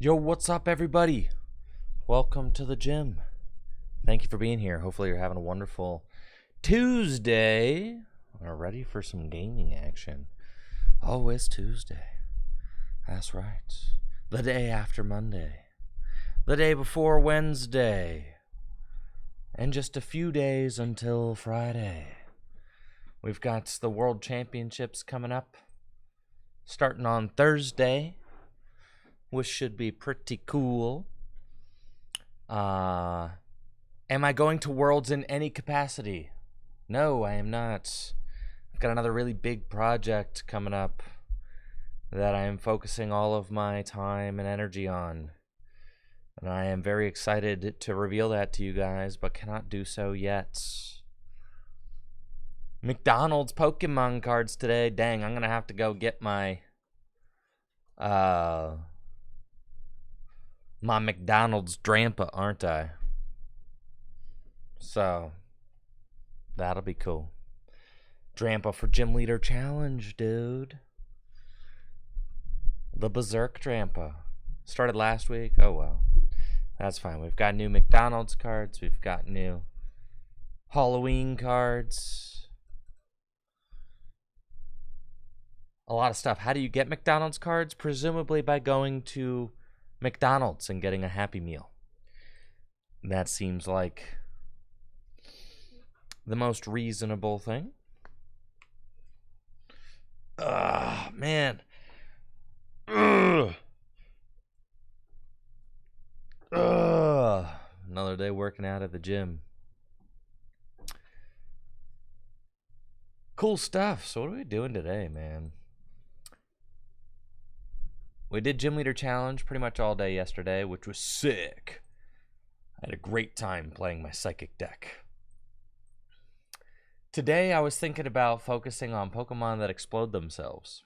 Yo, what's up, everybody? Welcome to the gym. Thank you for being here. Hopefully, you're having a wonderful Tuesday. Are ready for some gaming action. Oh, it's Tuesday. That's right. The day after Monday. The day before Wednesday. And just a few days until Friday. We've got the World Championships coming up. Starting on Thursday. Which should be pretty cool. Am I going to Worlds in any capacity? No, I am not. I've got another really big project coming up that I am focusing all of my time and energy on. And I am very excited to reveal that to you guys, but cannot do so yet. McDonald's Pokemon cards today. Dang, I'm going to have to go get my McDonald's Drampa, aren't I? So, that'll be cool. Drampa for Gym Leader Challenge, dude. The Berserk Drampa. Started last week. Oh, well. That's fine. We've got new McDonald's cards. We've got new Halloween cards. A lot of stuff. How do you get McDonald's cards? Presumably by going to McDonald's and getting a Happy Meal. That seems like the most reasonable thing. Man. Another day working out at the gym. Cool stuff. So what are we doing today, man? We did Gym Leader Challenge pretty much all day yesterday, which was sick. I had a great time playing my Psychic deck. Today, I was thinking about focusing on Pokemon that explode themselves.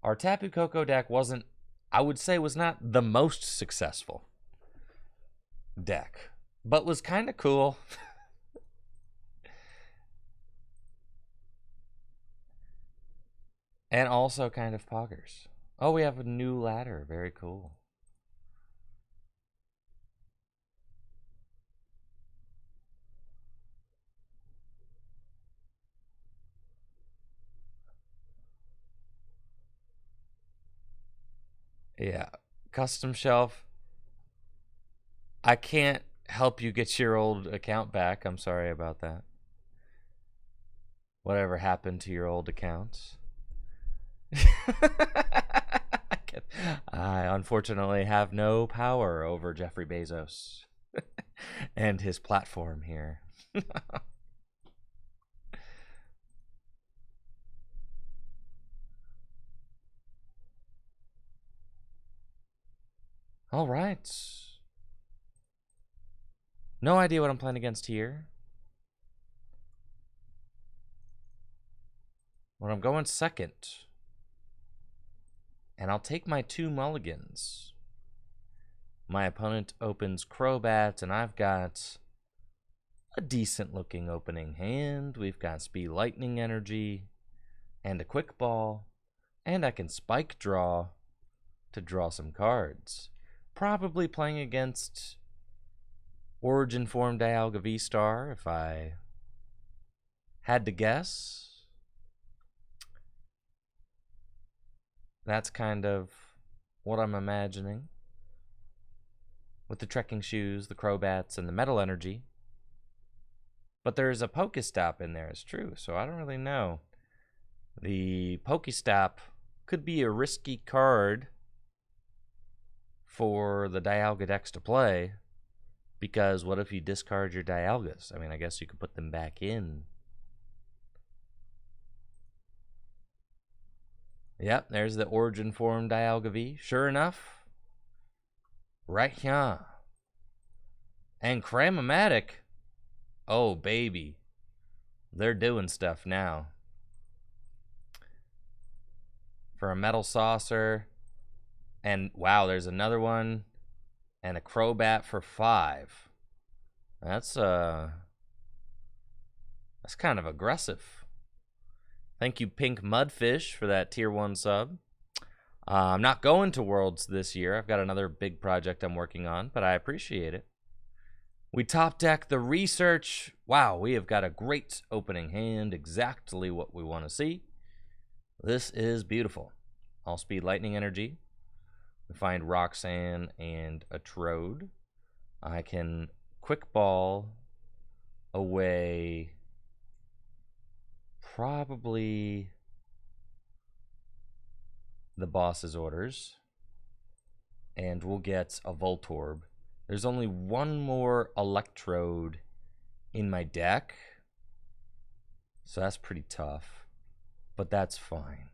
Our Tapu Koko deck wasn't, I would say, was not the most successful deck, but was kind of cool. And also kind of poggers. Oh, we have a new ladder. Very cool. Yeah. Custom shelf. I can't help you get your old account back. I'm sorry about that. Whatever happened to your old accounts? I unfortunately have no power over Jeffrey Bezos and his platform here. All right. No idea what I'm playing against here. But I'm going second. And I'll take my 2 mulligans. My opponent opens Crobat, and I've got a decent looking opening hand. We've got Speed Lightning Energy and a Quick Ball. And I can Spike Draw to draw some cards. Probably playing against Origin Form Dialga V-Star if I had to guess. That's kind of what I'm imagining. With the trekking shoes, the Crobats, and the Metal Energy. But there's a Pokestop in there, it's true, so I don't really know. The Pokestop could be a risky card for the Dialga decks to play. Because what if you discard your Dialgas? I mean, I guess you could put them back in. Yep, there's the Origin Form Dialga V. Sure enough. Right here. And Cramomatic. Oh, baby. They're doing stuff now. For a Metal Saucer. And, wow, there's another one. And a Crobat for 5. That's kind of aggressive. Thank you, Pink Mudfish, for that tier 1 sub. I'm not going to Worlds this year. I've got another big project I'm working on, but I appreciate it. We top deck the research. Wow, we have got a great opening hand. Exactly what we want to see. This is beautiful. All speed lightning energy. We find Roxanne and a Trode. I can quick ball away probably the boss's orders, and we'll get a Voltorb. There's only one more Electrode in my deck, so that's pretty tough, but that's fine.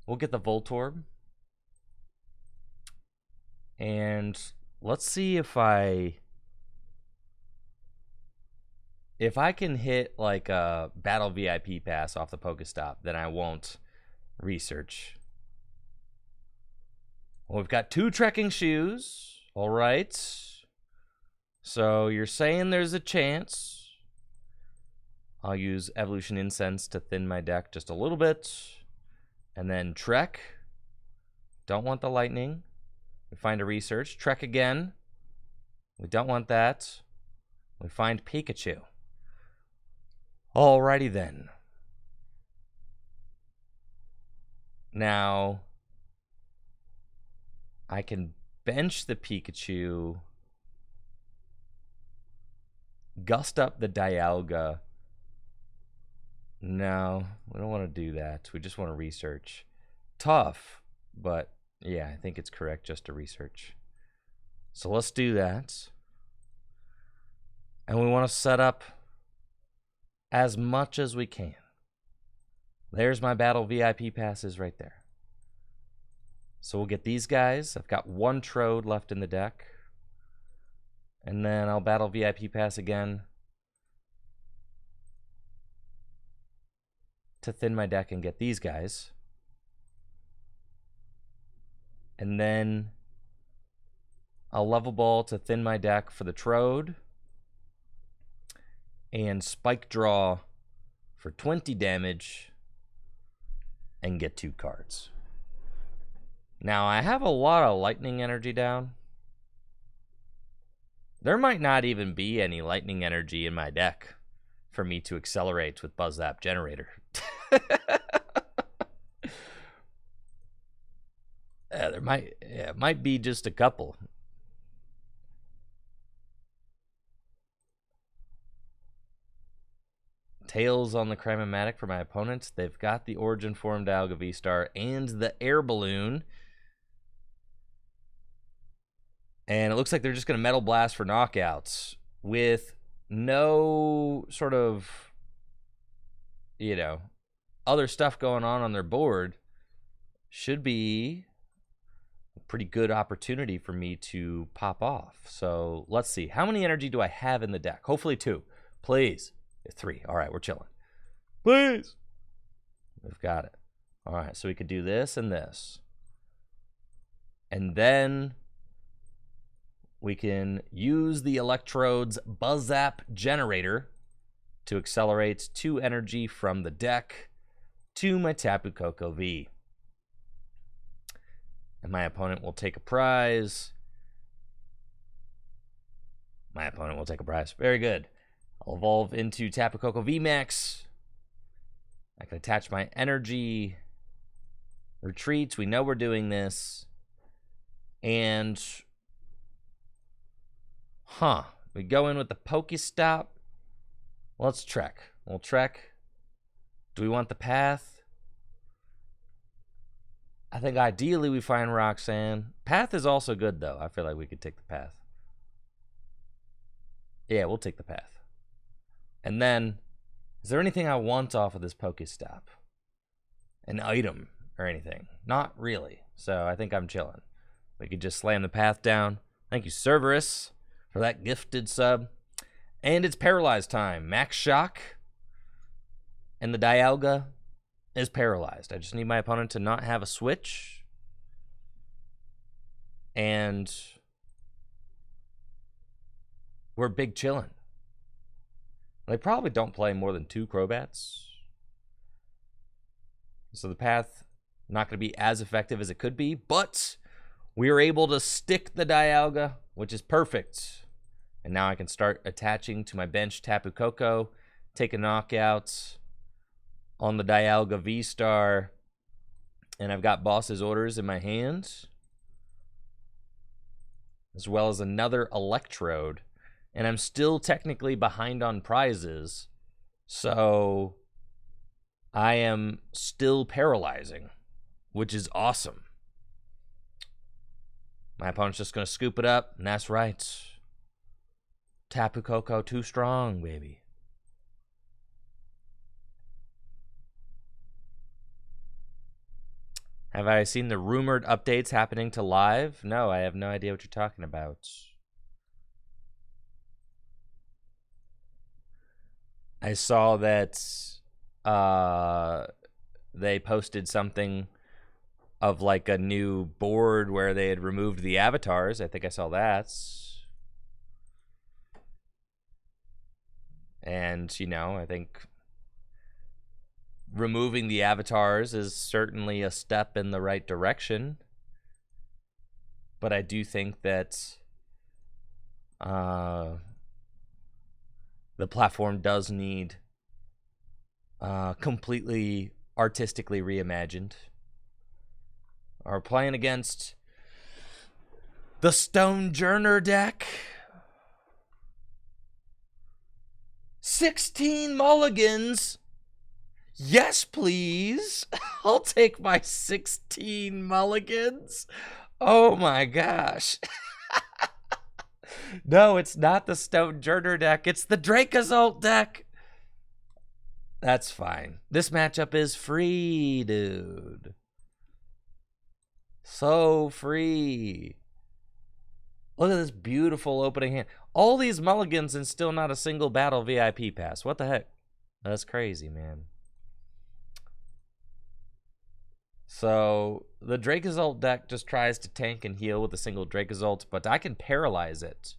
We'll get the Voltorb, and let's see if I can hit like a Battle VIP pass off the Pokestop, then I won't research. Well, we've got 2 trekking shoes. All right. So you're saying there's a chance. I'll use Evolution Incense to thin my deck just a little bit. And then Trek. Don't want the lightning. We find a research. Trek again. We don't want that. We find Pikachu. Alrighty then. Now, I can bench the Pikachu, gust up the Dialga. No, we don't want to do that. We just want to research. Tough, but yeah, I think it's correct just to research. So let's do that. And we want to set up as much as we can. There's my Battle VIP passes right there. So we'll get these guys. I've got 1 Trode left in the deck. And then I'll Battle VIP pass again to thin my deck and get these guys. And then I'll Level Ball to thin my deck for the Trode. And Spike Draw for 20 damage and get 2 cards. Now, I have a lot of lightning energy down. There might not even be any lightning energy in my deck for me to accelerate with Buzz Zap Generator. There might be just a couple. Tails on the Crymomatic for my opponents. They've got the Origin Form Dialga V-Star and the Air Balloon. And it looks like they're just going to Metal Blast for knockouts with no sort of, other stuff going on their board. Should be a pretty good opportunity for me to pop off. So let's see. How many energy do I have in the deck? Hopefully 2. Please. 3. All right, we're chilling. Please. We've got it. All right, so we could do this and this. And then we can use the Electrode's Buzz Zap Generator to accelerate 2 energy from the deck to my Tapu Koko V. And my opponent will take a prize. My opponent will take a prize. Very good. I'll evolve into Tapu Koko VMAX. I can attach my energy. Retreats. We know we're doing this. And we go in with the Pokestop. Let's trek. We'll trek. Do we want the path? I think ideally we find Roxanne. Path is also good, though. I feel like we could take the path. Yeah, we'll take the path. And then, is there anything I want off of this Pokestop? An item or anything? Not really. So I think I'm chilling. We could just slam the path down. Thank you, Cerberus, for that gifted sub. And it's paralyzed time. Max Shock. And the Dialga is paralyzed. I just need my opponent to not have a switch. And we're big chillin'. They probably don't play more than 2 Crobats. So the path Not going to be as effective as it could be, but we were able to stick the Dialga, which is perfect. And now I can start attaching to my bench Tapu Koko, take a knockout on the Dialga V-Star, and I've got Boss's Orders in my hand, as well as another Electrode. And I'm still technically behind on prizes, so I am still paralyzing, which is awesome. My opponent's just going to scoop it up, and that's right. Tapu Koko too strong, baby. Have I seen the rumored updates happening to live? No, I have no idea what you're talking about. I saw that they posted something of like a new board where they had removed the avatars. I think I saw that. And, you know, I think removing the avatars is certainly a step in the right direction. But I do think that the platform does need completely artistically reimagined. Are playing against the Stonejourner deck. 16 mulligans. Yes, please. I'll take my 16 mulligans. Oh my gosh. No, it's not the Stonejourner deck. It's the Dracozolt deck. That's fine. This matchup is free, dude. So free. Look at this beautiful opening hand. All these mulligans and still not a single battle VIP pass. What the heck? That's crazy, man. So the Dracozolt deck just tries to tank and heal with a single Dracozolt, but I can paralyze it.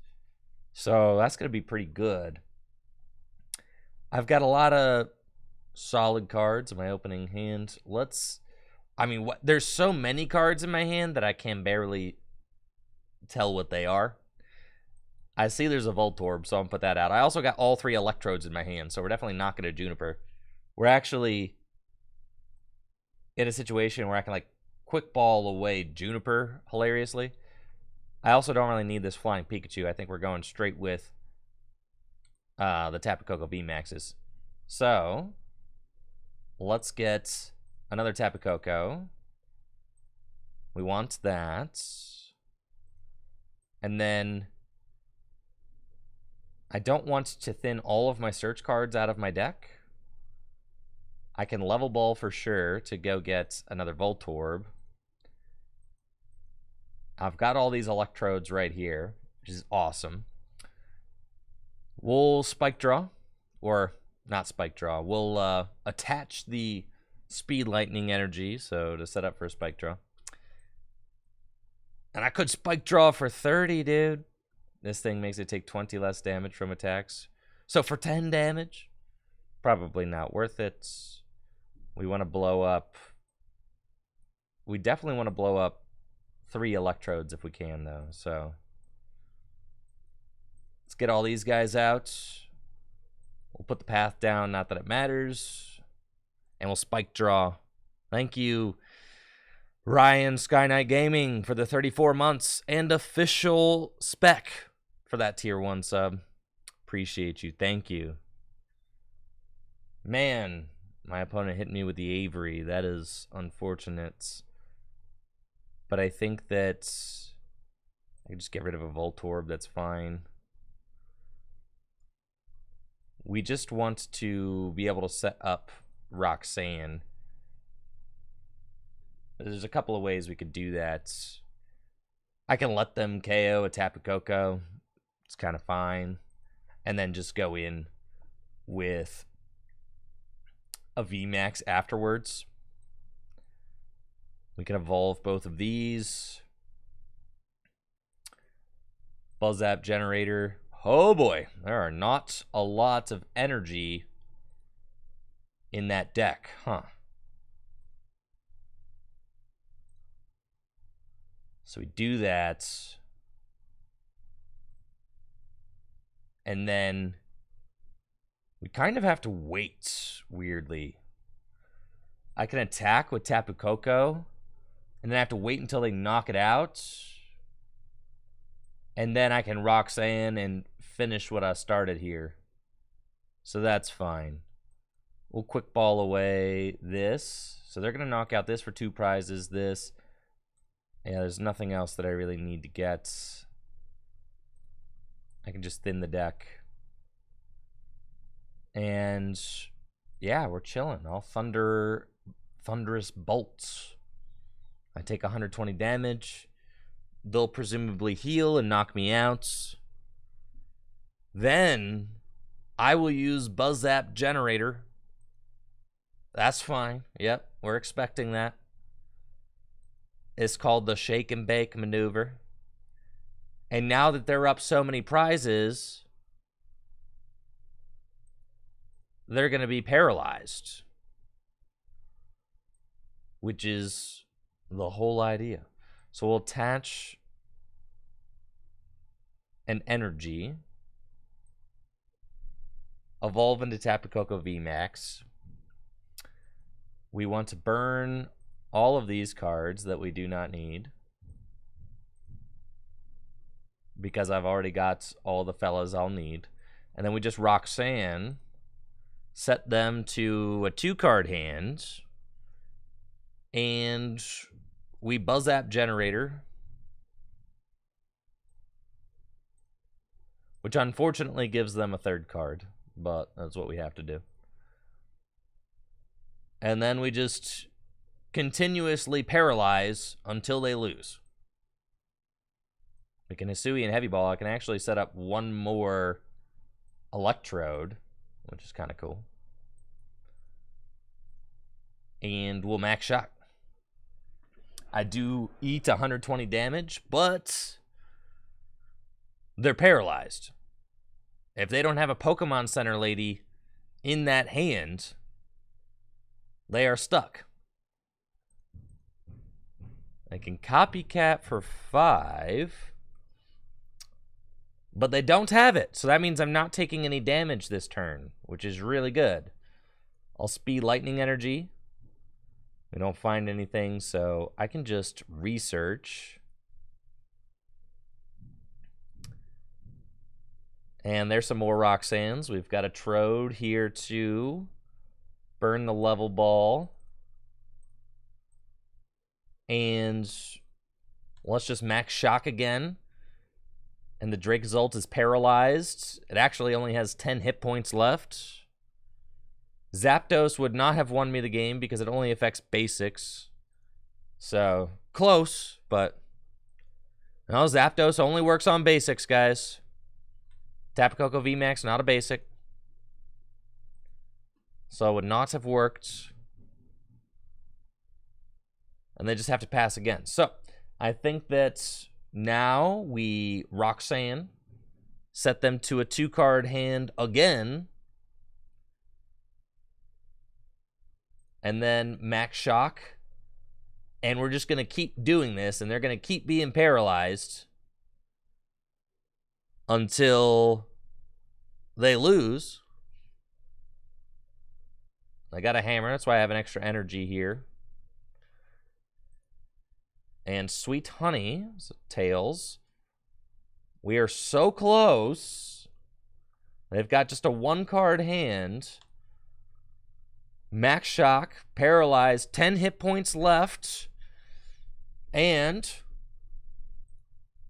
So that's going to be pretty good. I've got a lot of solid cards in my opening hand. There's so many cards in my hand that I can barely tell what they are. I see there's a Voltorb, so I'm going to put that out. I also got all 3 Electrodes in my hand, so we're definitely not going to Juniper. We're actually in a situation where I can, like, quick ball away Juniper, hilariously. I also don't really need this Flying Pikachu. I think we're going straight with the Tapu Koko VMAXs. So, let's get another Tapu Koko. We want that. And then I don't want to thin all of my search cards out of my deck. I can level ball for sure to go get another Voltorb. I've got all these Electrodes right here, which is awesome. We'll Spike Draw, or not Spike Draw. We'll attach the Speed Lightning energy, so to set up for a Spike Draw. And I could Spike Draw for 30, dude. This thing makes it take 20 less damage from attacks. So for 10 damage, probably not worth it. We want to blow up. We definitely want to blow up 3 Electrodes if we can, though. So let's get all these guys out. We'll put the path down, not that it matters. And we'll Spike Draw. Thank you, Ryan Sky Knight Gaming, for the 34 months and official spec for that tier 1 sub. Appreciate you. Thank you. Man, my opponent hit me with the Avery. That is unfortunate. But I think that I can just get rid of a Voltorb. That's fine. We just want to be able to set up Roxanne. There's a couple of ways we could do that. I can let them KO a Tapu Koko. It's kind of fine. And then just go in with a VMAX afterwards. We can evolve both of these. Buzz Zap Generator. Oh boy, there are not a lot of energy in that deck, huh? So we do that. And then we kind of have to wait, weirdly. I can attack with Tapu Koko, and then I have to wait until they knock it out. And then I can Roxanne and finish what I started here. So that's fine. We'll quick ball away this. So they're going to knock out this for 2 prizes. This. Yeah, there's nothing else that I really need to get. I can just thin the deck. And yeah, we're chilling. I'll Thunderous Bolts. I take 120 damage. They'll presumably heal and knock me out. Then I will use Buzz Zap Generator. That's fine. Yep, we're expecting that. It's called the Shake and Bake maneuver. And now that they're up so many prizes, they're going to be paralyzed. Which is the whole idea. So we'll attach an energy. Evolve into Tapu Koko VMAX. We want to burn all of these cards that we do not need. Because I've already got all the fellas I'll need. And then we just Roxanne. Set them to a 2-card hand. And we Buzz Zap Generator. Which unfortunately gives them a 3rd card. But that's what we have to do. And then we just continuously paralyze until they lose. We can Hisui and Heavy Ball. I can actually set up 1 more Electrode, which is kind of cool. And we'll Max Shock. I do eat 120 damage, but they're paralyzed. If they don't have a Pokemon Center lady in that hand, they are stuck. I can Copycat for 5, but they don't have it. So that means I'm not taking any damage this turn, which is really good. I'll Speed Lightning Energy. We don't find anything, so I can just research. And there's some more Roxannes. We've got a Trode here to burn the level ball. And let's just Max Shock again. And the Drake Zolt is paralyzed. It actually only has 10 hit points left. Zapdos would not have won me the game because it only affects basics. So, close, but no, Zapdos only works on basics, guys. Tapu Koko VMAX, not a basic. So it would not have worked. And they just have to pass again. So, I think that now we Roxanne, set them to a 2-card hand again. And then Max Shock. And we're just going to keep doing this. And they're going to keep being paralyzed until they lose. I got a hammer. That's why I have an extra energy here. And Sweet Honey. So Tails. We are so close. They've got just a 1-card hand. Max Shock, paralyzed, 10 hit points left. And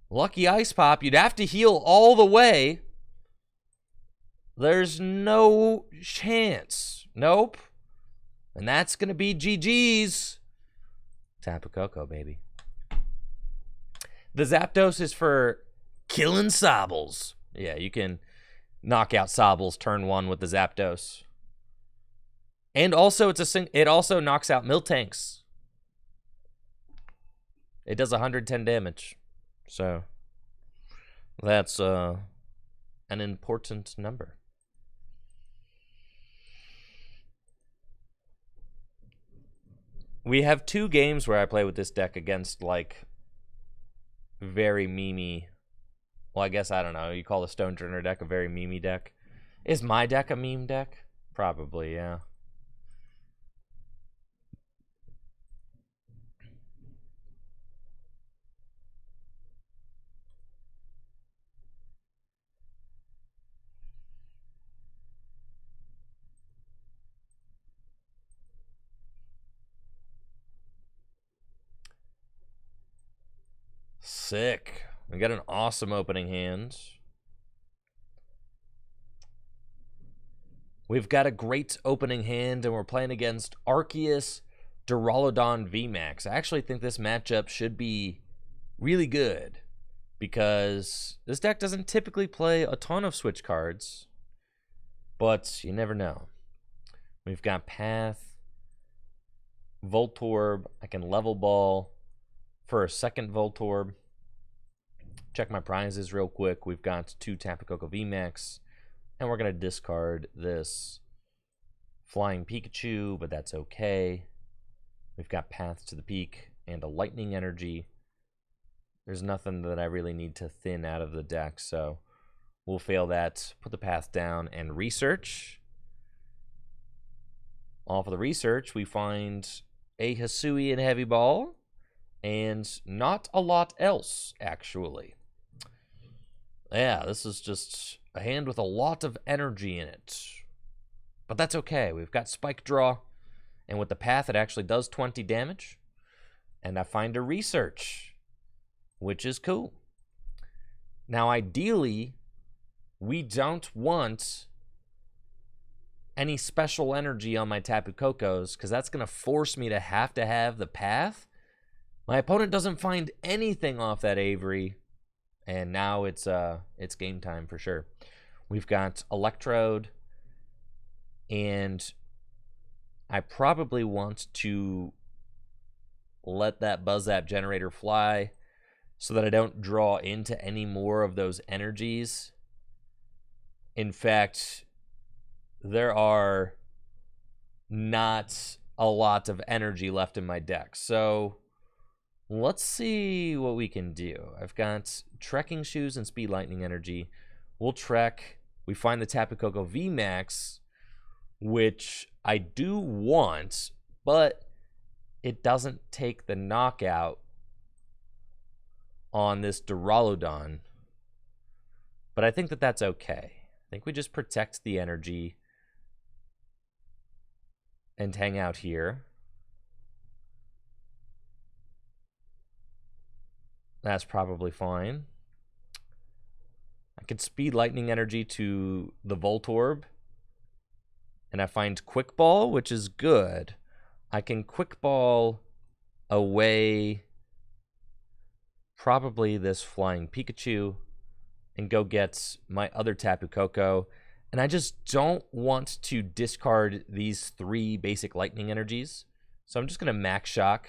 Lucky Ice Pop, you'd have to heal all the way. There's no chance. Nope. And that's going to be GG's. Tapu Koko, baby. The Zapdos is for killing Sobbles. Yeah, you can knock out Sobbles turn 1 with the Zapdos. And also, it also knocks out Miltanks. It does 110 damage. So, that's an important number. We have 2 games where I play with this deck against, like, very memey. Well, I guess, I don't know. You call the Stone Turner deck a very memey deck. Is my deck a meme deck? Probably, yeah. Sick. We got an awesome opening hand. We've got a great opening hand, and we're playing against Arceus Duraludon VMAX. I actually think this matchup should be really good because this deck doesn't typically play a ton of switch cards, but you never know. We've got Path, Voltorb. I can level ball for a second Voltorb. Check my prizes real quick. We've got 2 Tapu Koko VMAX, and we're going to discard this Flying Pikachu, but that's okay. We've got Path to the Peak and a Lightning Energy. There's nothing that I really need to thin out of the deck, so we'll fail that. Put the Path down and research. Off of the research, we find a Hisuian Heavy Ball and not a lot else, actually. Yeah, this is just a hand with a lot of energy in it. But that's okay. We've got Spike Draw, and with the Path, it actually does 20 damage. And I find a research, which is cool. Now, ideally, we don't want any special energy on my Tapu Kokos, because that's going to force me to have the Path. My opponent doesn't find anything off that Avery, and now it's game time for sure. We've got Electrode, and I probably want to let that Buzz Zap generator fly so that I don't draw into any more of those energies. In fact, there are not a lot of energy left in my deck. So let's see what we can do. I've got Trekking Shoes and Speed Lightning Energy. We'll trek. We find the Tapu Koko VMAX, which I do want, but it doesn't take the knockout on this Duraludon. But I think that that's okay. I think we just protect the energy and hang out here. That's probably fine. I could Speed Lightning Energy to the Voltorb, and I find Quick Ball, which is good. I can Quick Ball away probably this Flying Pikachu and go get my other Tapu Koko. And I just don't want to discard these 3 basic Lightning Energies. So I'm just going to Max Shock.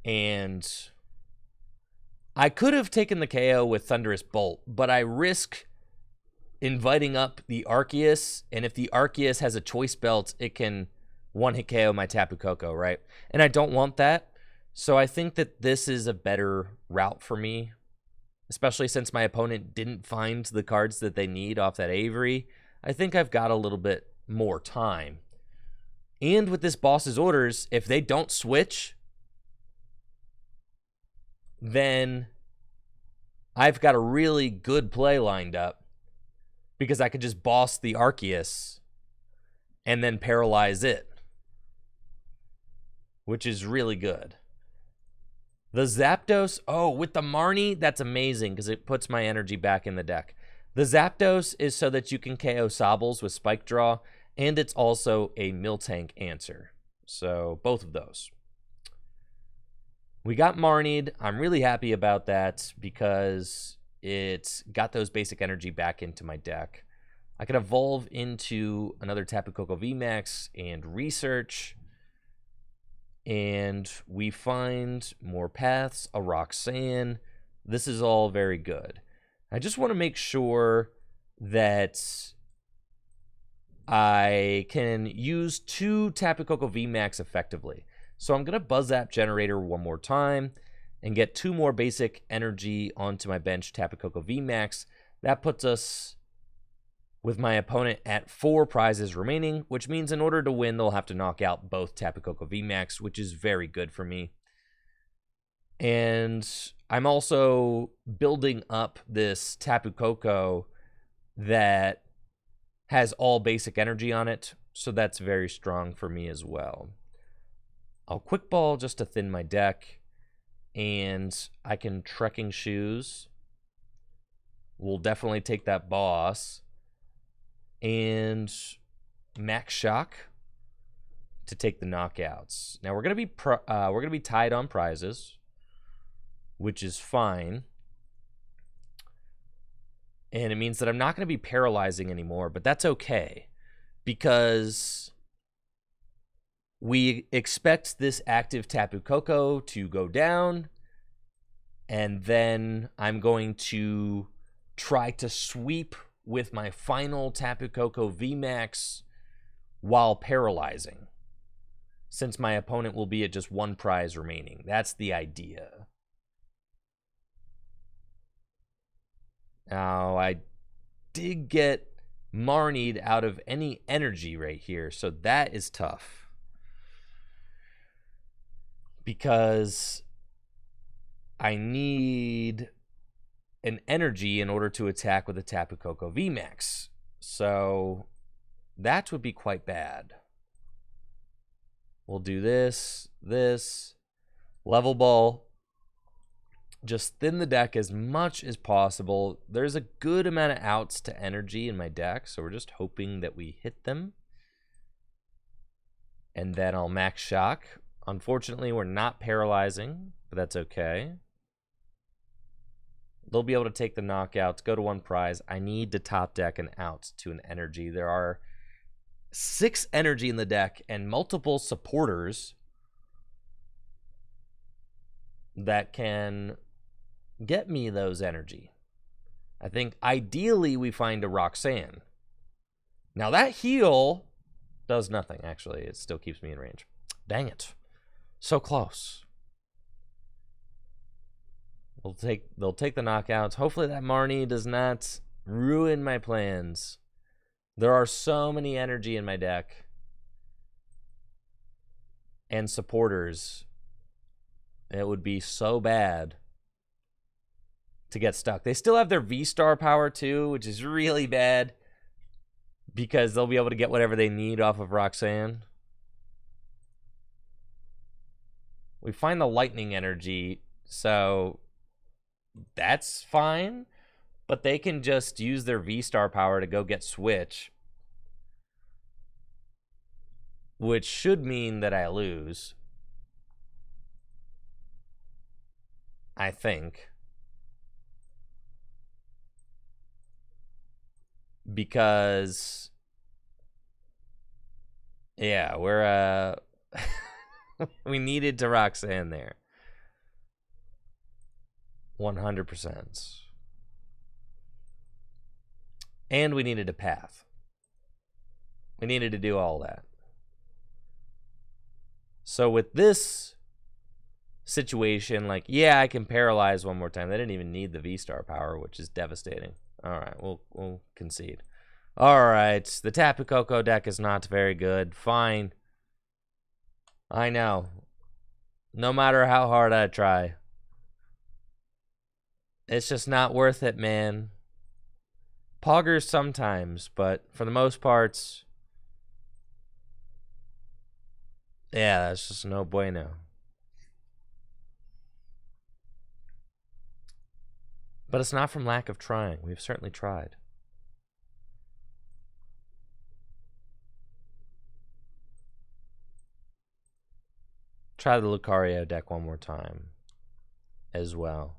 And I could have taken the KO with Thunderous Bolt, but I risk inviting up the Arceus. And if the Arceus has a Choice Belt, it can one-hit KO my Tapu Koko, right? And I don't want that. So I think that this is a better route for me, especially since my opponent didn't find the cards that they need off that Avery. I think I've got a little bit more time. And with this boss's orders, if they don't switch, then I've got a really good play lined up because I could just boss the Arceus and then paralyze it, which is really good. The Zapdos, oh, with the Marnie, that's amazing because it puts my energy back in the deck. The Zapdos is so that you can KO Sobbles with Spike Draw, and it's also a Miltank answer. So both of those. We got Marnied. I'm really happy about that because it got those basic energy back into my deck. I could evolve into another Tapu Koko VMAX and research. And we find more paths, a Roxanne. This is all very good. I just want to make sure that I can use 2 Tapu Koko VMAX effectively. So I'm going to Buzz Zap Generator one more time and get 2 more basic energy onto my bench, Tapu Koko VMAX. That puts us with my opponent at 4 prizes remaining, which means in order to win, they'll have to knock out both Tapu Koko VMAX, which is very good for me. And I'm also building up this Tapu Koko that has all basic energy on it, so that's very strong for me as well. I'll Quick Ball just to thin my deck, and I can Trekking Shoes. We'll definitely take that boss. And Max Shock to take the knockouts. Now we're gonna be tied on prizes, which is fine. And it means that I'm not going to be paralyzing anymore, but that's okay because we expect this active Tapu Koko to go down, and then I'm going to try to sweep with my final Tapu Koko VMAX while paralyzing, since my opponent will be at just 1 prize remaining. That's the idea. Now, I did get Marnied out of any energy right here, so that is tough. Because I need an energy in order to attack with a Tapu Koko VMAX. So that would be quite bad. We'll do this, level ball. Just thin the deck as much as possible. There's a good amount of outs to energy in my deck, so we're just hoping that we hit them. And then I'll Max Shock. Unfortunately, we're not paralyzing, but that's okay. They'll be able to take the knockouts, go to 1 prize. I need to top deck an out to an energy. There are 6 energy in the deck and multiple supporters that can get me those energy. I think ideally we find a Roxanne. Now that heal does nothing, actually. It still keeps me in range. Dang it. So close. They'll take the knockouts. Hopefully that Marnie does not ruin my plans. There are so many energy in my deck. And supporters. It would be so bad to get stuck. They still have their V-Star power too, which is really bad because they'll be able to get whatever they need off of Roxanne. We find the lightning energy, so that's fine, but they can just use their V-Star power to go get Switch, which should mean that I lose, I think. Because, yeah, we're, we needed to Roxanne there. 100%. And we needed a path. We needed to do all that. So with this situation, like, yeah, I can paralyze one more time. They didn't even need the V-Star power, which is devastating. All right, we'll concede. All right, the Tapu Koko deck is not very good. Fine. I know. No matter how hard I try. It's just not worth it, man. Poggers sometimes, but for the most parts, yeah, that's just no bueno. But it's not from lack of trying. We've certainly tried. Try the Lucario deck one more time as well.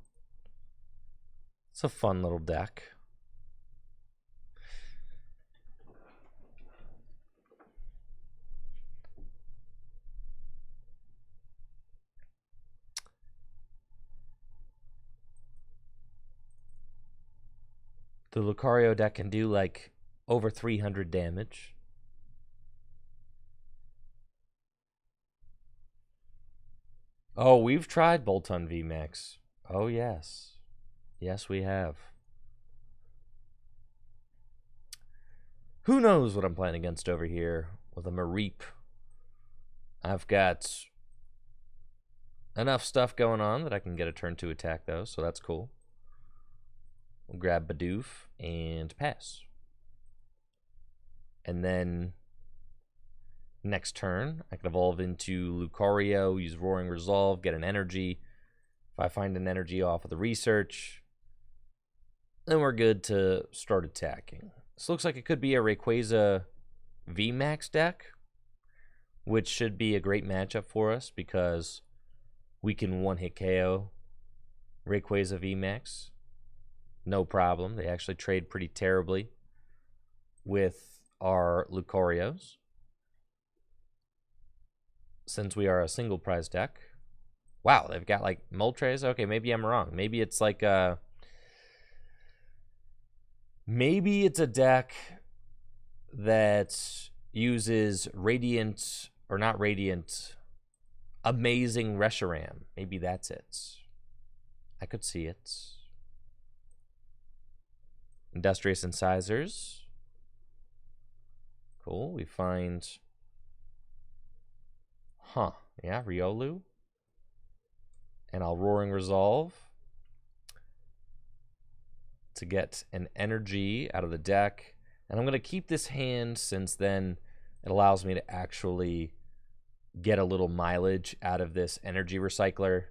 It's a fun little deck. The Lucario deck can do like over 300 damage. Oh, we've tried Bolton VMAX. Oh, yes. Yes, we have. Who knows what I'm playing against over here with a Mareep. I've got enough stuff going on that I can get a turn 2 attack, though, so that's cool. We'll grab Bidoof and pass. And then next turn, I can evolve into Lucario, use Roaring Resolve, get an energy. If I find an energy off of the research, then we're good to start attacking. This looks like it could be a Rayquaza VMAX deck, which should be a great matchup for us because we can one-hit KO Rayquaza VMAX. No problem. They actually trade pretty terribly with our Lucarios, since we are a single prize deck. Wow, they've got like Moltres. Okay, maybe I'm wrong. Maybe it's like a... Maybe it's a deck that uses Radiant, or not Radiant, Amazing Reshiram. Maybe that's it. I could see it. Industrious Incisors. Cool. We find... Huh. Yeah, Riolu. And I'll Roaring Resolve to get an energy out of the deck. And I'm going to keep this hand, since then it allows me to actually get a little mileage out of this energy recycler,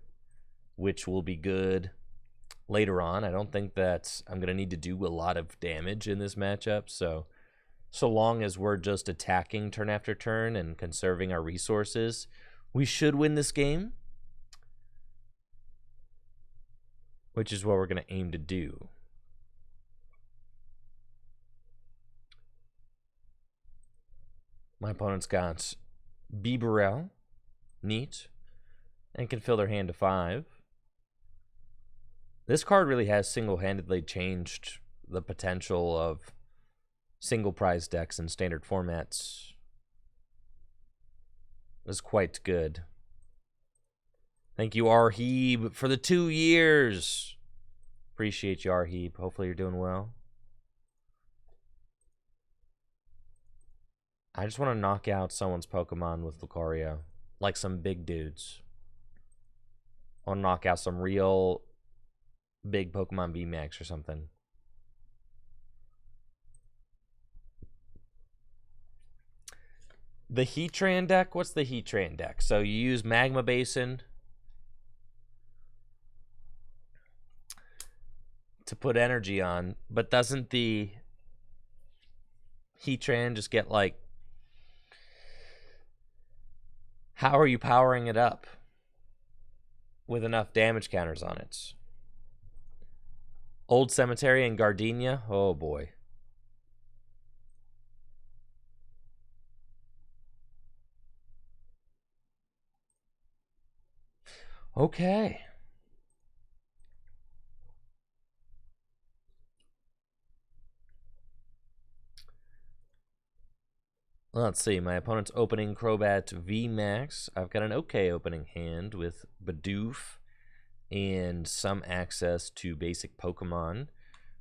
which will be good later on. I don't think that I'm going to need to do a lot of damage in this matchup, so long as we're just attacking turn after turn and conserving our resources, we should win this game, which is what we're going to aim to do. My opponent's got Bibarel, neat, and can fill their hand to 5. This card really has single-handedly changed the potential of single prize decks in standard formats. It was quite good. Thank you, Arheeb, for the 2 years. Appreciate you, Arheeb. Hopefully you're doing well. I just want to knock out someone's Pokemon with Lucario. Like some big dudes. I want to knock out some real big Pokemon VMAX or something. The Heatran deck? What's the Heatran deck? So you use Magma Basin to put energy on, but doesn't the Heatran just get like... How are you powering it up with enough damage counters on it? Old Cemetery and Gardenia? Oh boy. Okay. Let's see. My opponent's opening Crobat VMAX. I've got an okay opening hand with Bidoof and some access to basic Pokemon.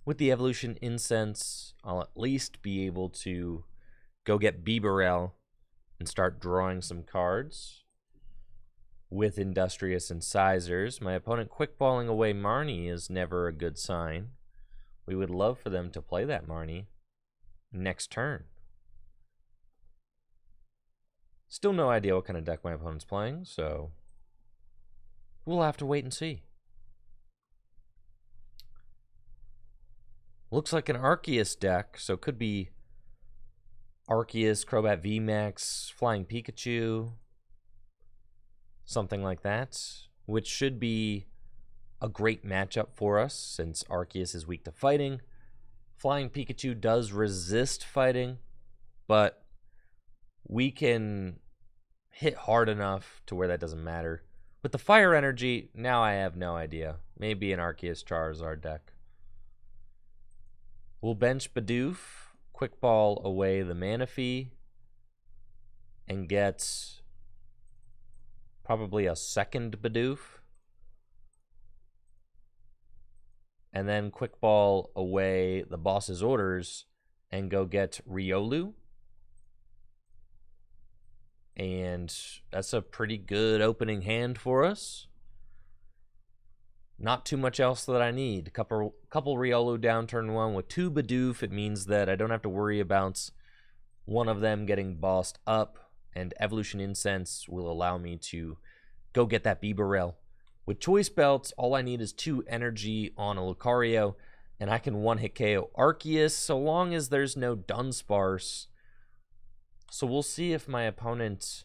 With the Evolution Incense, I'll at least be able to go get Bibarel and start drawing some cards. With Industrious Incisors, my opponent quickballing away Marnie is never a good sign. We would love for them to play that Marnie next turn. Still no idea what kind of deck my opponent's playing, so we'll have to wait and see. Looks like an Arceus deck, so could be Arceus, Crobat VMAX, Flying Pikachu, something like that, which should be a great matchup for us since Arceus is weak to fighting. Flying Pikachu does resist fighting, but we can hit hard enough to where that doesn't matter. With the fire energy, now I have no idea. Maybe an Arceus Charizard deck. We'll bench Bidoof, quick ball away the Manaphy, and get Probably a second Bidoof. And then quick ball away the boss's orders and go get Riolu. And that's a pretty good opening hand for us. Not too much else that I need. Couple Riolu down turn 1 with 2 Bidoof. It means that I don't have to worry about one of them getting bossed up. And Evolution Incense will allow me to go get that Bibarel. With Choice Belts, all I need is 2 energy on a Lucario, and I can one-hit KO Arceus so long as there's no Dunsparce. So we'll see if my opponent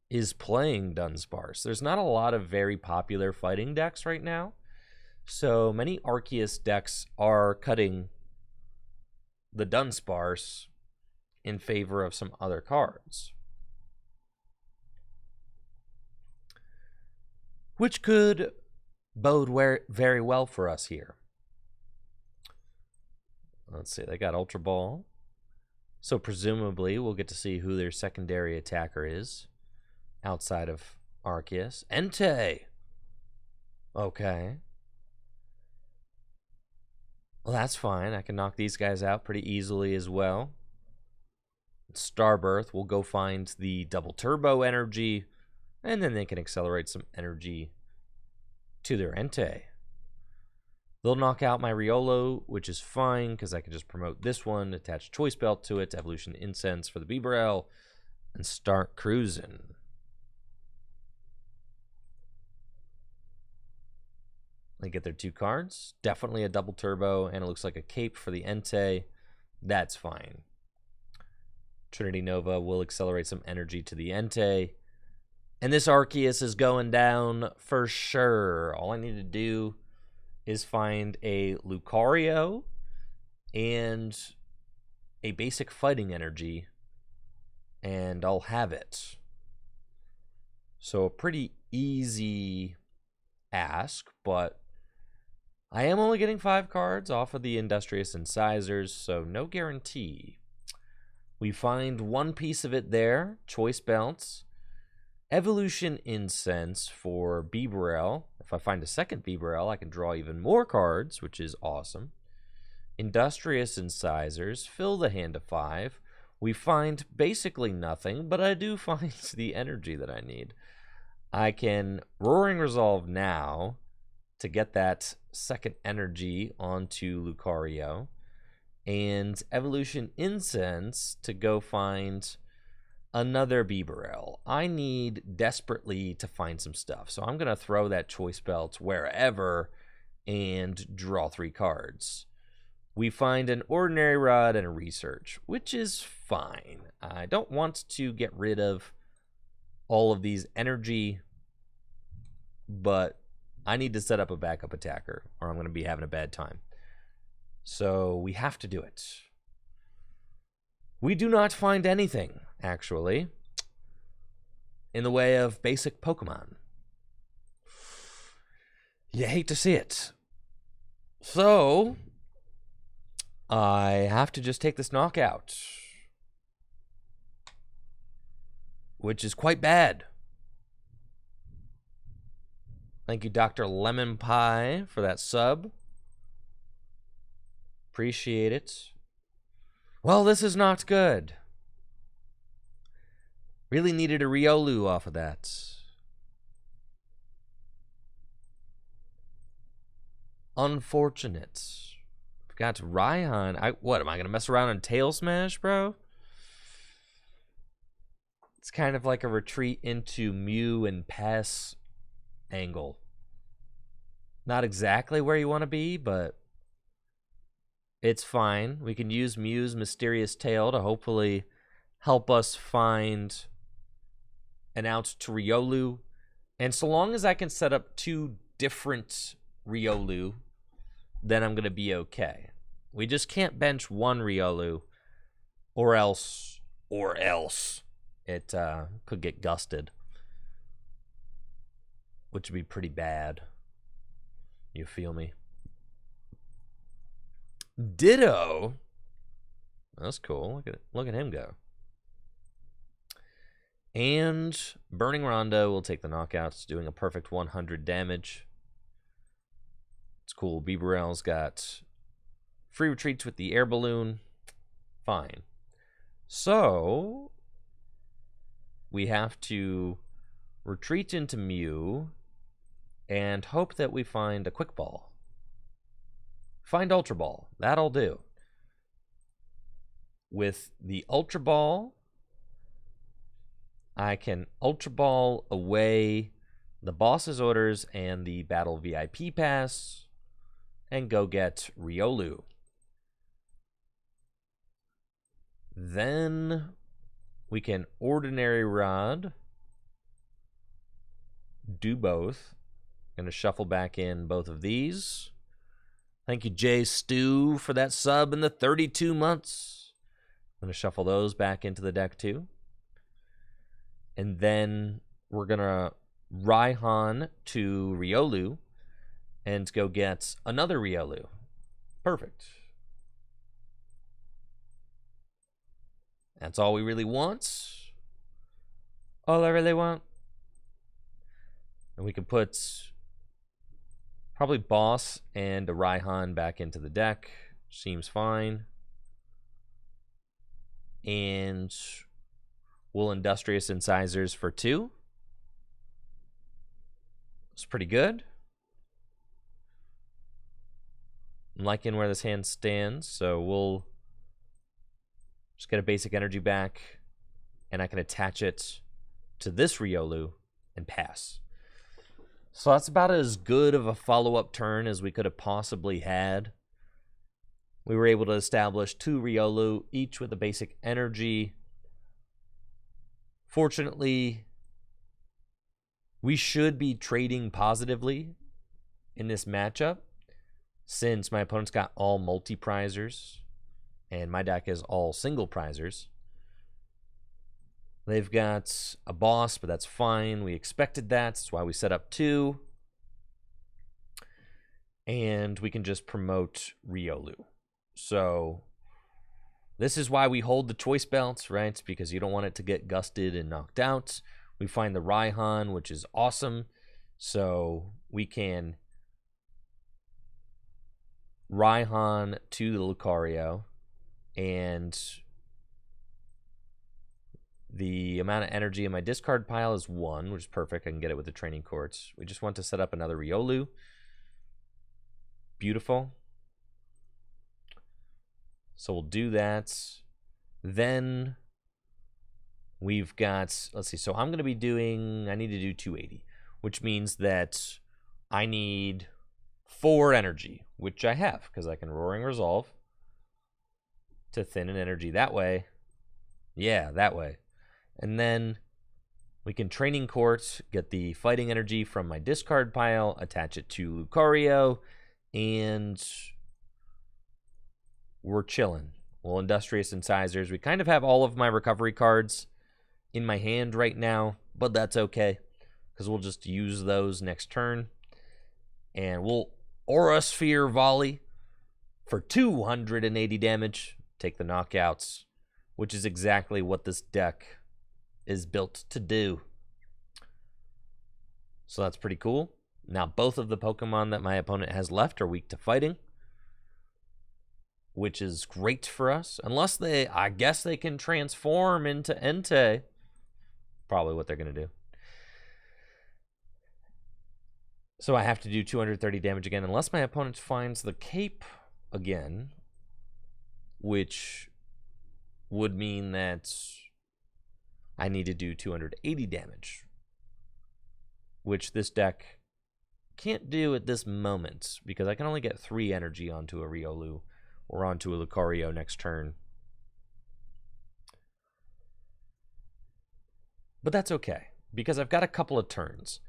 is playing Dunsparce. There's not a lot of very popular fighting decks right now, so many Arceus decks are cutting the Dunsparce in favor of some other cards, which could bode very well for us here. Let's see, they got Ultra Ball. So presumably we'll get to see who their secondary attacker is outside of Arceus. Entei! Okay. Well, that's fine. I can knock these guys out pretty easily as well. Starbirth will go find the double turbo energy, and then they can accelerate some energy to their Entei. They'll knock out my Riolu, which is fine, because I can just promote this one, attach Choice Belt to it, Evolution Incense for the Bibarel, and start cruising. They get their 2 cards. Definitely a double turbo, and it looks like a cape for the Entei. That's fine. Trinity Nova will accelerate some energy to the Entei. And this Arceus is going down for sure. All I need to do is find a Lucario and a basic fighting energy, and I'll have it. So a pretty easy ask, but I am only getting 5 cards off of the Industrious Incisors, so no guarantee. We find one piece of it there, Choice Belts. Evolution Incense for Bibarel. If I find a second Bibarel, I can draw even more cards, which is awesome. Industrious Incisors, fill the hand to 5. We find basically nothing, but I do find the energy that I need. I can Roaring Resolve now to get that second energy onto Lucario, and Evolution Incense to go find another Bibarel. I need desperately to find some stuff, so I'm going to throw that Choice Belt wherever and draw 3 cards. We find an Ordinary Rod and a Research, which is fine. I don't want to get rid of all of these energy, but I need to set up a backup attacker, or I'm going to be having a bad time. So we have to do it. We do not find anything, actually, in the way of basic Pokemon. You hate to see it. So I have to just take this knockout, which is quite bad. Thank you, Dr. Lemon Pie, for that sub. Appreciate it. Well, this is not good. Really needed a Riolu off of that. Unfortunate. Got Raihan. What, am I going to mess around and Tail Smash, bro? It's kind of like a retreat into Mew and Pess angle. Not exactly where you want to be, but it's fine. We can use Mew's Mysterious Tail to hopefully help us find an out to Riolu. And so long as I can set up 2 different Riolu, then I'm going to be okay. We just can't bench one Riolu, or else it could get gusted, which would be pretty bad. You feel me? Ditto. That's cool. Look at him go. And Burning Rondo will take the knockouts, doing a perfect 100 damage. It's cool. Bibarel's got free retreats with the air balloon. Fine. So we have to retreat into Mew and hope that we find a quick ball. Find Ultra Ball. That'll do. With the Ultra Ball, I can Ultra Ball away the boss's orders and the battle VIP pass and go get Riolu. Then we can Ordinary Rod, do both. Going to shuffle back in both of these. Thank you, Jay Stu, for that sub in the 32 months. I'm going to shuffle those back into the deck too. And then we're going to Raihan to Riolu and go get another Riolu. Perfect. That's all we really want. All I really want. And we can put probably Boss and a Raihan back into the deck. Seems fine. And we'll Industrious Incisors for 2. It's pretty good. I'm liking where this hand stands, so we'll just get a basic energy back, and I can attach it to this Riolu and pass. So that's about as good of a follow-up turn as we could have possibly had. We were able to establish 2 Riolu, each with a basic energy. Fortunately, we should be trading positively in this matchup, since my opponent's got all multi-prizers and my deck is all single prizers. They've got a boss, but that's fine. We expected that. That's why we set up 2. And we can just promote Riolu. So this is why we hold the choice belts, right? Because you don't want it to get gusted and knocked out. We find the Raihan, which is awesome. So we can Raihan to the Lucario, and the amount of energy in my discard pile is 1, which is perfect. I can get it with the training courts. We just want to set up another Riolu. Beautiful. So we'll do that. Then we've got, let's see, so I'm going to be doing, I need to do 280, which means that I need 4 energy, which I have, because I can Roaring Resolve to thin an energy that way. Yeah, that way. And then we can Training Court, get the fighting energy from my discard pile, attach it to Lucario, and we're chilling. We'll Industrious Incisors. We kind of have all of my recovery cards in my hand right now, but that's okay, because we'll just use those next turn. And we'll Aura Sphere Volley for 280 damage. Take the knockouts, which is exactly what this deck is built to do. So that's pretty cool. Now, both of the Pokemon that my opponent has left are weak to fighting, which is great for us. Unless they, I guess they can transform into Entei. Probably what they're going to do. So I have to do 230 damage again, unless my opponent finds the cape again, which would mean that I need to do 280 damage, which this deck can't do at this moment, because I can only get 3 energy onto a Riolu or onto a Lucario next turn. But that's okay, because I've got a couple of turns.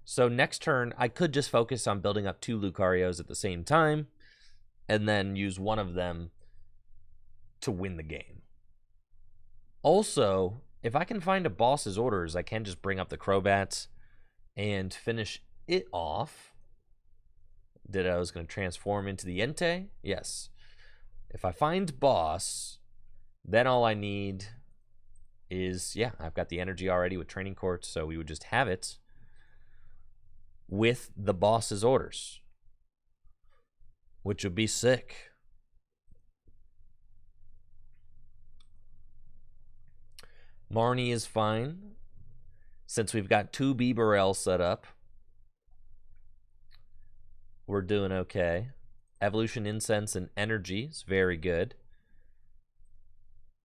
So next turn, I could just focus on building up 2 Lucarios at the same time, and then use one of them to win the game. Also, if I can find a boss's orders, I can just bring up the Crobats and finish it off. I was going to transform into the Entei? Yes. If I find boss, then all I need is, yeah, I've got the energy already with Training Courts, so we would just have it with the boss's orders, which would be sick. Marnie is fine. Since we've got 2 Bibarel set up, we're doing okay. Evolution, Incense, and Energy is very good.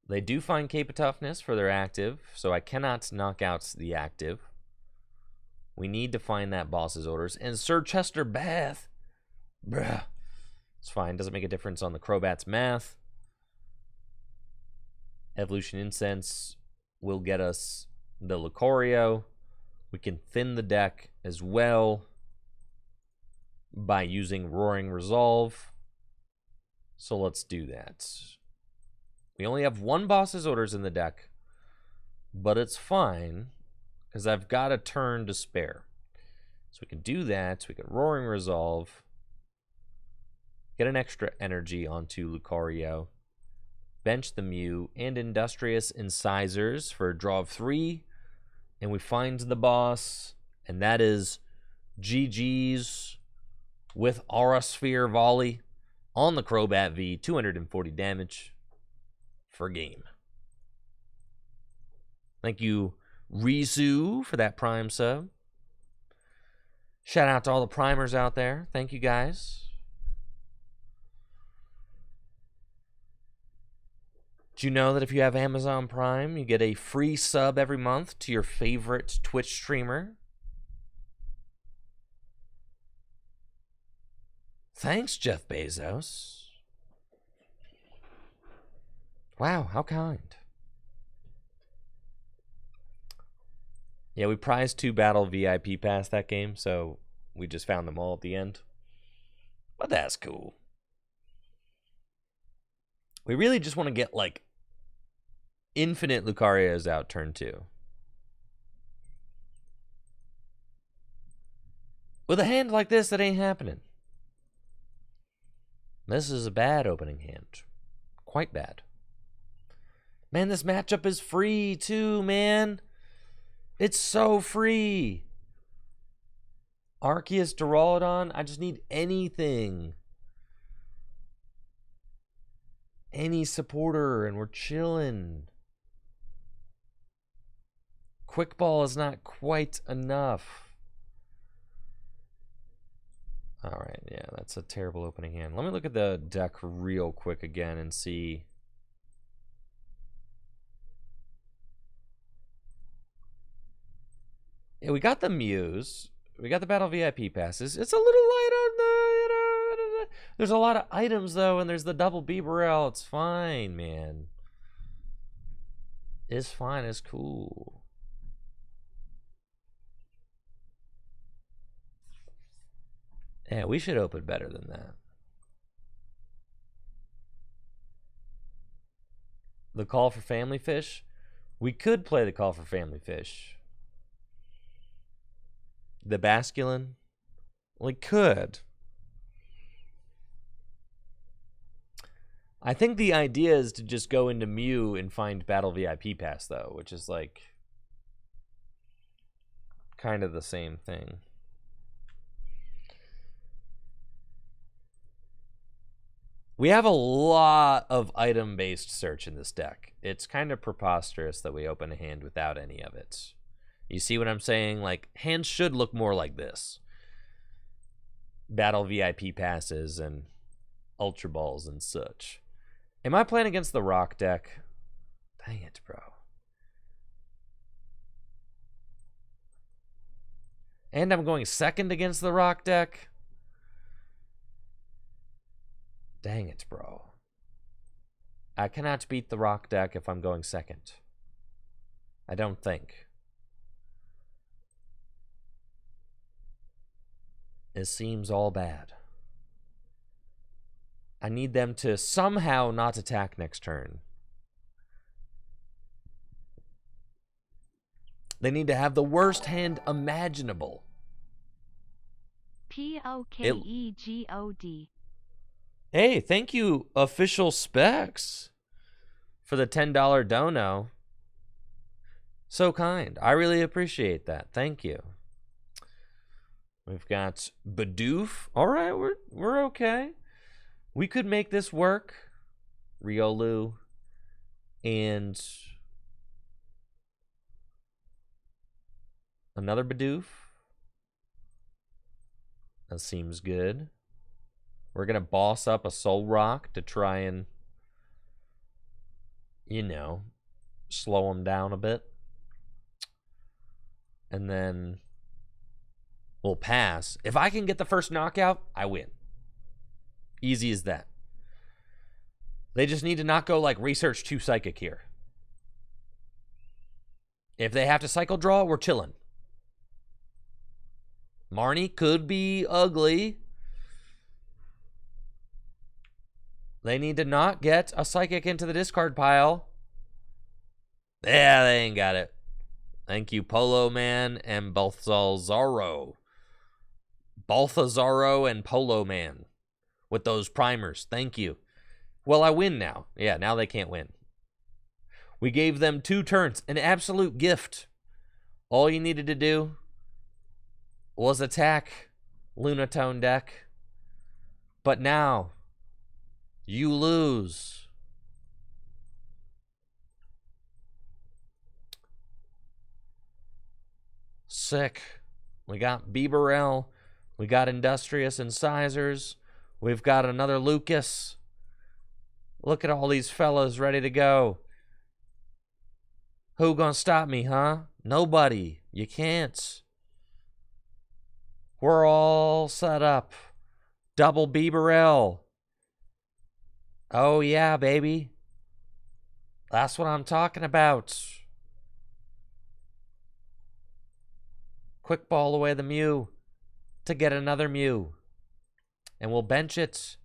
They do find Cape of Toughness for their active, so I cannot knock out the active. We need to find that boss's orders. And Sir Chester Bath, bruh, it's fine. Doesn't make a difference on the Crobat's math. Evolution Incense will get us the Lucario. We can thin the deck as well by using Roaring Resolve. So let's do that. We only have 1 boss's orders in the deck, but it's fine because I've got a turn to spare. So we can do that. We can Roaring Resolve, get an extra energy onto Lucario, bench the Mew, and Industrious Incisors for a draw of 3. And we find the boss, and that is GG's with Aura Sphere Volley on the Crobat V, 240 damage for game. Thank you, Rizu, for that Prime sub. Shout out to all the primers out there. Thank you, guys. Do you know that if you have Amazon Prime, you get a free sub every month to your favorite Twitch streamer? Thanks, Jeff Bezos. Wow, how kind. Yeah, we prized 2 battle VIP pass that game, so we just found them all at the end. But that's cool. We really just want to get, like, infinite Lucarios out turn 2. With a hand like this, that ain't happening. This is a bad opening hand. Quite bad. Man, this matchup is free, too, man. It's so free. Arceus, Duraludon, I just need anything. Any supporter, and we're chilling. Quick Ball is not quite enough. All right, yeah, that's a terrible opening hand. Let me look at the deck real quick again and see. Yeah, we got the Muse. We got the Battle VIP passes. It's a little light on the, there's a lot of items, though, and there's the double Bibarel. It's fine, man. It's fine. It's cool. Yeah, we should open better than that. The Call for Family Fish? We could play the Call for Family Fish. The Basculin? We could. I think the idea is to just go into Mew and find Battle VIP Pass, though, which is like kind of the same thing. We have a lot of item-based search in this deck. It's kind of preposterous that we open a hand without any of it. You see what I'm saying? Like, hands should look more like this. Battle VIP passes and Ultra Balls and such. Am I playing against the Rock deck? Dang it, bro. And I'm going second against the Rock deck? Dang it, bro. I cannot beat the Rock deck if I'm going second. I don't think. It seems all bad. I need them to somehow not attack next turn. They need to have the worst hand imaginable. POKEGOD. Hey, thank you, Official Specs, for the $10 dono. So kind. I really appreciate that. Thank you. We've got Bidoof. All right, we're okay. We could make this work. Riolu and another Bidoof. That seems good. We're going to boss up a Soul Rock to try and, slow him down a bit. And then we'll pass. If I can get the first knockout, I win. Easy as that. They just need to not go like Research 2 Psychic here. If they have to Cycle Draw, we're chilling. Marnie could be ugly. They need to not get a Psychic into the discard pile. Yeah, they ain't got it. Thank you, Polo Man and Balthazaro. Balthazaro and Polo Man with those primers. Thank you. Well, I win now. Yeah, now they can't win. We gave them 2 turns. An absolute gift. All you needed to do was attack Lunatone deck. But now, you lose. Sick. We got Bibarel. We got Industrious Incisors. We've got another Lucas. Look at all these fellas ready to go. Who gonna stop me, huh? Nobody. You can't. We're all set up. Double Bibarel. Oh yeah, baby. That's what I'm talking about. Quick ball away the Mew to get another Mew. And we'll bench it.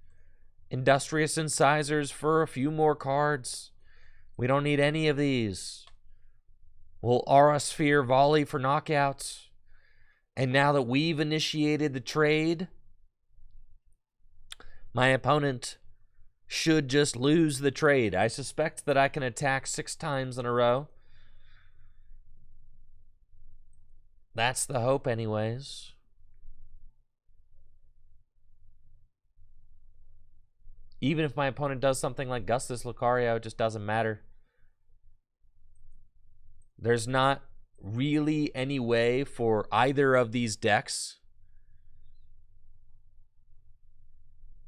Industrious Incisors for a few more cards. We don't need any of these. We'll Aura Sphere Volley for knockouts. And now that we've initiated the trade, my opponent should just lose the trade. I suspect that I can attack 6 times in a row. That's the hope anyways. Even if my opponent does something like Gustus Lucario, it just doesn't matter. There's not really any way for either of these decks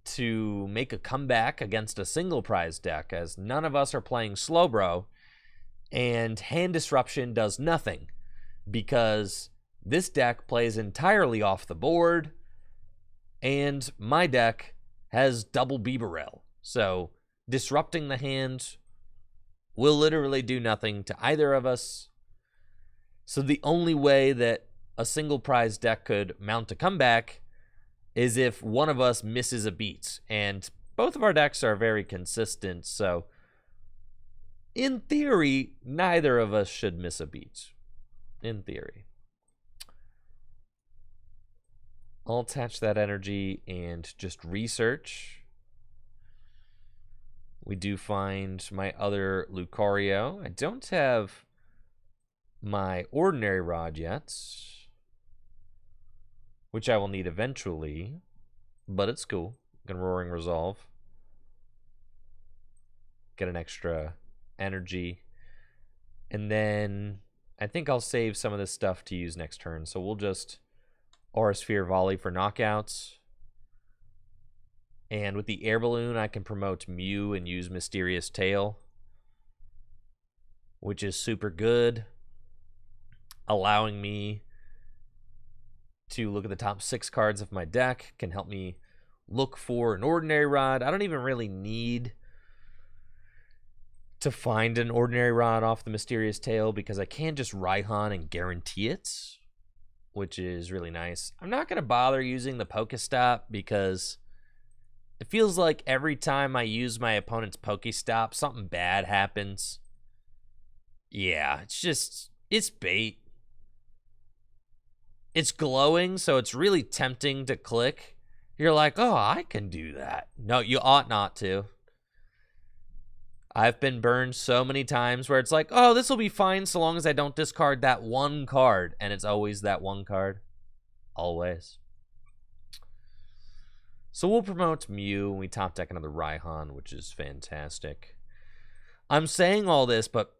to make a comeback against a single prize deck, as none of us are playing Slowbro, and Hand Disruption does nothing because this deck plays entirely off the board and my deck has double Bibarel. So disrupting the hand will literally do nothing to either of us. So the only way that a single prize deck could mount a comeback is if one of us misses a beat. And both of our decks are very consistent, so in theory, neither of us should miss a beat. In theory. I'll attach that energy and just research. We do find my other Lucario. I don't have my ordinary rod yet, which I will need eventually, but it's cool. I'm gonna Roaring Resolve. Get an extra energy. And then I think I'll save some of this stuff to use next turn. So we'll just Aura Sphere Volley for knockouts. And with the Air Balloon, I can promote Mew and use Mysterious Tail, which is super good, allowing me to look at the top 6 cards of my deck, can help me look for an Ordinary Rod. I don't even really need to find an Ordinary Rod off the Mysterious Tail because I can just Raihan and guarantee it, which is really nice. I'm not going to bother using the Pokestop because it feels like every time I use my opponent's Pokestop, something bad happens. Yeah, it's bait. It's glowing, so it's really tempting to click. You're like, oh, I can do that. No, you ought not to. I've been burned so many times where it's like, oh, this will be fine so long as I don't discard that one card. And it's always that one card. Always. So we'll promote Mew, and we top deck another Raihan, which is fantastic. I'm saying all this, but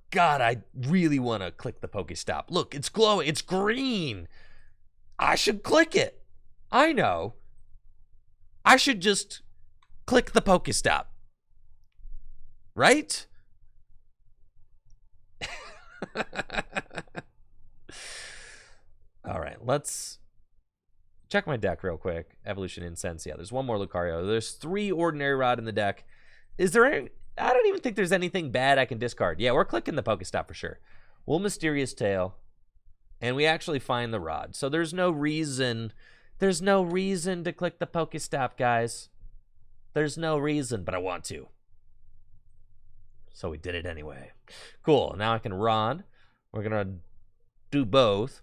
God, I really want to click the Pokestop. Look, it's glowing. It's green. I should click it. I know. I should just click the Pokestop. Right? All right, let's check my deck real quick. Evolution Incense. Yeah, there's one more Lucario. There's 3 Ordinary Rod in the deck. Is there any... I don't even think there's anything bad I can discard. Yeah, we're clicking the Pokestop for sure. We'll Mysterious Tail. And we actually find the Rod. So there's no reason... There's no reason to click the Pokestop, guys. There's no reason, but I want to. So we did it anyway. Cool. Now I can Rod. We're going to do both.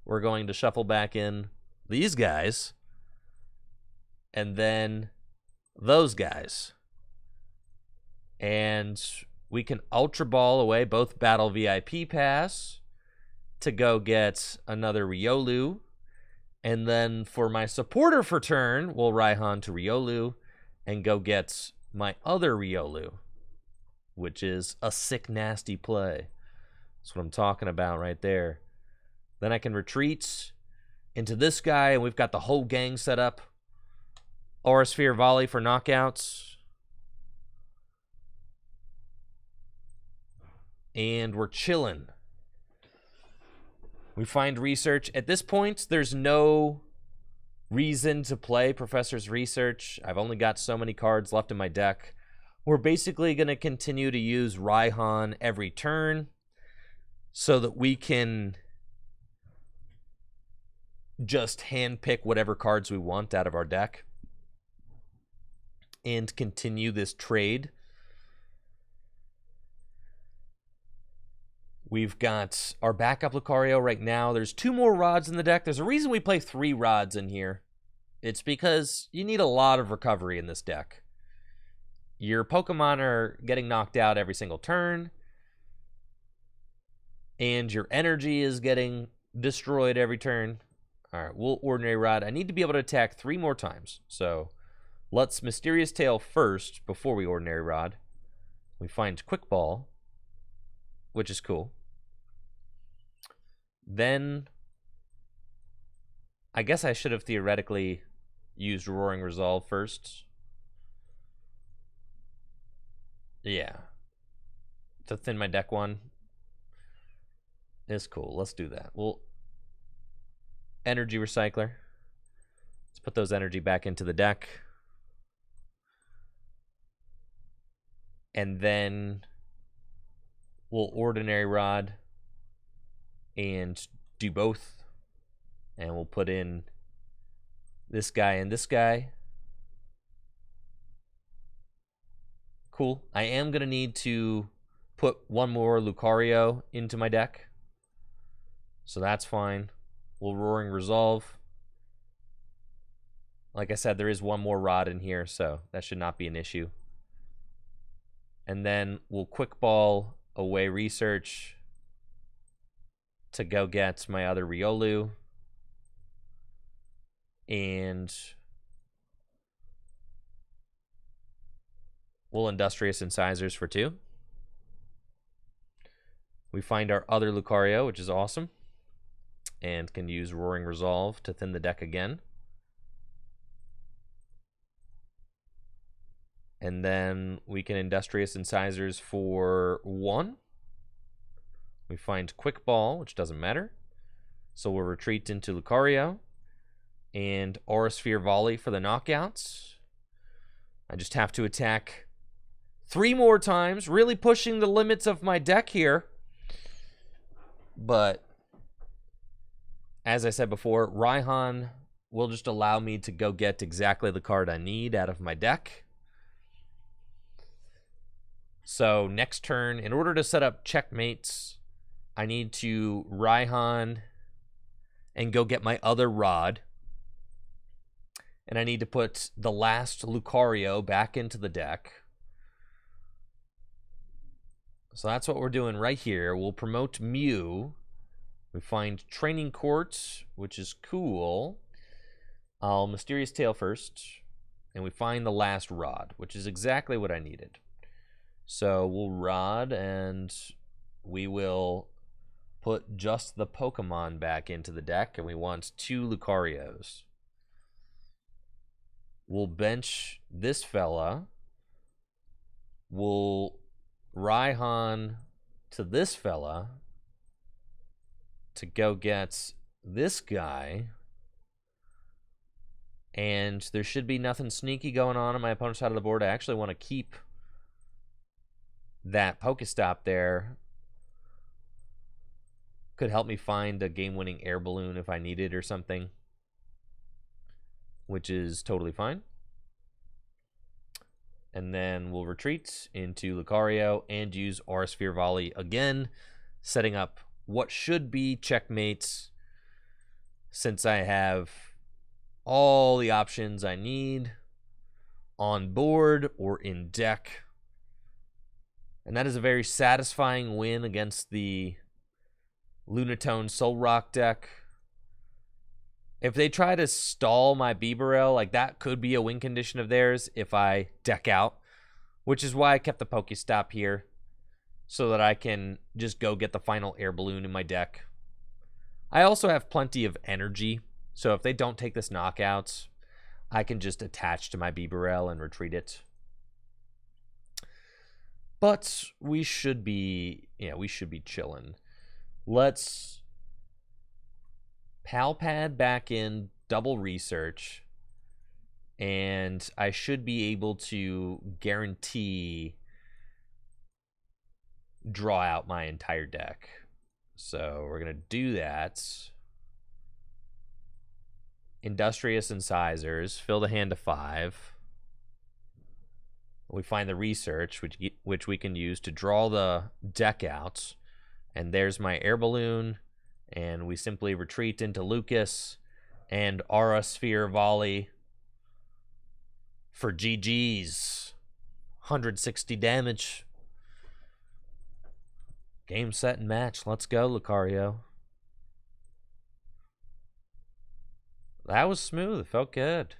We're going to shuffle back in these guys. And then those guys. And we can Ultra Ball away both Battle VIP Pass to go get another Riolu. And then for my supporter for turn, we'll Raihan to Riolu and go get my other Riolu, which is a sick, nasty play. That's what I'm talking about right there. Then I can retreat into this guy, and we've got the whole gang set up. Aura Sphere Volley for knockouts. And we're chilling. We find research. At this point, there's no reason to play Professor's Research. I've only got so many cards left in my deck. We're basically going to continue to use Raihan every turn so that we can just handpick whatever cards we want out of our deck and continue this trade. We've got our backup Lucario right now. There's 2 more rods in the deck. There's a reason we play 3 rods in here. It's because you need a lot of recovery in this deck. Your Pokemon are getting knocked out every single turn. And your energy is getting destroyed every turn. All right, we'll Ordinary Rod. I need to be able to attack 3 more times. So let's Mysterious Tail first before we Ordinary Rod. We find Quick Ball, which is cool. Then I guess I should have theoretically used Roaring Resolve first. Yeah. To thin my deck 1 is cool. Let's do that. We'll Energy Recycler. Let's put those energy back into the deck. And then we'll Ordinary Rod and do both. And we'll put in this guy and this guy. Cool. I am going to need to put 1 more Lucario into my deck. So that's fine. We'll Roaring Resolve. Like I said, there is 1 more Rod in here, so that should not be an issue. And then we'll Quick Ball away Research to go get my other Riolu. And we'll Industrious Incisors for 2. We find our other Lucario, which is awesome. And can use Roaring Resolve to thin the deck again. And then we can Industrious Incisors for 1. We find Quick Ball, which doesn't matter. So we'll retreat into Lucario. And Aura Sphere Volley for the knockouts. I just have to attack 3 more times, really pushing the limits of my deck here. But as I said before, Raihan will just allow me to go get exactly the card I need out of my deck. So next turn, in order to set up checkmates, I need to Raihan and go get my other Rod. And I need to put the last Lucario back into the deck. So that's what we're doing right here. We'll promote Mew. We find Training Court, which is cool. I'll Mysterious Tail first. And we find the last Rod, which is exactly what I needed. So we'll Rod, and we will put just the Pokemon back into the deck, and we want 2 Lucarios. We'll bench this fella. We'll Raihan to this fella to go get this guy. And there should be nothing sneaky going on my opponent's side of the board. I actually want to keep that Pokestop there. Could help me find a game-winning air balloon if I need it or something, which is totally fine. And then we'll retreat into Lucario and use Aura Sphere Volley again, setting up what should be checkmates since I have all the options I need on board or in deck. And that is a very satisfying win against the Lunatone Soul Rock deck. If they try to stall my Bibarel, like that could be a win condition of theirs if I deck out, which is why I kept the Pokestop here so that I can just go get the final air balloon in my deck. I also have plenty of energy, so if they don't take this knockout, I can just attach to my Bibarel and retreat it. But we should be, we should be chilling. Let's Palpad back in, double research, and I should be able to guarantee draw out my entire deck. So we're going to do that. Industrious Incisors, fill the hand to 5. We find the research, which we can use to draw the deck out. And there's my air balloon. And we simply retreat into Lucas and Aura Sphere Volley for GG's. 160 damage. Game, set, and match. Let's go, Lucario. That was smooth. It felt good.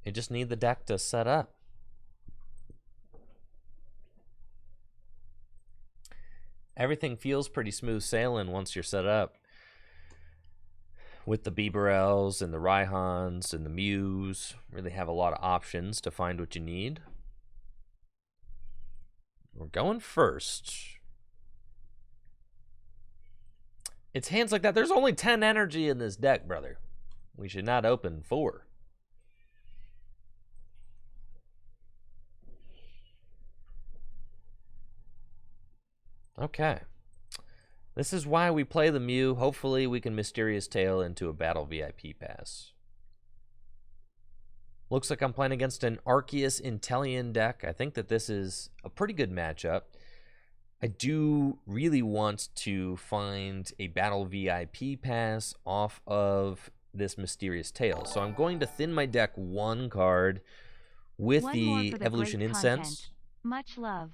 You just need the deck to set up. Everything feels pretty smooth sailing once you're set up. With the Bibarels and the Raihans and the Mews. Really have a lot of options to find what you need. We're going first. It's hands like that. There's only 10 energy in this deck, brother. We should not open 4. Okay. This is why we play the Mew. Hopefully we can Mysterious Tail into a Battle VIP pass. Looks like I'm playing against an Arceus Inteleon deck. I think that this is a pretty good matchup. I do really want to find a Battle VIP pass off of this Mysterious Tail. So I'm going to thin my deck 1 card with the Evolution Incense. Much love.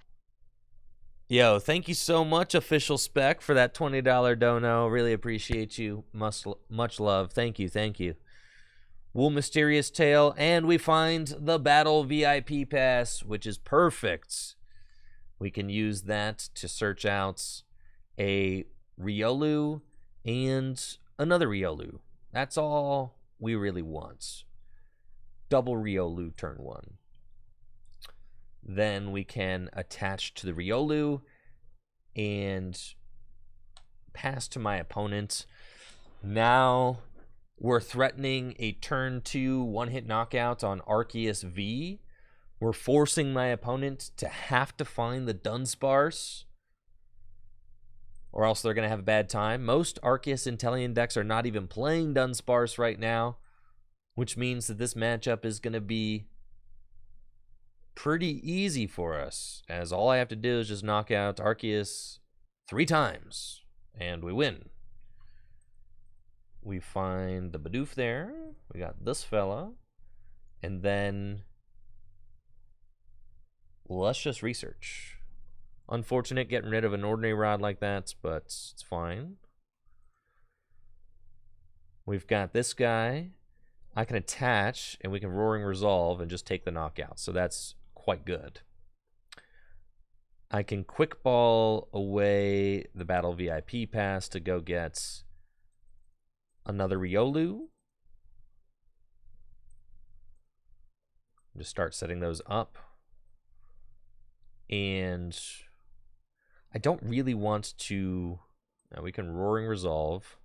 Yo, thank you so much, Official Spec, for that $20 dono. Really appreciate you. Much love. Thank you, thank you. We'll Mysterious Tail, and we find the Battle VIP pass, which is perfect. We can use that to search out a Riolu and another Riolu. That's all we really want. Double Riolu turn 1. Then we can attach to the Riolu and pass to my opponent. Now we're threatening a turn 2 one-hit knockout on Arceus V. We're forcing my opponent to have to find the Dunsparce, or else they're going to have a bad time. Most Arceus Inteleon decks are not even playing Dunsparce right now, which means that this matchup is going to be pretty easy for us, as all I have to do is just knock out Arceus 3 times, and we win. We find the Bidoof there. We got this fella. And then let's just research. Unfortunate getting rid of an ordinary rod like that, but it's fine. We've got this guy. I can attach, and we can Roaring Resolve and just take the knockout. So that's quite good. I can quick ball away the Battle VIP pass to go get another Riolu. Just start setting those up. And I don't really want to... Now we can Roaring Resolve.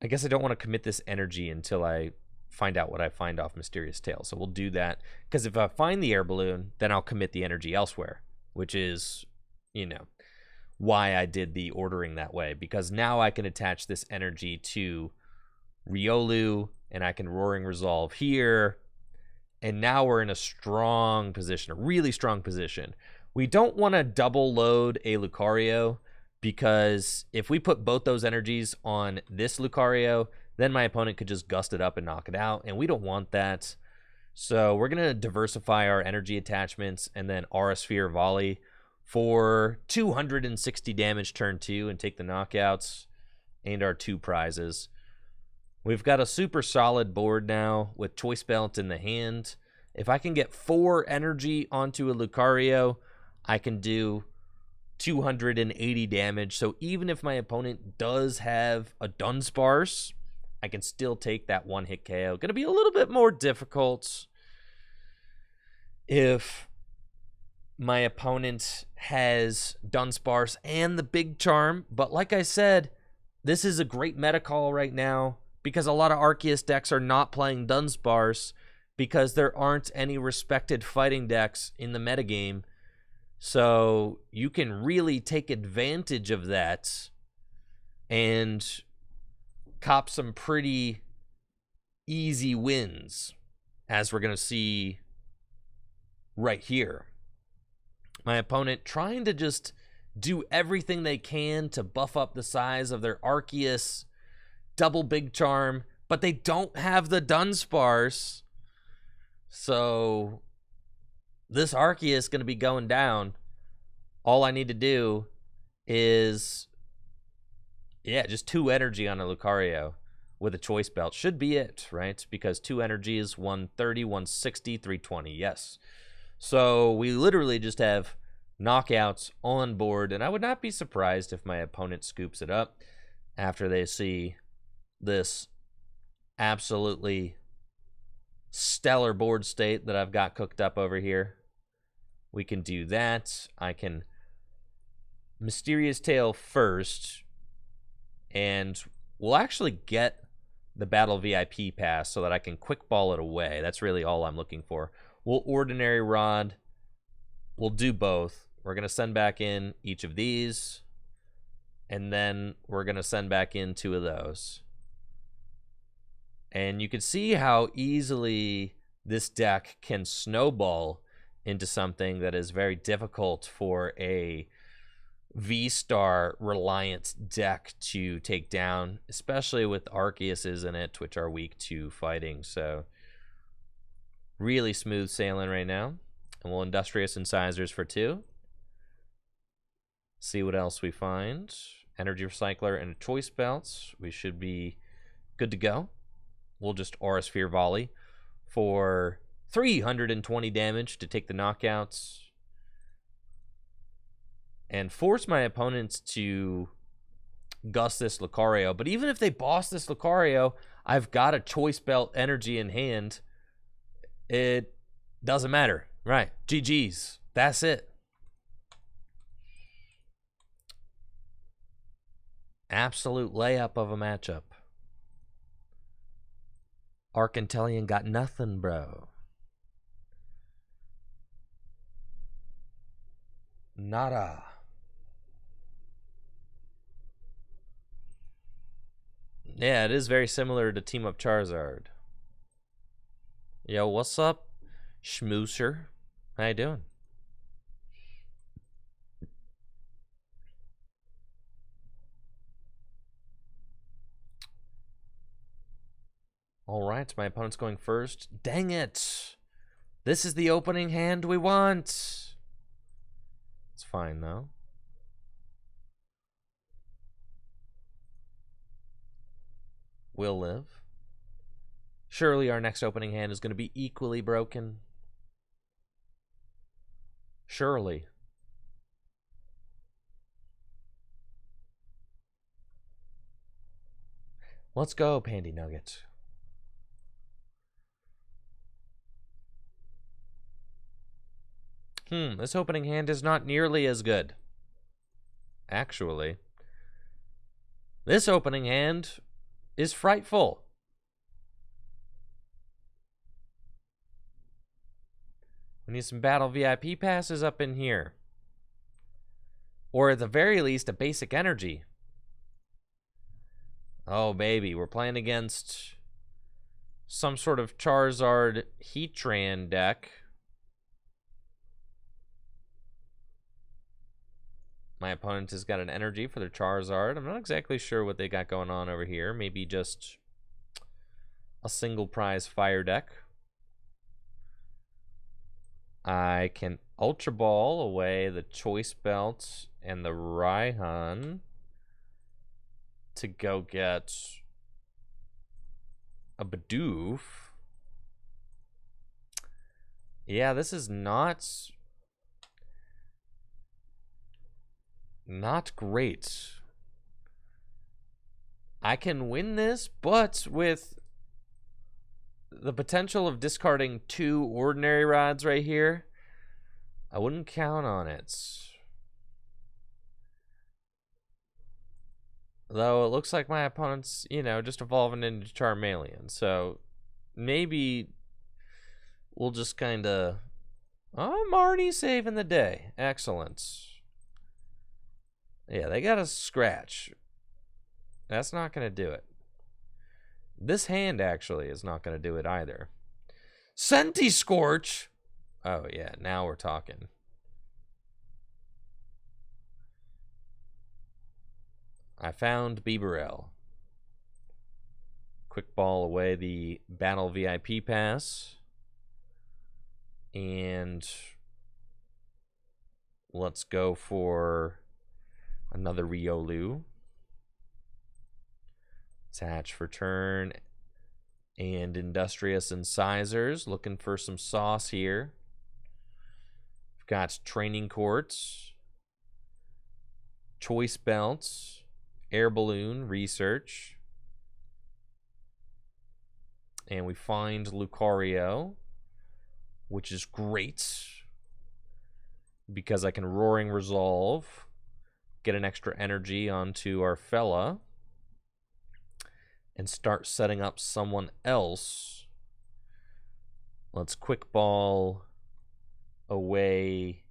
I guess I don't want to commit this energy until I find out what I find off Mysterious Tail. So we'll do that. Because if I find the air balloon, then I'll commit the energy elsewhere. Which is, you know, why I did the ordering that way. Because now I can attach this energy to Riolu. And I can Roaring Resolve here. And now we're in a strong position. A really strong position. We don't want to double load a Lucario. Because if we put both those energies on this Lucario, then my opponent could just gust it up and knock it out, and we don't want that. So we're going to diversify our energy attachments and then Aura Sphere Volley for 260 damage turn 2 and take the knockouts and our 2 prizes. We've got a super solid board now with Choice Belt in the hand. If I can get 4 energy onto a Lucario, I can do 280 damage. So even if my opponent does have a Dunsparce, I can still take that 1-hit KO. Going to be a little bit more difficult if my opponent has Dunsparce and the Big Charm. But like I said, this is a great meta call right now because a lot of Arceus decks are not playing Dunsparce because there aren't any respected fighting decks in the metagame. So you can really take advantage of that and cop some pretty easy wins, as we're going to see right here. My opponent trying to just do everything they can to buff up the size of their Arceus, double Big Charm, but they don't have the Dunsparce. So this Arceus is going to be going down. All I need to do is, yeah, just 2 energy on a Lucario with a Choice Belt. Should be it, right? Because 2 energy is 130, 160, 320. Yes. So we literally just have knockouts on board, and I would not be surprised if my opponent scoops it up after they see this absolutely stellar board state that I've got cooked up over here. We can do that. I can Mysterious Tail first, and we'll actually get the Battle VIP pass so that I can quick ball it away. That's really all I'm looking for. We'll Ordinary Rod. We'll do both. We're going to send back in each of these, and then we're going to send back in 2 of those. And you can see how easily this deck can snowball into something that is very difficult for a V-Star reliant deck to take down, especially with Arceuses in it, which are weak to fighting. So really smooth sailing right now. And we'll Industrious Incisors for 2. See what else we find. Energy Recycler and a Choice Belt. We should be good to go. We'll just Aura Sphere Volley for 320 damage to take the knockouts and force my opponents to gust this Lucario. But even if they boss this Lucario, I've got a Choice Belt energy in hand. It doesn't matter. Right. GG's. That's it. Absolute layup of a matchup. Arcantelian got nothing, bro. Nada. Yeah, it is very similar to Team Up Charizard. Yo, what's up, Schmooser? How you doing? All right, my opponent's going first. Dang it! This is the opening hand we want. It's fine, though. We'll live. Surely our next opening hand is going to be equally broken. Surely. Let's go, Pandy Nugget. This opening hand is not nearly as good. Actually, this opening hand is frightful. We need some battle VIP passes up in here. Or at the very least, a basic energy. Oh, baby, we're playing against some sort of Charizard Heatran deck. My opponent has got an energy for their Charizard. I'm not exactly sure what they got going on over here. Maybe just a single prize fire deck. I can Ultra Ball away the Choice Belt and the Raihan to go get a Bidoof. Yeah, this is not great. I can win this, but with the potential of discarding 2 ordinary rods right here, I wouldn't count on it. Though it looks like my opponent's, just evolving into Charmeleon. So maybe we'll just kind of... Oh, Marnie saving the day. Excellent. Yeah, they got a scratch. That's not going to do it. This hand, actually, is not going to do it either. Scorch! Oh, yeah, now we're talking. I found Bieberell. Quick ball away the Battle VIP pass. And let's go for another Riolu. Attach for turn. And Industrious Incisors. Looking for some sauce here. We've got Training Courts. Choice Belts. Air Balloon. Research. And we find Lucario, which is great because I can Roaring Resolve, get an extra energy onto our fella, and start setting up someone else. Let's quick ball away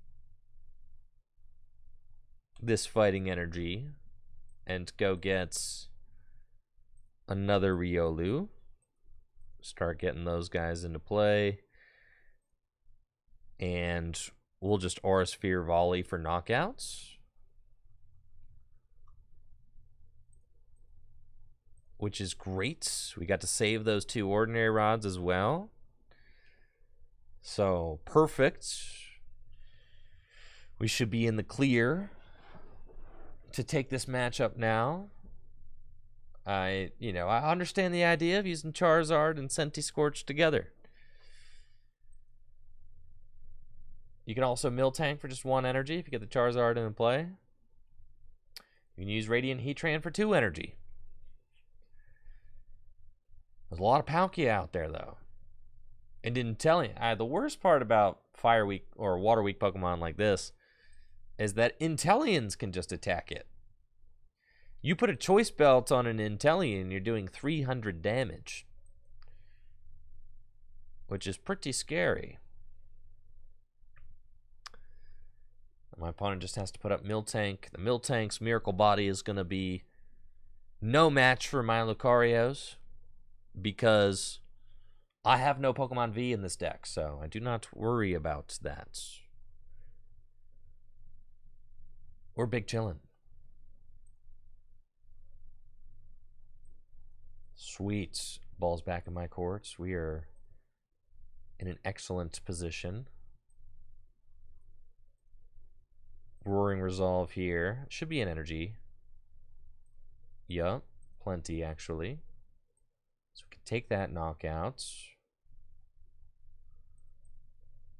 this fighting energy and go get another Riolu. Start getting those guys into play. And we'll just Aura Sphere Volley for knockouts. Which is great. We got to save those 2 ordinary rods as well. So, perfect. We should be in the clear to take this matchup now. I understand the idea of using Charizard and Scorch together. You can also Miltank for just 1 energy if you get the Charizard in play. You can use Radiant Heatran for 2 energy. There's a lot of Palkia out there, though. And didn't tell you. The worst part about Fire Weak or Water Weak Pokemon like this is that Inteleons can just attack it. You put a Choice Belt on an Inteleon, you're doing 300 damage. Which is pretty scary. My opponent just has to put up Miltank. The Miltank's Miracle Body is going to be no match for my Lucarios because I have no Pokemon V in this deck, so I do not worry about that. We're big chillin'. Sweet. Ball's back in my court. We are in an excellent position. Roaring Resolve here. Should be an energy. Yup. Plenty, actually. So we can take that knockout.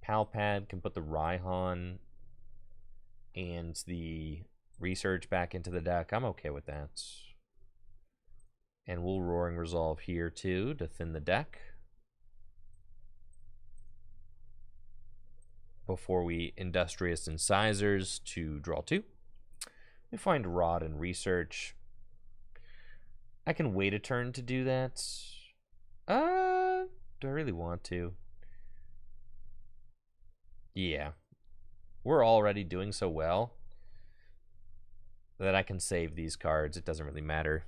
Palpad can put the Raihan and the Research back into the deck. I'm okay with that. And we'll Roaring Resolve here, too, to thin the deck. Before we Industrious Incisors to draw 2. We find Rod and Research. I can wait a turn to do that. Do I really want to? Yeah. We're already doing so well that I can save these cards. It doesn't really matter.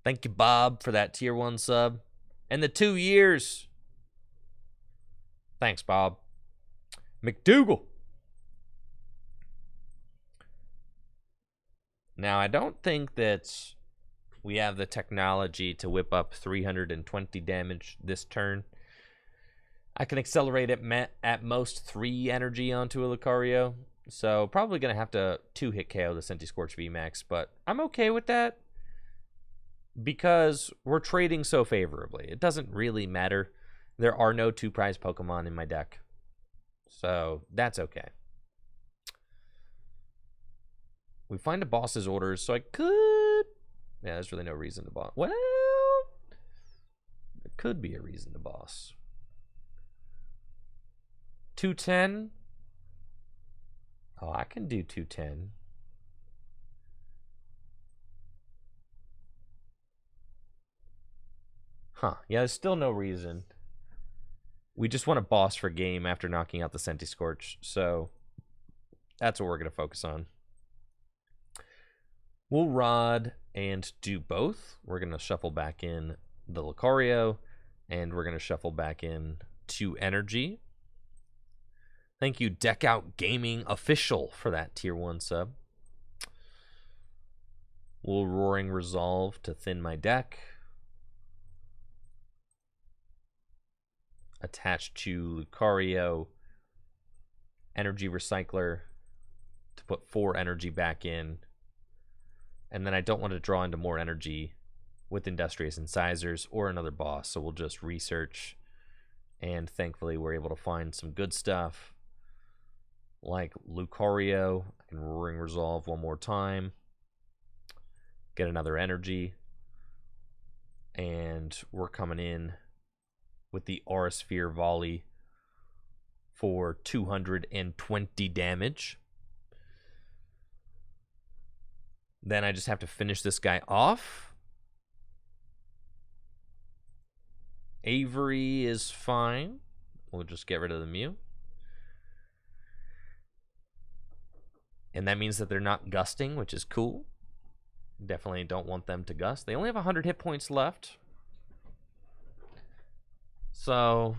Thank you, Bob, for that tier 1 sub. And the 2 years. Thanks, Bob. McDougal. Now, I don't think that we have the technology to whip up 320 damage this turn. I can accelerate it at most 3 energy onto a Lucario. So, probably going to have to 2-hit KO the Senti-Scorch VMAX. But I'm okay with that because we're trading so favorably. It doesn't really matter. There are no 2-prize Pokemon in my deck. So, that's okay. We find a boss's orders, so I could... Yeah, there's really no reason to boss. Well, there could be a reason to boss. 210. Oh, I can do 210. Huh. Yeah, there's still no reason. We just want a boss for game after knocking out the Senti-Scorch, so that's what we're going to focus on. We'll Rod and do both. We're going to shuffle back in the Lucario, and we're going to shuffle back in 2 energy. Thank you, Deck Out Gaming Official, for that tier 1 sub. We'll Roaring Resolve to thin my deck. Attached to Lucario, Energy Recycler to put 4 energy back in. And then I don't want to draw into more energy with Industrious Incisors or another boss, so we'll just Research. And thankfully, we're able to find some good stuff like Lucario. I can Roaring Resolve one more time, get another energy, and we're coming in with the Aura Sphere Volley for 220 damage. Then I just have to finish this guy off. Avery is fine. We'll just get rid of the Mew. And that means that they're not gusting, which is cool. Definitely don't want them to gust. They only have 100 hit points left. So,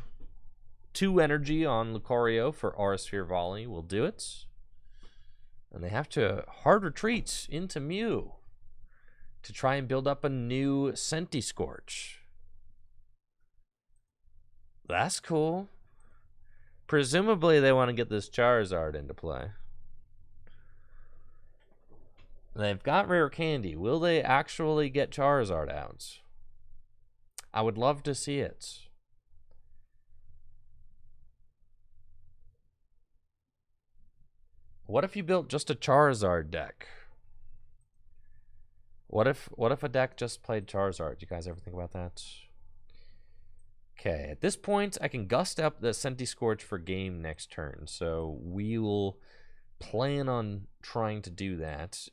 2 energy on Lucario for Aura Sphere Volley will do it. And they have to hard retreat into Mew to try and build up a new Senti-Scorch. That's cool. Presumably they want to get this Charizard into play. They've got Rare Candy. Will they actually get Charizard out? I would love to see it. What if you built just a Charizard deck? What if a deck just played Charizard? Do you guys ever think about that? Okay, at this point, I can gust up the Senti-Scorch for game next turn. So we will plan on trying to do that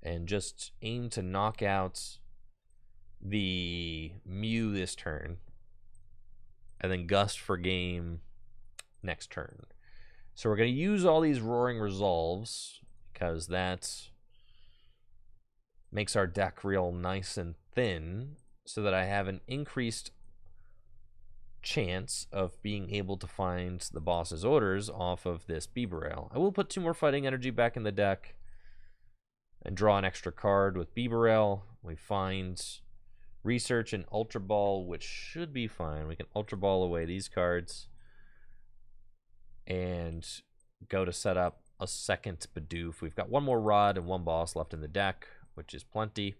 and just aim to knock out the Mew this turn and then gust for game next turn. So we're going to use all these Roaring Resolves because that makes our deck real nice and thin so that I have an increased chance of being able to find the boss's orders off of this Bibarel. I will put 2 more fighting energy back in the deck and draw an extra card with Bibarel. We find Research and Ultra Ball, which should be fine. We can Ultra Ball away these cards and go to set up a second Bidoof. We've got one more Rod and one Boss left in the deck, which is plenty.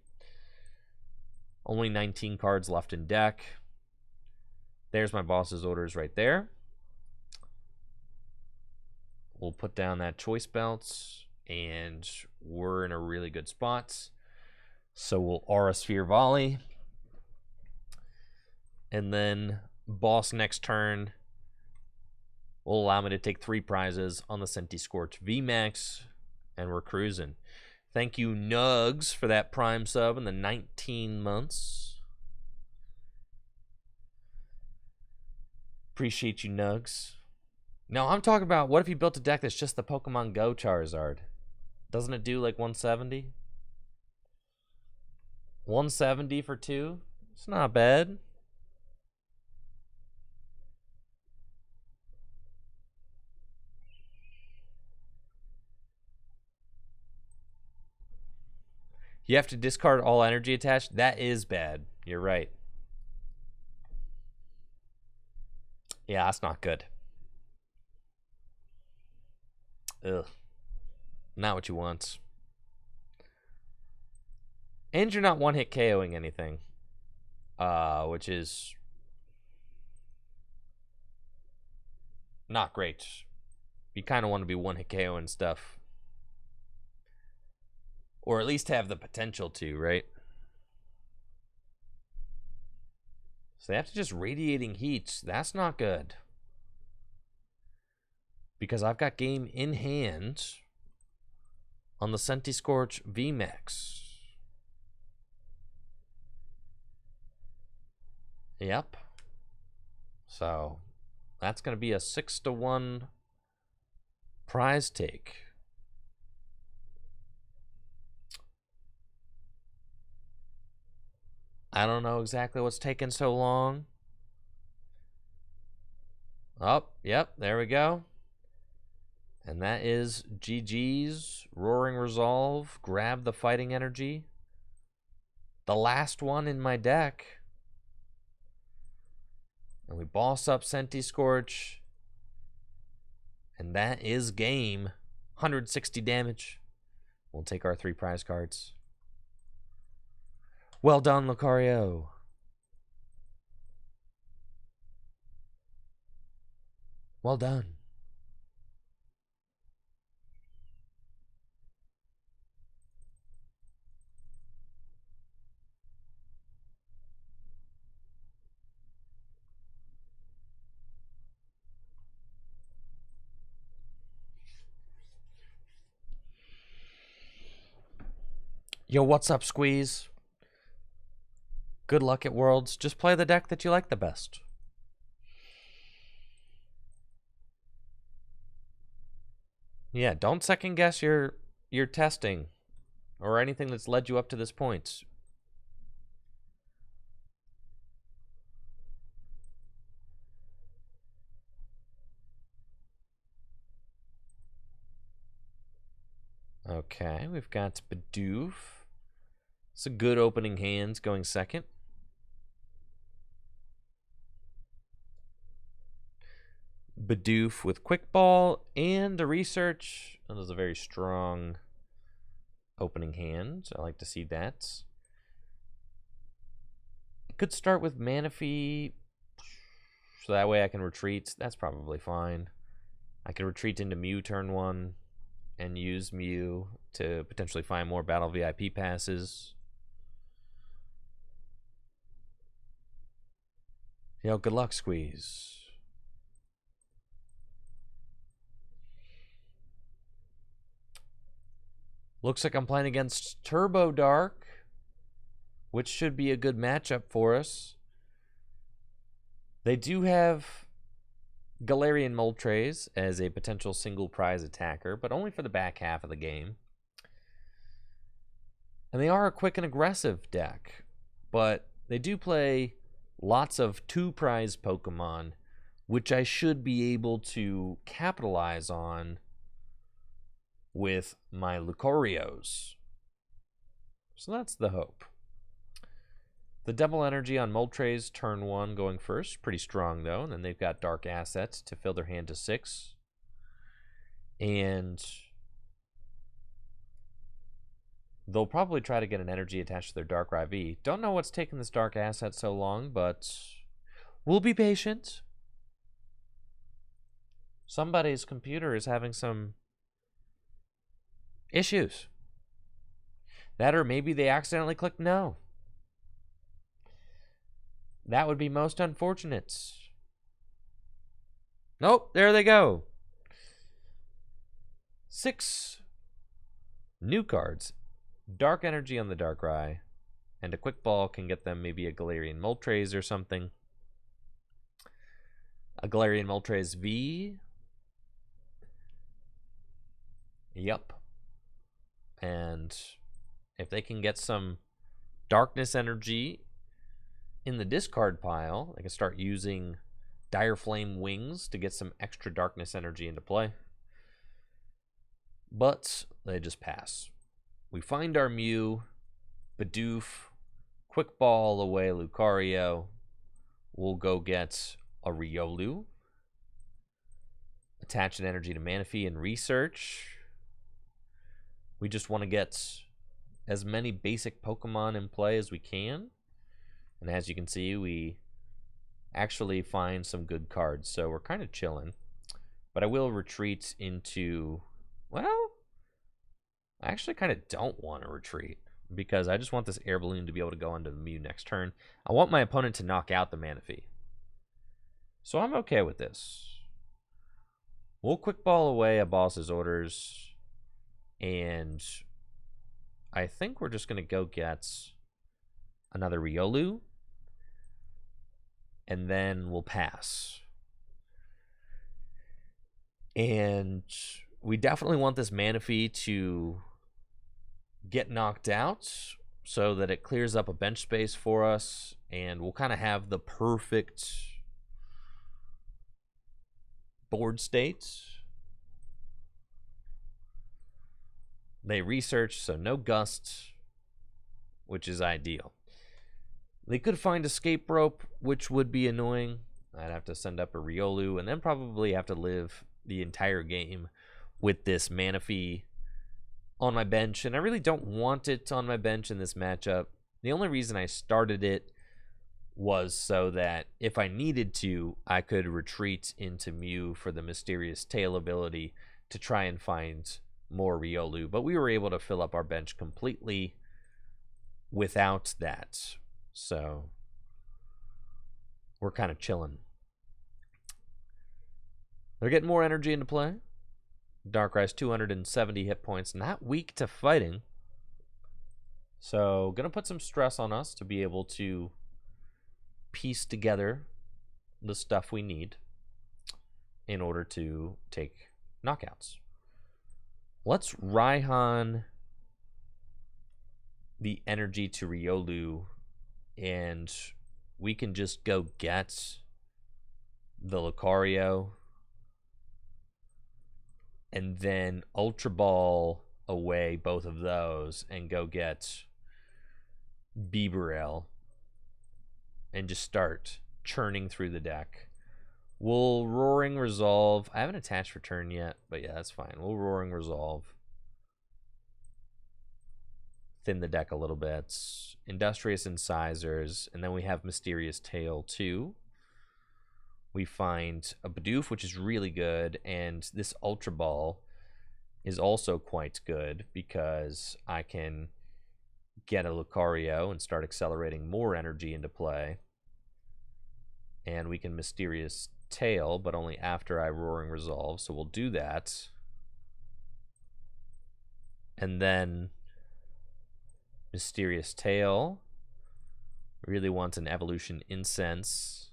Only 19 cards left in deck. There's my Boss's orders right there. We'll put down that Choice Belts, and we're in a really good spot. So we'll Aura Sphere Volley. And then Boss next turn will allow me to take 3 prizes on the Genesect VMAX, and we're cruising. Thank you, Nugs, for that Prime sub in the 19 months. Appreciate you, Nugs. No, I'm talking about, what if you built a deck that's just the Pokemon Go Charizard? Doesn't it do like 170? 170 for 2? It's not bad. You have to discard all energy attached? That is bad. You're right. Yeah, that's not good. Ugh. Not what you want. And you're not one-hit KOing anything. Which is not great. You kind of want to be one-hit KOing stuff. Or at least have the potential to, right? So they have to just Radiating Heat. That's not good. Because I've got game in hand on the Genesect VMAX. Yep. So that's going to be a 6-1 prize take. I don't know exactly what's taking so long. Oh, yep, there we go. And that is GG's Roaring Resolve. Grab the Fighting Energy. The last one in my deck. And we boss up Genesect. And that is game. 160 damage. We'll take our 3 prize cards. Well done, Lucario. Well done. Yo, what's up, Squeeze? Good luck at Worlds. Just play the deck that you like the best. Yeah, don't second guess your testing or anything that's led you up to this point. Okay, we've got Bidoof. It's a good opening hand going second. Bidoof with Quick Ball and a Research. That is a very strong opening hand. I like to see that. Could start with Manaphy, so that way I can retreat. That's probably fine. I can retreat into Mew turn 1 and use Mew to potentially find more Battle VIP passes. Yo, good luck, Squeeze. Looks like I'm playing against Turbo Dark, which should be a good matchup for us. They do have Galarian Moltres as a potential single prize attacker, but only for the back half of the game. And they are a quick and aggressive deck, but they do play lots of 2 prize Pokemon, which I should be able to capitalize on with my Lucarios. So that's the hope. The double energy on Moltres turn 1 going first. Pretty strong, though. And then they've got dark assets to fill their hand to 6. And they'll probably try to get an energy attached to their Darkrai V. Don't know what's taking this dark asset so long, but we'll be patient. Somebody's computer is having some issues. That, or maybe they accidentally clicked no. That would be most unfortunate. Nope, there they go. 6 new cards. Dark energy on the Darkrai. And a quick ball can get them maybe a Galarian Moltres or something. A Galarian Moltres V. Yup. And if they can get some darkness energy in the discard pile, they can start using Dire Flame Wings to get some extra darkness energy into play. But they just pass. We find our Mew, Bidoof, quick ball away Lucario. We'll go get a Riolu. Attach an energy to Manaphy and research. We just want to get as many basic Pokemon in play as we can. And as you can see, we actually find some good cards. So we're kind of chilling. But I will retreat into... Well, I actually kind of don't want to retreat. Because I just want this Air Balloon to be able to go into the Mew next turn. I want my opponent to knock out the Manaphy. So I'm okay with this. We'll quick ball away a boss's orders. And I think we're just going to go get another Riolu. And then we'll pass. And we definitely want this Manaphy to get knocked out so that it clears up a bench space for us. And we'll kind of have the perfect board state. They research, so no Gust, which is ideal. They could find Escape Rope, which would be annoying. I'd have to send up a Riolu, and then probably have to live the entire game with this Manaphy on my bench. And I really don't want it on my bench in this matchup. The only reason I started it was so that if I needed to, I could retreat into Mew for the Mysterious Tail ability to try and find more Riolu, but we were able to fill up our bench completely without that. So we're kind of chilling. They're getting more energy into play. Darkrai's 270 hit points, not weak to fighting. So gonna put some stress on us to be able to piece together the stuff we need in order to take knockouts. Let's Raihan the energy to Riolu, and we can just go get the Lucario, and then Ultra Ball away both of those, and go get Bibarel, and just start churning through the deck. We'll Roaring Resolve. I haven't attached for turn yet, but yeah, that's fine. We'll Roaring Resolve. Thin the deck a little bit. Industrious Incisors. And then we have Mysterious Tail too. We find a Bidoof, which is really good. And this Ultra Ball is also quite good because I can get a Lucario and start accelerating more energy into play. And we can Mysterious Tail, but only after I Roaring Resolve, so we'll do that. And then Mysterious Tail really wants an Evolution Incense,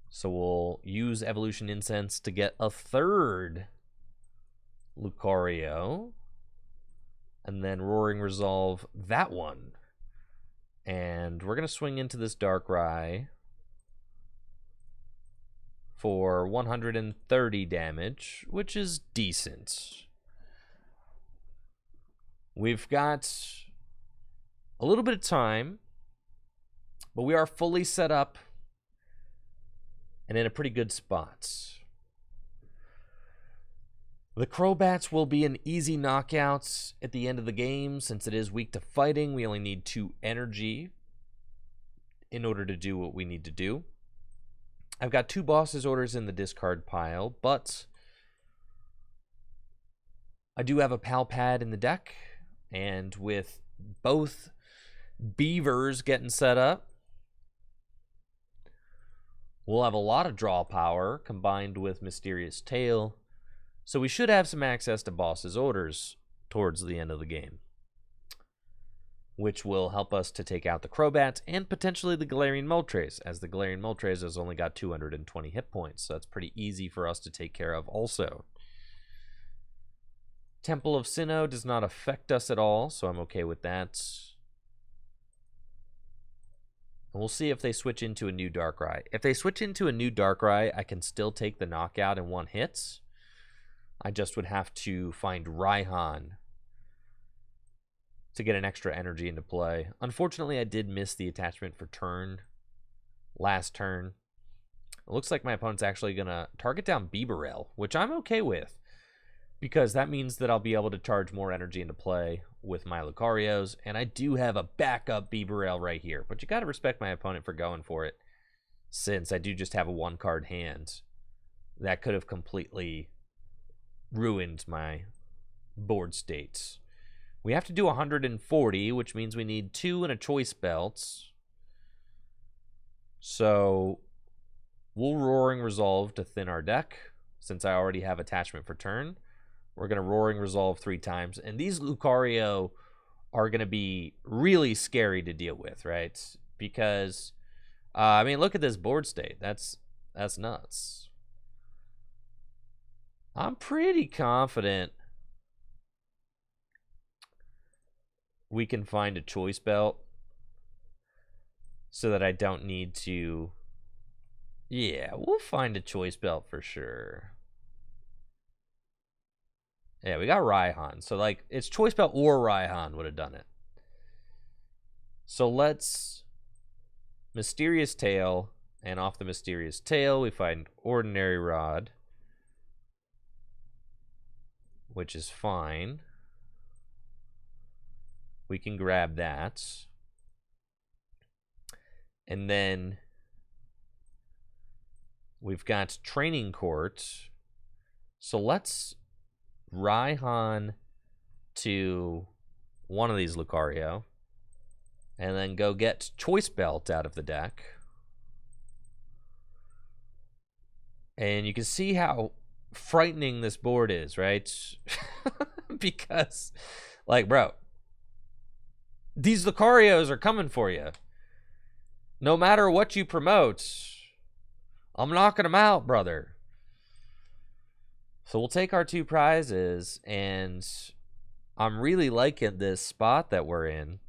so we'll use Evolution Incense to get a third Lucario, and then Roaring Resolve that one. And we're going to swing into this Darkrai for 130 damage, which is decent. We've got a little bit of time, but we are fully set up and in a pretty good spot. The Crobats will be an easy knockout at the end of the game. Since it is weak to fighting, we only need 2 energy in order to do what we need to do. I've got 2 bosses orders in the discard pile, but I do have a pal pad in the deck, and with both beavers getting set up, we'll have a lot of draw power combined with Mysterious Tail, so we should have some access to bosses orders towards the end of the game, which will help us to take out the Crobats and potentially the Galarian Moltres, as the Galarian Moltres has only got 220 hit points, so that's pretty easy for us to take care of also. Temple of Sinnoh does not affect us at all, so I'm okay with that. And we'll see if they switch into a new Darkrai. If they switch into a new Darkrai, I can still take the knockout in 1 hit. I just would have to find Raihan to get an extra energy into play. Unfortunately, I did miss the attachment for last turn. It looks like my opponent's actually going to target down Bibarel, which I'm okay with, because that means that I'll be able to charge more energy into play with my Lucarios, and I do have a backup Bibarel right here. But you got to respect my opponent for going for it, since I do just have a 1-card hand that could have completely ruined my board states. We have to do 140, which means we need 2 and a choice belt. So we'll Roaring Resolve to thin our deck, since I already have attachment for turn. We're going to Roaring Resolve 3 times. And these Lucario are going to be really scary to deal with, right? Because, I mean, look at this board state. That's nuts. I'm pretty confident we can find a choice belt so that I don't need to... Yeah, we'll find a choice belt for sure. Yeah, we got Raihan. So, like, it's choice belt or Raihan would have done it. So let's Mysterious Tail, and off the Mysterious Tail, we find Ordinary Rod, which is fine. We can grab that. And then we've got Training Court. So let's Raihan to one of these Lucario, and then go get Choice Belt out of the deck. And you can see how frightening this board is, right? Because, like, bro, these Lucarios are coming for you. No matter what you promote, I'm knocking them out, brother. So we'll take our 2 prizes, and I'm really liking this spot that we're in.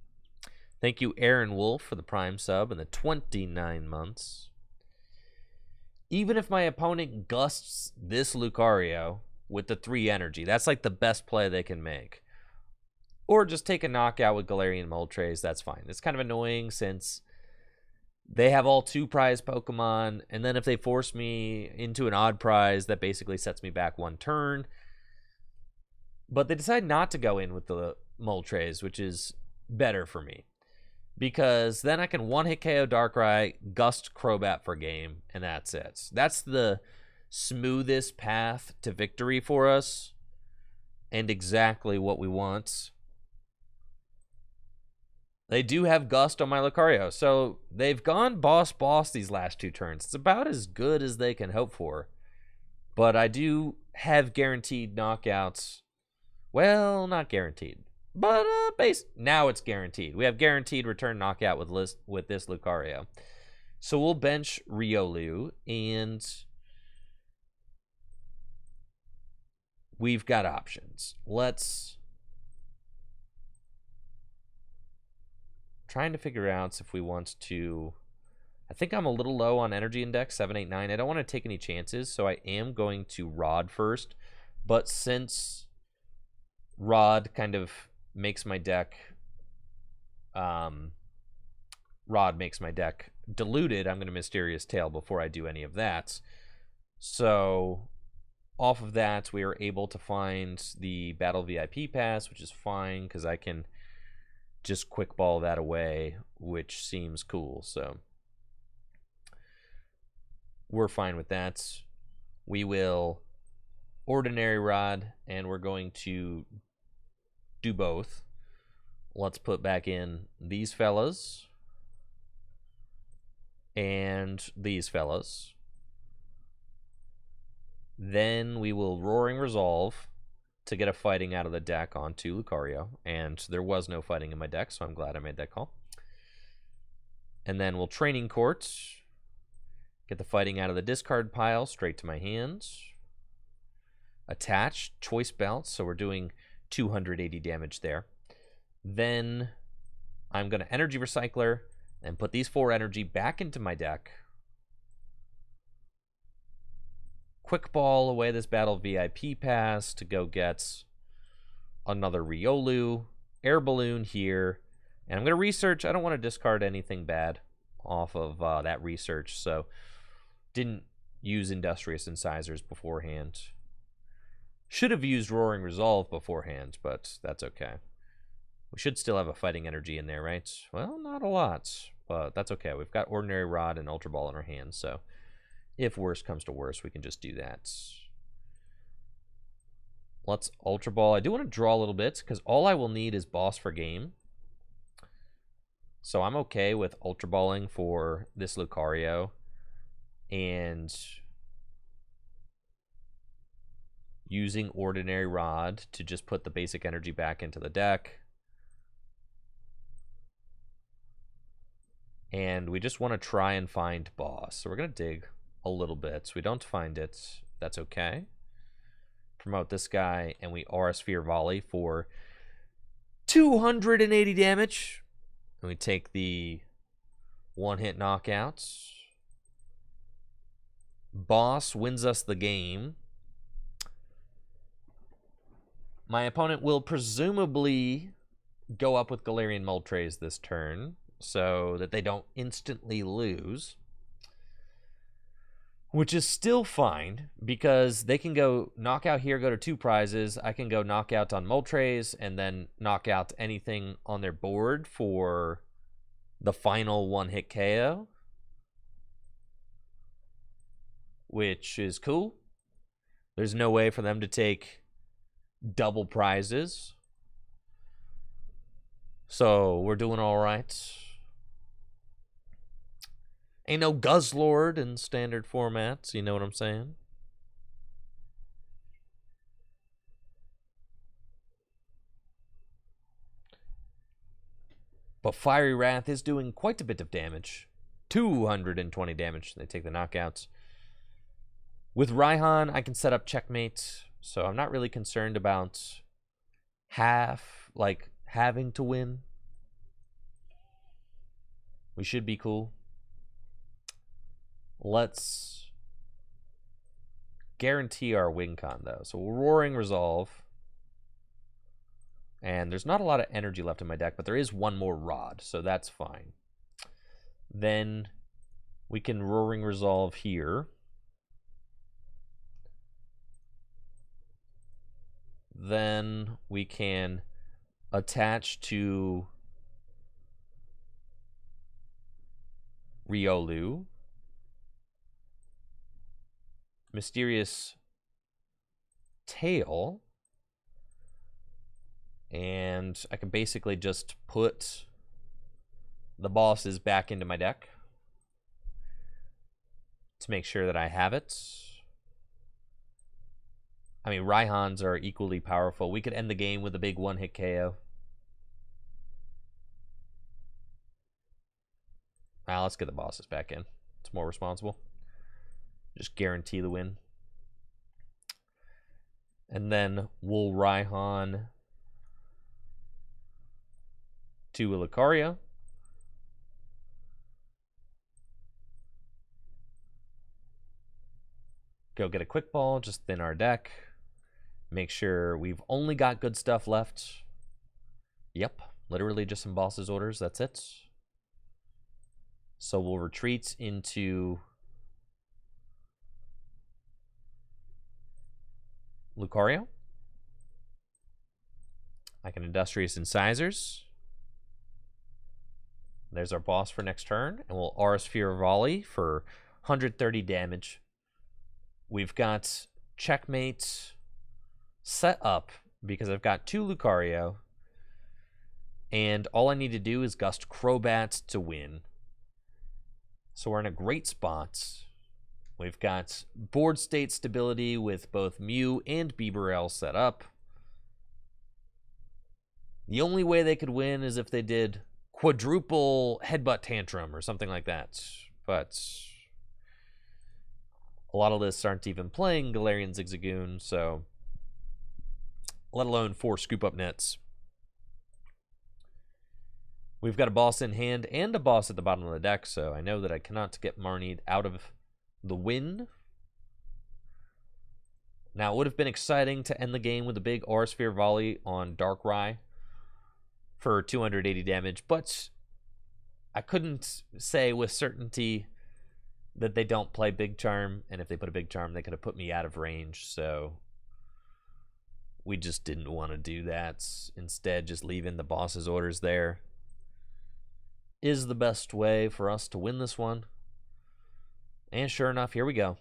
Thank you, Aaron Wolf, for the Prime sub and the 29 months. Even if my opponent gusts this Lucario with the 3 energy, that's like the best play they can make. Or just take a knockout with Galarian Moltres, that's fine. It's kind of annoying since they have all 2 prize Pokemon, and then if they force me into an odd prize, that basically sets me back 1 turn. But they decide not to go in with the Moltres, which is better for me, because then I can 1-hit KO Darkrai, Gust Crobat for game, and that's it. That's the smoothest path to victory for us, and exactly what we want. They do have Gust on my Lucario, so they've gone boss these last 2 turns. It's about as good as they can hope for. But I do have guaranteed knockouts. Well, not guaranteed, but now it's guaranteed. We have guaranteed return knockout with this Lucario. So we'll bench Riolu, and we've got options. Let's... Trying to figure out if we want to... I think I'm a little low on energy index, 7, 8, 9. I don't want to take any chances, so I am going to Rod first. But since Rod kind of makes my deck Rod makes my deck diluted, I'm going to Mysterious Tail before I do any of that. So off of that, we are able to find the Battle VIP Pass, which is fine because I can just quick ball that away, which seems cool. So we're fine with that. We will Ordinary Rod, and we're going to do both. Let's put back in these fellas and these fellas. Then we will Roaring Resolve to get a fighting out of the deck onto Lucario. And there was no fighting in my deck, so I'm glad I made that call. And then we'll Training Court, get the fighting out of the discard pile straight to my hands. Attach Choice Belt, so we're doing 280 damage there. Then I'm going to Energy Recycler and put these 4 energy back into my deck. Quick ball away this Battle VIP Pass to go get another Riolu. Air Balloon here. And I'm going to research. I don't want to discard anything bad off of that research, so didn't use Industrious Incisors beforehand. Should have used Roaring Resolve beforehand, but that's okay. We should still have a fighting energy in there, right? Well, not a lot, but that's okay. We've got Ordinary Rod and Ultra Ball in our hands, so if worse comes to worse, we can just do that. Let's Ultra Ball. I do want to draw a little bit, because all I will need is Boss for game. So I'm okay with Ultra Balling for this Lucario, and using Ordinary Rod to just put the basic energy back into the deck. And we just want to try and find Boss. So we're going to dig a little bit. So we don't find it. That's okay. Promote this guy, and we Aura Sphere Volley for 280 damage. And we take the one-hit knockouts. Boss wins us the game. My opponent will presumably go up with Galarian Moltres this turn, so that they don't instantly lose. Which is still fine, because they can go knockout here, go to 2 prizes. I can go knockout on Moltres, and then knock out anything on their board for the final one-hit KO. Which is cool. There's no way for them to take double prizes. So we're doing all right. Ain't no Guzzlord in standard formats, you know what I'm saying? But Fiery Wrath is doing quite a bit of damage. 220 damage. They take the knockouts. With Raihan, I can set up checkmate, so I'm not really concerned about having to win. We should be cool. Let's guarantee our win con, though. So we're Roaring Resolve. And there's not a lot of energy left in my deck, but there is one more Rod, so that's fine. Then we can Roaring Resolve here. Then we can attach to Riolu. Mysterious Tail. And I can basically just put the bosses back into my deck to make sure that I have it. I mean, Raihans are equally powerful. We could end the game with a big one-hit KO. Now let's get the bosses back in. It's more responsible. Just guarantee the win. And then we'll Raihan to a Lucario. Go get a quick ball, just thin our deck. Make sure we've only got good stuff left. Yep, Literally just some boss's orders. That's it. So we'll retreat into Lucario. I can Industrious Incisors. There's our boss for next turn. And we'll Aura Sphere Volley for 130 damage. We've got Checkmate set up because I've got 2 Lucario. And all I need to do is Gust Crobat to win. So we're in a great spot. We've got board state stability with both Mew and Bibarel set up. The only way they could win is if they did quadruple Headbutt Tantrum or something like that. But a lot of lists aren't even playing Galarian Zigzagoon, so let alone 4 Scoop Up Nets. We've got a boss in hand and a boss at the bottom of the deck, so I know that I cannot get Marnied out of the win. Now, it would have been exciting to end the game with a big Aura Sphere Volley on Darkrai for 280 damage, but I couldn't say with certainty that they don't play Big Charm, and if they put a Big Charm, they could have put me out of range, so we just didn't want to do that. Instead, just leaving the boss's orders there is the best way for us to win this one. And sure enough, here we go.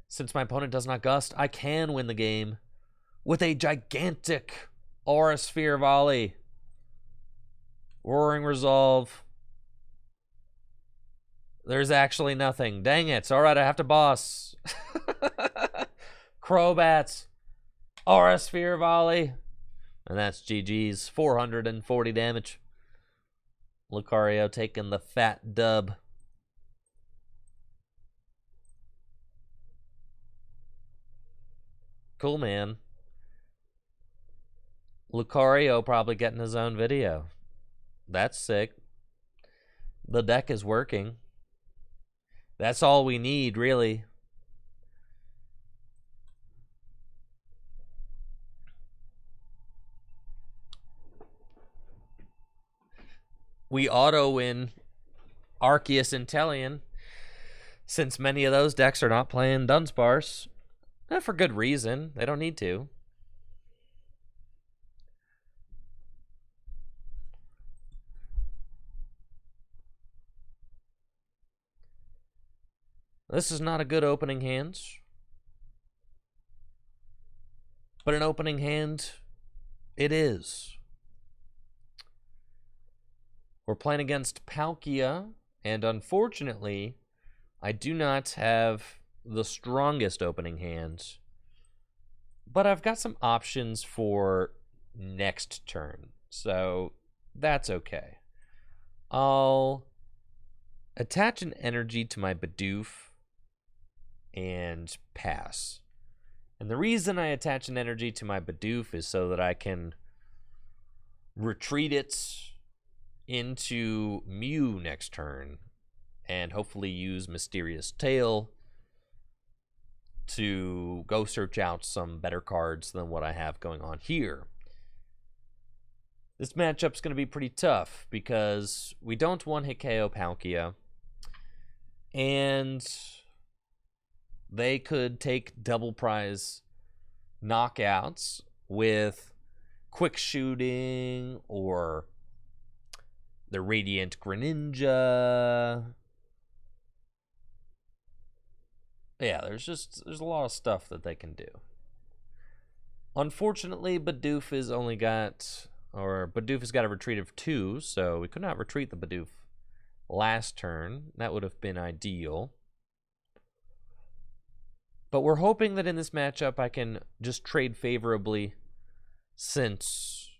Since my opponent does not gust, I can win the game with a gigantic Aura Sphere Volley. Roaring Resolve. There's actually nothing. Dang it. Alright, I have to boss. Crobats. Aura Sphere Volley. And that's GG's. 440 damage. Lucario taking the fat dub. Cool, man. Lucario probably getting his own video. That's sick. The deck is working. That's all we need, really. We auto-win Arceus Inteleon, since many of those decks are not playing Dunsparce. For good reason. They don't need to. This is not a good opening hand. But an opening hand, it is. We're playing against Palkia, and unfortunately, I do not have the strongest opening hand. But I've got some options for next turn, so that's okay. I'll attach an energy to my Bidoof and pass. And the reason I attach an energy to my Bidoof is so that I can retreat it into Mew next turn and hopefully use Mysterious Tail to go search out some better cards than what I have going on here. This matchup's going to be pretty tough because we don't one-hit KO Palkia, and they could take double prize knockouts with quick shooting or the Radiant Greninja. Yeah, there's a lot of stuff that they can do. Unfortunately, Bidoof has got a retreat of 2, so we could not retreat the Bidoof last turn. That would have been ideal. But we're hoping that in this matchup I can just trade favorably, since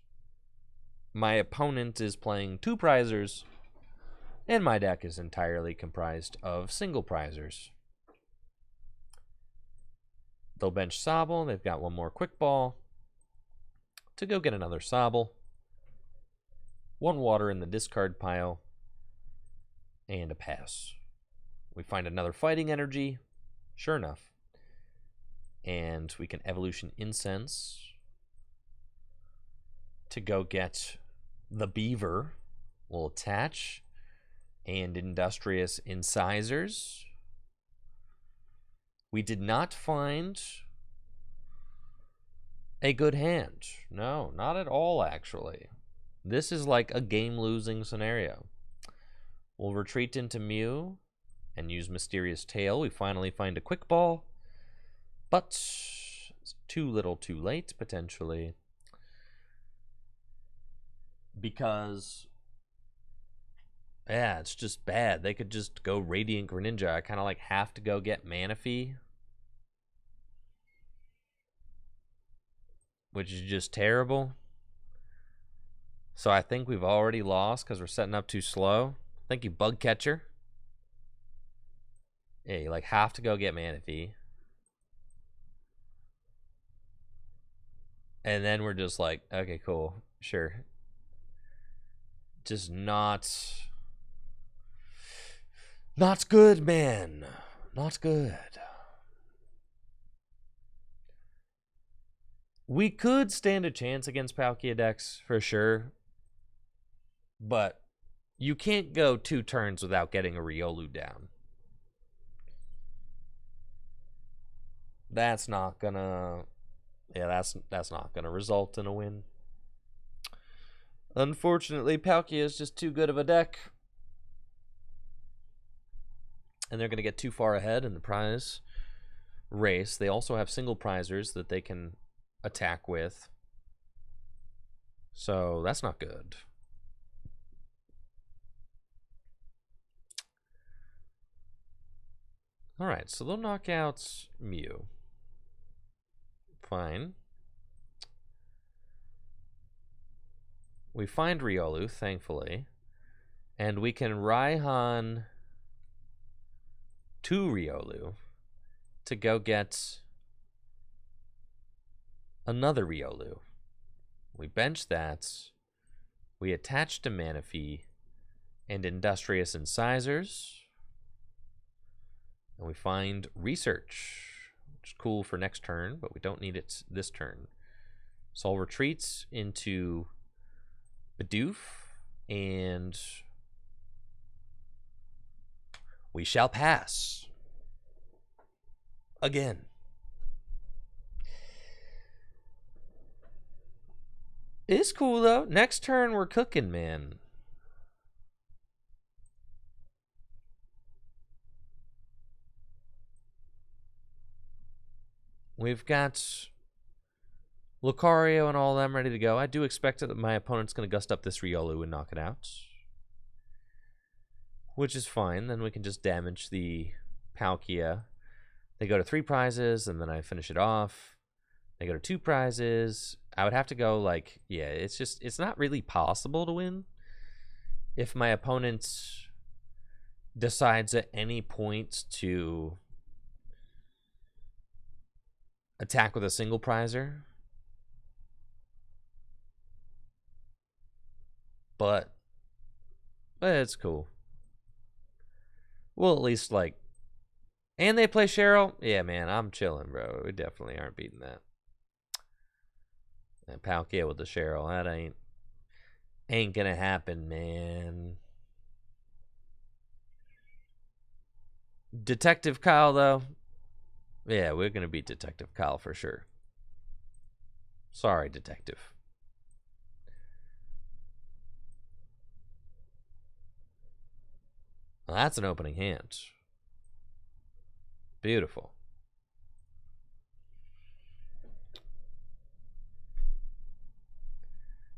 my opponent is playing 2 prizers and my deck is entirely comprised of single prizers. They'll bench Sobble. They've got one more Quick Ball to go get another Sobble. 1 water in the discard pile. And a pass. We find another Fighting Energy. Sure enough. And we can Evolution Incense. to go get the beaver. We'll attach. And industrious incisors. We did not find a good hand. No, not at all, actually. This is like a game-losing scenario. We'll retreat into Mew and use Mysterious Tail. We finally find a quick ball, but it's too little too late, potentially. Because, yeah, it's just bad. They could just go Radiant Greninja. I kind of like have to go get Manaphy, which is just terrible. So I think we've already lost because we're setting up too slow. Thank you, Bug Catcher. Yeah, you like have to go get Manaphy. And then we're just like, okay, cool, sure. Just not good, man. Not good. We could stand a chance against Palkia decks for sure. But you can't go 2 turns without getting a Riolu down. That's not gonna... Yeah, that's not gonna result in a win. Unfortunately, Palkia is just too good of a deck. And they're gonna get too far ahead in the prize race. They also have single prizers that they can attack with. So that's not good. Alright, so they'll knock out Mew. Fine. We find Riolu, thankfully. And we can Raihan to Riolu to go get another Riolu. We bench that. We attach to Manaphy and Industrious Incisors. And we find Research, which is cool for next turn, but we don't need it this turn. So I'll retreat into Bidoof, and we shall pass. Again. It's cool, though. Next turn, we're cooking, man. We've got Lucario and all them ready to go. I do expect that my opponent's going to gust up this Riolu and knock it out, which is fine. Then we can just damage the Palkia. They go to 3 prizes, and then I finish it off. They go to 2 prizes. I would have to go, like, yeah, it's not really possible to win if my opponent decides at any point to attack with a single prizer. But it's cool. We'll at least, like... And they play Cheryl? Yeah, man, I'm chilling, bro. We definitely aren't beating that. And Palkia with the Cheryl. That ain't gonna happen, man. Detective Kyle, though. Yeah, we're gonna beat Detective Kyle for sure. Sorry, Detective. Well, that's an opening hand. Beautiful.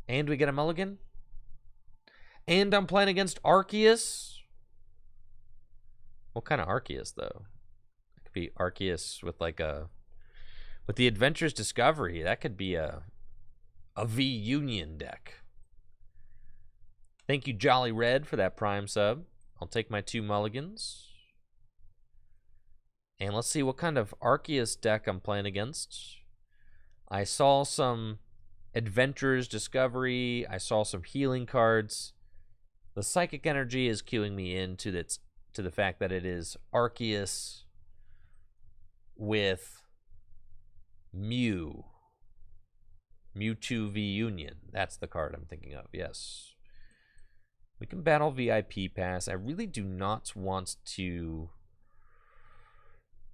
And we get a mulligan. And I'm playing against Arceus. What kind of Arceus, though? It could be Arceus with like a... With the Adventures Discovery, that could be a V-Union deck. Thank you, Jolly Red, for that Prime sub. I'll take my 2 mulligans. And let's see what kind of Arceus deck I'm playing against. I saw some Adventures Discovery. I saw some healing cards. The Psychic Energy is cueing me into the fact that it is Arceus with Mew. Mewtwo V Union. That's the card I'm thinking of, yes. We can battle VIP Pass. I really do not want to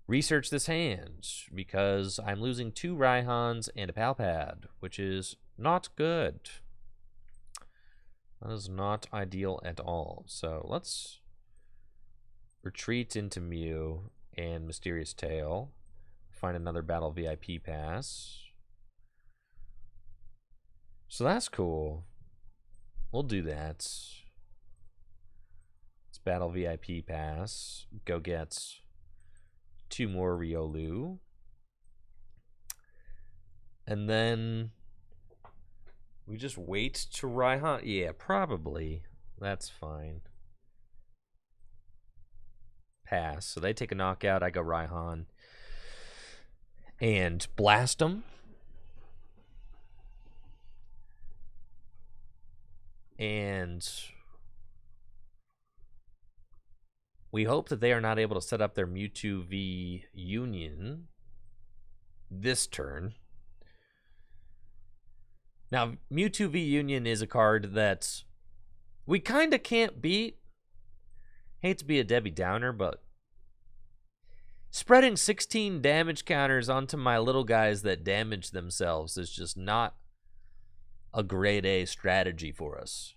research this hand because I'm losing 2 Raihans and a Palpad, which is not good. That is not ideal at all. So let's retreat into Mew and Mysterious Tail. Find another battle VIP Pass. So that's cool. We'll do that. Let's battle VIP Pass. Go get 2 more Riolu. And then we just wait to Raihan. Yeah, probably. That's fine. Pass. So they take a knockout. I go Raihan. And blast them. And we hope that they are not able to set up their Mewtwo V Union this turn. Now, Mewtwo V Union is a card that we kind of can't beat. Hate to be a Debbie Downer, but spreading 16 damage counters onto my little guys that damage themselves is just not a grade A strategy for us.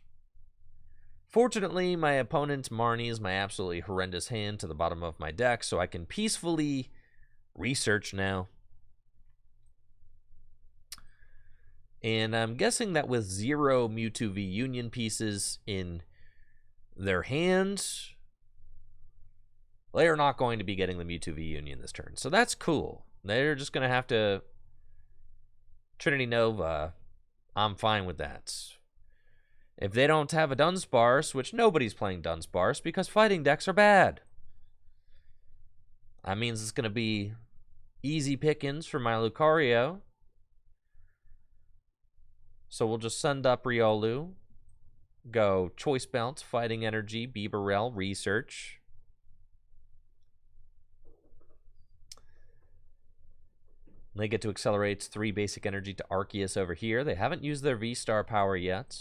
Fortunately, my opponent Marnie is my absolutely horrendous hand to the bottom of my deck, so I can peacefully research now. And I'm guessing that with 0 Mewtwo V Union pieces in their hands, they are not going to be getting the Mewtwo V Union this turn. So that's cool. They're just going to have to Trinity Nova. I'm fine with that. If they don't have a Dunsparce, which nobody's playing Dunsparce because fighting decks are bad, that means it's going to be easy pickings for my Lucario. So we'll just send up Riolu, go Choice Belt, Fighting Energy, Bibarel, Research. They get to accelerate 3 basic energy to Arceus over here. They haven't used their V-Star power yet,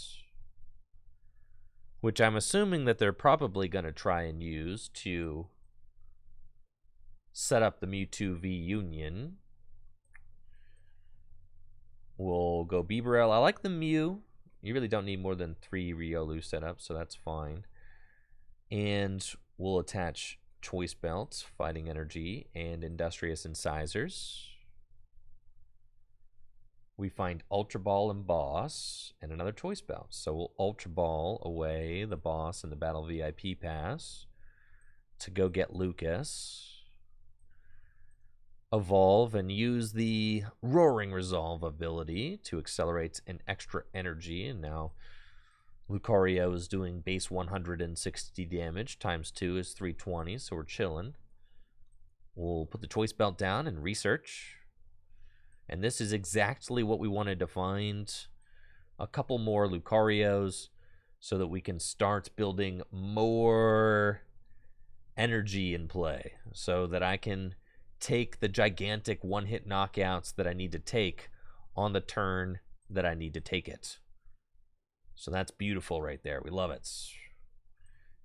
which I'm assuming that they're probably going to try and use to set up the Mewtwo V Union. We'll go Bibarel. I like the Mew. You really don't need more than 3 Riolu setups, so that's fine. And we'll attach Choice Belt, Fighting Energy, and Industrious Incisors. We find Ultra Ball and Boss, and another Choice Belt. So we'll Ultra Ball away the Boss and the Battle VIP Pass to go get Lucas. Evolve and use the Roaring Resolve ability to accelerate an extra energy. And now Lucario is doing base 160 damage. Times 2 is 320, so we're chilling. We'll put the Choice Belt down and research. And this is exactly what we wanted to find. A couple more Lucarios so that we can start building more energy in play. So that I can take the gigantic one-hit knockouts that I need to take on the turn that I need to take it. So that's beautiful right there. We love it.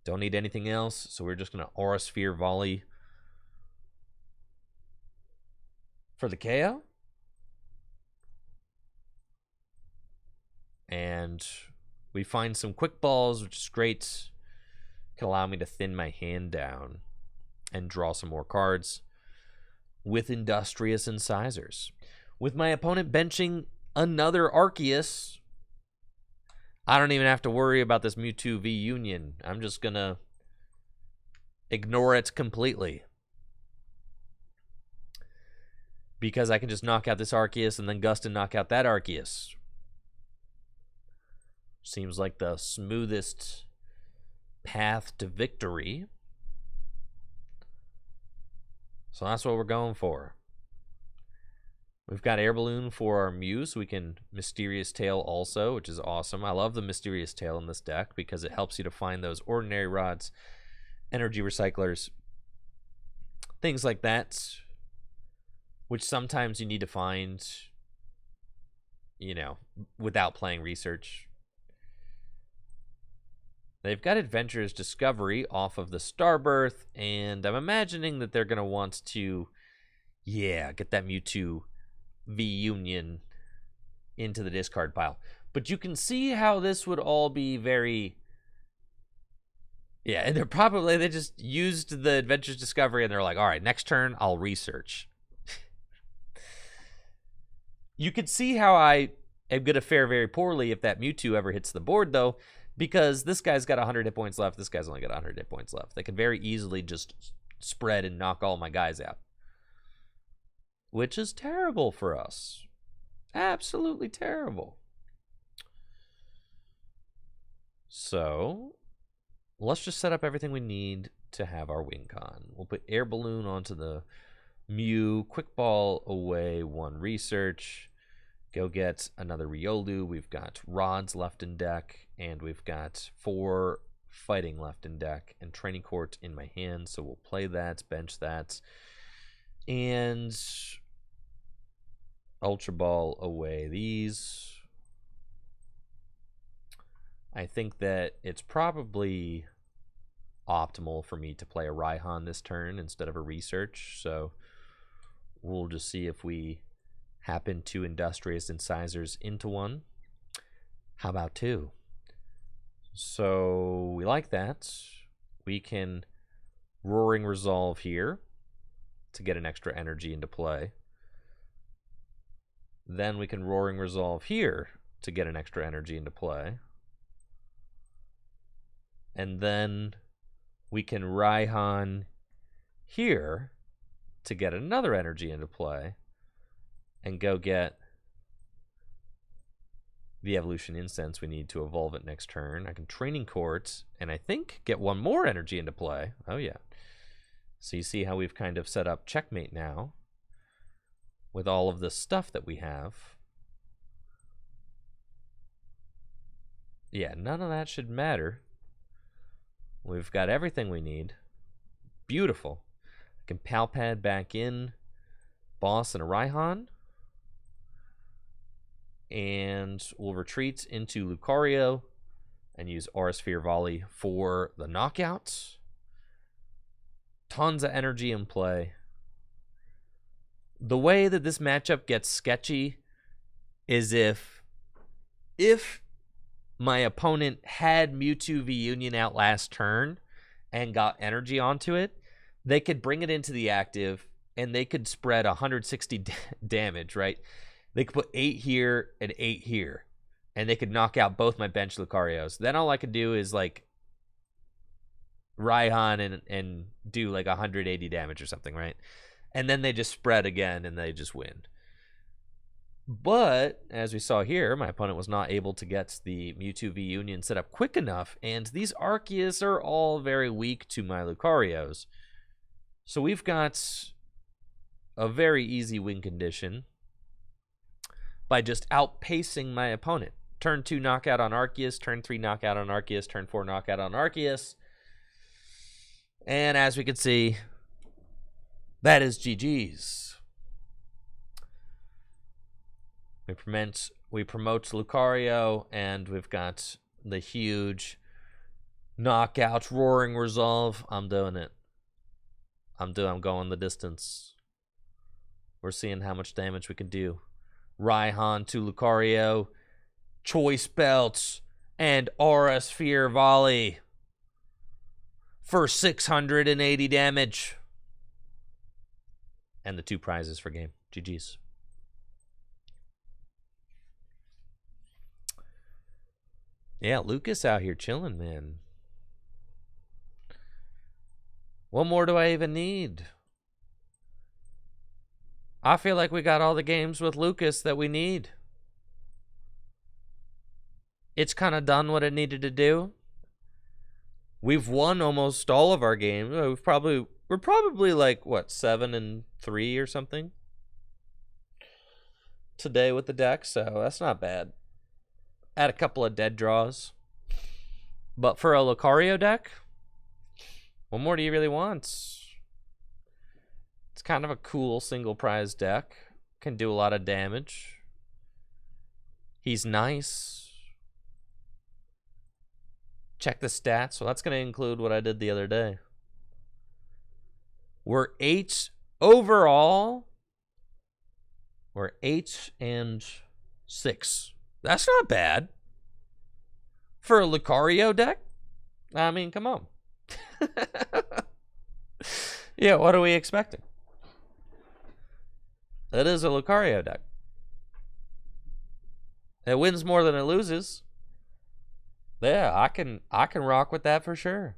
Don't need anything else, so we're just going to Aura Sphere Volley for the KO. And we find some quick balls, which is great. Can allow me to thin my hand down and draw some more cards with Industrious Incisors. With my opponent benching another Arceus, I don't even have to worry about this Mewtwo V Union. I'm just going to ignore it completely. Because I can just knock out this Arceus and then gust and knock out that Arceus. Seems like the smoothest path to victory. So that's what we're going for. We've got Air Balloon for our Mew, so we can Mysterious Tail also, which is awesome. I love the Mysterious Tail in this deck because it helps you to find those Ordinary Rods, Energy Recyclers, things like that, which sometimes you need to find, you know, without playing research. They've got Adventurous Discovery off of the Starbirth, and I'm imagining that they're going to want to, get that Mewtwo V Union into the discard pile. But you can see how this would all be very... Yeah, and they just used the Adventurous Discovery, and they're like, all right, next turn, I'll research. You can see how I am going to fare very poorly if that Mewtwo ever hits the board, though, because this guy's got 100 hit points left. This guy's only got 100 hit points left. They could very easily just spread and knock all my guys out, which is terrible for us. Absolutely terrible. So let's just set up everything we need to have our win con. We'll put Air Balloon onto the Mew. Quick Ball away 1 research. Go get another Riolu. We've got Rods left in deck, and we've got 4 Fighting left in deck, and Training Court in my hand, so we'll play that, bench that, and Ultra Ball away these. I think that it's probably optimal for me to play a Raihan this turn instead of a research, so we'll just see if we happen to Industrious Incisors into one. How about 2? So we like that. We can Roaring Resolve here to get an extra energy into play. Then we can Roaring Resolve here to get an extra energy into play. And then we can Raihan here to get another energy into play and go get the Evolution Incense we need to evolve it next turn. I can Training Court and I think get 1 more energy into play. Oh yeah. So you see how we've kind of set up checkmate now with all of the stuff that we have. Yeah, none of that should matter. We've got everything we need. Beautiful. I can Palpad back in, Boss and a Raihan. And we'll retreat into Lucario and use Aura Sphere Volley for the knockouts. Tons of energy in play. The way that this matchup gets sketchy is if my opponent had Mewtwo V Union out last turn and got energy onto it, they could bring it into the active and they could spread 160 damage, right? They could put 8 here and 8 here, and they could knock out both my bench Lucarios. Then all I could do is like Raihan and do like 180 damage or something, right? And then they just spread again and they just win. But as we saw here, my opponent was not able to get the Mewtwo V Union set up quick enough, and these Arceus are all very weak to my Lucarios. So we've got a very easy win condition by just outpacing my opponent. Turn 2 knockout on Arceus, turn 3 knockout on Arceus, turn 4 knockout on Arceus. And as we can see, that is GG's. We promote Lucario, and we've got the huge knockout Roaring Resolve. I'm doing it. I'm going the distance. We're seeing how much damage we can do. Raihan to Lucario, Choice Belts, and Aura Sphere Volley for 680 damage. And the 2 prizes for game. GG's. Yeah, Lucas out here chilling, man. What more do I even need? I feel like we got all the games with Lucas that we need. It's kind of done what it needed to do. We've won almost all of our games. We're probably like what, 7-3 or something today with the deck, so that's not bad. Add a couple of dead draws. But for a Lucario deck, what more do you really want? It's kind of a cool single prize deck. Can do a lot of damage. He's nice. Check the stats. So that's going to include what I did the other day. We're 8 overall. We're 8 and 6. That's not bad for a Lucario deck. I mean, come on. Yeah, what are we expecting? It is a Lucario deck. It wins more than it loses. Yeah, I can rock with that for sure.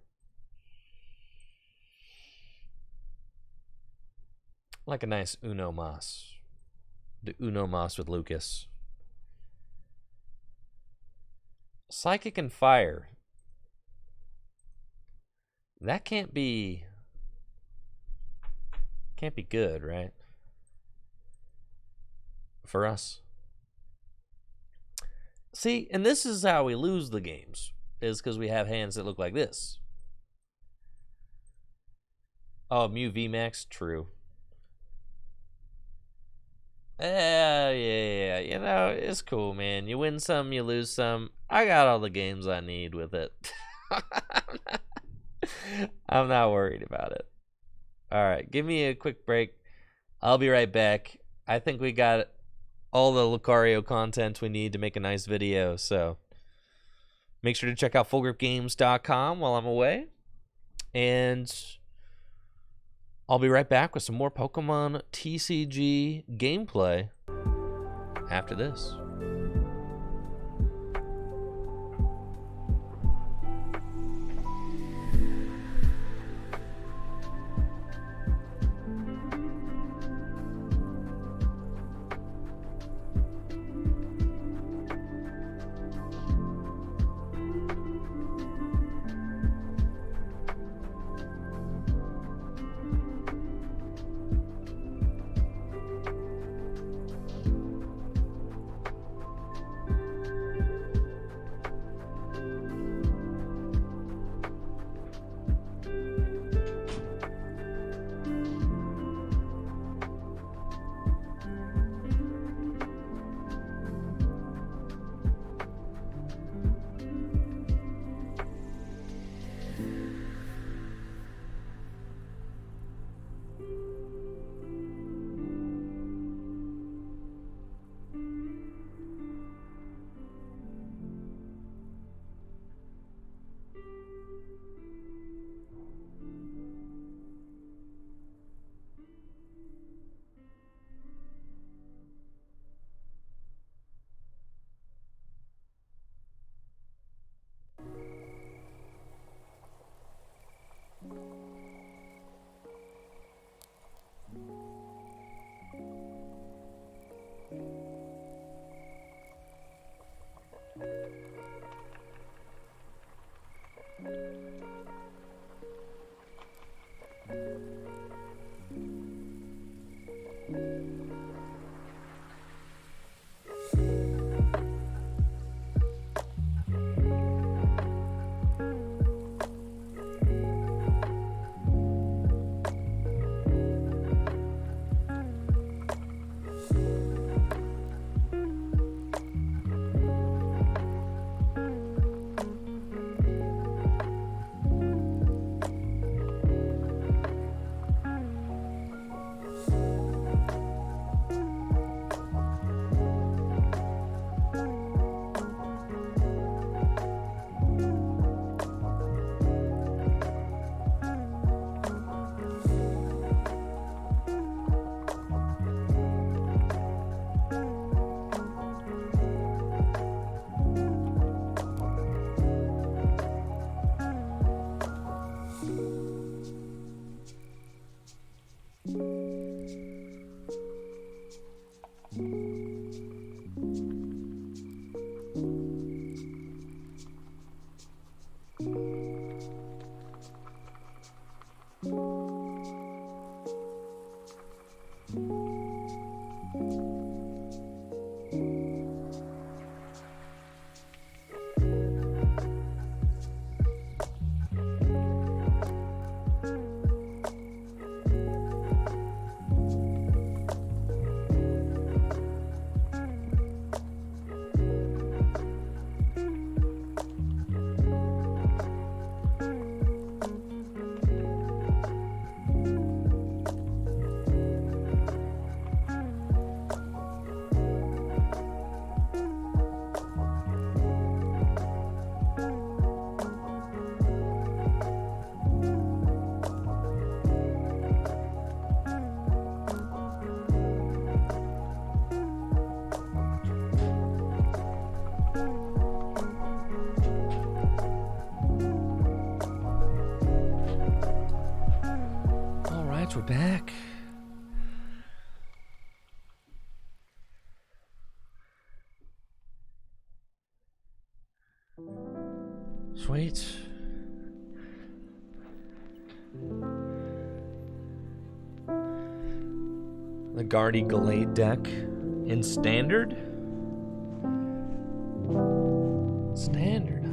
Like a nice Uno Mas. The Uno Mas with Lucas. Psychic and Fire. That can't be good, right? For us. See, and this is how we lose the games, is because we have hands that look like this. Oh, Mew VMAX, true. Yeah. You know, it's cool, man. You win some, you lose some. I got all the games I need with it. I'm not worried about it. All right, give me a quick break. I'll be right back. I think we got all the Lucario content we need to make a nice video, so make sure to check out fullgripgames.com while I'm away. And I'll be right back with some more Pokemon TCG gameplay after this. All right, we're back. Sweet. The Guardy Gallade deck in standard? Standard, huh?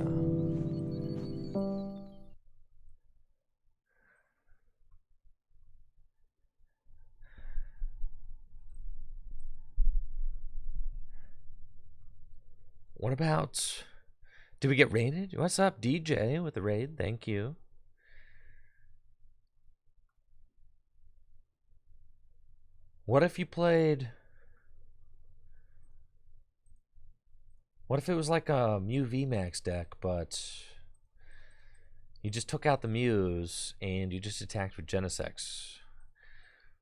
What about... Did we get raided? What's up, DJ, with the raid? Thank you. What if you played... What if it was like a Mew VMAX deck, but you just took out the Mews and you just attacked with Genesect?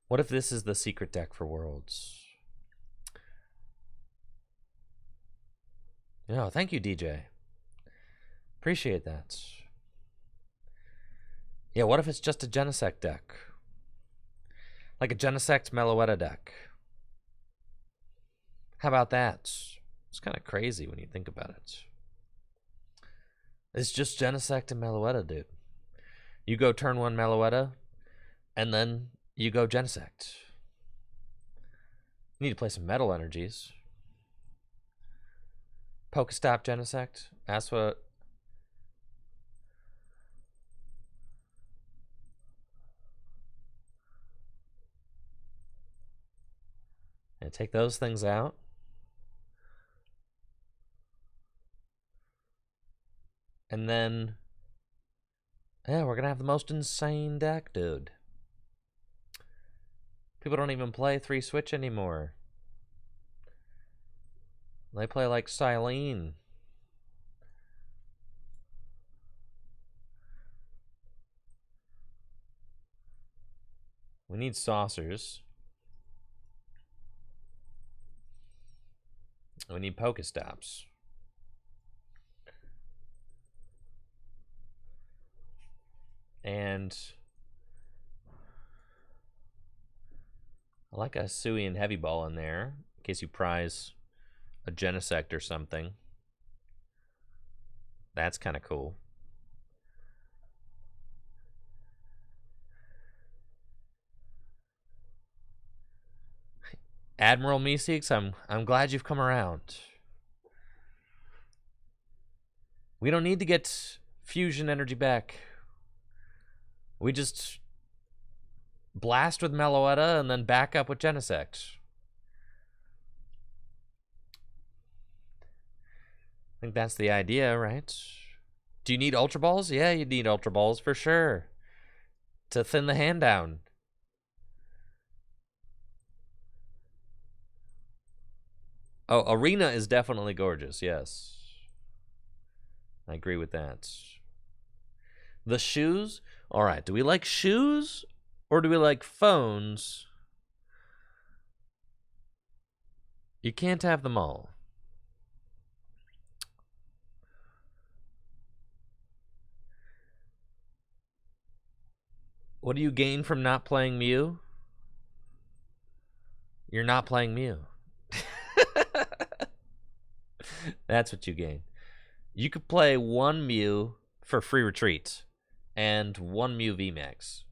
What if this is the secret deck for Worlds? Oh, thank you, DJ. Appreciate that. Yeah, what if it's just a Genesect deck? Like a Genesect Meloetta deck. How about that? It's kind of crazy when you think about it. It's just Genesect and Meloetta, dude. You go turn 1 Meloetta, and then you go Genesect. You need to play some Metal Energies. Pokestop Genesect. That's what... And take those things out. And then... Yeah, we're going to have the most insane deck, dude. People don't even play 3-switch anymore. They play like Silene. We need saucers. We need Pokestops. And I like a Suian Heavy Ball in there, in case you prize a Genesect or something. That's kind of cool. Admiral Meeseeks, I'm glad you've come around. We don't need to get fusion energy back. We just blast with Meloetta and then back up with Genesect. I think that's the idea, right? Do you need Ultra Balls? Yeah, you need Ultra Balls for sure. To thin the hand down. Oh, Arena is definitely gorgeous, yes. I agree with that. The shoes? All right, do we like shoes or do we like phones? You can't have them all. What do you gain from not playing Mew? You're not playing Mew. That's what you gain. You could play 1 Mew for free retreat and 1 Mew VMAX.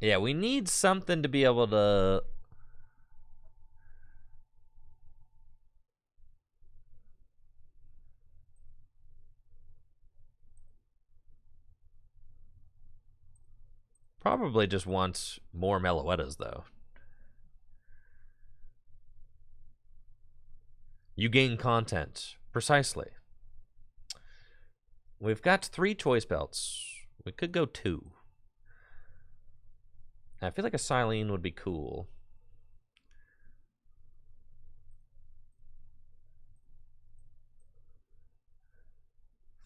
Yeah, we need something to be able to... Probably just want more Meloettas, though. You gain content. Precisely. We've got 3 choice belts. We could go 2. I feel like a Silene would be cool.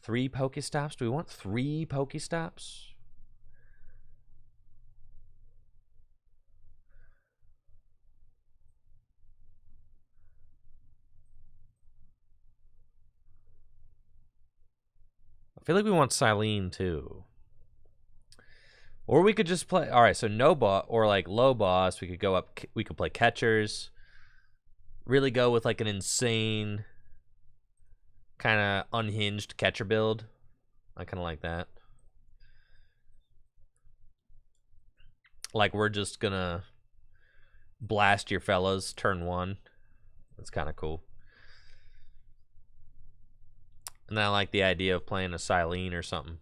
Three Pokestops? Do we want 3 Pokestops? I feel like we want Silene too. Or we could just play. All right, so no boss or like low boss. We could go up. We could play catchers. Really go with like an insane, kind of unhinged catcher build. I kind of like that. Like we're just gonna blast your fellas turn 1. That's kind of cool. And I like the idea of playing a Silene or something.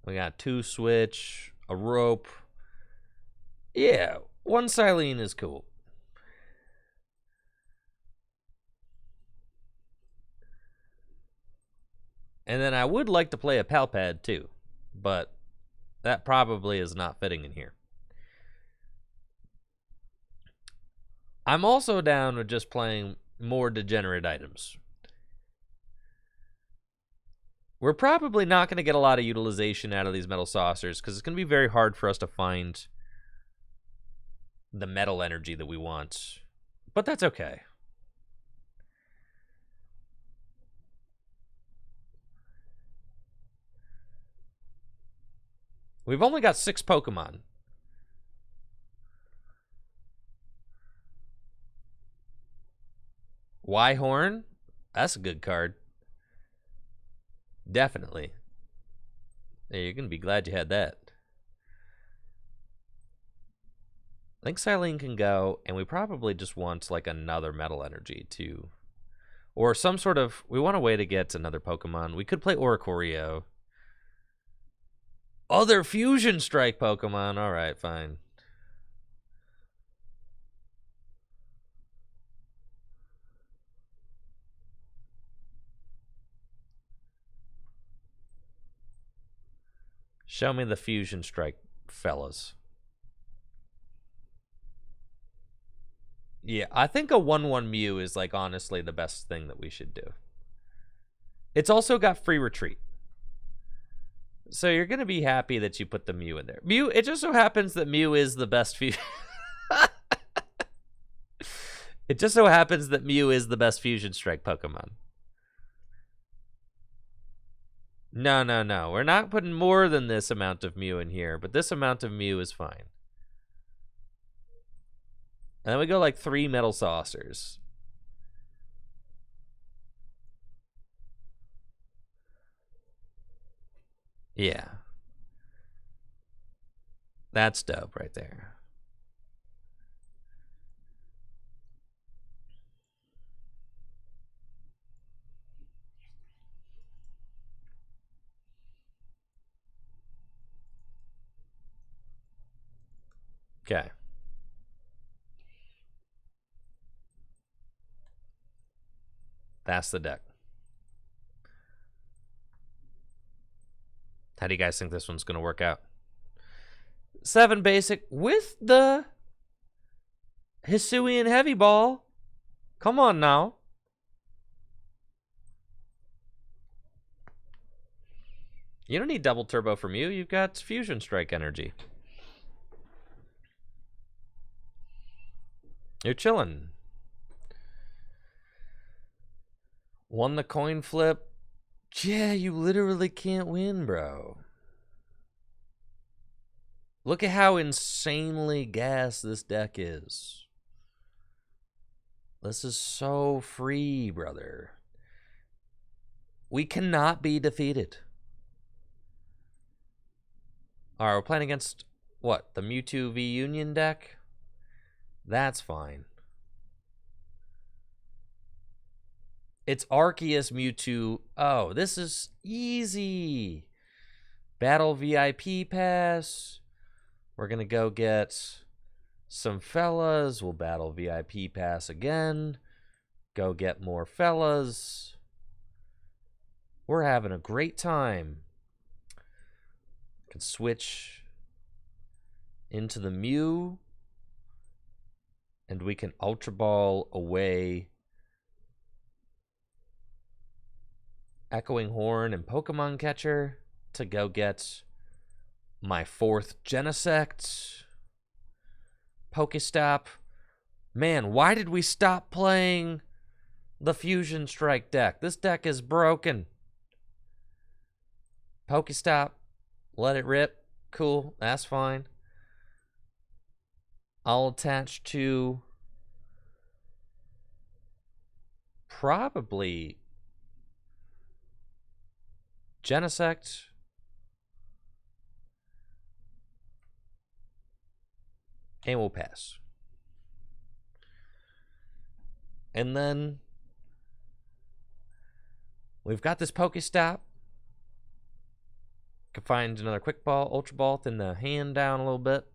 We got 2 switch, a rope. Yeah, 1 Silene is cool. And then I would like to play a Palpad too, but that probably is not fitting in here. I'm also down with just playing more degenerate items. We're probably not going to get a lot of utilization out of these metal saucers because it's going to be very hard for us to find the metal energy that we want. But that's okay. We've only got 6 Pokemon. Y-Horn? That's a good card. Definitely. Yeah, you're going to be glad you had that. I think Silene can go, and we probably just want like another metal energy too. Or some sort of, we want a way to get another Pokemon. We could play Oricorio. Other Fusion Strike Pokemon. All right, fine. Show me the Fusion Strike fellas. Yeah, I think a 1/1 Mew is like honestly the best thing that we should do. It's also got free retreat. So you're going to be happy that you put the Mew in there. Mew, it just so happens that Mew is the best fusion. It just so happens that Mew is the best Fusion Strike Pokemon. No, no, no. We're not putting more than this amount of Mew in here, but this amount of Mew is fine. And then we go like 3 metal saucers. Yeah. That's dope right there. Okay. That's the deck. How do you guys think this one's going to work out? 7 basic with the Hisuian Heavy Ball. Come on now. You don't need double turbo from you. You've got Fusion Strike energy. You're chilling. Won the coin flip. Yeah, you literally can't win, bro. Look at how insanely gas this deck is. This is so free, brother. We cannot be defeated. All right, we're playing against, what, the Mewtwo V Union deck? That's fine. It's Arceus Mewtwo. Oh, this is easy. Battle VIP pass. We're going to go get some fellas. We'll battle VIP pass again. Go get more fellas. We're having a great time. Can switch into the Mew. And we can Ultra Ball away Echoing Horn and Pokemon Catcher to go get my 4th Genesect, Pokestop. Man, why did we stop playing the Fusion Strike deck? This deck is broken. Pokestop. Let it rip. Cool. That's fine. I'll attach to probably Genesect. And we'll pass. And then we've got this Pokestop. Can find another Quick Ball, Ultra Ball, thin the hand down a little bit.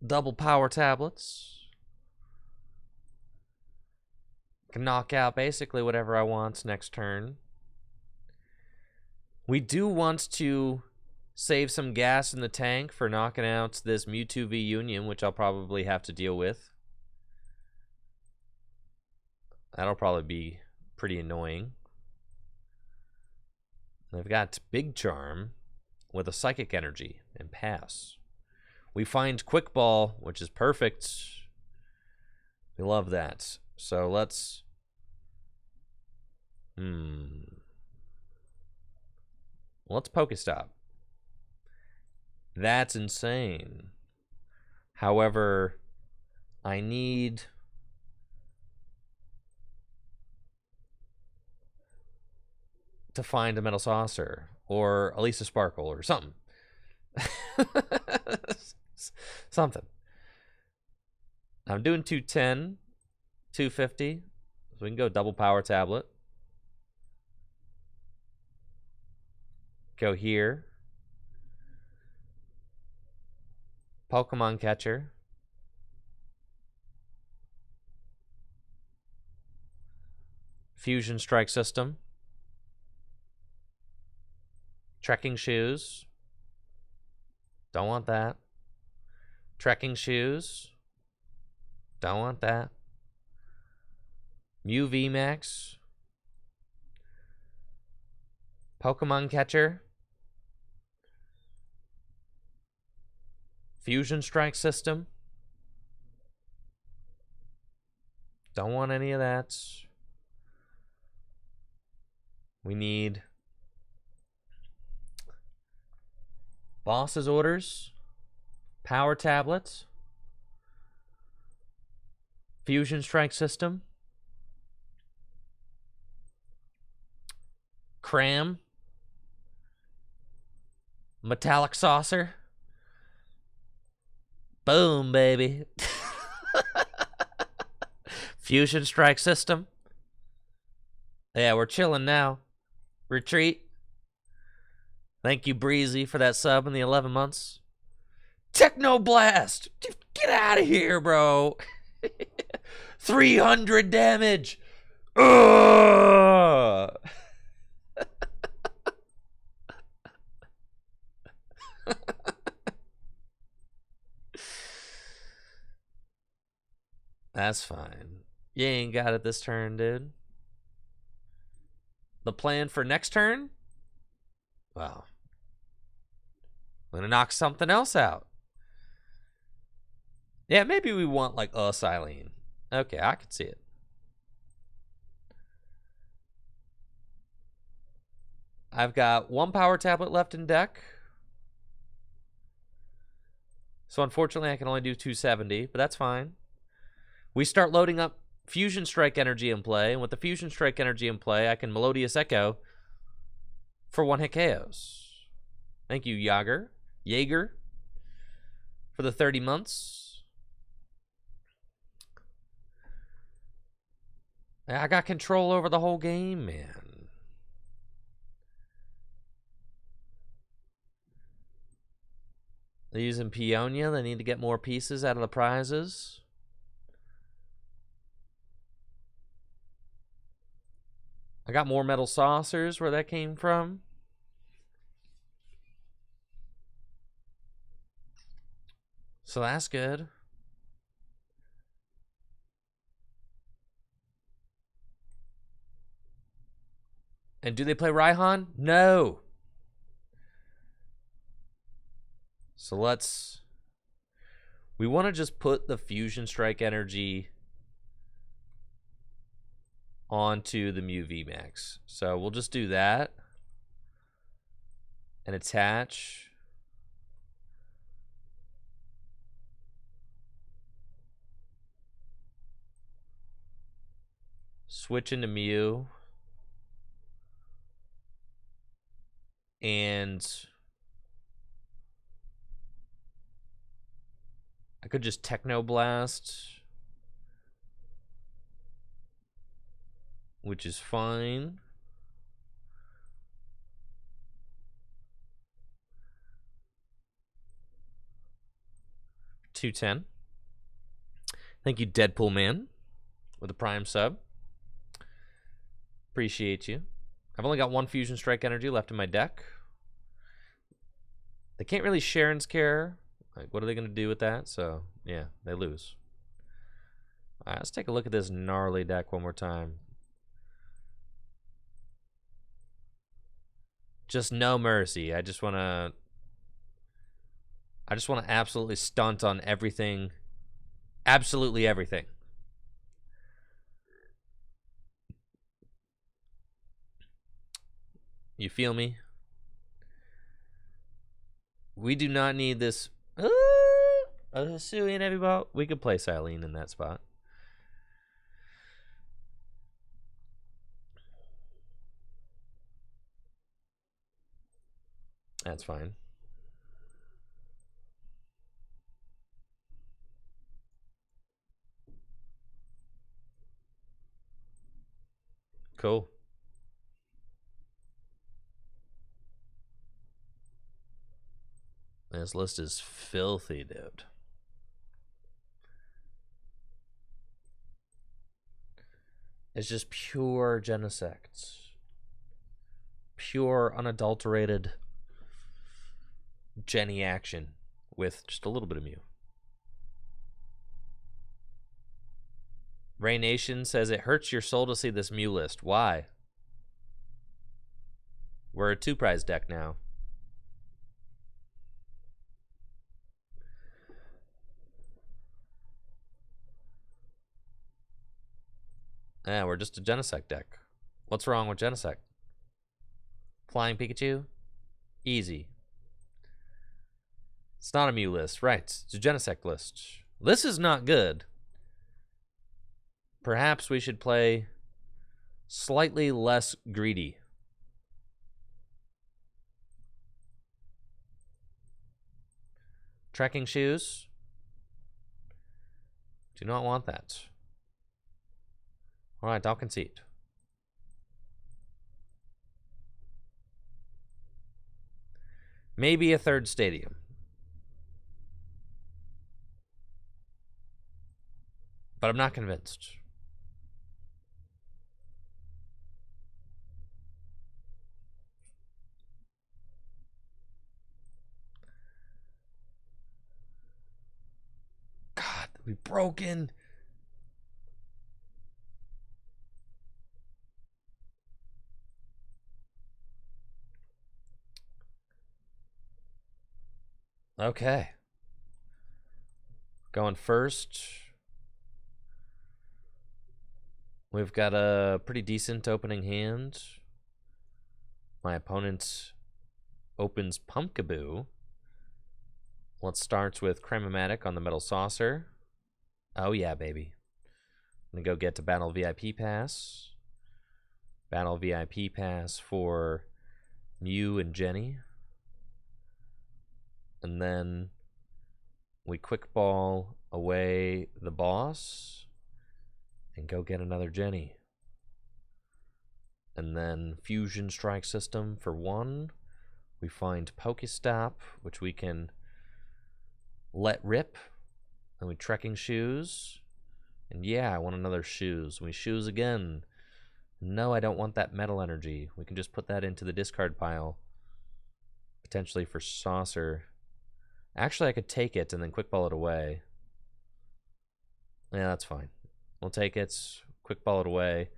Double power tablets. Can knock out basically whatever I want next turn. We do want to save some gas in the tank for knocking out this Mewtwo V Union, which I'll probably have to deal with. That'll probably be pretty annoying. I've got Big Charm with a Psychic Energy and pass. We find Quick Ball, which is perfect. We love that. So let's... Let's Pokestop. That's insane. However, I need... to find a Metal Saucer, or at least a Sparkle, or something. Something. I'm doing 210, 250, so we can go double power tablet. Go here. Pokemon Catcher. Fusion Strike System. Trekking Shoes. Don't want that. Trekking Shoes. Don't want that. Koko VMAX. Pokemon Catcher. Fusion Strike System. Don't want any of that. We need Boss's Orders, Power Tablets, Fusion Strike System, Cram, Metallic Saucer. Boom, baby. Fusion Strike System. Yeah, we're chilling now. Retreat. Thank you, Breezy, for that sub in the 11 months. Techno Blast! Get out of here, bro. 300 damage. Ugh. That's fine. You ain't got it this turn, dude. The plan for next turn? Well, I'm gonna knock something else out. Yeah, maybe we want like a Silene. Okay, I could see it. I've got one power tablet left in deck. So unfortunately I can only do 270, but that's fine. We start loading up Fusion Strike Energy in play, and with the Fusion Strike Energy in play, I can Melodious Echo for one-hit KOs. Thank you, Jaeger, for the 30 months. I got control over the whole game, man. They're using Peonia. They need to get more pieces out of the prizes. I got more Metal Saucers where that came from. So that's good. And do they play Raihan? No. So let's We want to just put the Fusion Strike energy onto the Mew VMAX. So we'll just do that. And attach. Switch into Mew. And I could just Technoblast, which is fine. $210. Thank you, Deadpool Man, with a Prime sub. Appreciate you. I've only got one Fusion Strike energy left in my deck. They can't really Sharon's Care. Like, what are they going to do with that? So, yeah, they lose. All right, let's take a look at this gnarly deck one more time. Just no mercy. I just want to absolutely stunt on everything. Absolutely everything. You feel me? We do not need this. Hisuian Heavy Ball. We could play Silene in that spot. That's fine. Cool. This list is filthy, dude. It's just pure Genesect. Pure, unadulterated Jenny action with just a little bit of Mew. Ray Nation says it hurts your soul to see this Mew list. Why? We're a 2-prize deck now. Yeah, we're just a Genesect deck. What's wrong with Genesect? Flying Pikachu? Easy. It's not a Mew list. Right, it's a Genesect list. This is not good. Perhaps we should play slightly less greedy. Trekking shoes? Do not want that. Alright, I'll concede. Maybe a third stadium. But I'm not convinced. God, we broken. Okay. Going first. We've got a pretty decent opening hand. My opponent opens Pumpkaboo. Let's start with Crematic on the Metal Saucer. Oh yeah, baby. I'm gonna go get to Battle VIP Pass. Battle VIP Pass for Mew and Jenny. And then we quick ball away the boss and go get another Jenny. And then Fusion Strike System for 1. We find Pokestop, which we can let rip. And we Trekking Shoes. And yeah, I want another Shoes. We Shoes again. No, I don't want that Metal Energy. We can just put that into the discard pile. Potentially for Saucer. Actually, I could take it and then quick ball it away. Yeah, that's fine. We'll take it, quick ball it away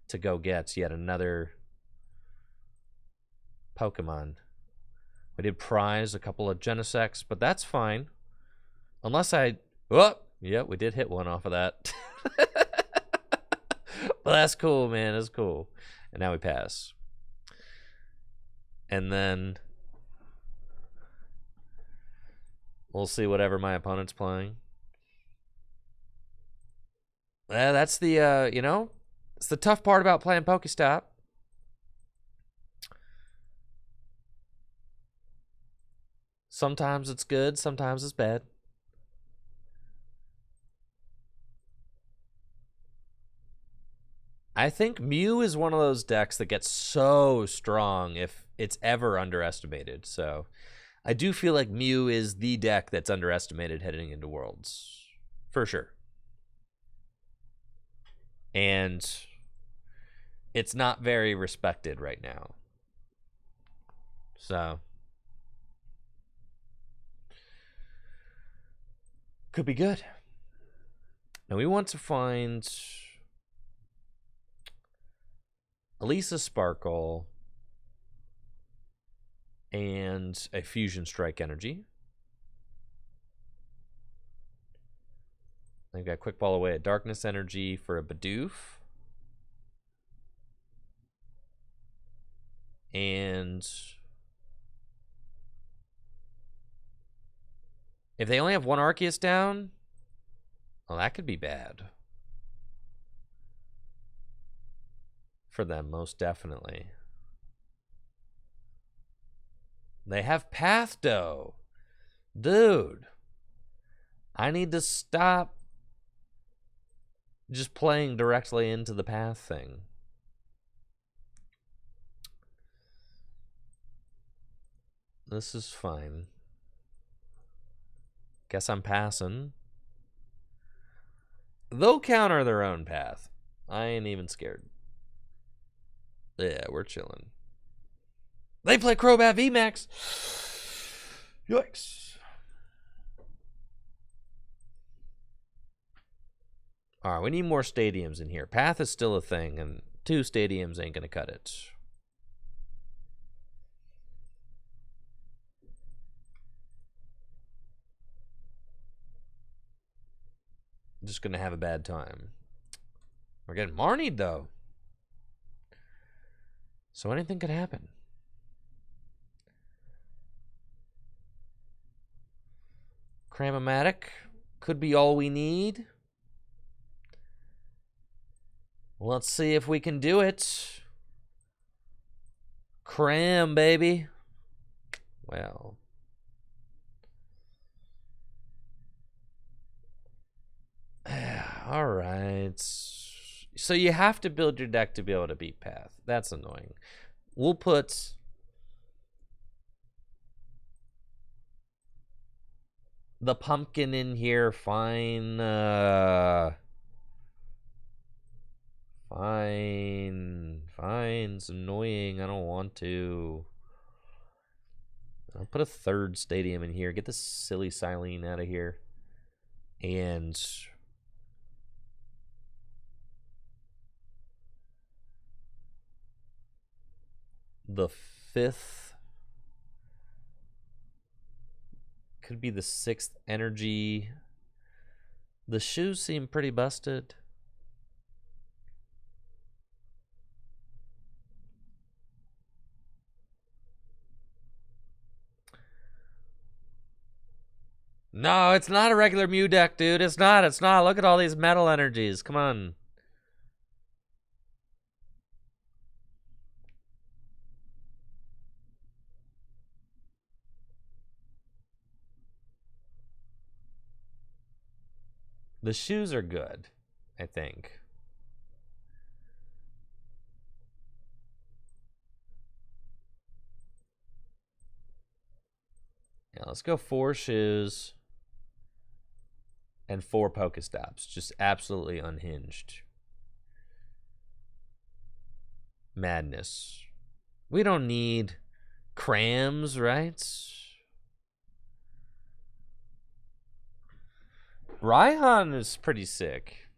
to go get yet another Pokemon. We did prize a couple of Genesects, but that's fine. Unless I Oh, yep, we did hit one off of that. Well, that's cool, man. That's cool. And now we pass. And then we'll see whatever my opponent's playing. That's the, you know, it's the tough part about playing Pokestop. Sometimes it's good, sometimes it's bad. I think Mew is one of those decks that gets so strong if it's ever underestimated. So I do feel like Mew is the deck that's underestimated heading into Worlds. For sure. And it's not very respected right now. So could be good. Now we want to find Elisa Sparkle and a Fusion Strike Energy. I've got Quick Ball away at Darkness Energy for a Bidoof. And if they only have one Arceus down, well, that could be bad. For them, most definitely. They have Path Dough. Dude. I need to stop just playing directly into the Path thing. This is fine. Guess I'm passing. They'll counter their own Path. I ain't even scared. Yeah, we're chilling. They play Koko VMAX. Yikes. All right, we need more stadiums in here. Path is still a thing, and 2 stadiums ain't going to cut it. I'm just going to have a bad time. We're getting Marnied, though. So anything could happen. Cram-O-Matic could be all we need. Let's see if we can do it. Cram, baby. Well. All right. So you have to build your deck to be able to beat Path. That's annoying. We'll put the pumpkin in here. Fine. Fine. It's annoying. I don't want to. I'll put a 3rd stadium in here. Get this silly Silene out of here. And the 5th could be the 6th energy. The shoes seem pretty busted. No, it's not a regular Mew deck, dude. It's not. Look at all these metal energies. Come on. The shoes are good, I think. Yeah, let's go 4 shoes and 4 Pokestops. Just absolutely unhinged. Madness. We don't need crams, right? Raihan is pretty sick.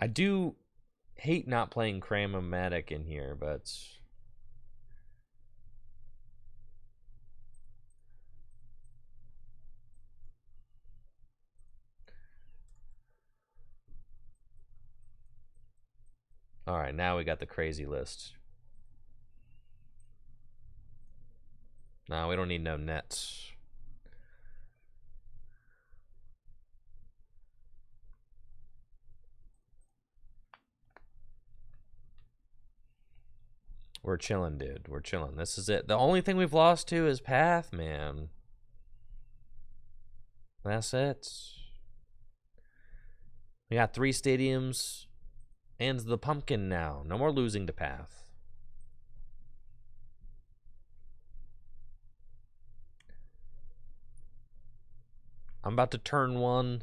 I do hate not playing Cramomatic in here, but all right, now we got the crazy list. No, we don't need no nets. We're chilling, dude. We're chilling. This is it. The only thing we've lost to is Path, man. That's it. We got 3 stadiums and the pumpkin now. No more losing to Path. I'm about to turn one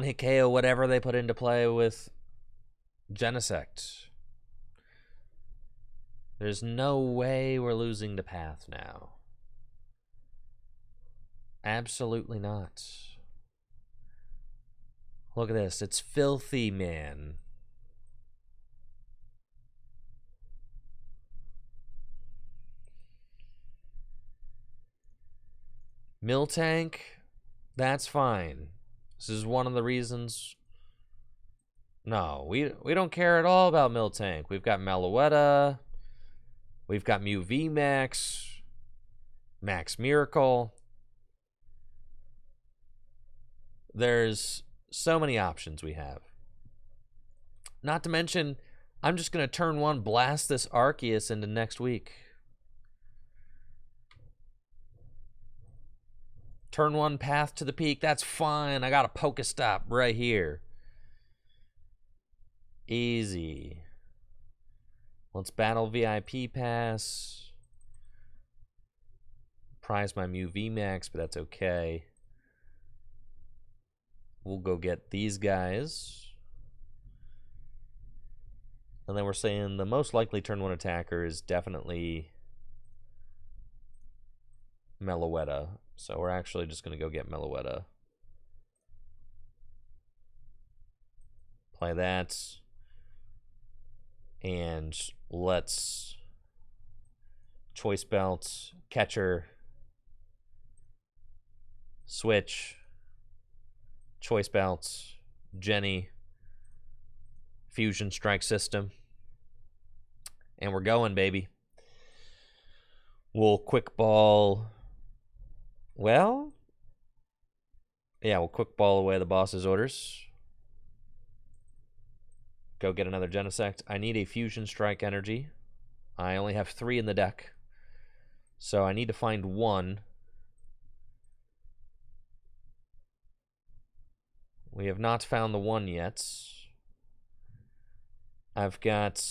hit KO, whatever they put into play with Genesect. There's no way we're losing to Path now. Absolutely not. Look at this. It's filthy, man. Miltank, that's fine. This is one of the reasons. No, we don't care at all about Miltank. We've got Meloetta. We've got Mew VMAX. Max Miracle. There's so many options we have. Not to mention, I'm just going to turn one, blast this Arceus into next week. Turn one, Path to the Peak. That's fine. I got a Pokestop right here. Easy. Let's battle VIP pass. Prize my Mew VMAX, but that's okay. We'll go get these guys. And then we're saying the most likely turn one attacker is definitely Meloetta. So we're actually just going to go get Meloetta. Play that. And let's Choice Belt, Catcher, Switch, Choice Belt, Jenny, Fusion Strike System. And we're going, baby. We'll quick ball. Well, yeah, we'll quick ball away the boss's orders. Go get another Genesect. I need a Fusion Strike energy. I only have 3 in the deck. So I need to find 1. We have not found the 1 yet. I've got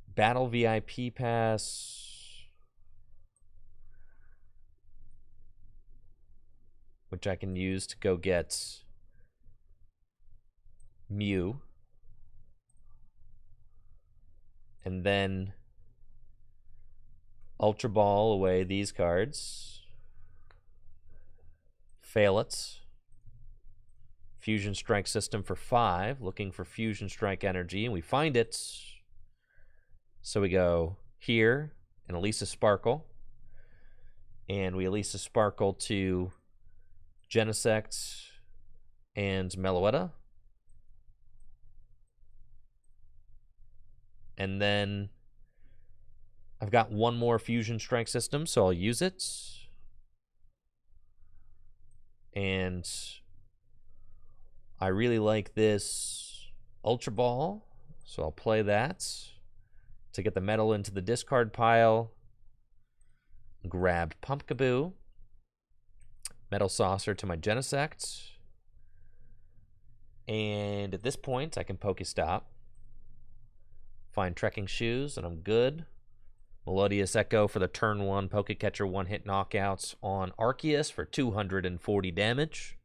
Battle VIP Pass. Which I can use to go get Mew. And then Ultra Ball away these cards. Fail it. Fusion Strike System for 5. Looking for Fusion Strike energy. And we find it. So we go here and Elisa Sparkle. And we Elisa Sparkle to Genesect and Meloetta. And then I've got 1 more Fusion Strike System, so I'll use it. And I really like this Ultra Ball, so I'll play that to get the metal into the discard pile. Grab Pumpkaboo. Metal Saucer to my Genesect. And at this point, I can Pokestop. Find Trekking Shoes, and I'm good. Melodious Echo for the turn 1 Pokecatcher 1-hit knockouts on Arceus for 240 damage.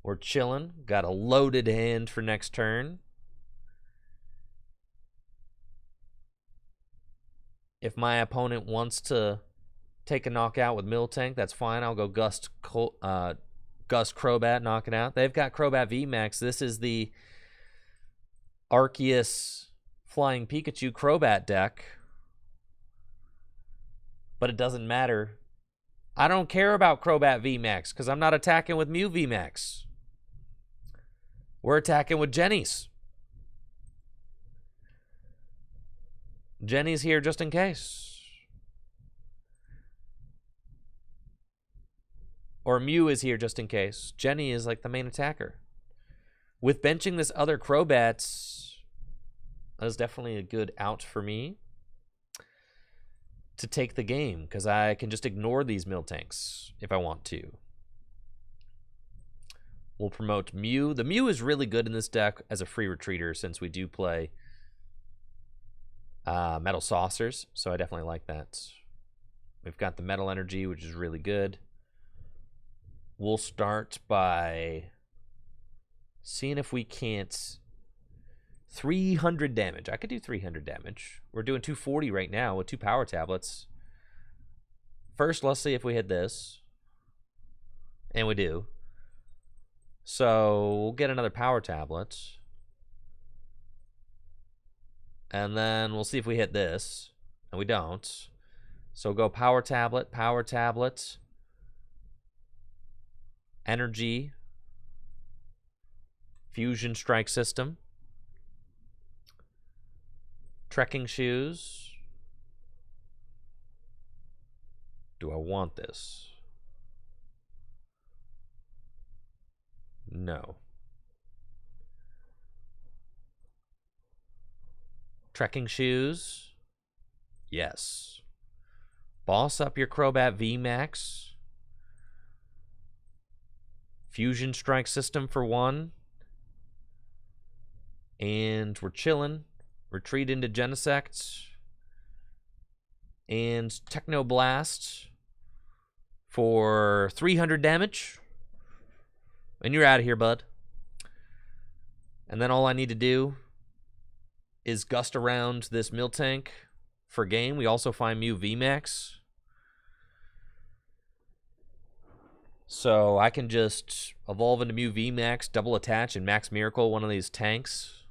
We're chilling. Got a loaded hand for next turn. If my opponent wants to take a knockout with Miltank, that's fine. I'll go Gust Gust Crobat knocking out. They've got Crobat VMAX. This is the Arceus Flying Pikachu Crobat deck. But it doesn't matter. I don't care about Crobat VMAX because I'm not attacking with Mew VMAX. We're attacking with Jenny's. Jenny's here just in case. Or Mew is here just in case. Jenny is like the main attacker. With benching this other Crobat, that is definitely a good out for me to take the game, because I can just ignore these Miltanks if I want to. We'll promote Mew. The Mew is really good in this deck as a free retreater since we do play Metal Saucers, so I definitely like that. We've got the Metal Energy, which is really good. We'll start by seeing if we can't 300 damage. I could do 300 damage. We're doing 240 right now with 2 power tablets. First, let's see if we hit this. And we do. So we'll get another power tablet. And then we'll see if we hit this. And we don't. So we'll go power tablet, energy, fusion strike system, trekking shoes. Do I want this? No. Trekking shoes. Yes. Boss up your Crobat VMAX. Fusion strike system for 1. And we're chilling. Retreat into Genesect. And Techno Blast for 300 damage. And you're out of here, bud. And then all I need to do is gust around this Miltank for game. We also find Mew VMAX. So I can just evolve into Mew VMAX, double attach, and Max Miracle one of these tanks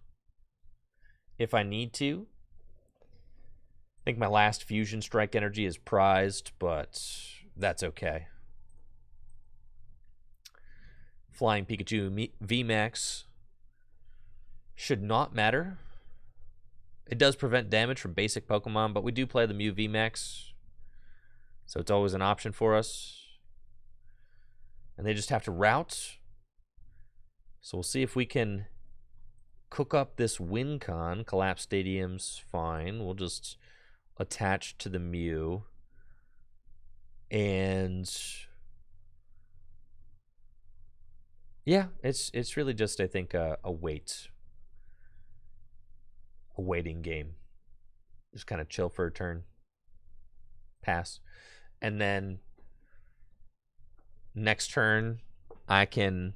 if I need to. I think my last Fusion Strike energy is prized, but that's okay. Flying Pikachu VMAX should not matter. It does prevent damage from basic Pokemon, but we do play the Mew VMAX, so it's always an option for us. And they just have to route. So we'll see if we can cook up this win con. Collapse Stadium's fine. We'll just attach to the Mew. And yeah, it's really just, I think, a waiting game. Just kind of chill for a turn. Pass. And then next turn, I can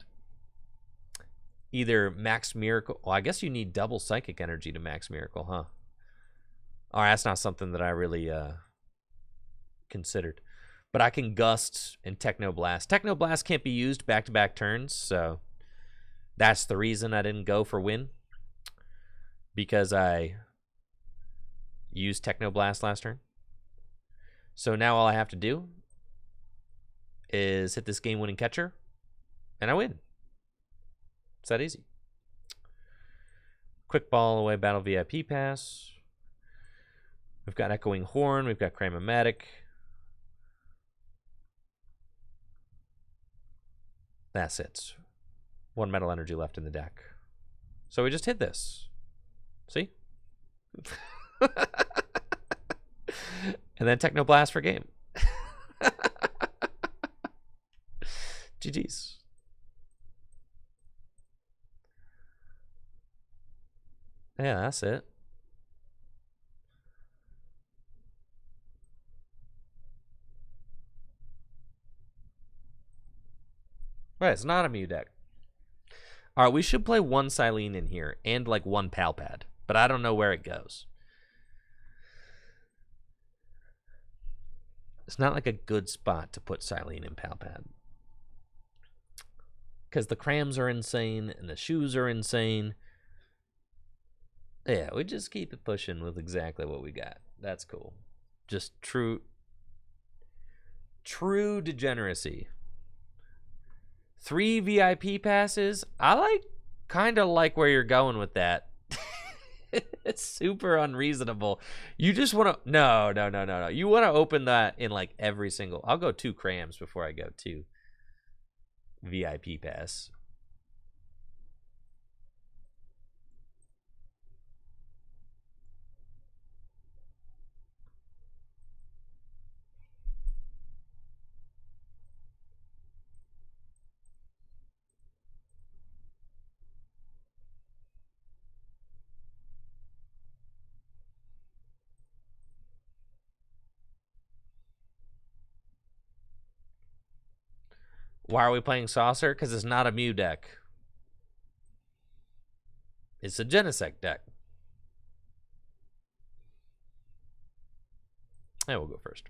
either Max Miracle. Well, I guess you need double Psychic Energy to Max Miracle, huh? All right, that's not something that I really considered. But I can Gust and Techno Blast. Techno Blast can't be used back-to-back turns, so that's the reason I didn't go for win. Because I used Techno Blast last turn. So now all I have to do is hit this game-winning catcher, and I win. It's that easy. Quick Ball away, Battle VIP Pass. We've got Echoing Horn. We've got Cramomatic. That's it. 1 Metal Energy left in the deck. So we just hit this. See? And then Techno Blast for game. GG's. Yeah, that's it. Right, it's not a Mew deck. Alright, we should play 1 Silene in here and like 1 Palpad, but I don't know where it goes. It's not like a good spot to put Silene and Palpad. Because the crams are insane and the shoes are insane. Yeah, we just keep it pushing with exactly what we got. That's cool. Just true degeneracy. 3 VIP passes. I kind of like where you're going with that. It's super unreasonable. You just want to no. You want to open that in like every single. I'll go 2 crams before I go 2 VIP pass. Why are we playing Saucer? Because it's not a Mew deck. It's a Genesect deck. I will go first.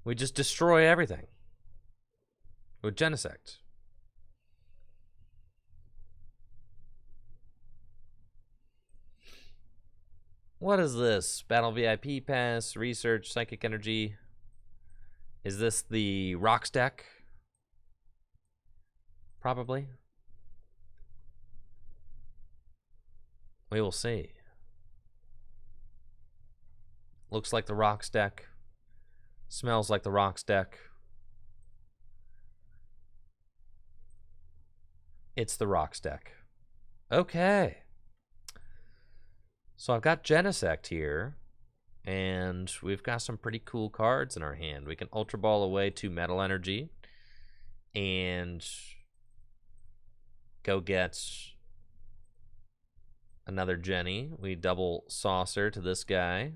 We just destroy everything with Genesect. What is this? Battle VIP Pass, Research, Psychic Energy. Is this the Rocks deck? Probably. We will see. Looks like the Rocks deck. Smells like the Rocks deck. It's the Rocks deck. Okay. So I've got Genesect here. And we've got some pretty cool cards in our hand. We can Ultra Ball away 2 Metal Energy. And go get another Jenny. We double Saucer to this guy.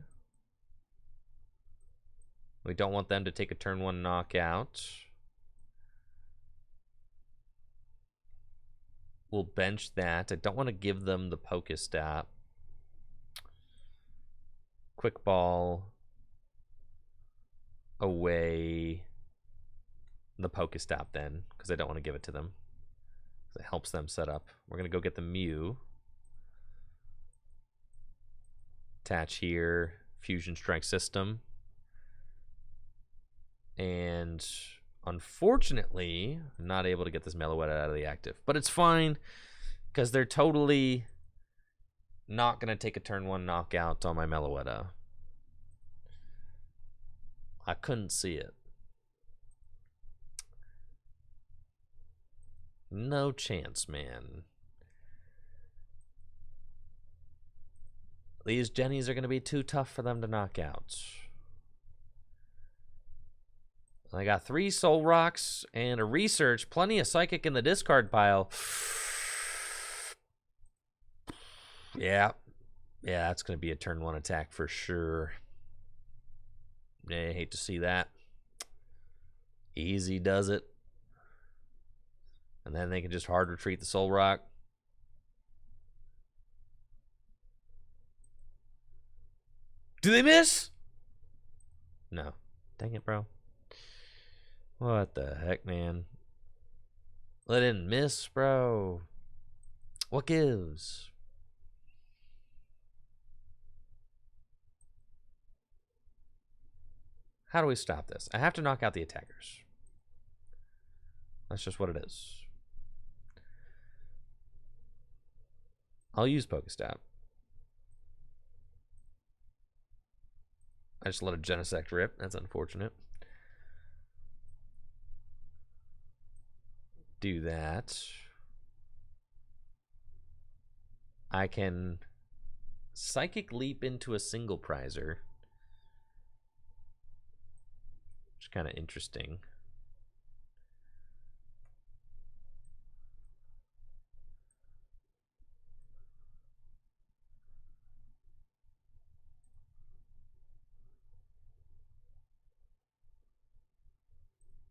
We don't want them to take a turn 1 knockout. We'll bench that. I don't want to give them the Pokestop. Quick Ball away the Pokestop then, because I don't want to give it to them. It helps them set up. We're going to go get the Mew. Attach here. Fusion Strike System. And unfortunately, I'm not able to get this Meloetta out of the active. But it's fine, because they're totally not going to take a turn 1 knockout on my Meloetta. I couldn't see it. No chance, man. These Jennies are going to be too tough for them to knock out. I got 3 Soul Rocks and a Research. Plenty of Psychic in the discard pile. Yeah, that's going to be a turn 1 attack for sure. Yeah, I hate to see that. Easy does it. And then they can just hard retreat the Soul Rock. Do they miss? No. Dang it, bro. What the heck, man? They didn't miss, bro. What gives? How do we stop this? I have to knock out the attackers. That's just what it is. I'll use Pokestop. I just let a Genesect rip. That's unfortunate. Do that. I can Psychic Leap into a single prizer. Which is kind of interesting.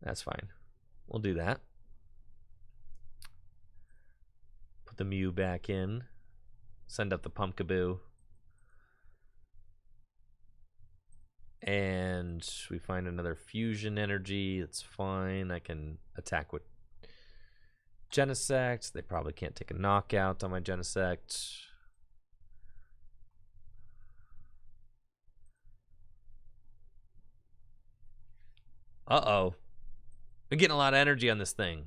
That's fine. We'll do that. Put the Mew back in. Send up the Pumpkaboo. And we find another fusion energy. It's fine. I can attack with Genesect. They probably can't take a knockout on my Genesect. Uh-oh. We're getting a lot of energy on this thing.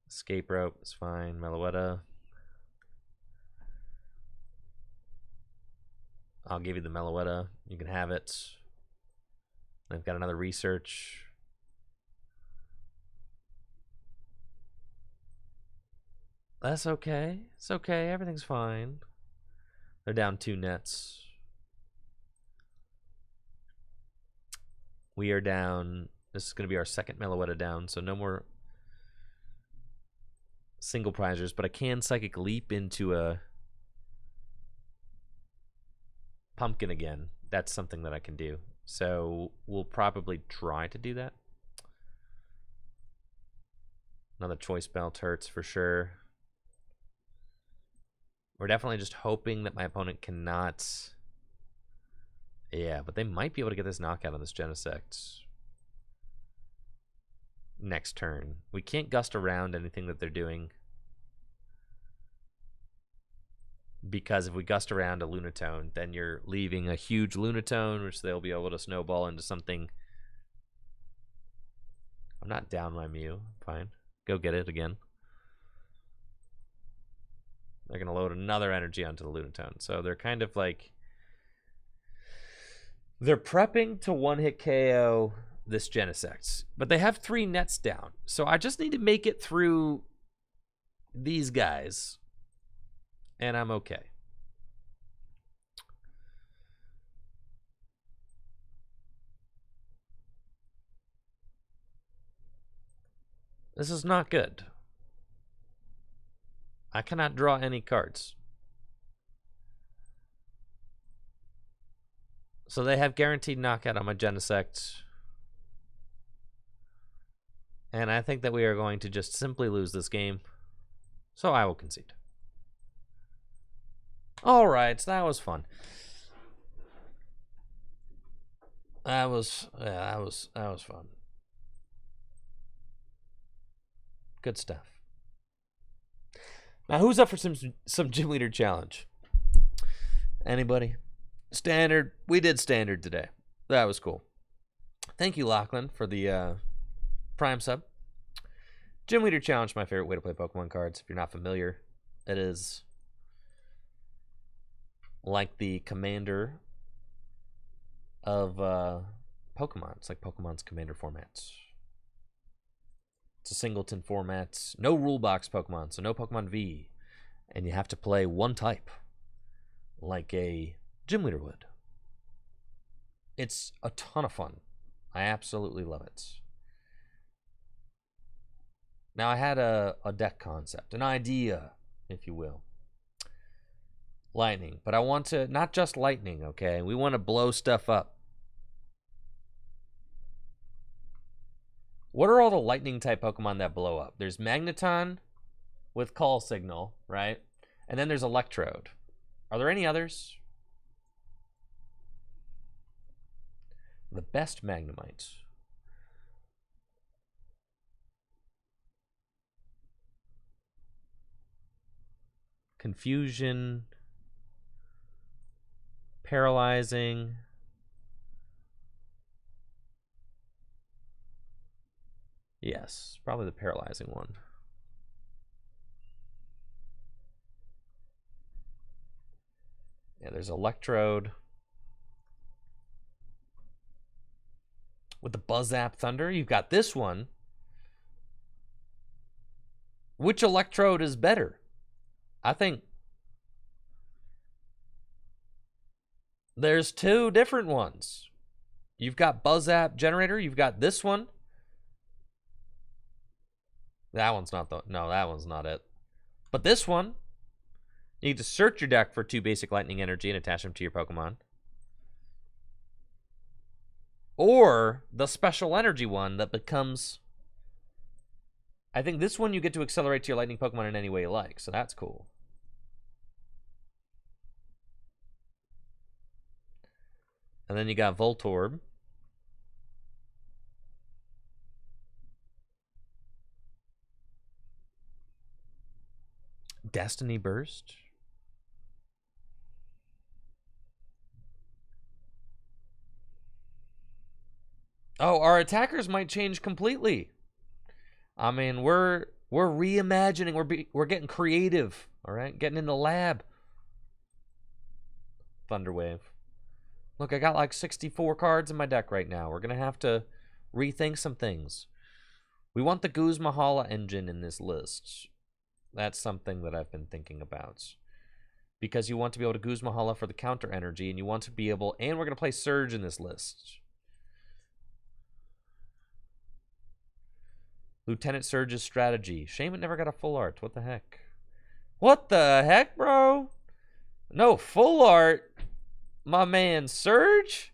Escape rope is fine. Meloetta. I'll give you the Meloetta. You can have it. I've got another research. That's okay. It's okay. Everything's fine. They're down 2 nets. We are down. This is going to be our second Meloetta down, so no more single prizers, but I can Psychic Leap into a Pumpkin again. That's something that I can do. So we'll probably try to do that. Another Choice Belt hurts for sure. We're definitely just hoping that my opponent cannot... Yeah, but they might be able to get this knockout on this Genesect next turn. We can't gust around anything that they're doing, because if we gust around a Lunatone, then you're leaving a huge Lunatone, which they'll be able to snowball into something. I'm not down my Mew. Fine. Go get it again. They're going to load another energy onto the Lunatone. So they're kind of like... They're prepping to one-hit KO this Genesect, but they have 3 nets down. So I just need to make it through these guys, and I'm okay. This is not good. I cannot draw any cards. So they have guaranteed knockout on my Genesect. And I think that we are going to just simply lose this game. So I will concede. All right, that was fun. That was fun. Good stuff. Now, who's up for some gym leader challenge? Anybody? Standard. We did standard today. That was cool. Thank you, Lachlan, for the Prime sub. Gym leader challenge, my favorite way to play Pokemon cards. If you're not familiar, it is like the commander of Pokemon. It's like Pokemon's commander formats. It's a singleton format. No rule box Pokemon, so no Pokemon V. And you have to play one type, like a gym leader would. It's a ton of fun. I absolutely love it. Now, I had a deck concept, an idea, if you will. Lightning. But I want to, not just lightning, okay? We want to blow stuff up. What are all the lightning type Pokemon that blow up? There's Magneton with Call Signal, right? And then there's Electrode. Are there any others? The best Magnemite. Confusion. Paralyzing. Yes, probably the paralyzing one. Yeah, there's Electrode. With the Buzzap Thunder, you've got this one. Which Electrode is better? I think there's 2 different ones. You've got Buzzap Generator, you've got this one. That one's not the... No, that one's not it. But this one, you need to search your deck for 2 basic lightning energy and attach them to your Pokemon. Or the special energy one that becomes... I think this one you get to accelerate to your lightning Pokemon in any way you like, so that's cool. And then you got Voltorb. Destiny Burst. Oh, our attackers might change completely. I mean, we're reimagining. We're getting creative. All right, getting in the lab. Thunderwave. Look, I got like 64 cards in my deck right now. We're gonna have to rethink some things. We want the Guzma Hala engine in this list. That's something that I've been thinking about. Because you want to be able to Guzma Hala for the counter energy, and you want to be able, and we're gonna play Surge in this list. Lieutenant Surge's strategy. Shame it never got a full art. What the heck? What the heck, bro? No full art. My man Surge?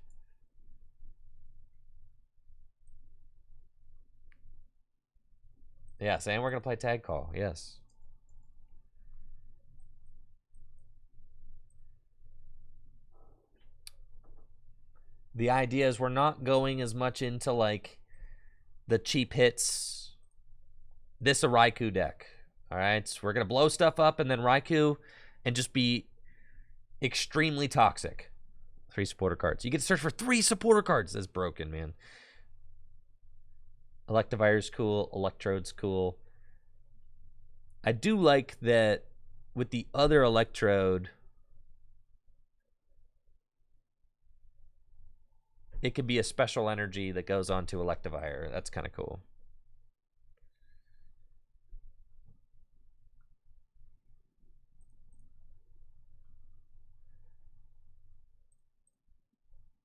Yes, and we're going to play Tag Call. Yes. The idea is we're not going as much into, like, the cheap hits. This a Raikou deck. All right? We're going to blow stuff up and then Raikou and just be extremely toxic. 3 supporter cards. You get to search for 3 supporter cards. That's broken, man. Electivire's cool. Electrode's cool. I do like that with the other Electrode, it could be a special energy that goes on to Electivire. That's kind of cool.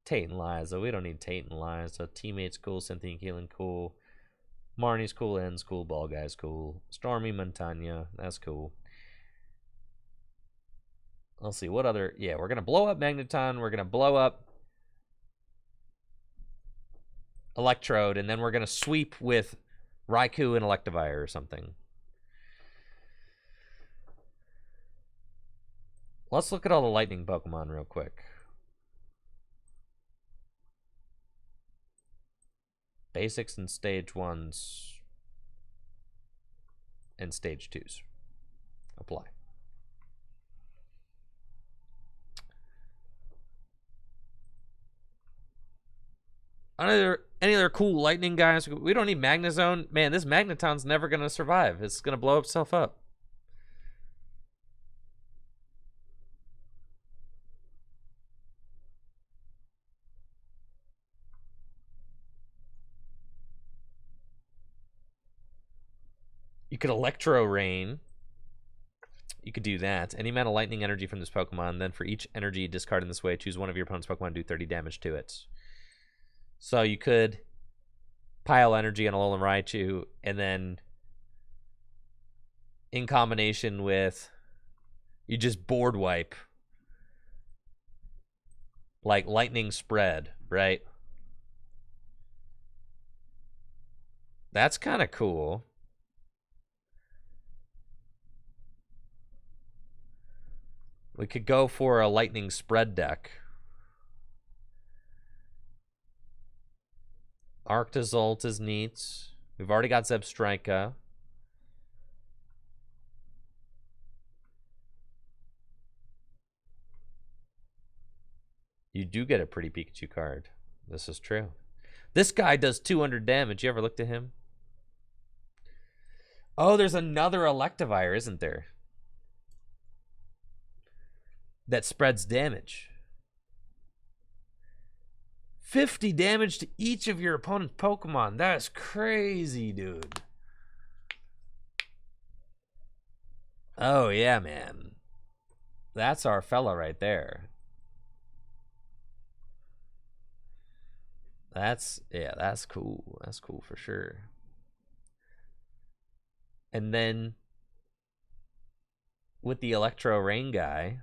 Tate and Liza. We don't need Tate and Liza. Teammates cool. Cynthia Keelan cool. Marnie's cool. En's cool. Ball Guy's cool. Stormy Montagna. That's cool. Let's see. What other... Yeah, we're going to blow up Magneton. We're going to blow up Electrode. And then we're going to sweep with Raikou and Electivire or something. Let's look at all the lightning Pokemon real quick. Basics and stage 1s and stage 2s. Apply. Any other cool lightning guys? We don't need Magnezone. Man, this Magneton's never going to survive. It's going to blow itself up. You could Electro Rain. You could do that. Any amount of lightning energy from this Pokemon, then for each energy discarded in this way, choose one of your opponent's Pokemon to do 30 damage to it. So you could pile energy on Alolan Raichu, and then in combination with, you just board wipe. Like lightning spread, right? That's kind of cool. We could go for a lightning spread deck. Arctozolt is neat. We've already got Zebstrika. You do get a pretty Pikachu card. This is true. This guy does 200 damage. You ever looked at him? Oh, there's another Electivire, isn't there? That spreads damage. 50 damage to each of your opponent's Pokemon. That's crazy, dude. Oh, yeah, man. That's our fella right there. That's cool. That's cool for sure. And then with the Electro Rain guy,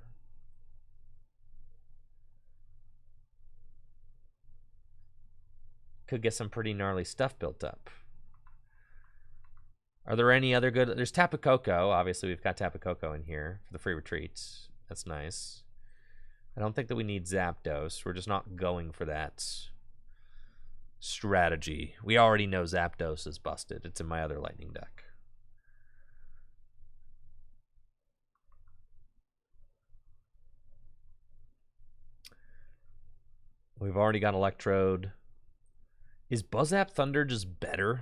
could get some pretty gnarly stuff built up. Are there any other good? There's Tapu Koko. Obviously, we've got Tapu Koko in here for the free retreats. That's nice. I don't think that we need Zapdos. We're just not going for that strategy. We already know Zapdos is busted. It's in my other Lightning deck. We've already got Electrode. Is Buzzap Thunder just better?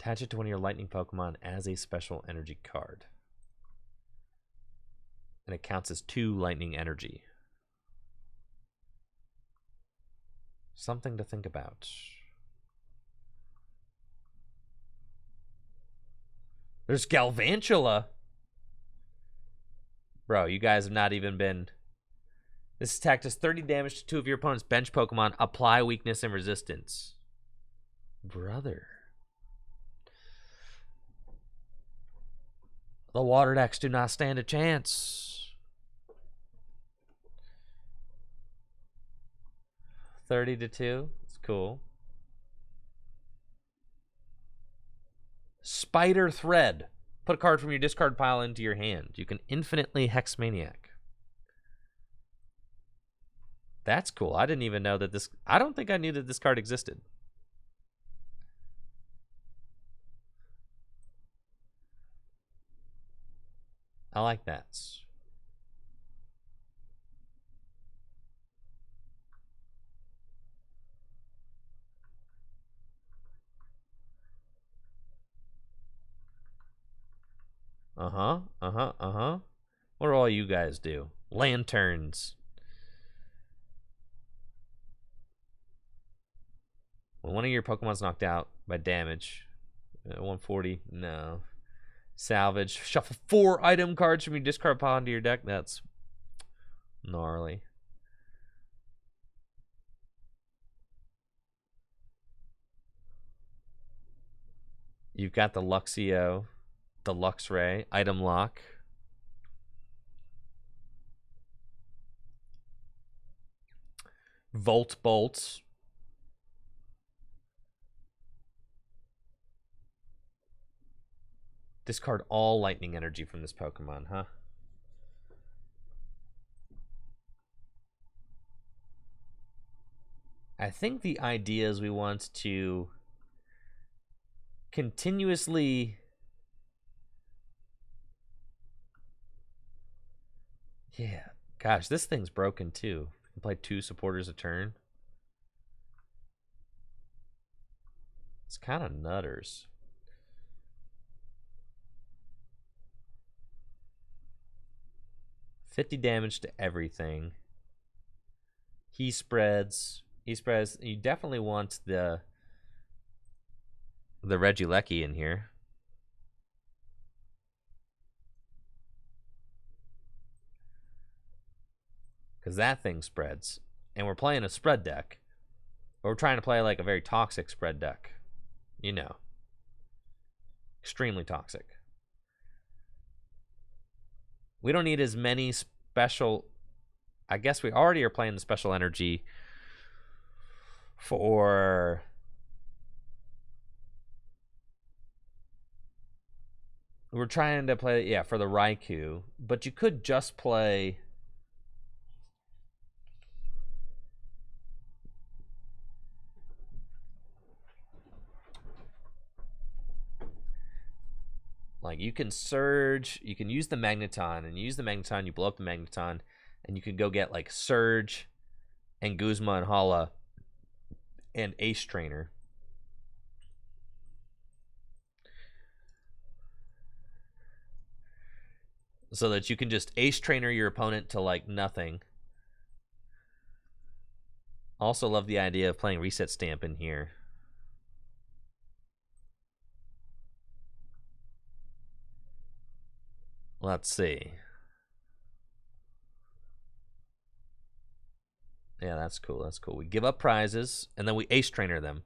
Attach it to one of your Lightning Pokemon as a special energy card. And it counts as 2 Lightning Energy. Something to think about. There's Galvantula. Bro, you guys have not even been... This attack does 30 damage to 2 of your opponent's bench Pokemon. Apply weakness and resistance. Brother. The water decks do not stand a chance. 30 to 2. It's cool. Spider Thread. Put a card from your discard pile into your hand. You can infinitely Hex Maniac. That's cool. I didn't even know that this... I don't think I knew that this card existed. I like that. What do all you guys do? Lanterns. When one of your Pokemon's knocked out by damage, 140, no. Salvage. Shuffle 4 item cards from your discard pile into your deck. That's gnarly. You've got the Luxio, the Luxray, item lock. Volt Bolt. Discard all lightning energy from this Pokemon, huh? I think the idea is we want to continuously... Yeah. Gosh, this thing's broken too. You can play 2 supporters a turn. It's kind of nutters. $50 damage to everything. He spreads. You definitely want the Regieleki in here. Because that thing spreads. And we're playing a spread deck. Or we're trying to play like a very toxic spread deck. You know. Extremely toxic. We don't need as many special... I guess we already are playing the special energy for... We're trying to play, yeah, for the Raikou. But you could just play... Like, you can Surge, you can use the Magneton, and use the Magneton, you blow up the Magneton, and you can go get, like, Surge, and Guzma and Hala, and Ace Trainer. So that you can just Ace Trainer your opponent to, like, nothing. Also love the idea of playing Reset Stamp in here. Let's see. Yeah, that's cool. That's cool. We give up prizes, and then we Ace Trainer them.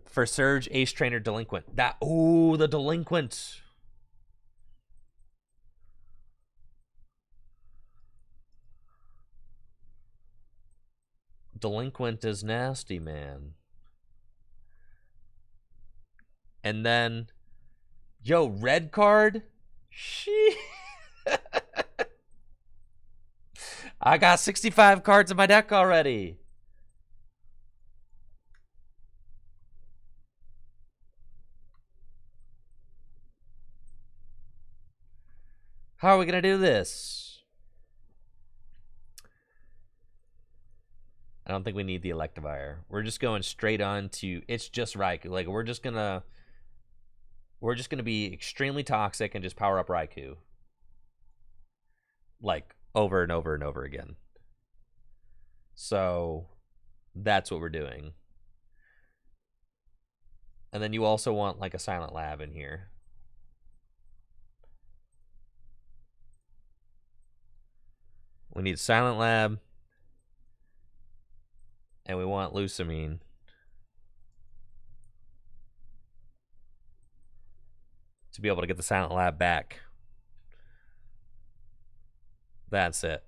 For Surge, Ace Trainer, Delinquent. Ooh, the Delinquent. Delinquent is nasty, man. And then, yo, red card? She. I got 65 cards in my deck already. How are we going to do this? I don't think we need the Electivire. We're just going straight on to it's just Raikou. Like we're just gonna be extremely toxic and just power up Raikou. Like over and over and over again. So that's what we're doing. And then you also want like a Silent Lab in here. We need Silent Lab. And we want Lusamine. To be able to get the Silent Lab back. That's it.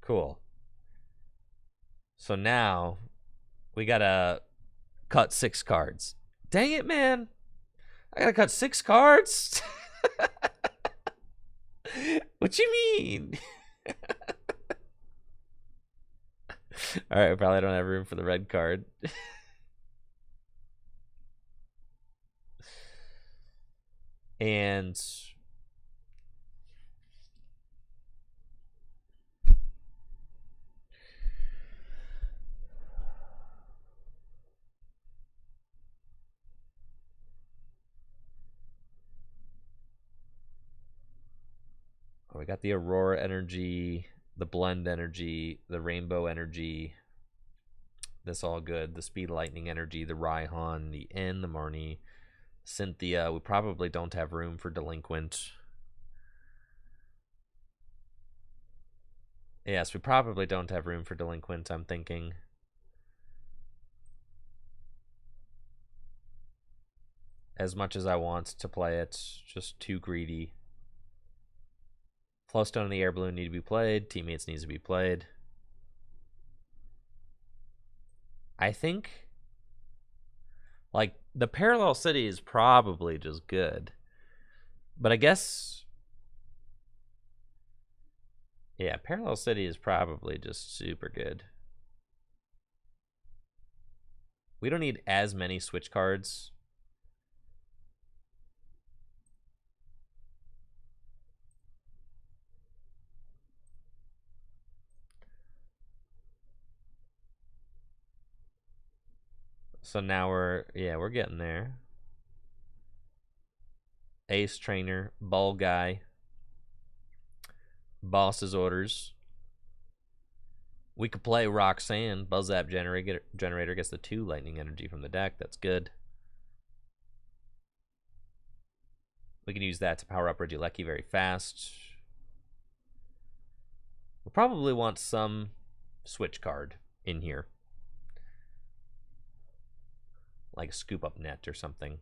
Cool. So now we gotta cut 6 cards. Dang it, man. I gotta cut 6 cards? What you mean? Alright, we probably don't have room for the red card. And we got the Aurora energy, the Blend energy, the Rainbow energy. That's all good. The Speed Lightning energy, the Raihan, the N, the Marnie, Cynthia. We probably don't have room for Delinquent. Yes, we probably don't have room for Delinquent, I'm thinking. As much as I want to play it, just too greedy. Flowstone and the Air Balloon need to be played. Teammates needs to be played. I think, like, the Parallel City is probably just good. But I guess, yeah, Parallel City is probably just super good. We don't need as many switch cards. So now we're getting there. Ace Trainer, Ball Guy, Boss's Orders. We could play Roxanne. Buzz Zap Generator gets the 2 lightning energy from the deck. That's good. We can use that to power up Regieleki very fast. We'll probably want some switch card in here. Like a Scoop Up Net or something.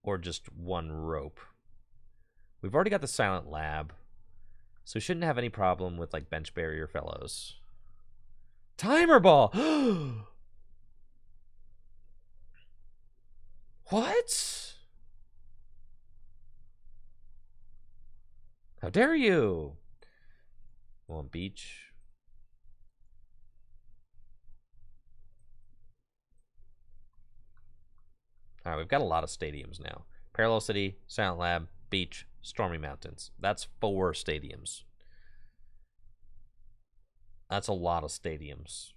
Or just one rope. We've already got the Silent Lab. So we shouldn't have any problem with like Bench Barrier Fellows. Timer Ball! What? How dare you? Want Beach? All right, we've got a lot of stadiums now. Parallel City, Silent Lab, Beach, Stormy Mountains. That's 4 stadiums. That's a lot of stadiums.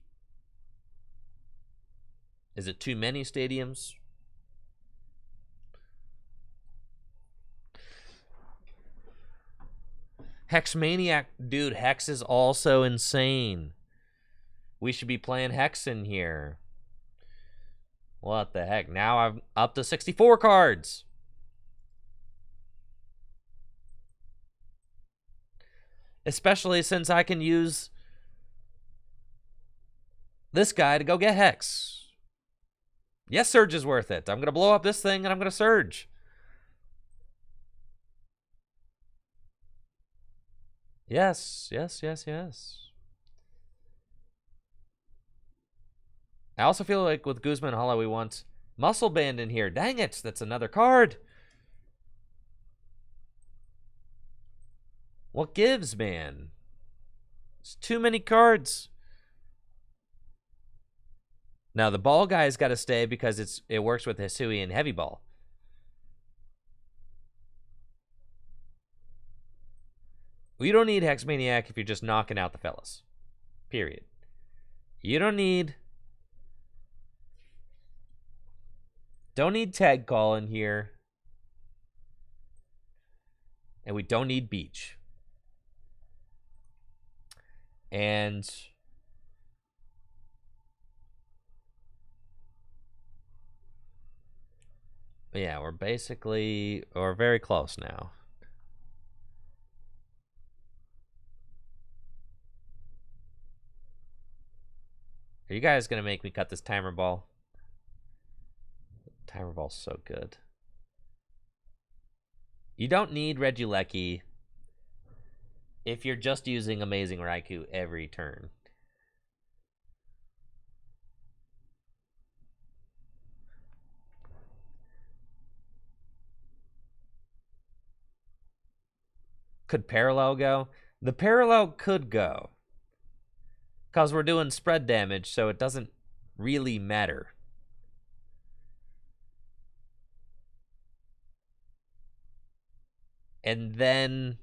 Is it too many stadiums? Hex Maniac. Dude, Hex is also insane. We should be playing Hex in here. What the heck? Now I'm up to 64 cards. Especially since I can use this guy to go get Hex. Yes, Surge is worth it. I'm going to blow up this thing and I'm going to Surge. Yes, yes, yes, yes. I also feel like with Guzman Hollow we want Muscle Band in here. Dang it, that's another card. What gives, man? It's too many cards. Now, the ball guy's got to stay because it works with Hisui and Heavy Ball. Well, you don't need Hex Maniac if you're just knocking out the fellas. Period. You don't need Tag Call in here. And we don't need Beach. And yeah, we're very close now. Are you guys gonna make me cut this timer ball? Timer ball's so good. You don't need Regieleki if you're just using Amazing Raikou every turn. Could Parallel go? The Parallel could go. Because we're doing spread damage, so it doesn't really matter. And then...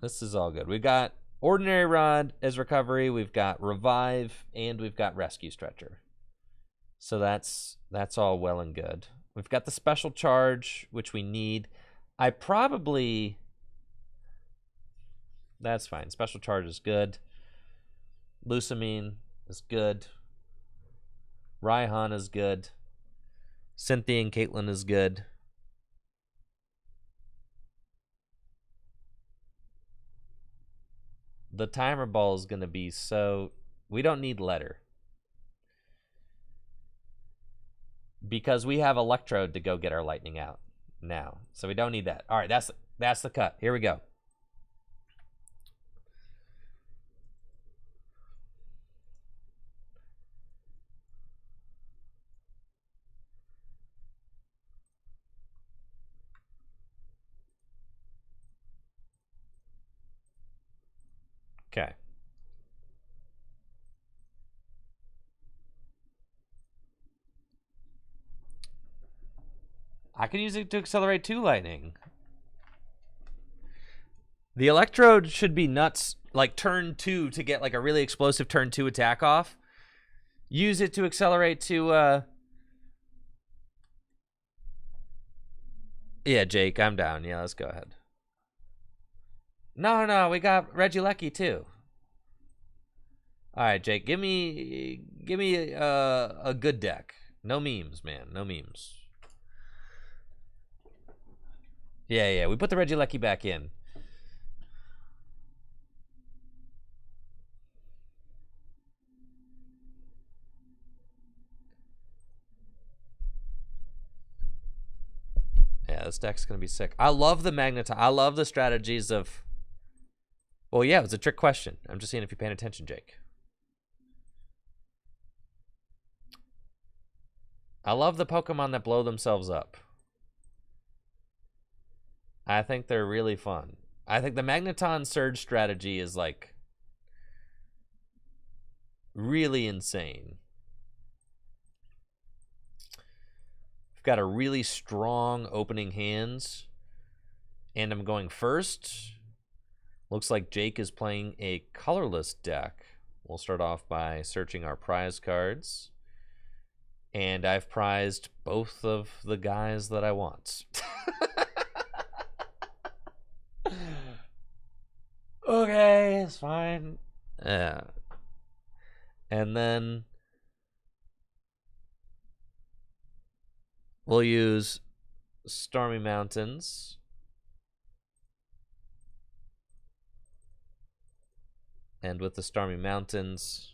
This is all good. We've got Ordinary Rod as recovery, we've got Revive, and we've got Rescue Stretcher. So that's all well and good. We've got the Special Charge, which we need. That's fine. Special Charge is good. Lusamine is good. Raihan is good. Cynthia and Caitlyn is good. The timer ball is going to be so... We don't need Letter. Because we have Electrode to go get our Lightning out now. So we don't need that. All right, that's the cut. Here we go. Okay. I can use it to accelerate 2 Lightning. The Electrode should be nuts, like turn 2 to get like a really explosive turn 2 attack off. Use it to accelerate to... Yeah, Jake, I'm down. Yeah, let's go ahead. No, we got Regieleki too. All right, Jake, give me a good deck. No memes, man. No memes. Yeah, we put the Regieleki back in. Yeah, this deck's gonna be sick. I love the Magneton. I love the strategies of... Well, yeah, it was a trick question. I'm just seeing if you're paying attention, Jake. I love the Pokemon that blow themselves up. I think they're really fun. I think the Magneton Surge strategy is like really insane. I've got a really strong opening hands, and I'm going first. Looks like Jake is playing a colorless deck. We'll start off by searching our prize cards. And I've prized both of the guys that I want. Okay, it's fine. Yeah. And then we'll use Stormy Mountains. And with the Stormy Mountains,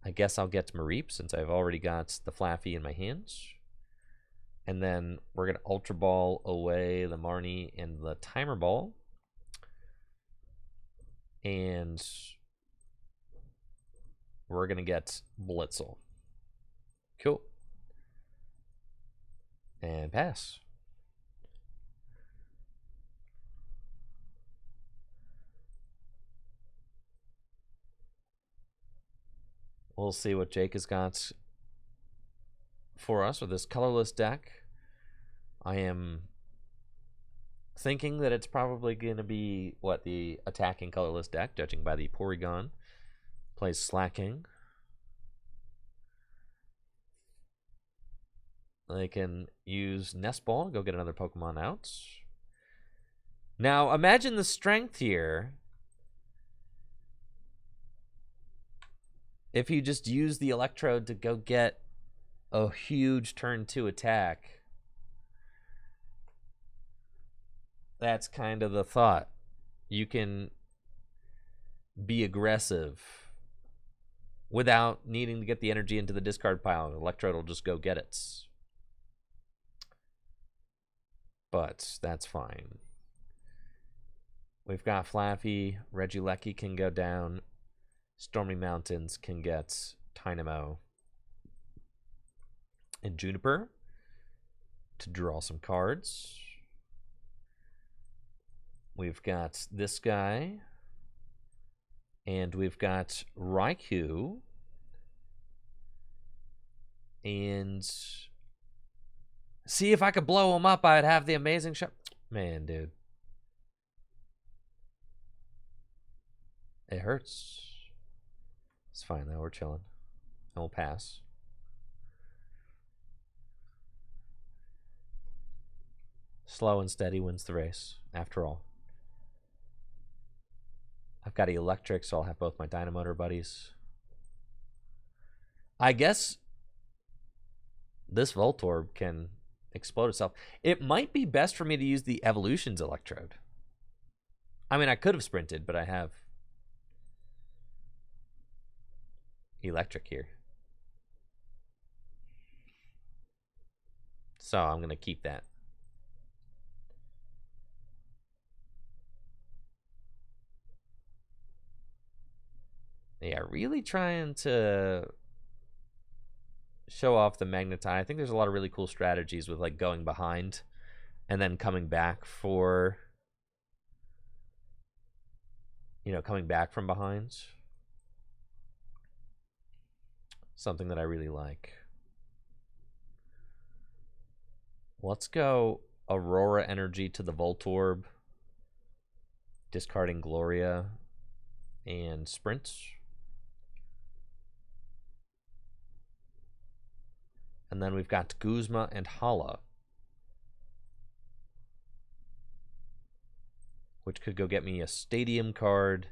I guess I'll get Mareep since I've already got the Flaffy in my hands. And then we're going to Ultra Ball away the Marnie and the Timer Ball. And we're going to get Blitzel. Cool. And pass. We'll see what Jake has got for us with this colorless deck. I am thinking that it's probably going to be, what, the attacking colorless deck, judging by the Porygon. Plays Slacking. They can use Nest Ball to go get another Pokemon out. Now, imagine the strength here. If you just use the Electrode to go get a huge turn 2 attack. That's kind of the thought. You can be aggressive without needing to get the energy into the discard pile. Electrode will just go get it. But that's fine. We've got Flaffy. Regieleki can go down. Stormy Mountains can get Dynamo and Juniper to draw some cards. We've got this guy. And we've got Raikou. And see, if I could blow him up, I'd have the amazing shot. Man, dude. It hurts. It's fine, though. We're chilling. And we'll pass. Slow and steady wins the race, after all. I've got Electric, so I'll have both my Dynamotor buddies. I guess this Voltorb can explode itself. It might be best for me to use the Evolutions Electrode. I mean, I could have sprinted, but I have Electric here. So I'm going to keep that. Yeah, really trying to show off the Magnetite. I think there's a lot of really cool strategies with like going behind and then coming back for, you know, coming back from behind. Something that I really like. Let's go Aurora Energy to the Voltorb, discarding Gloria and Sprint. And then we've got Guzma and Hala, which could go get me a Stadium card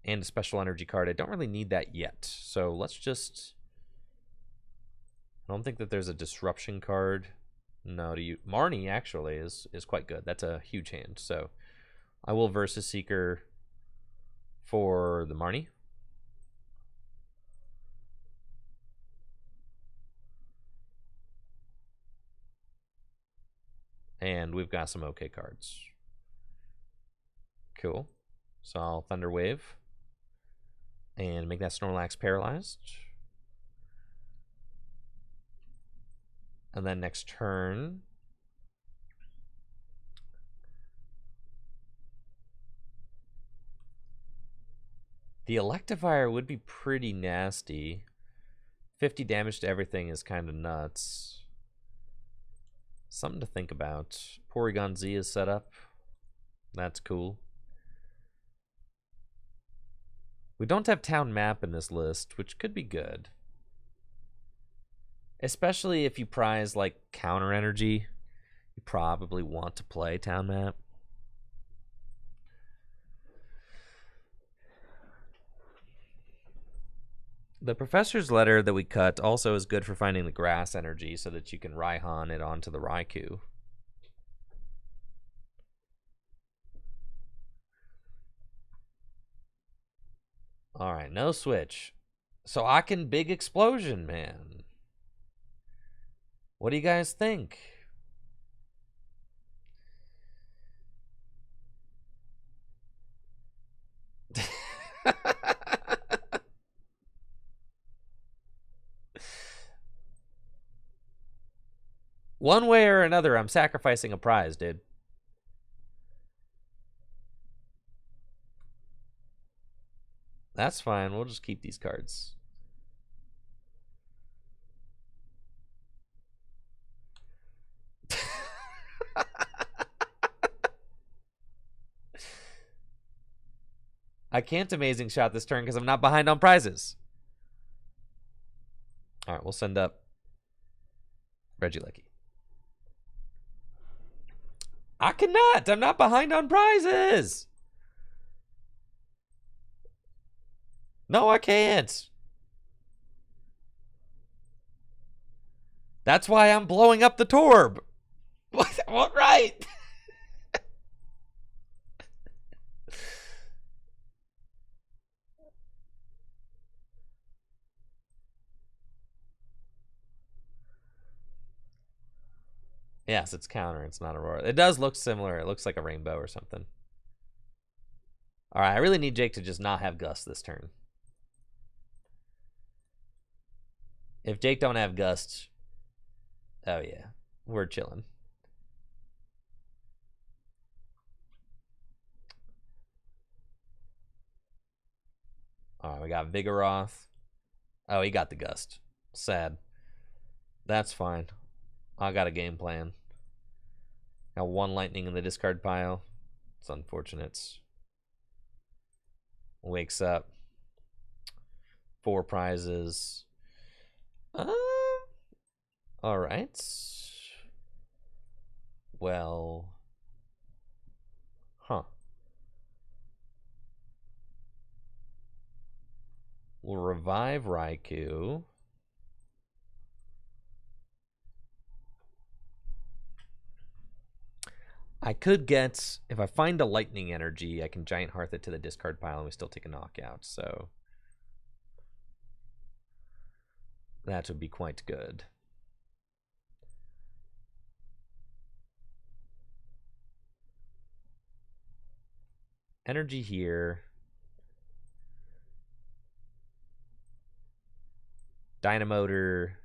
and a Special Energy card. I don't really need that yet. So let's just... I don't think that there's a Disruption card. No, to you. Marnie, actually, is quite good. That's a huge hand. So I will Versus Seeker for the Marnie. And we've got some okay cards. Cool. So I'll Thunder Wave and make that Snorlax paralyzed. And then next turn, the Electivire would be pretty nasty. 50 damage to everything is kind of nuts. Something to think about. Porygon Z is set up. That's cool. We don't have Town Map in this list, which could be good. Especially if you prize like counter energy, you probably want to play Town Map. The Professor's Letter that we cut also is good for finding the grass energy so that you can Raihan it onto the Raikou. Alright, no switch. So I can Big Explosion, man. What do you guys think? One way or another, I'm sacrificing a prize, dude. That's fine. We'll just keep these cards. I can't amazing shot this turn because I'm not behind on prizes. All right, we'll send up Regieleki. I cannot. I'm not behind on prizes. No, I can't. That's why I'm blowing up the Torb. What right? Yes, it's counter. It's not Aurora. It does look similar. It looks like a rainbow or something. All right, I really need Jake to just not have Gust this turn. If Jake don't have Gust, oh yeah, we're chilling. All right, we got Vigoroth. Oh, he got the Gust. Sad. That's fine. I got a game plan. Got one lightning in the discard pile. It's unfortunate. Wakes up. 4 prizes. All right. Well. Huh. We'll revive Raikou. I could get, if I find a lightning energy, I can Giant Hearth it to the discard pile and we still take a knockout, so that would be quite good. Energy here. Dynamotor.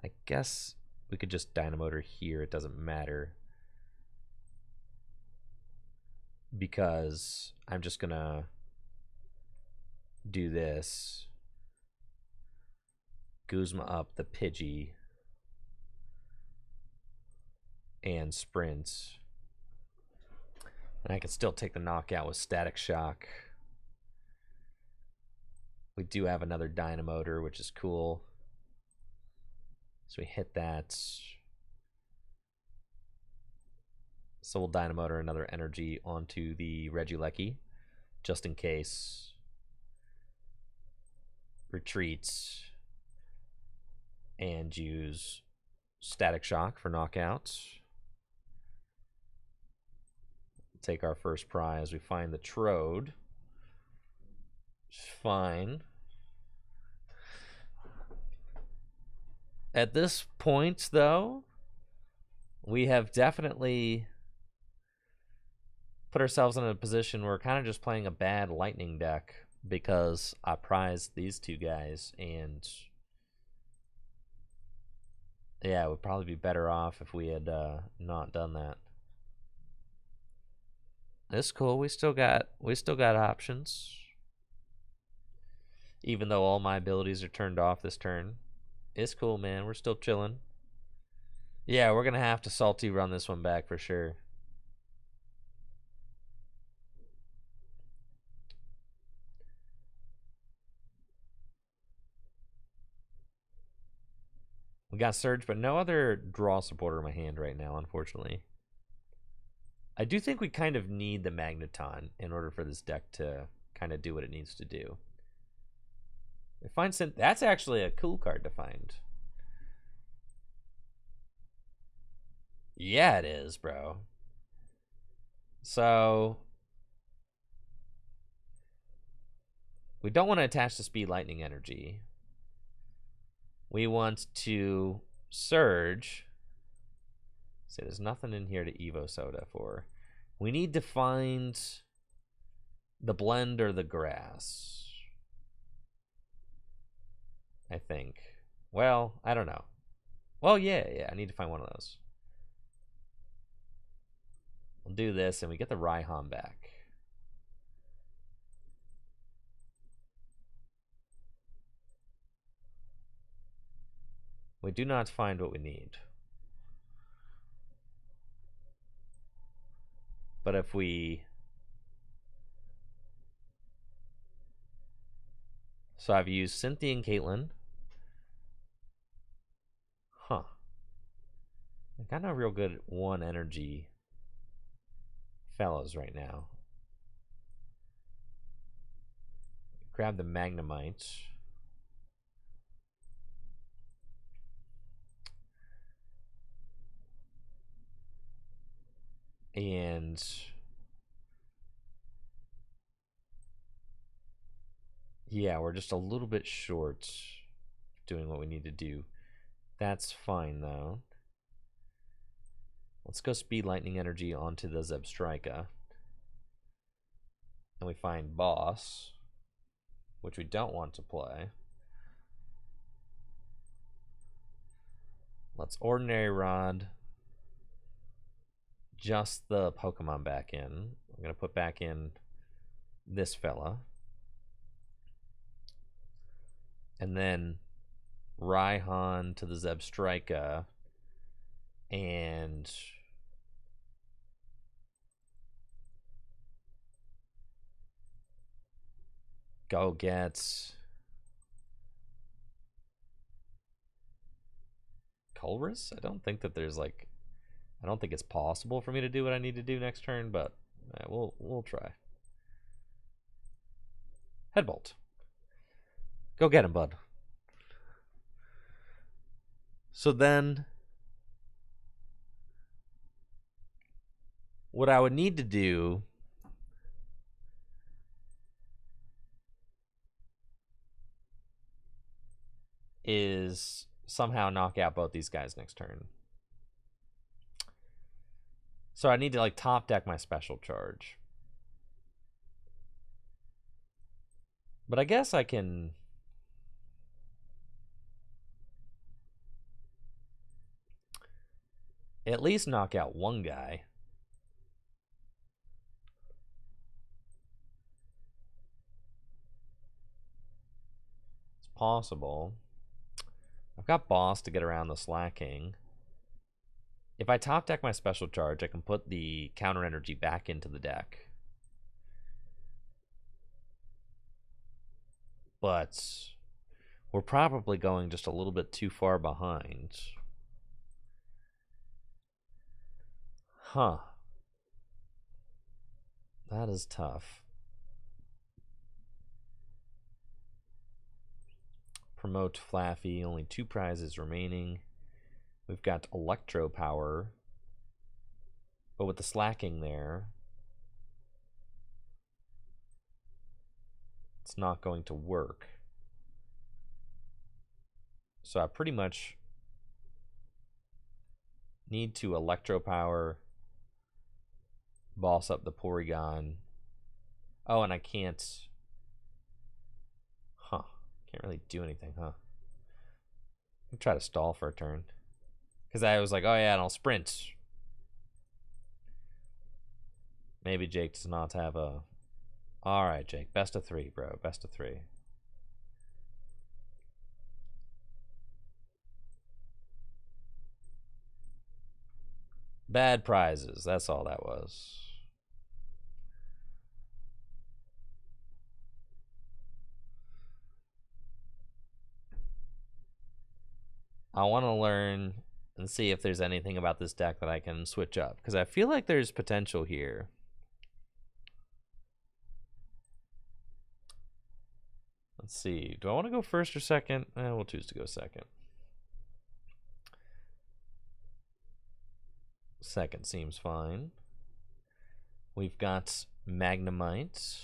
I guess we could just Dynamotor here. It doesn't matter. Because I'm just going to do this. Guzma up the Pidgey. And sprint. And I can still take the knockout with Static Shock. We do have another Dynamotor, which is cool. So we hit that. So we'll Dynamotor another energy onto the Regieleki, just in case. Retreats. And use Static Shock for knockouts. Take our first prize. We find the Trode. Fine. At this point, though, we have definitely put ourselves in a position where we're kind of just playing a bad lightning deck because I prized these two guys, and yeah, it would probably be better off if we had not done that. It's cool. We still got options. Even though all my abilities are turned off this turn. It's cool, man. We're still chilling. Yeah, we're going to have to salty run this one back for sure. We got Surge, but no other draw supporter in my hand right now, unfortunately. I do think we kind of need the Magneton in order for this deck to kind of do what it needs to do. We find that's actually a cool card to find. Yeah, it is, bro. So we don't want to attach the Speed Lightning energy. We want to Surge. See, there's nothing in here to Evo Soda for. We need to find the blend or the grass, I think. Well, I don't know. Well, yeah, I need to find one of those. We'll do this, and we get the Raihan back. We do not find what we need. But if we... So I've used Cynthia and Caitlin. Huh. I got no real good 1 energy fellows right now. Grab the Magnemite. And yeah, we're just a little bit short doing what we need to do. That's fine though. Let's go speed lightning energy onto the Zebstrika. And we find boss, which we don't want to play. Let's ordinary rod just the Pokemon back in. I'm going to put back in this fella. And then Raihan to the Zebstrika. And go get Colress? I don't think that there's like... I don't think it's possible for me to do what I need to do next turn, but we'll try. Headbolt. Go get him, bud. So then, what I would need to do is somehow knock out both these guys next turn. So I need to like top deck my special charge. But I guess I can at least knock out one guy. It's possible. I've got boss to get around the slacking. If I top deck my special charge, I can put the counter energy back into the deck. But we're probably going just a little bit too far behind. Huh. That is tough. Promote Flaffy, only 2 prizes remaining. We've got Electro Power, but with the slacking there, it's not going to work. So I pretty much need to Electro Power, boss up the Porygon. Oh, and I can't... Huh. Can't really do anything, huh? I'll try to stall for a turn. Because I was like, oh yeah, and I'll sprint. Maybe Jake does not have a... Alright, Jake. Best of 3, bro. Best of 3. Bad prizes. That's all that was. I want to learn and see if there's anything about this deck that I can switch up, because I feel like there's potential here. Let's see. Do I want to go first or second? We'll choose to go second. Second seems fine. We've got Magnemite.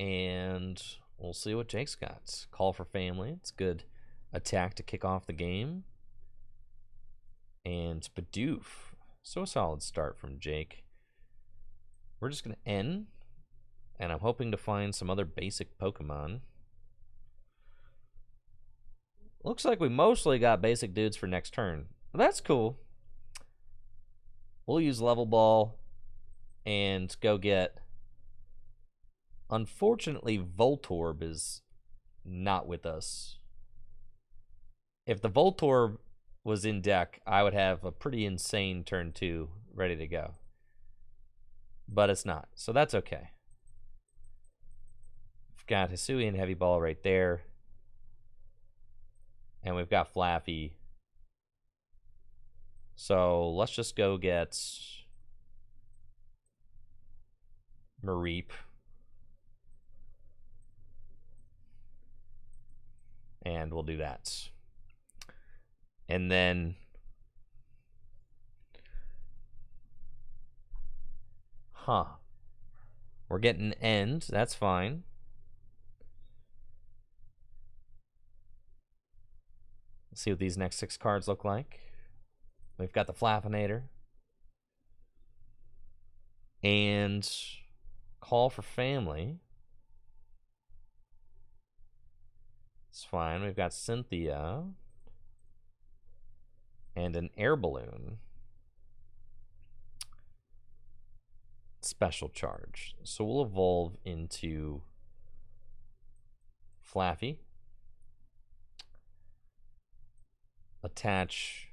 And We'll see what Jake's got. Call for family. It's good attack to kick off the game. And Bidoof. So a solid start from Jake. We're just going to end. And I'm hoping to find some other basic Pokemon. Looks like we mostly got basic dudes for next turn. That's cool. We'll use Level Ball and go get... Unfortunately, Voltorb is not with us. If the Voltorb was in deck, I would have a pretty insane turn 2 ready to go. But it's not, so that's okay. We've got Hisui and Heavy Ball right there. And we've got Flaffy. So let's just go get Mareep. And we'll do that. And then... We're getting end. That's fine. Let's see what these next 6 cards look like. We've got the Flaffinator. And Call for Family. It's fine. We've got Cynthia. And an Air Balloon. Special Charge. So we'll evolve into Flaffy. Attach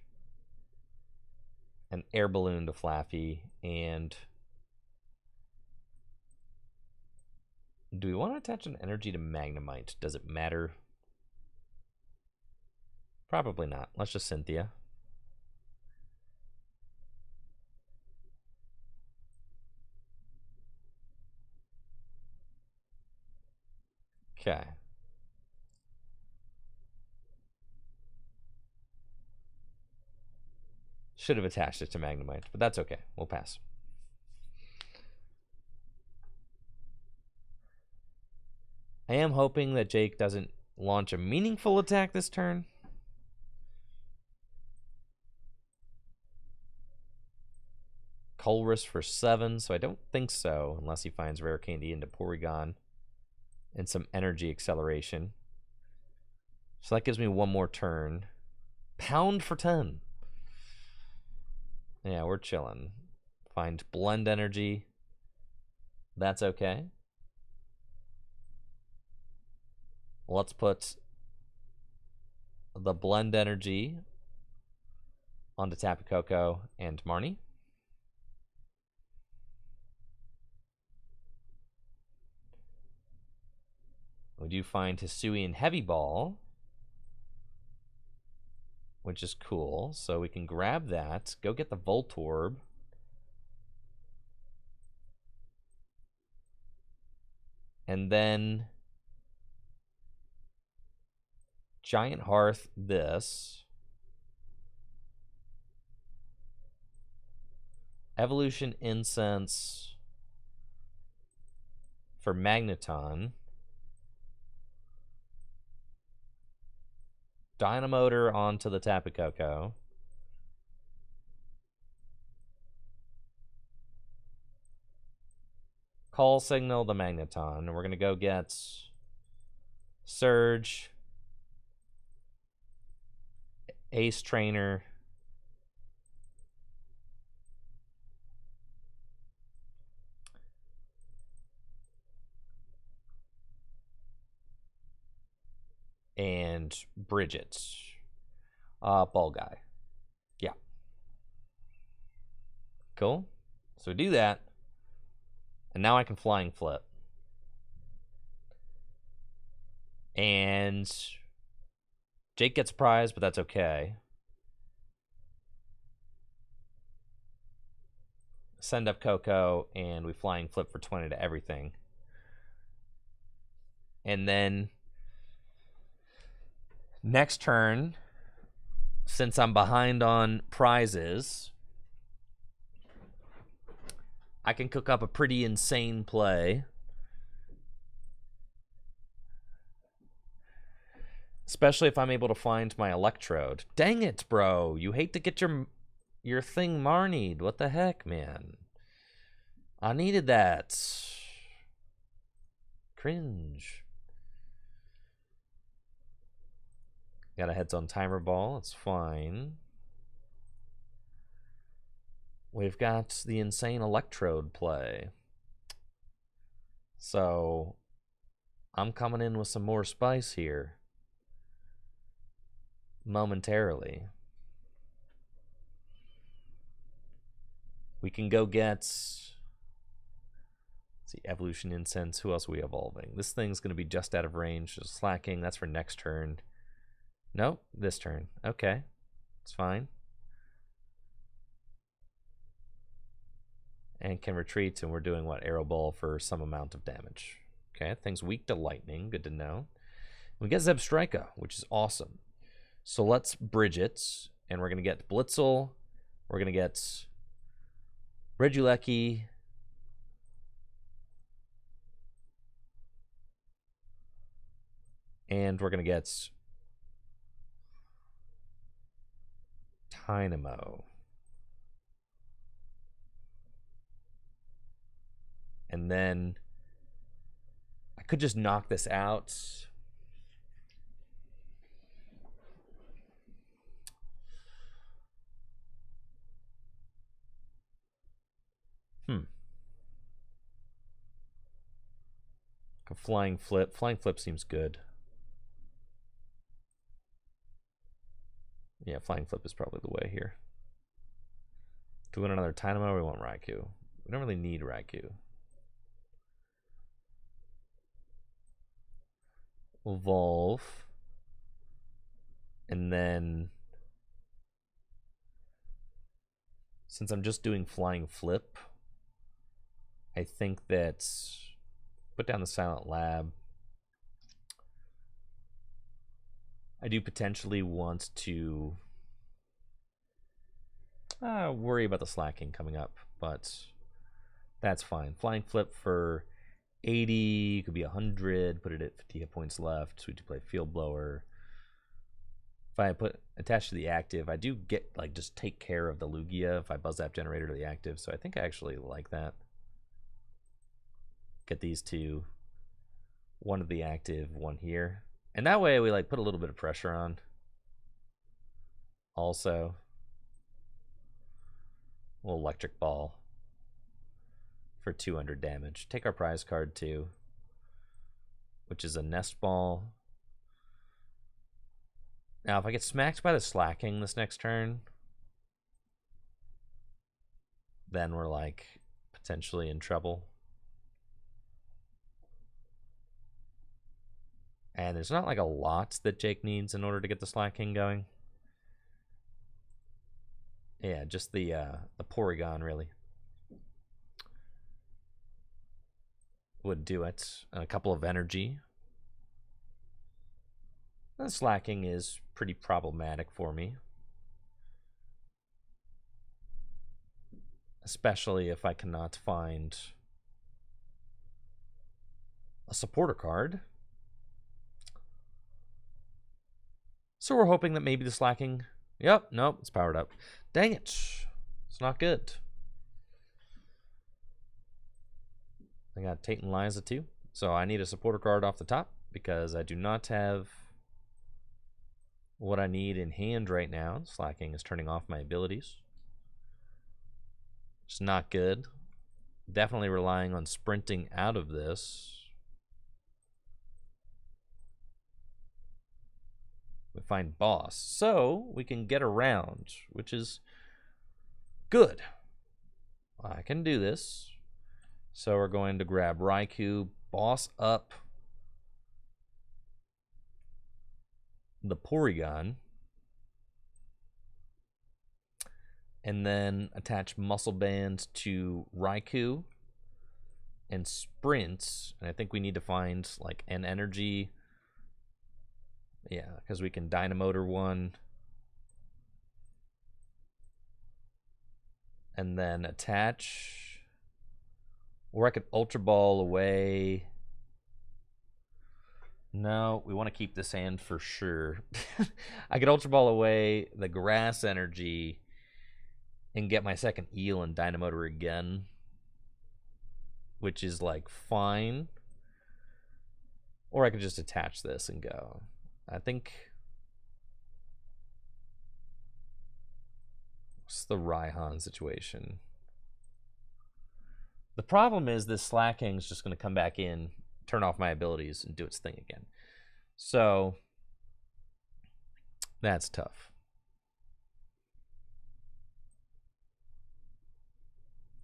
an Air Balloon to Flaffy. And do we want to attach an energy to Magnemite? Does it matter? Probably not. Let's just Cynthia. Okay. Should have attached it to Magnemite, but that's okay. We'll pass. I am hoping that Jake doesn't launch a meaningful attack this turn. Colress for 7, so I don't think so, unless he finds Rare Candy into Porygon and some energy acceleration. So that gives me one more turn. Pound for 10. Yeah, we're chilling. Find Blend Energy. That's okay. Let's put the Blend Energy onto Tapu Koko and Marnie. We do find Hisui and Heavy Ball, which is cool. So we can grab that, go get the Voltorb. And then Giant Hearth this. Evolution Incense for Magneton. Dynamotor onto the Tapu Koko. Call Signal the Magneton. And we're going to go get Surge, Ace Trainer, and Bridget. Ball Guy. Yeah. Cool. So we do that. And now I can Flying Flip. And Jake gets a prize, but that's okay. Send up Coco, and we Flying Flip for 20 to everything. And then next turn, since I'm behind on prizes, I can cook up a pretty insane play. Especially if I'm able to find my electrode. Dang it, bro. You hate to get your thing marnied. What the heck, man? I needed that. Cringe. Got a heads on timer ball. It's fine. We've got the insane electrode play. So I'm coming in with some more spice here. Momentarily. We can go get, let's see, evolution incense. Who else are we evolving? This thing's going to be just out of range. Just slacking. That's for next turn. Nope, this turn. Okay, it's fine. And can retreat, and we're doing what? Arrow ball for some amount of damage. Okay, thing's weak to lightning. Good to know. We get Zebstrika, which is awesome. So let's bridge it, and we're going to get Blitzel. We're going to get Regieleki. And we're going to get Dynamo. And then I could just knock this out. A flying flip. Flying flip seems good. Yeah, flying flip is probably the way here. Do we want another Dynamo or we want Raikou? We don't really need Raikou. Evolve. And then, since I'm just doing flying flip, I think that put down the Silent Lab. I do potentially want to worry about the slacking coming up, but that's fine. Flying flip for 80, could be 100, put it at 50 hit points left, so we do play Field Blower. If I put attached to the active, I do get, like, just take care of the Lugia if I Buzz Zap Generator to the active, so I think I actually like that. Get these two, one to the active, one here. And that way we, like, put a little bit of pressure on. Also, a little Electric Ball for 200 damage. Take our prize card too, which is a Nest Ball. Now, if I get smacked by the slacking this next turn, then we're, like, potentially in trouble. And there's not, like, a lot that Jake needs in order to get the slacking going. Yeah, just the Porygon, really. Would do it. And a couple of energy. The slacking is pretty problematic for me. Especially if I cannot find a supporter card. So we're hoping that maybe the slacking... Yep, nope, it's powered up. Dang it. It's not good. I got Tate and Liza too. So I need a supporter card off the top because I do not have what I need in hand right now. Slacking is turning off my abilities. It's not good. Definitely relying on sprinting out of this. We find boss. So we can get around, which is good. I can do this. So we're going to grab Raikou, boss up the Porygon, and then attach Muscle Band to Raikou and sprint. And I think we need to find, like, an energy. Yeah, because we can Dynamotor one. And then attach. Or I could Ultra Ball away No, we want to keep this hand for sure. I could Ultra Ball away the grass energy and get my second eel and Dynamotor again, which is like fine. Or I could just attach this and go. I think. What's the Raihan situation? The problem is this Slacking is just going to come back in, turn off my abilities, and do its thing again. So that's tough.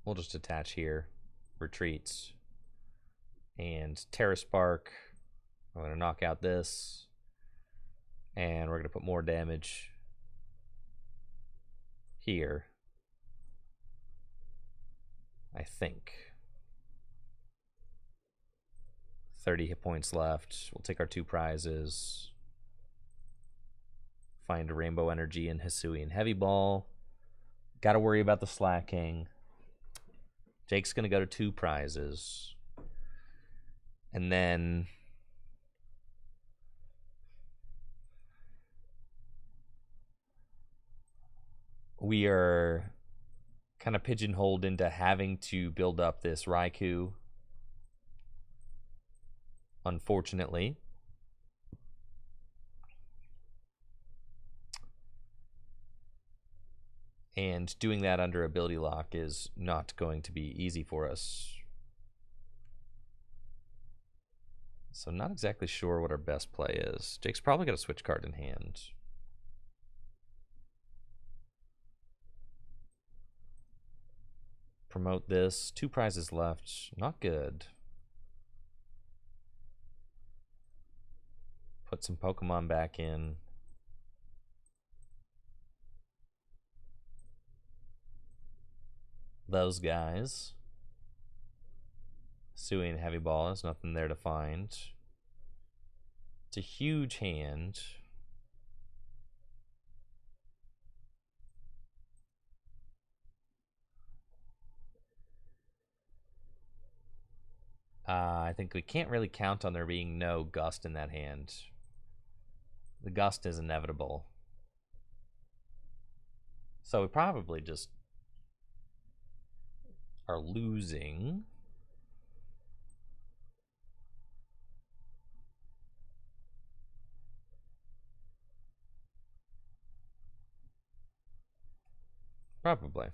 We'll just attach here, retreats, and Terra Spark. I'm going to knock out this, and we're going to put more damage here, I think. 30 hit points left. We'll take our 2 prizes. Find a Rainbow Energy and Hisuian Heavy Ball. Got to worry about the Slacking. Jake's going to go to 2 prizes. And then we are kind of pigeonholed into having to build up this Raikou, unfortunately. And doing that under ability lock is not going to be easy for us. So not exactly sure what our best play is. Jake's probably got a switch card in hand. Promote this. 2 prizes left. Not good. Put some Pokemon back in. Those guys. Sui and Heavy Ball. There's nothing there to find. It's a huge hand. I think we can't really count on there being no Gust in that hand. The Gust is inevitable. So we probably just are losing. Probably.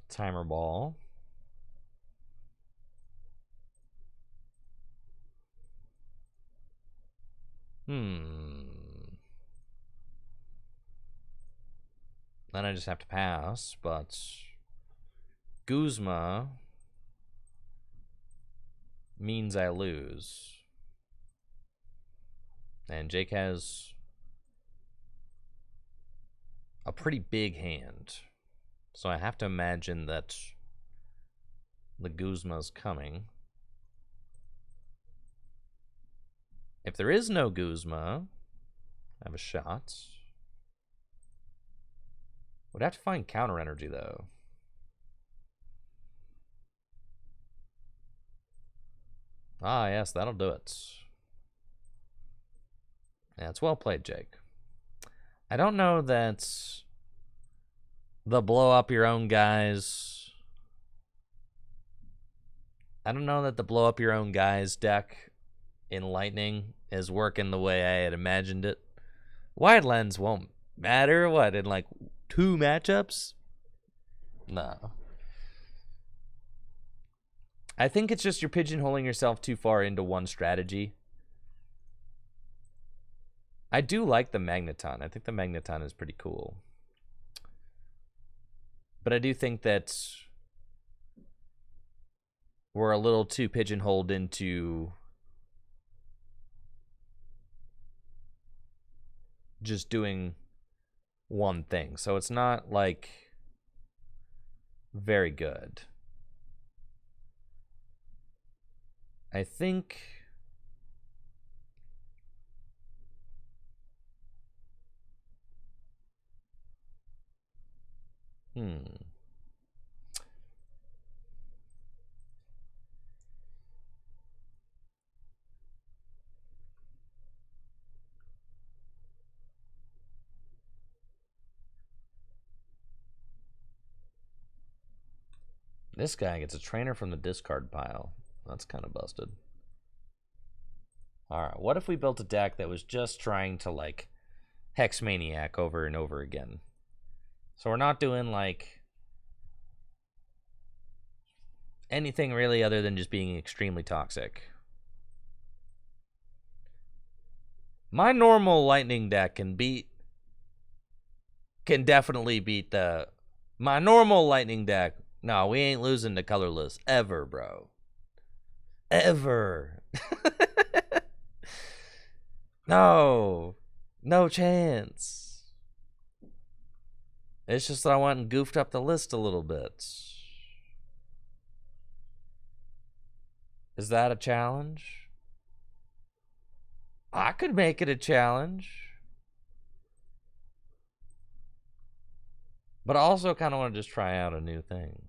Timer Ball. Then I just have to pass, but Guzma means I lose. And Jake has a pretty big hand. So I have to imagine that the Guzma's coming. If there is no Guzma, I have a shot. Would have to find counter energy though. Ah, yes, that'll do it. Yeah, it's well played, Jake. I don't know that the blow up your own guys. I don't know that the blow up your own guys deck in Lightning is working the way I had imagined it. Wide lens won't matter. What, in like 2 matchups? No. I think it's just you're pigeonholing yourself too far into one strategy. I do like the Magneton. I think the Magneton is pretty cool. But I do think that we're a little too pigeonholed into just doing one thing. So it's not like very good. I think This guy gets a trainer from the discard pile. That's kind of busted. Alright, what if we built a deck that was just trying to, like, Hex Maniac over and over again? So we're not doing, like, anything really other than just being extremely toxic. My normal lightning deck can definitely beat my normal lightning deck. No, we ain't losing to colorless ever, bro. Ever. No chance. It's just that I went and goofed up the list a little bit. Is that a challenge? I could make it a challenge. But I also kind of want to just try out a new thing.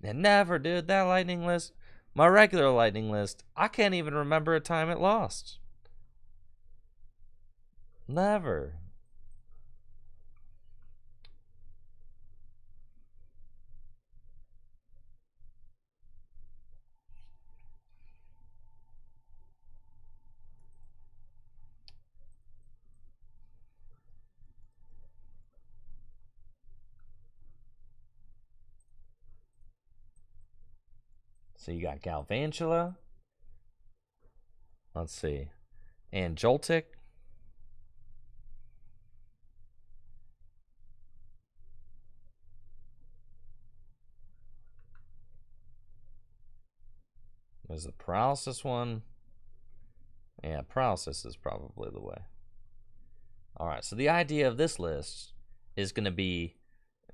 And never, dude, that lightning list, my regular lightning list, I can't even remember a time it lost. Never. So you got Galvantula. Let's see. And Joltik. There's the Paralysis one. Yeah, Paralysis is probably the way. Alright, so the idea of this list is going to be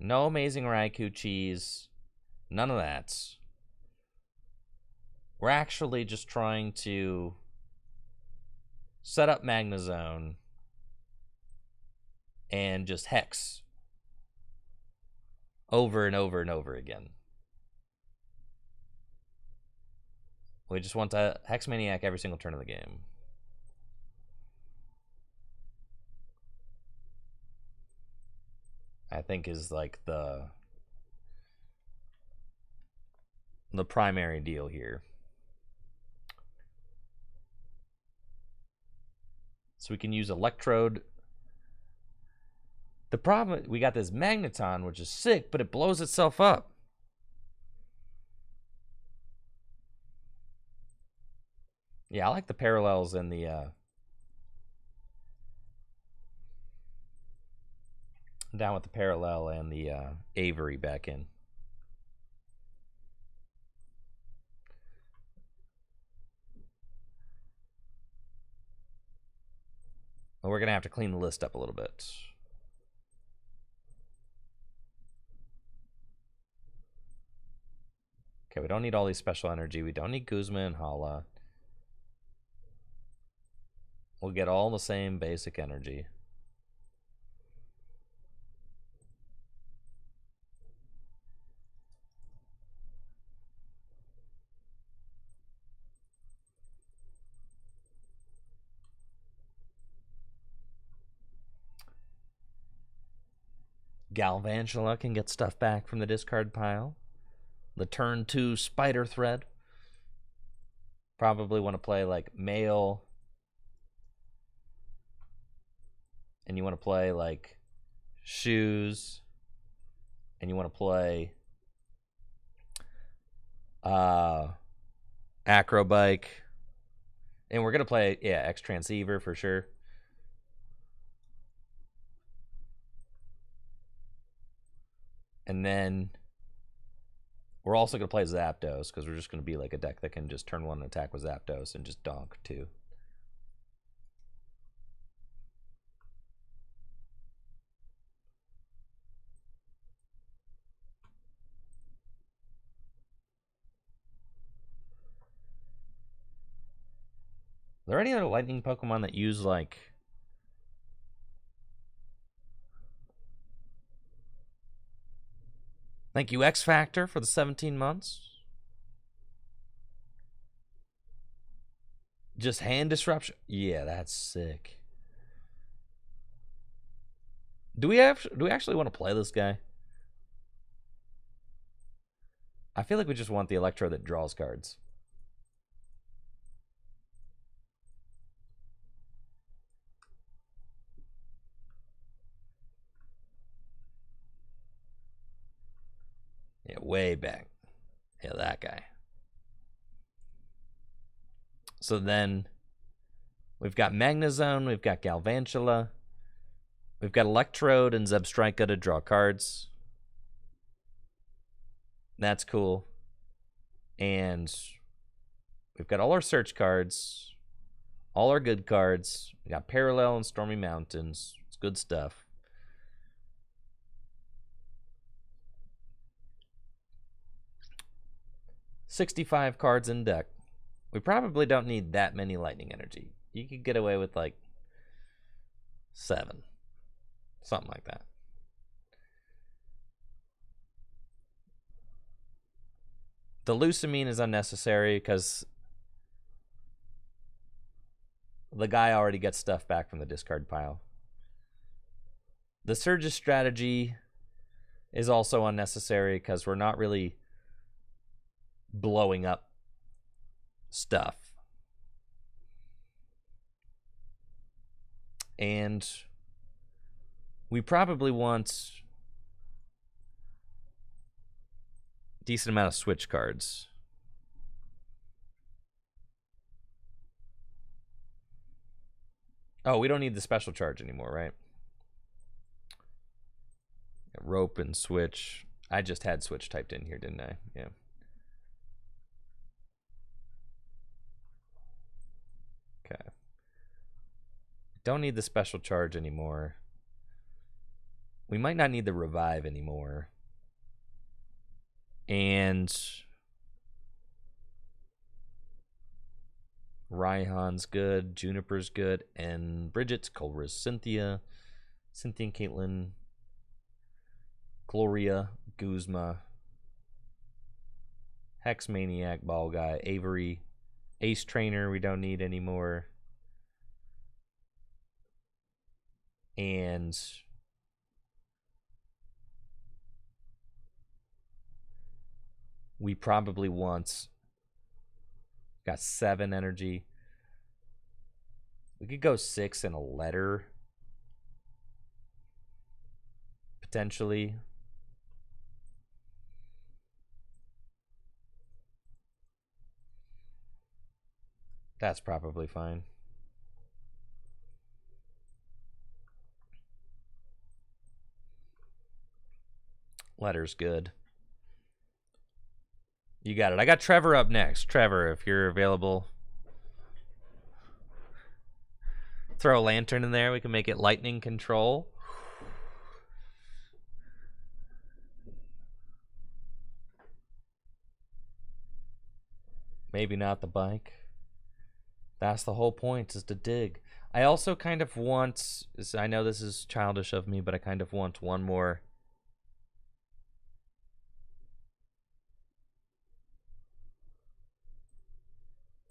no Amazing Raikou cheese. None of that. We're actually just trying to set up Magnezone and just Hex over and over and over again. We just want to Hex Maniac every single turn of the game. I think is like the primary deal here. So we can use Electrode. The problem, we got this Magneton, which is sick, but it blows itself up. Yeah, I like the parallels and the down with the parallel and the Avery back in. Well, we're gonna have to clean the list up a little bit. Okay, we don't need all these special energy. We don't need Guzma and Hala. We'll get all the same basic energy. Galvantula can get stuff back from the discard pile. The turn 2 Spider Thread. Probably want to play like Male. And you want to play like Shoes. And you want to play Acrobike. And we're going to play, yeah, X Transceiver for sure. And then we're also going to play Zapdos because we're just going to be like a deck that can just turn 1 and attack with Zapdos and just donk 2. Are there any other lightning Pokemon that use like Thank you, X Factor, for the 17 months. Just hand disruption. Yeah, that's sick. Do we actually want to play this guy? I feel like we just want the Electro that draws cards. Yeah, way back. Yeah, that guy. So then we've got Magnezone, we've got Galvantula, we've got Electrode and Zebstrika to draw cards. That's cool. And we've got all our search cards, all our good cards. We got Parallel and Stormy Mountains. It's good stuff. $65 cards in deck. We probably don't need that many Lightning Energy. You could get away with like 7. Something like that. The Lucamine is unnecessary because the guy already gets stuff back from the discard pile. The Surge's strategy is also unnecessary because we're not really blowing up stuff. And we probably want a decent amount of switch cards. Oh, we don't need the special charge anymore, right? Rope and switch. I just had switch typed in here, didn't I? Yeah. Okay. Don't need the special charge anymore. We might not need the revive anymore. And Raihan's good, Juniper's good, and Bridget's, Culver's, Cynthia and Caitlin, Gloria, Guzma, Hex Maniac, Ball Guy, Avery, Ace Trainer we don't need anymore. And we probably want, got 7 energy. We could go 6 and a letter. Potentially. That's probably fine. Letter's good. You got it. I got Trevor up next. Trevor, if you're available, throw a lantern in there. We can make it lightning control. Maybe not the bike. That's the whole point, is to dig. I also kind of want, I know this is childish of me, but I kind of want one more.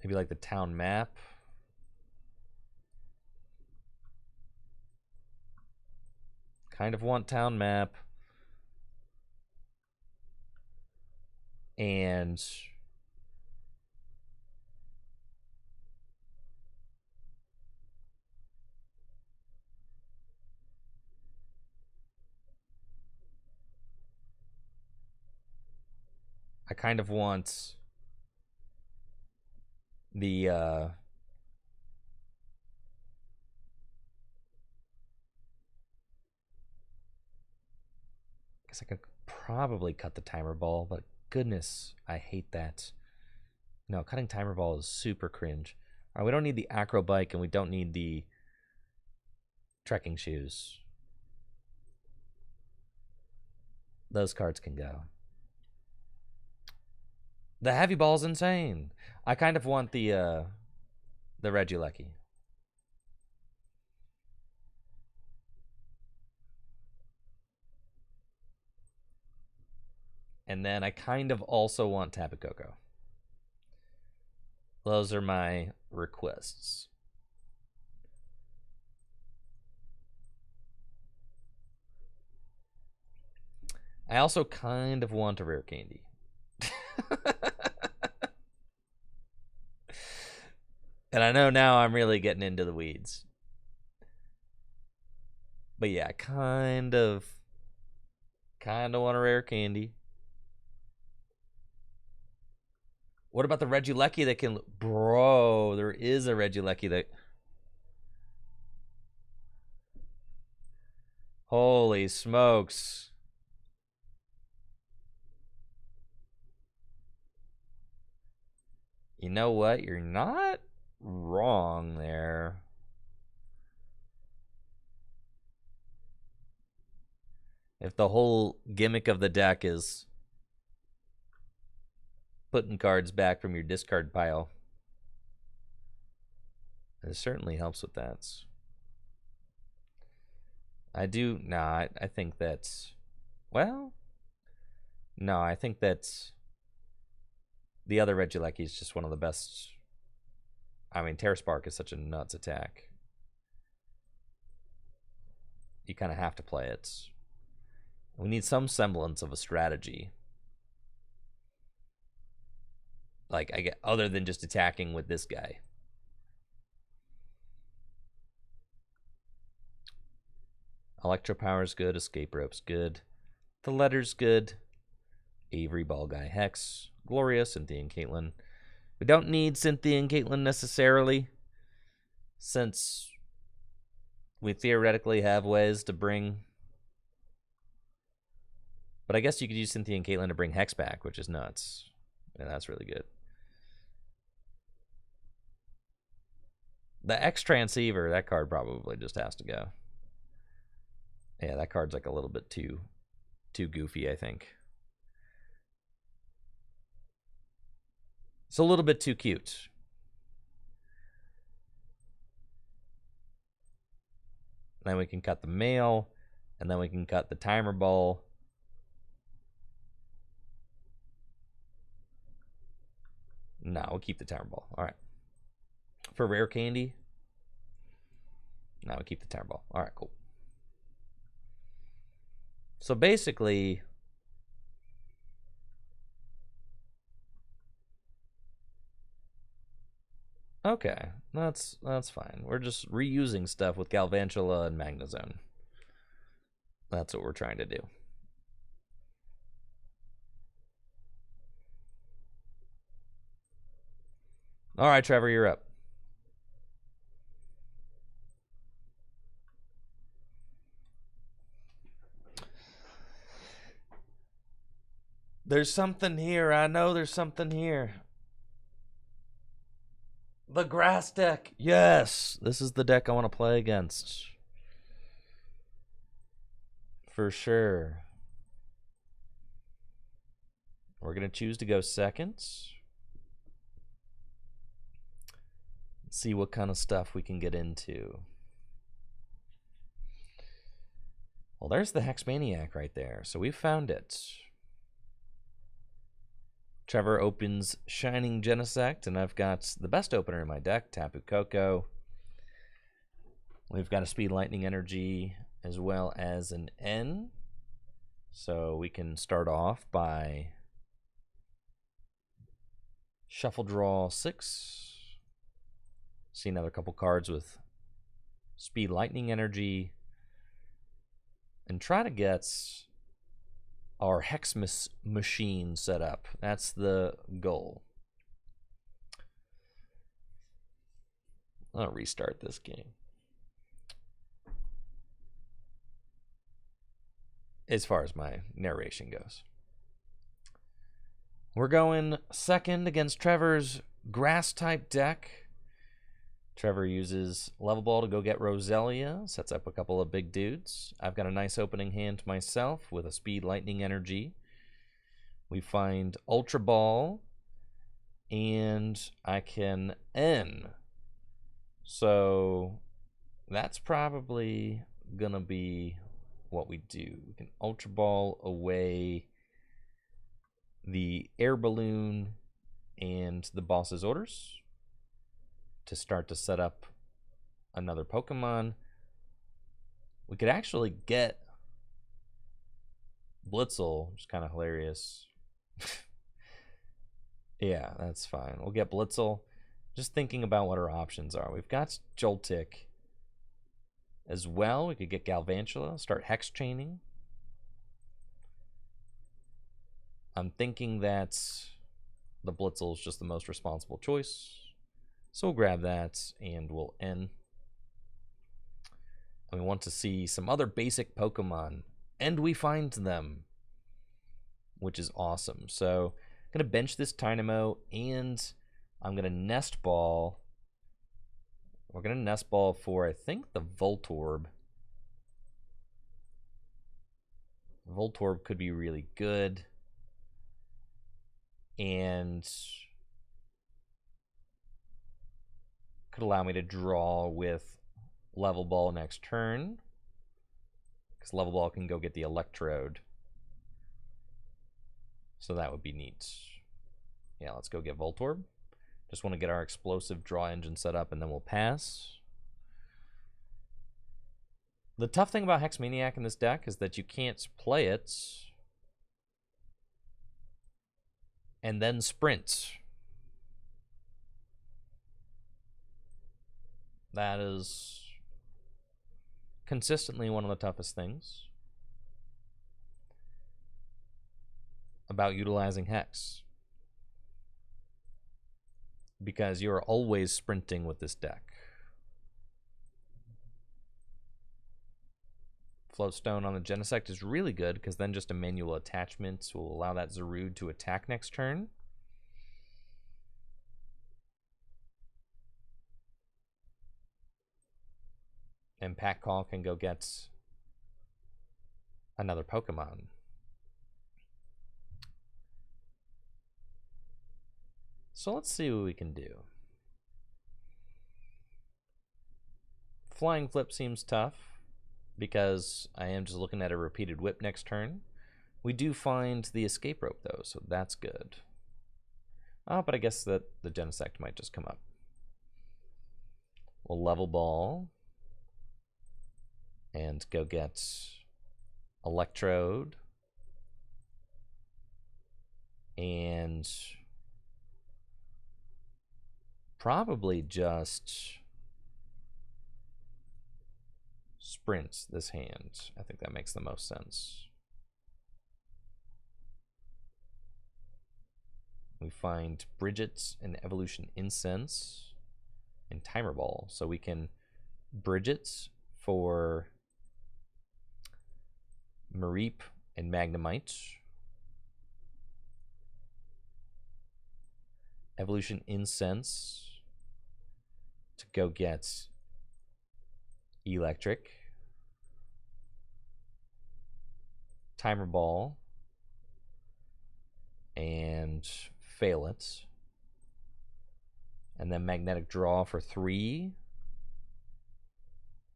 Maybe like the town map. Kind of want town map. And I kind of want the guess I could probably cut the timer ball, but goodness, I hate that. No, cutting timer ball is super cringe. All right, we don't need the acro bike and we don't need the trekking shoes. Those cards can go. The heavy ball's insane. I kind of want the Regieleki. And then I kind of also want Tapu Koko. Those are my requests. I also kind of want a rare candy. And I know now I'm really getting into the weeds. But yeah, kind of want a rare candy. What about the Regieleki that can... Bro, there is a Regieleki that... Holy smokes. You know what? You're not wrong there. If the whole gimmick of the deck is putting cards back from your discard pile, it certainly helps with that. I think that's... Well, no, I think that's... The other Regieleki is just one of the best. I mean, Terra Spark is such a nuts attack. You kind of have to play it. We need some semblance of a strategy. Like, I get other than just attacking with this guy. Electropower's good. Escape Rope's good. The Letter's good. Avery, Ball Guy, Hex, Gloria, Cynthia, and Caitlyn. We don't need Cynthia and Caitlyn necessarily, since we theoretically have ways to bring... But I guess you could use Cynthia and Caitlyn to bring Hex back, which is nuts. And that's really good. The X Transceiver, that card probably just has to go. Yeah, that card's like a little bit too goofy, I think. It's a little bit too cute. Then we can cut the mail, and then we can cut the timer ball. No, we'll keep the timer ball. All right. For rare candy? No, we'll keep the timer ball. All right, cool. So basically... Okay, that's fine. We're just reusing stuff with Galvantula and Magnezone. That's what we're trying to do. All right, Trevor, you're up. There's something here. I know there's something here. The grass deck. Yes. This is the deck I want to play against. For sure. We're going to choose to go second. See what kind of stuff we can get into. Well, there's the Hexmaniac right there. So we found it. Trevor opens Shining Genesect, and I've got the best opener in my deck, Tapu Koko. We've got a Speed Lightning Energy as well as an N. So we can start off by Shuffle Draw 6. See another couple cards with Speed Lightning Energy. And try to get our Hex machine set up. That's the goal. I'll restart this game. As far as my narration goes. We're going second against Trevor's grass-type deck. Trevor uses Level Ball to go get Roselia, sets up a couple of big dudes. I've got a nice opening hand myself with a Speed Lightning Energy. We find Ultra Ball, and I can N. So that's probably going to be what we do. We can Ultra Ball away the air balloon and the boss's orders to start to set up another Pokemon. We could actually get Blitzel, which is kind of hilarious. Yeah, that's fine. We'll get Blitzel. Just thinking about what our options are. We've got Joltik as well. We could get Galvantula, start Hex Chaining. I'm thinking that the Blitzel is just the most responsible choice. So we'll grab that and we'll end. And we want to see some other basic Pokemon. And we find them, which is awesome. So I'm going to bench this Dynamo and I'm going to Nest Ball. We're going to Nest Ball for, I think, the Voltorb. Voltorb could be really good. And could allow me to draw with Level Ball next turn. Because Level Ball can go get the Electrode. So that would be neat. Yeah, let's go get Voltorb. Just want to get our explosive draw engine set up and then we'll pass. The tough thing about Hex Maniac in this deck is that you can't play it and then sprint. That is consistently one of the toughest things about utilizing Hex. Because you're always sprinting with this deck. Floatstone on the Genesect is really good because then just a manual attachment will allow that Zarude to attack next turn. And Pack Call can go get another Pokemon. So let's see what we can do. Flying Flip seems tough because I am just looking at a repeated whip next turn. We do find the escape rope though, so that's good. Oh, but I guess that the Genesect might just come up. We'll Level Ball and go get Electrode and probably just sprint this hand. I think that makes the most sense. We find Bridget and Evolution Incense and Timer Ball. So we can Bridget for Mareep and Magnemite. Evolution Incense to go get Electric. Timer Ball and fail it. And then Magnetic Draw for 3.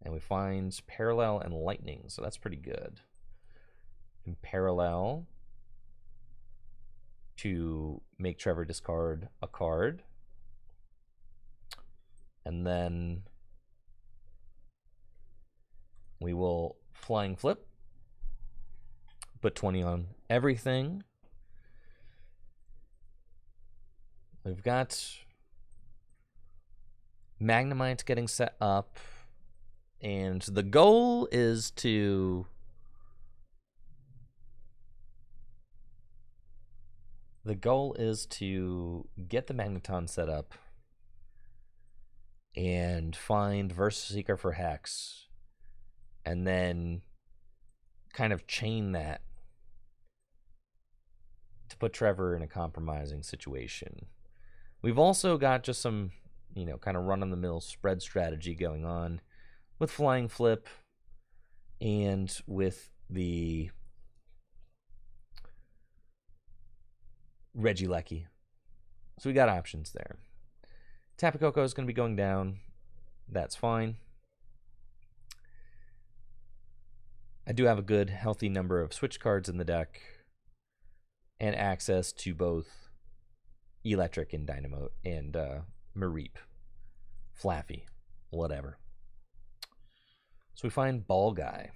And we find Parallel and Lightning, so that's pretty good. And Parallel to make Trevor discard a card. And then we will Flying Flip. Put 20 on everything. We've got Magnemite getting set up. And the goal is to get the Magneton set up and find Versus Seeker for Hex, and then kind of chain that to put Trevor in a compromising situation. We've also got just some, kind of run-of-the-mill spread strategy going on with Flying Flip and with the Regieleki. So we got options there. Tapu Koko is going to be going down. That's fine. I do have a good, healthy number of switch cards in the deck. and access to both Electric and Dynamo and Mareep, Flaffy, whatever. So we find Ball Guy.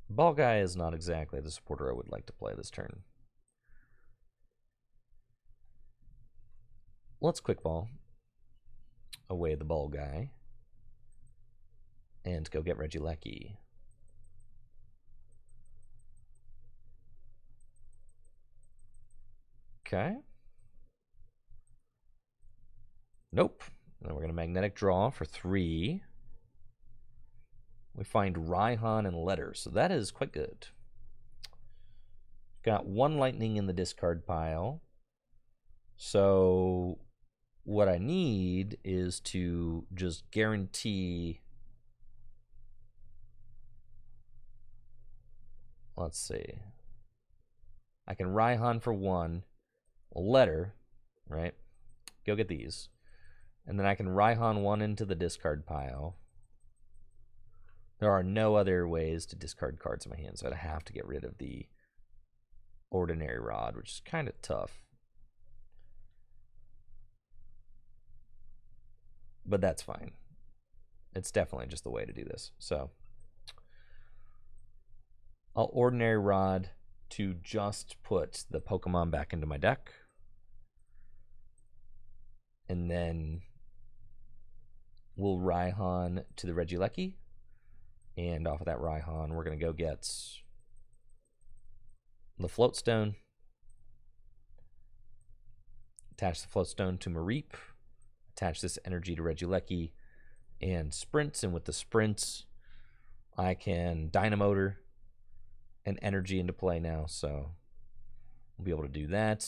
Ball Guy is not exactly the supporter I would like to play this turn. Let's quick ball away the Ball Guy and go get Regieleki. Okay. Nope. Then we're going to Magnetic Draw for 3. We find Raihan and Letter, so that is quite good. Got 1 Lightning in the discard pile. So what I need is to just guarantee... Let's see. I can Raihan for 1. Letter, right? Go get these. And then I can Raihan 1 into the discard pile. There are no other ways to discard cards in my hand, so I'd have to get rid of the Ordinary Rod, which is kind of tough. But that's fine. It's definitely just the way to do this. So I'll Ordinary Rod to just put the Pokemon back into my deck. And then we'll Raihan to the Regieleki. And off of that Raihan, we're going to go get the Floatstone. Attach the Floatstone to Mareep. Attach this energy to Regieleki. And sprints. And with the sprints, I can Dynamotor and energy into play now. So we'll be able to do that.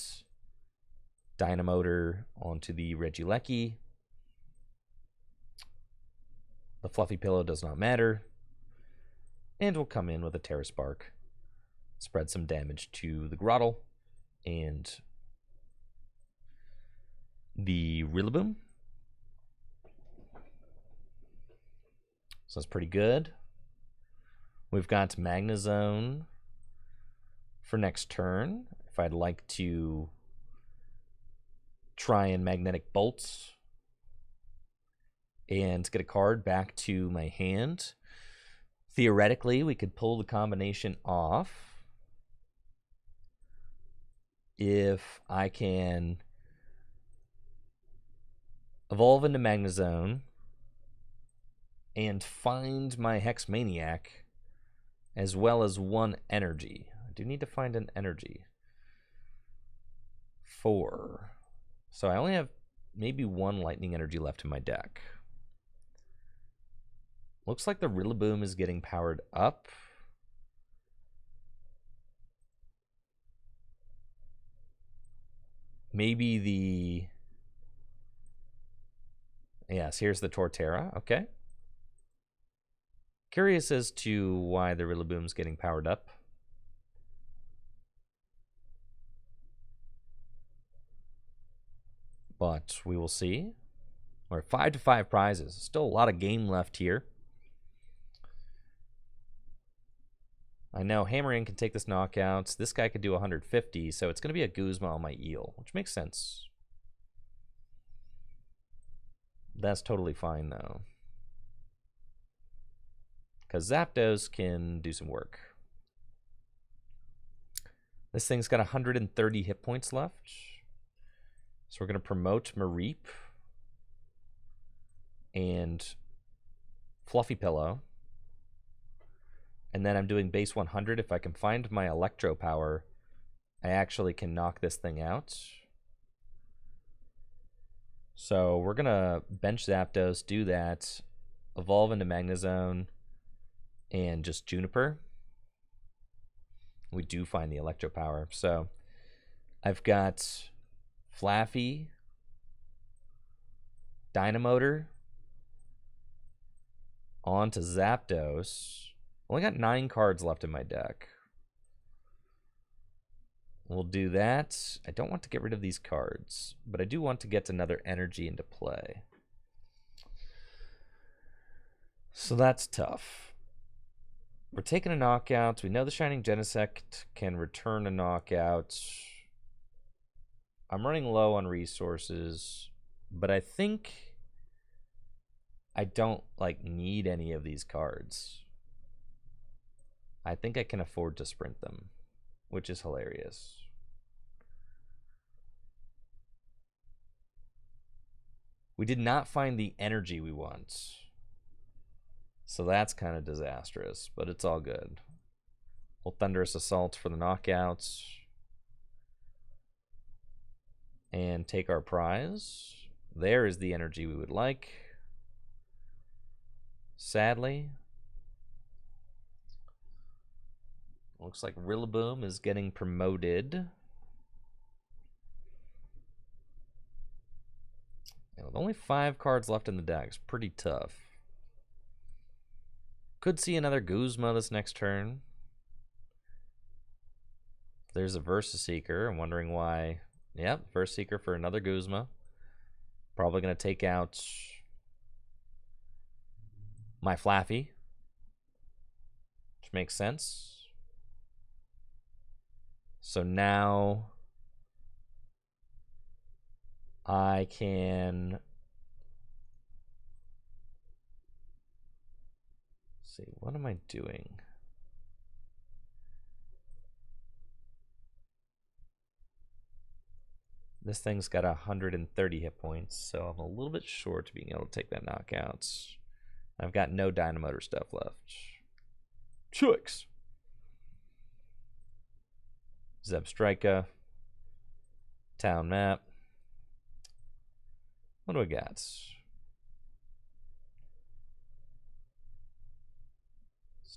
Dynamotor onto the Regieleki. The Fluffy Pillow does not matter. And we'll come in with a Terra Spark. Spread some damage to the Grottle and the Rillaboom. So that's pretty good. We've got Magnezone for next turn. If I'd like to try and Magnetic Bolts and get a card back to my hand. Theoretically, we could pull the combination off if I can evolve into Magnezone and find my Hex Maniac as well as 1 energy. I do need to find an energy. 4. So I only have maybe 1 lightning energy left in my deck. Looks like the Rillaboom is getting powered up. Maybe the... Yes, here's the Torterra. Okay. Curious as to why the Rillaboom's getting powered up. But we will see. We're at 5-5 prizes. Still a lot of game left here. I know Hammering can take this knockout. This guy could do 150, so it's going to be a Guzma on my Eel, which makes sense. That's totally fine, though. Because Zapdos can do some work. This thing's got 130 hit points left. So we're going to promote Mareep and Fluffy Pillow. And then I'm doing base 100. If I can find my Electro Power, I actually can knock this thing out. So we're going to bench Zapdos, do that, evolve into Magnezone, and just Juniper. We do find the Electro Power. So I've got Flaffy, Dynamotor, on to Zapdos. Only got 9 cards left in my deck. We'll do that. I don't want to get rid of these cards, but I do want to get another energy into play. So that's tough. We're taking a knockout. We know the Shining Genesect can return a knockout. I'm running low on resources, but I think I don't need any of these cards. I think I can afford to sprint them, which is hilarious. We did not find the energy we want. So that's kind of disastrous, but it's all good. We'll Thunderous Assault for the knockouts. And take our prize. There is the energy we would like. Sadly. Looks like Rillaboom is getting promoted. And with only 5 cards left in the deck, it's pretty tough. Could see another Guzma this next turn. There's a Versus Seeker. I'm wondering why. Yep, Versus Seeker for another Guzma. Probably going to take out my Flaffy, which makes sense. So now I can see, what am I doing? This thing's got 130 hit points, so I'm a little bit short being able to take that knockouts. I've got no Dynamotor stuff left. Chooks! Zebstrika. Town Map. What do I got? It's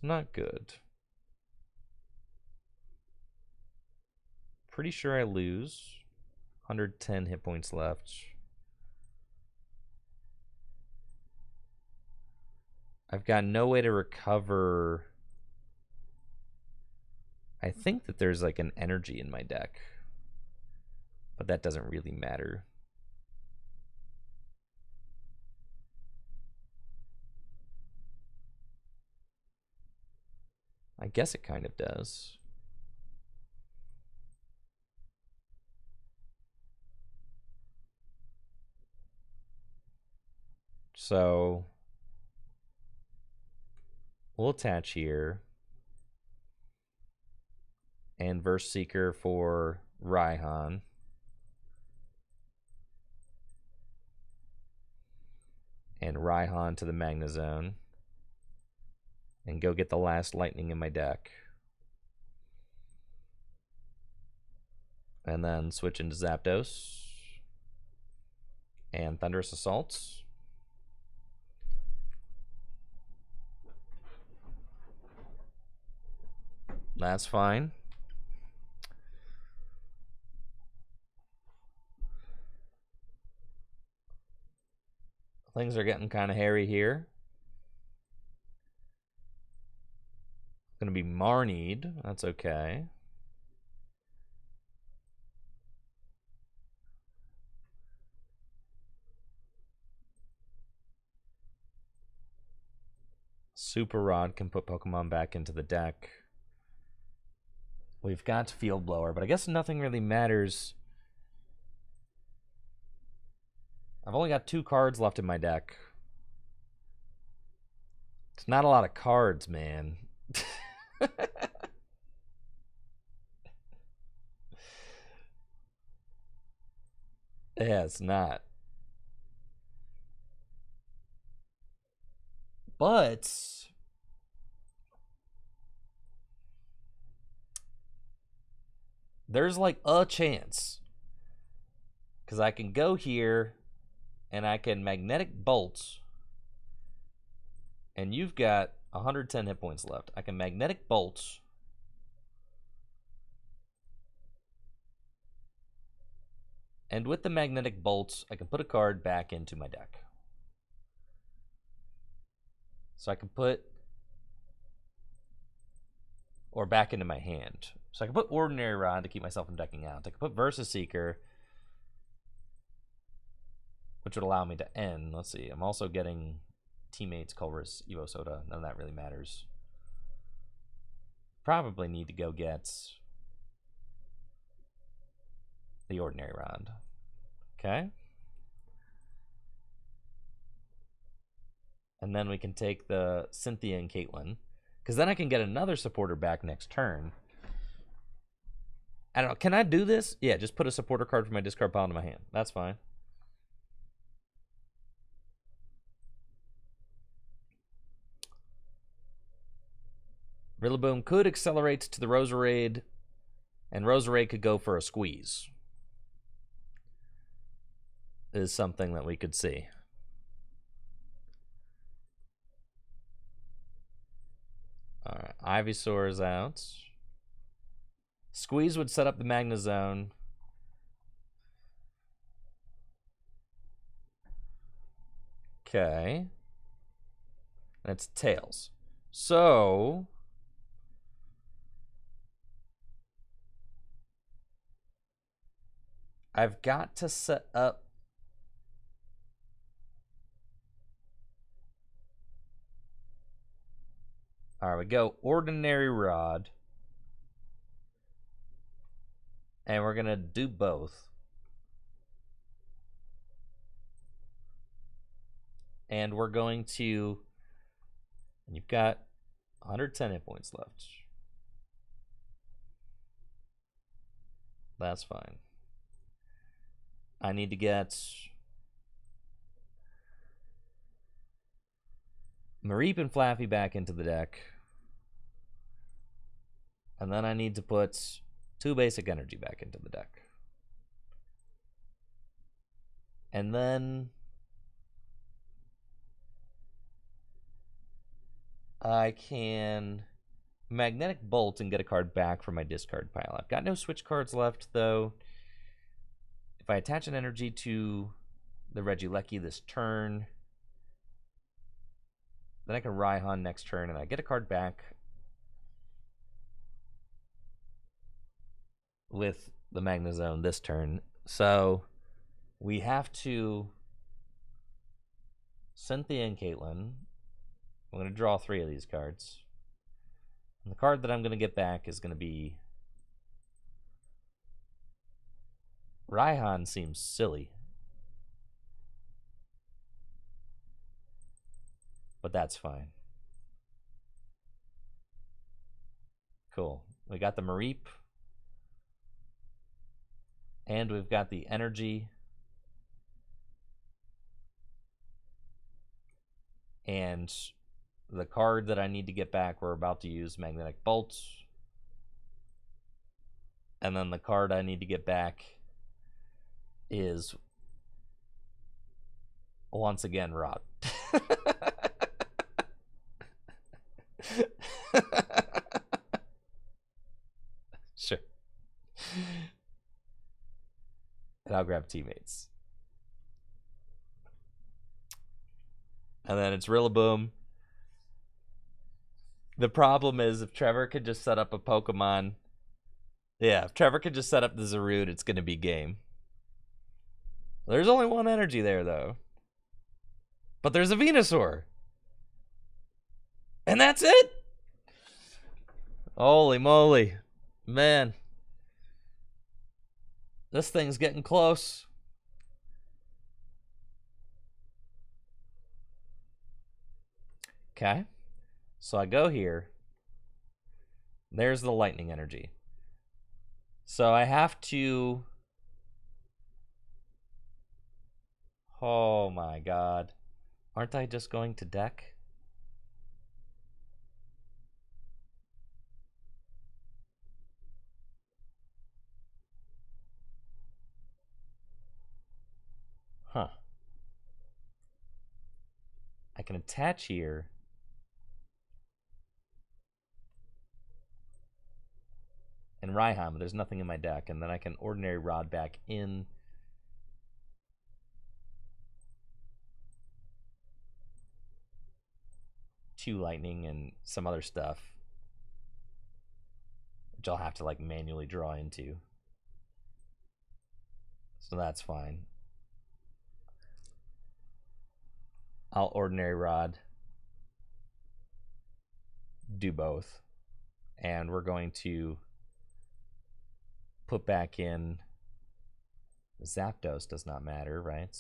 not good. Pretty sure I lose. 110 hit points left. I've got no way to recover. I think that there's like an energy in my deck, but that doesn't really matter. I guess it kind of does. So we'll attach here. And Verse Seeker for Raihan. And Raihan to the Magnezone. And go get the last lightning in my deck. And then switch into Zapdos. And Thunderous Assault. That's fine. Things are getting kind of hairy here. It's going to be Marnied. That's okay. Super Rod can put Pokemon back into the deck. We've got Field Blower, but I guess nothing really matters. I've only got 2 cards left in my deck. It's not a lot of cards, man. Yeah, it's not. But there's like a chance. Because I can go here and I can Magnetic Bolt. And you've got 110 hit points left. I can Magnetic Bolt. And with the Magnetic Bolts, I can put a card back into my deck. So I can put, or back into my hand. So I can put Ordinary Rod to keep myself from decking out. I can put Versus Seeker, which would allow me to end. Let's see, I'm also getting Teammates, Culver's, Evo Soda. None of that really matters. probably need to go get the ordinary rod. Okay. And then we can take the Cynthia and Caitlin, because then I can get another supporter back next turn. I don't know. Can I do this? Yeah, just put a supporter card from my discard pile into my hand. That's fine. Rillaboom could accelerate to the Roserade, and Roserade could go for a squeeze. Is something that we could see. Alright, Ivysaur is out. Squeeze would set up the Magnezone. Okay. And it's Tails. So I've got to set up Alright, we go Ordinary Rod. And we're going to do both. And we're going to... And you've got 110 hit points left. That's fine. I need to get Mareep and Flaffy back into the deck. And then I need to put 2 basic energy back into the deck. And then I can Magnetic Bolt and get a card back from my discard pile. I've got no switch cards left, though. If I attach an energy to the Regieleki this turn, then I can Raihan next turn, and I get a card back with the Magnezone this turn. So we have to Cynthia and Caitlin. I'm going to draw 3 of these cards. And the card that I'm going to get back is going to be... Raihan seems silly. But that's fine. Cool. We got the Mareep. And we've got the energy. And the card that I need to get back, we're about to use Magnetic Bolt. And then the card I need to get back is once again Rod. Sure. And I'll grab teammates. And then it's Rillaboom. The problem is if Trevor could just set up a Pokemon. Yeah, if Trevor could just set up the Zarude, it's going to be game. There's only 1 energy there, though. But there's a Venusaur. And that's it! Holy moly. Man. This thing's getting close. Okay. So I go here. There's the lightning energy. So I have to... Oh my god. Aren't I just going to deck? Huh. I can attach here. And Raihan, but there's nothing in my deck. And then I can Ordinary Rod back in. Two lightning and some other stuff. Which I'll have to like manually draw into. So that's fine. I'll Ordinary Rod. Do both. And we're going to put back in Zapdos. Does not matter, right?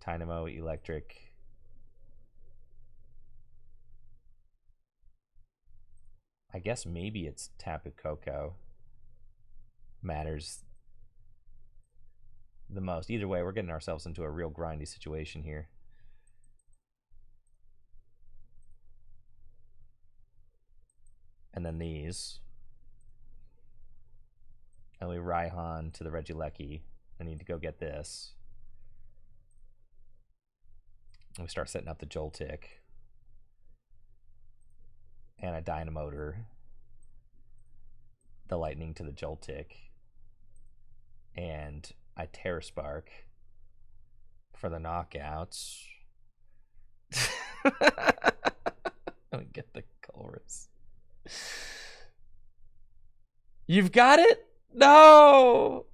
Dynamo, Electric. I guess maybe it's Tapu Koko matters the most. Either way, we're getting ourselves into a real grindy situation here. And then these. And we Raihan to the Regieleki. I need to go get this. And we start setting up the Joltik. And a Dynamotor. The Lightning to the Joltik. And I Terra Spark for the knockouts. Let me get the chorus. You've got it? No!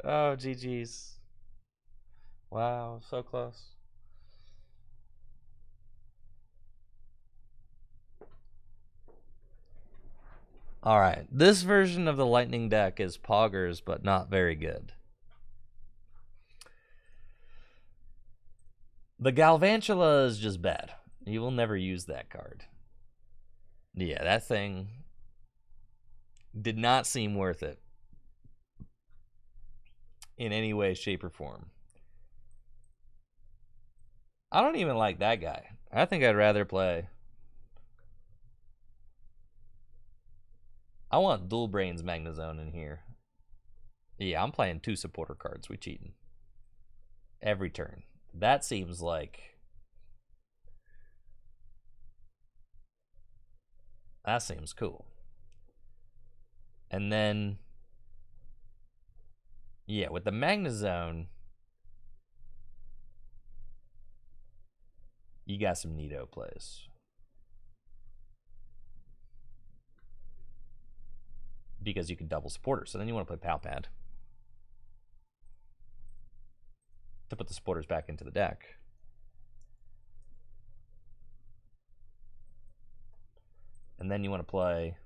Oh, GG's. Wow, so close. All right, this version of the Lightning deck is poggers, but not very good. The Galvantula is just bad. You will never use that card. Yeah, that thing did not seem worth it in any way, shape, or form. I don't even like that guy. I think I'd rather play... I want Dual Brains Magnezone in here. Yeah, I'm playing 2 supporter cards. We cheating. Every turn. That seems like... That seems cool. And then... Yeah, with the Magnezone... You got some neato plays. Because you can double supporters. So then you want to play Palpad to put the supporters back into the deck. And then you want to play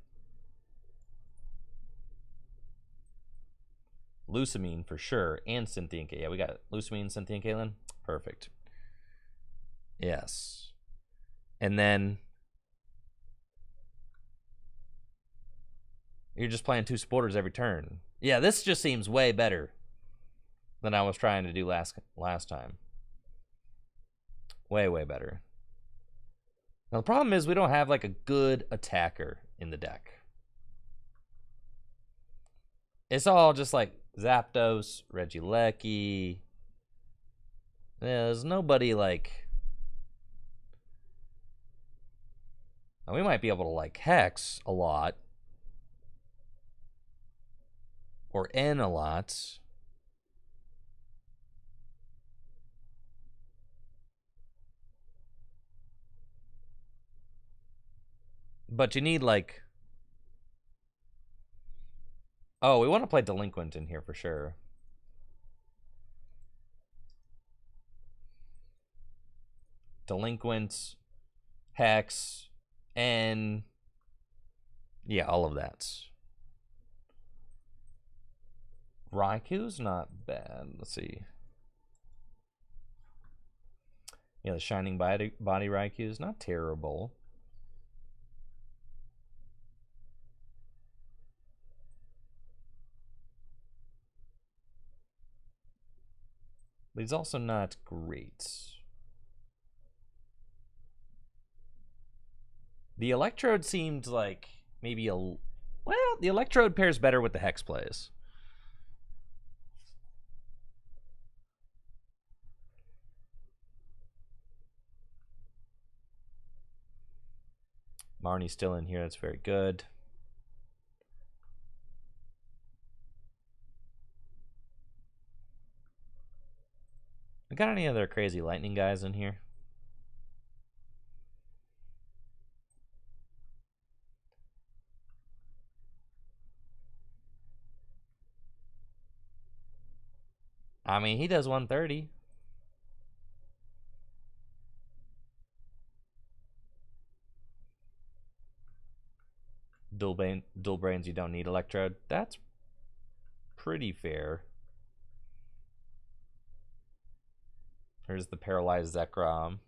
Lusamine for sure, and Cynthia and Kaylin. Yeah, we got Lusamine, Cynthia and Kaylin. Perfect. Yes. And then you're just playing 2 supporters every turn. Yeah, this just seems way better than I was trying to do last time. Way, way better. Now, the problem is we don't have, like, a good attacker in the deck. It's all just, like, Zapdos, Regieleki. Yeah, there's nobody, like... Now, we might be able to, like, Hex a lot. Or N a lot. But you need, like... Oh, we want to play Delinquent in here for sure. Delinquent, Hex, N. Yeah, all of that. Raiku's not bad. Let's see. Yeah, the Shining Body Raiku's not terrible. But he's also not great. The Electrode seemed like maybe a... Well, the Electrode pairs better with the Hex plays. Marnie's still in here. That's very good. We got any other crazy lightning guys in here? I mean, he does 130. dual brains, you don't need Electrode. That's pretty fair. Here's the paralyzed Zekrom.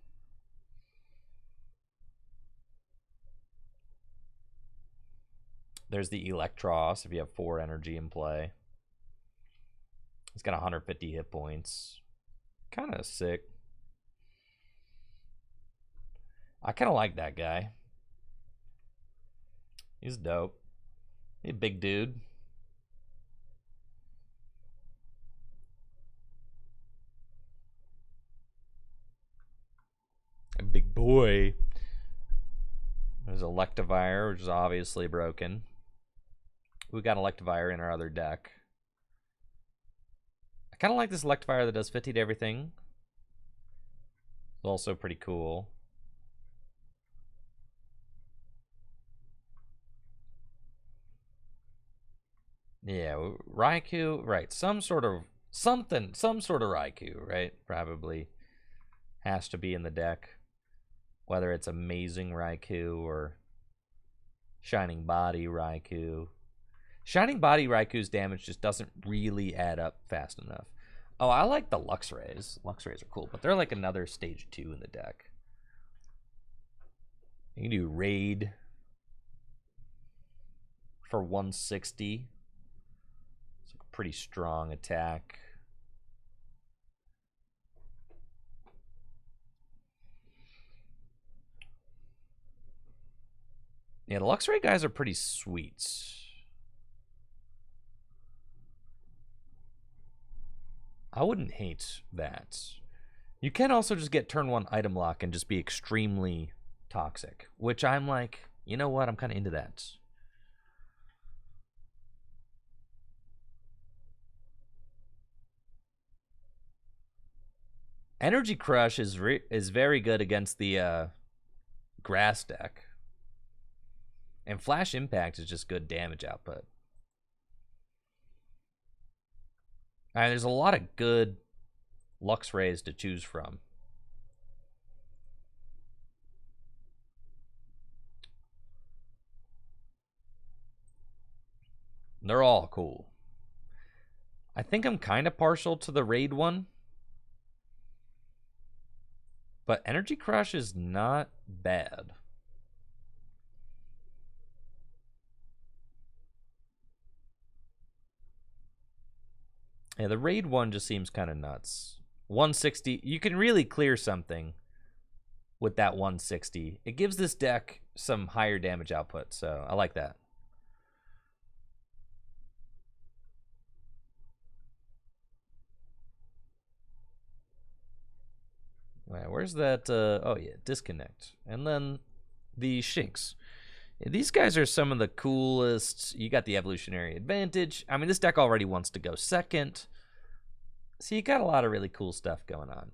There's the Electros if you have 4 energy in play. He's got 150 hit points. Kind of sick. I kind of like that guy. He's dope. He's a big dude. A big boy. There's Electivire, which is obviously broken. We got Electivire in our other deck. I kind of like this Electivire that does 50 to everything. It's also pretty cool. Yeah, Raikou, right? Some sort of Raikou, right? Probably has to be in the deck. Whether it's Amazing Raikou or Shining Body Raikou. Shining Body Raikou's damage just doesn't really add up fast enough. Oh, I like the Luxrays. Luxrays are cool, but they're like another stage 2 in the deck. You can do Raid for 160. It's a pretty strong attack. Yeah, the Luxray guys are pretty sweet. I wouldn't hate that. You can also just get turn 1 item lock and just be extremely toxic, which I'm like, you know what? I'm kind of into that. Energy Crush is very good against the grass deck. And Flash Impact is just good damage output. All right, there's a lot of good Luxrays to choose from. They're all cool. I think I'm kind of partial to the Raid one. But Energy Crush is not bad. Yeah, the Raid one just seems kind of nuts. 160, you can really clear something with that 160. It gives this deck some higher damage output, so I like that. Where's that? Oh, yeah, Disconnect. And then the Shinx. These guys are some of the coolest. You got the Evolutionary Advantage. I mean, this deck already wants to go second. So you got a lot of really cool stuff going on.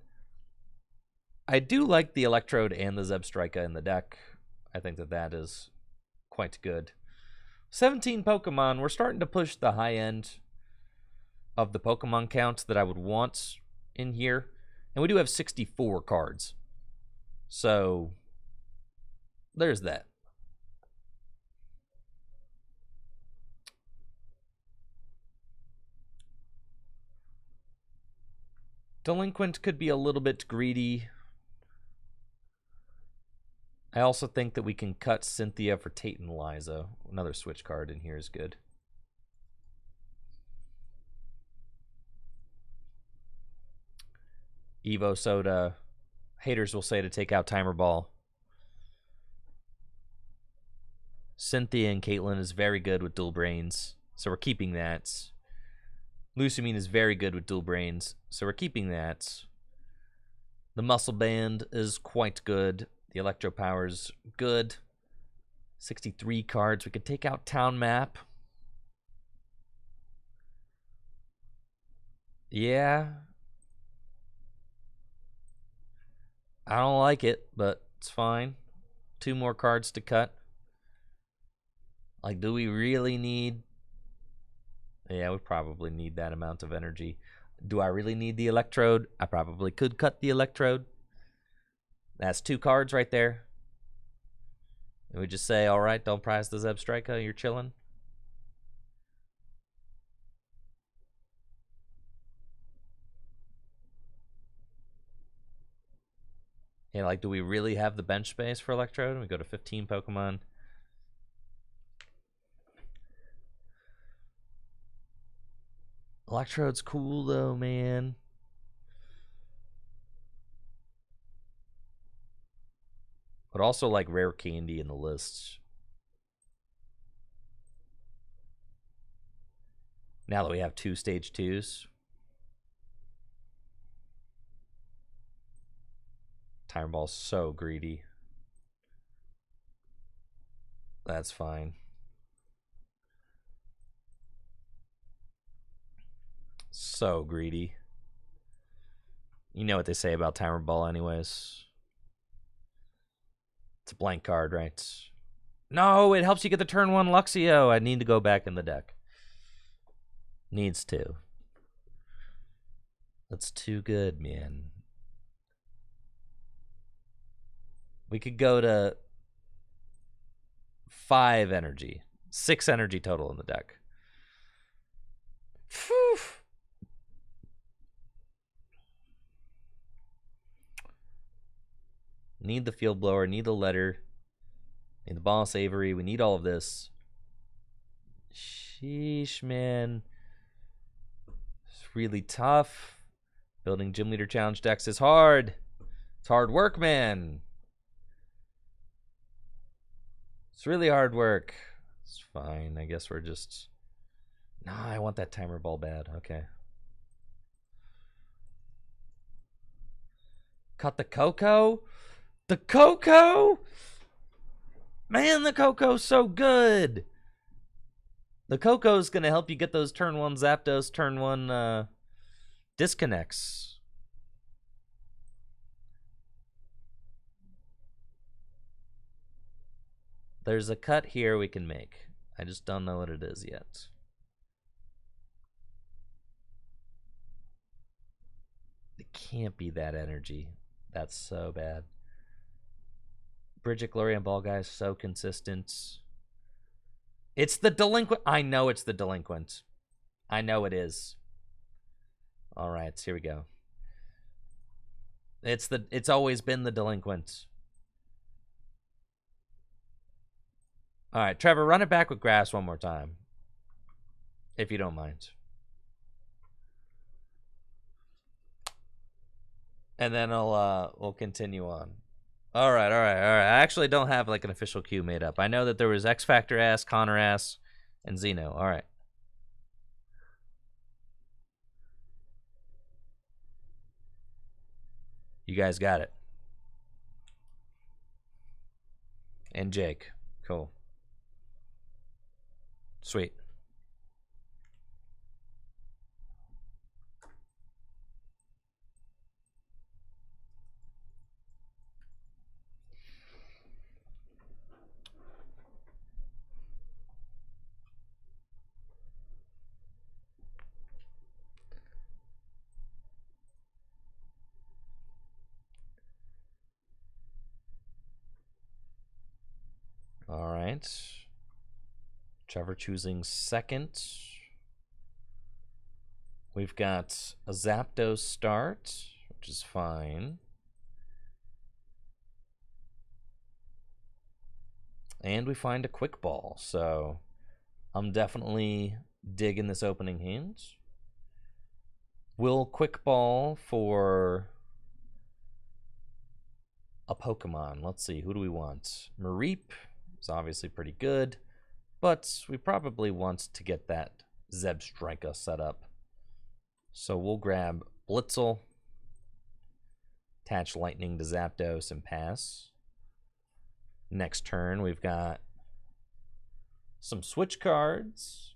I do like the Electrode and the Zebstrika in the deck. I think that is quite good. 17 Pokemon. We're starting to push the high end of the Pokemon count that I would want in here. And we do have 64 cards. So there's that. Delinquent could be a little bit greedy. I also think that we can cut Cynthia for Tate and Liza. Another switch card in here is good. Evo Soda. Haters will say to take out Timer Ball. Cynthia and Caitlyn is very good with dual brains, so we're keeping that. Lusamine is very good with dual brains, so we're keeping that. The Muscle Band is quite good. The Electro Power's good. 63 cards. We could take out Town Map. Yeah. I don't like it, but it's fine. 2 more cards to cut. Like, do we really need... Yeah, we probably need that amount of energy. Do I really need the Electrode? I probably could cut the Electrode. That's 2 cards right there. And we just say, all right, don't prize the Zeb Striker, you're chilling. Yeah, like, do we really have the bench space for Electrode? We go to 15 Pokemon. Electrode's cool, though, man. But also, like, rare candy in the list. Now that we have 2 stage 2s. Timer Ball's so greedy. That's fine. So greedy. You know what they say about Timer Ball anyways. It's a blank card, right? No, it helps you get the turn 1 Luxio. I need to go back in the deck. Needs to. That's too good, man. We could go to 5 energy. 6 energy total in the deck. Phew. Need the Field Blower, need the Letter, need the Boss Avery. We need all of this. Sheesh, man. It's really tough. Building Gym Leader Challenge decks is hard. It's hard work, man. It's really hard work. It's fine. I guess we're just... Nah, I want that Timer Ball bad. Okay. Cut the Koko? The Koko? Man, the Koko's so good. The Koko's going to help you get those turn 1 Zapdos, turn 1 disconnects. There's a cut here we can make. I just don't know what it is yet. It can't be that energy. That's so bad. Bridget, Glory, and Ball Guy is so consistent. It's the delinquent. I know it's the delinquent. I know it is. All right, here we go. It's always been the delinquent. All right, Trevor, run it back with grass one more time, if you don't mind. And then we'll continue on. All right. I actually don't have like an official queue made up. I know that there was X Factor Ass, Connor Ass, and Xeno. All right. You guys got it. And Jake. Cool. Sweet. All right. Trevor choosing second. We've got a Zapdos start, which is fine. And we find a Quick Ball, so I'm definitely digging this opening hand. We'll Quick Ball for a Pokemon. Let's see, who do we want? Mareep is obviously pretty good, but we probably want to get that Zebstrika set up. So we'll grab Blitzel, attach Lightning to Zapdos, and pass. Next turn, we've got some switch cards.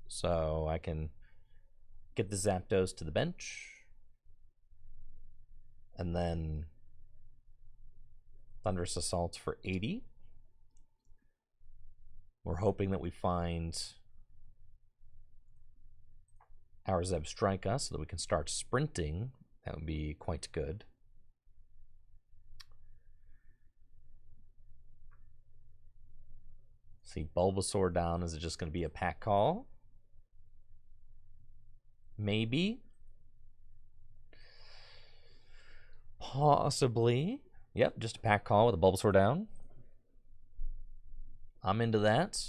So I can get the Zapdos to the bench. And then Thunderous Assault for 80. We're hoping that we find our Zebstrika so that we can start sprinting. That would be quite good. See, Bulbasaur down. Is it just going to be a pack call? Maybe. Possibly. Yep, just a pack call with a Bulbasaur down. I'm into that.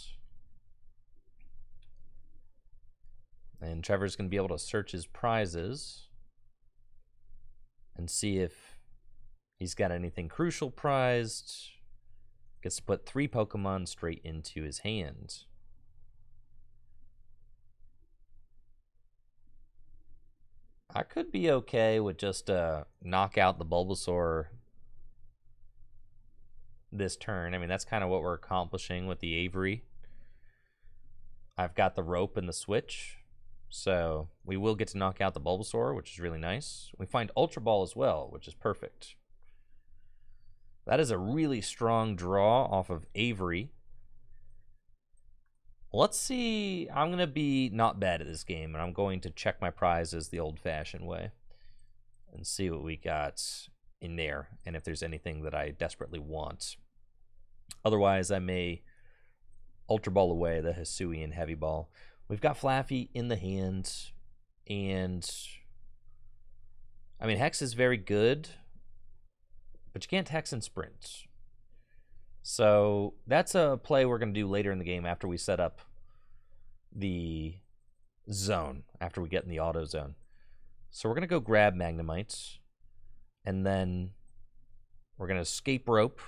And Trevor's going to be able to search his prizes and see if he's got anything crucial prized. Gets to put 3 Pokemon straight into his hand. I could be okay with just knock out the Bulbasaur this turn. I mean, that's kind of what we're accomplishing with the Avery. I've got the rope and the switch, so we will get to knock out the Bulbasaur, which is really nice. We find Ultra Ball as well, which is perfect. That is a really strong draw off of Avery. Let's see. I'm going to be not bad at this game, and I'm going to check my prizes the old-fashioned way and see what we got in there and if there's anything that I desperately want. Otherwise, I may Ultra Ball away the Hisuian Heavy Ball. We've got Flaffy in the hand, and I mean, Hex is very good, but you can't Hex and Sprint. So that's a play we're going to do later in the game after we set up the zone, after we get in the auto zone. So we're going to go grab Magnemite, and then we're going to escape rope,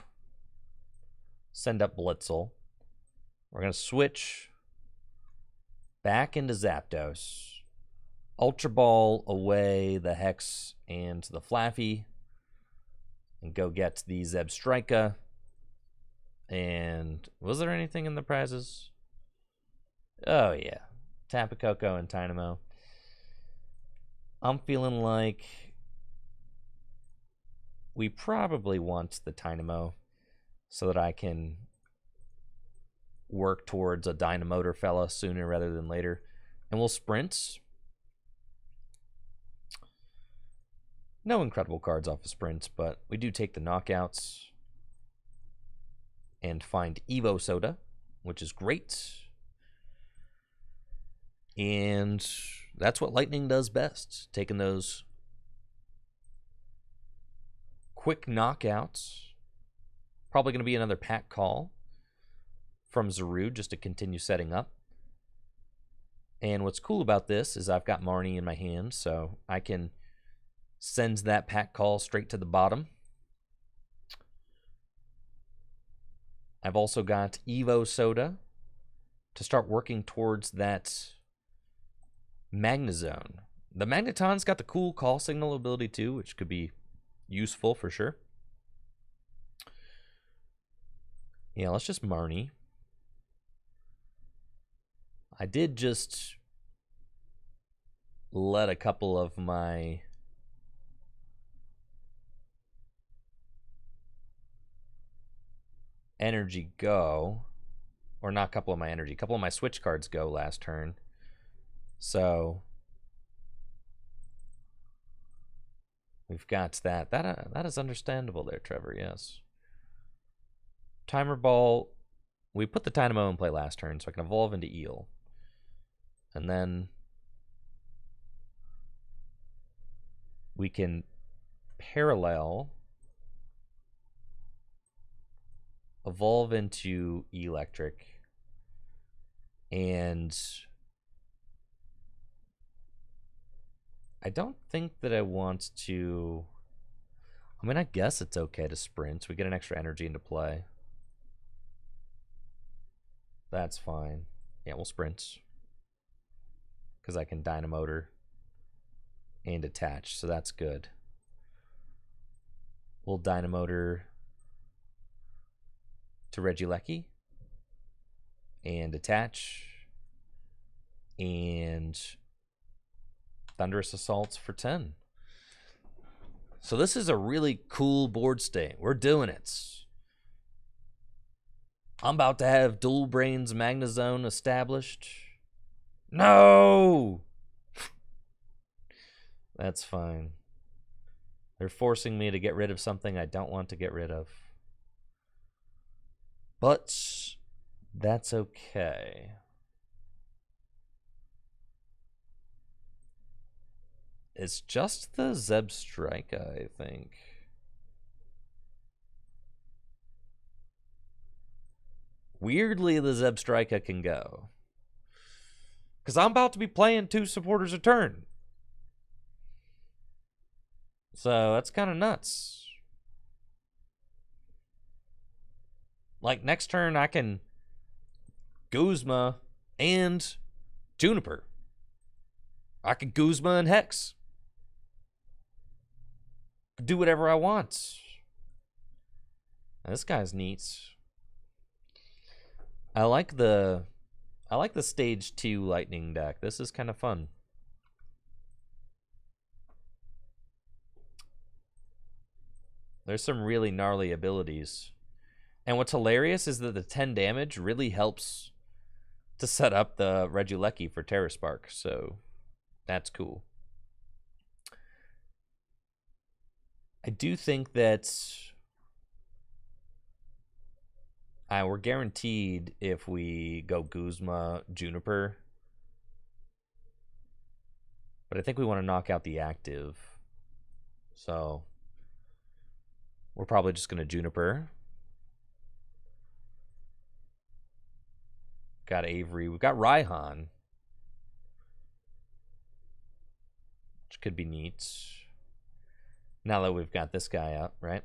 send up Blitzel. We're going to switch back into Zapdos, Ultra Ball away the Hex and the Flaffy, and go get the Zebstrika. And was there anything in the prizes? Oh, yeah. Tapu Koko and Dynamo. I'm feeling like we probably want the Dynamo so that I can work towards a Dynamotor fella sooner rather than later. And we'll sprint. No incredible cards off of sprint, but we do take the knockouts and find Evo Soda, which is great. And that's what Lightning does best, taking those quick knockouts. Probably going to be another pack call from Zarude just to continue setting up. And what's cool about this is I've got Marnie in my hand, so I can send that pack call straight to the bottom. I've also got Evo Soda to start working towards that Magnezone. The Magneton's got the cool call signal ability too, which could be useful for sure. Yeah, let's just Marnie. I did just let a couple of my energy go, or not a couple of my energy, a couple of my switch cards go last turn. So we've got that. That is understandable there, Trevor, yes. Timer Ball, we put the Dynamo in play last turn, so I can evolve into Eel. And then we can parallel evolve into Electric, and I don't think that I want to. I mean, I guess it's okay to sprint. We get an extra energy into play. That's fine. Yeah, we'll sprint because I can Dynamotor and attach, so that's good. We'll Dynamotor to Regieleki and attach, and Thunderous Assaults for 10. So this is a really cool board state. We're doing it. I'm about to have Dual Brains Magnezone established. No! That's fine. They're forcing me to get rid of something I don't want to get rid of. But That's okay. It's just the Zeb Strika, I think. Weirdly, the Zeb Strika can go. Because I'm about to be playing 2 supporters a turn. So that's kind of nuts. Like, next turn I can Guzma and Juniper. I can Guzma and Hex. Do whatever I want. Now, this guy's neat. I like the stage 2 lightning deck. This is kind of fun. There's some really gnarly abilities. And what's hilarious is that the 10 damage really helps to set up the Regieleki for Terra Spark, so that's cool. I do think that we're guaranteed if we go Guzma, Juniper. But I think we want to knock out the active. So we're probably just going to Juniper. Got Avery. We've got Raihan, which could be neat. Now that we've got this guy up, right?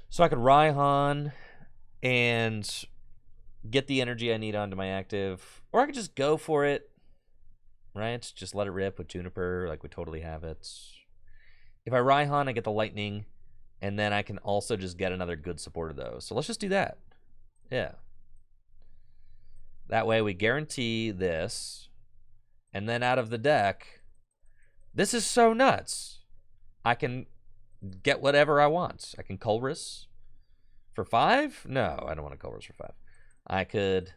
So I could Raihan and get the energy I need onto my active. Or I could just go for it, right? Just let it rip with Juniper, like we totally have it. If I Raihan, I get the lightning, and then I can also just get another good support of those. So let's just do that. Yeah. That way we guarantee this. And then out of the deck, this is so nuts. I can get whatever I want. I can Colress for 5? No, I don't want to Colress for 5. I could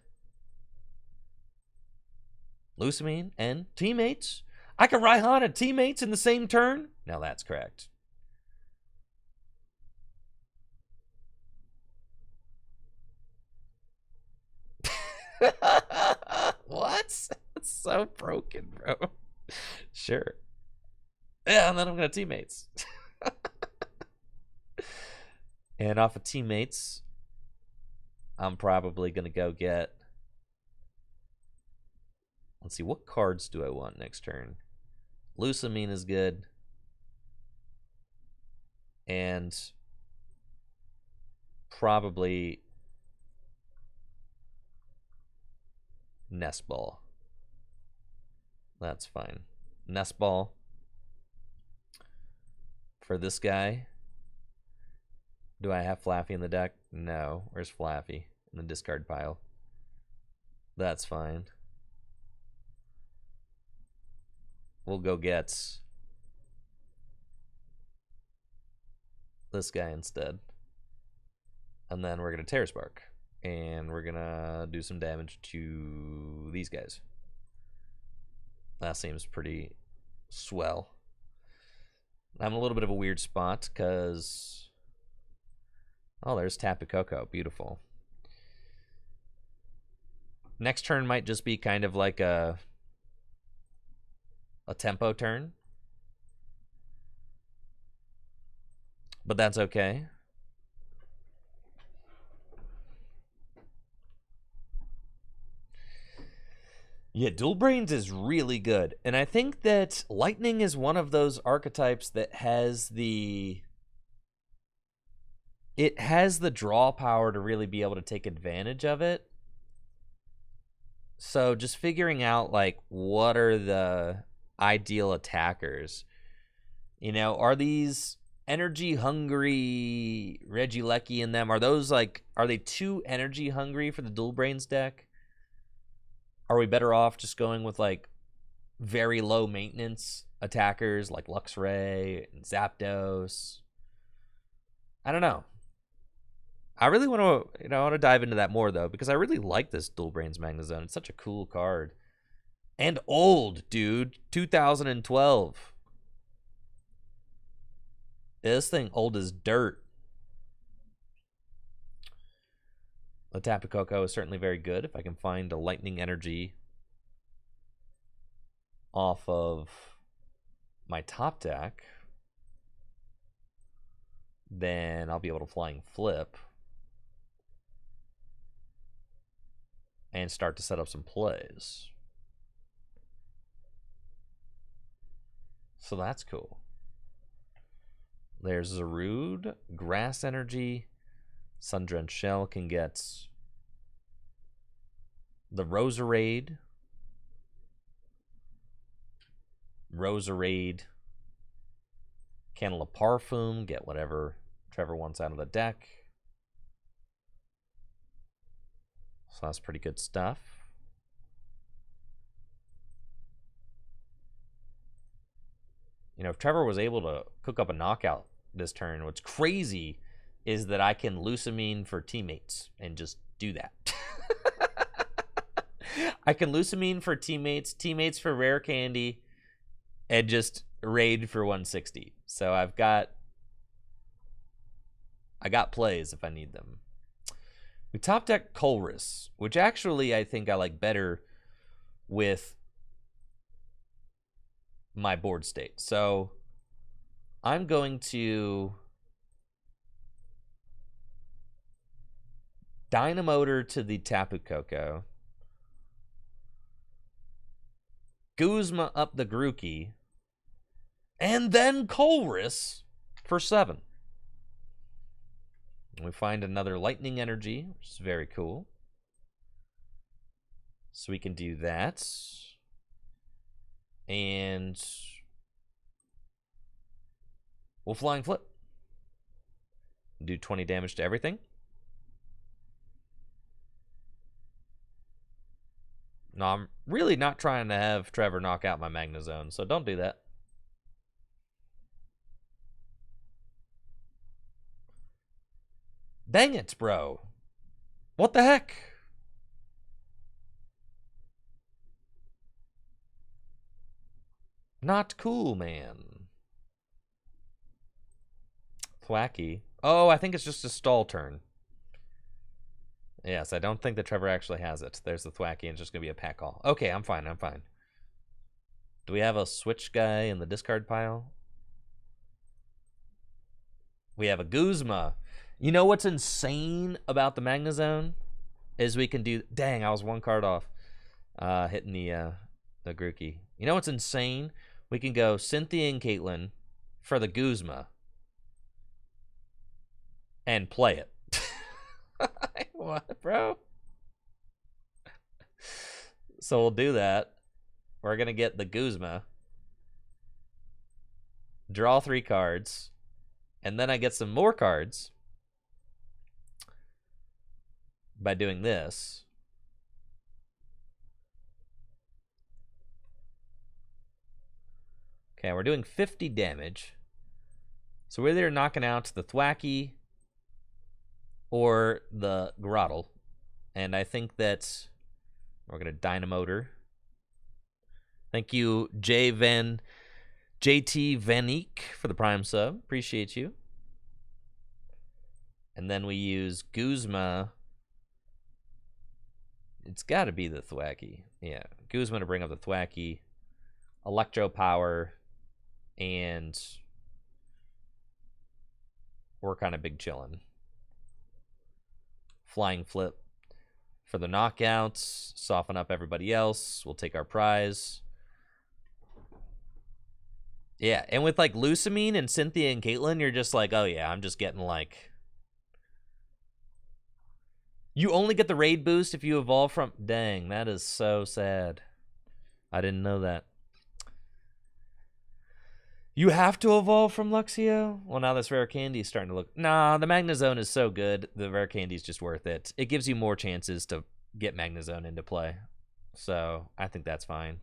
Lusamine and teammates. I can Raihan and teammates in the same turn. Now that's correct. What? That's so broken, bro. Sure. Yeah, and then I'm gonna teammates. And off of teammates, I'm probably gonna go get. Let's see, what cards do I want next turn? Lusamine is good. And probably Nest Ball. That's fine. Nest Ball for this guy. Do I have Flaffy in the deck? No. Where's Flaffy? In the discard pile. That's fine. We'll go get this guy instead. And then we're going to Terra Spark. And we're going to do some damage to these guys. That seems pretty swell. I'm in a little bit of a weird spot because... Oh, there's Tapu Koko. Beautiful. Next turn might just be kind of like a tempo turn. But that's okay. Yeah, Dual Brains is really good. And I think that Lightning is one of those archetypes that has the... It has the draw power to really be able to take advantage of it. So just figuring out, like, what are the ideal attackers? You know, are these energy hungry Regieleki in them? Are those, like, are they too energy hungry for the Dual Brains deck? Are we better off just going with, like, very low maintenance attackers like Luxray and Zapdos? I don't know. I really want to, I want to dive into that more, though, because I really like this Dual Brains Magnezone. It's such a cool card. And old, dude. 2012. This thing old as dirt. The Tapu Koko is certainly very good. If I can find a lightning energy off of my top deck, then I'll be able to flying flip and start to set up some plays. So that's cool. There's Zarude, Grass Energy, Sundrenched Shell can get the Roserade. Candle of Parfum, get whatever Trevor wants out of the deck. So that's pretty good stuff. You know, if Trevor was able to cook up a knockout this turn, what's crazy is that I can Lucamine for teammates and just do that. I can Lucamine for teammates for rare candy, and just raid for 160. So I got plays if I need them. We top deck Colress, which actually I think I like better with my board state. So I'm going to Dynamotor to the Tapu Koko, Guzma up the Grookey, and then Colress for 7. We find another lightning energy, which is very cool. So we can do that. And we'll flying flip. Do 20 damage to everything. No, I'm really not trying to have Trevor knock out my Magnezone, so don't do that. Dang it, bro. What the heck? Not cool, man. Thwacky. Oh, I think it's just a stall turn. Yes, I don't think that Trevor actually has it. There's the Thwacky, and it's just going to be a pack call. Okay, I'm fine. Do we have a switch guy in the discard pile? We have a Guzma. You know what's insane about the Magnezone? Is we can do... Dang, I was one card off. Hitting the Grookey. You know what's insane? We can go Cynthia and Caitlin for the Guzma. And play it. What, bro? So we'll do that. We're going to get the Guzma. Draw 3 cards. And then I get some more cards by doing this. Okay, we're doing 50 damage. So we're either knocking out the Thwacky or the Grottle. And I think that we're going to Dynamotor. Thank you, JT Vanik, for the Prime sub. Appreciate you. And then we use Guzma. It's got to be the Thwacky. Yeah, Guzma to bring up the Thwacky. Electro Power. And we're kind of big chillin'. Flying flip for the knockouts. Soften up everybody else. We'll take our prize. Yeah, and with like Lucamine and Cynthia and Caitlin, you're just like, oh yeah, I'm just getting like... You only get the raid boost if you evolve from... Dang, that is so sad. I didn't know that. You have to evolve from Luxio? Well, now this rare candy is starting to look... Nah, the Magnezone is so good. The rare candy is just worth it. It gives you more chances to get Magnezone into play. So, I think that's fine.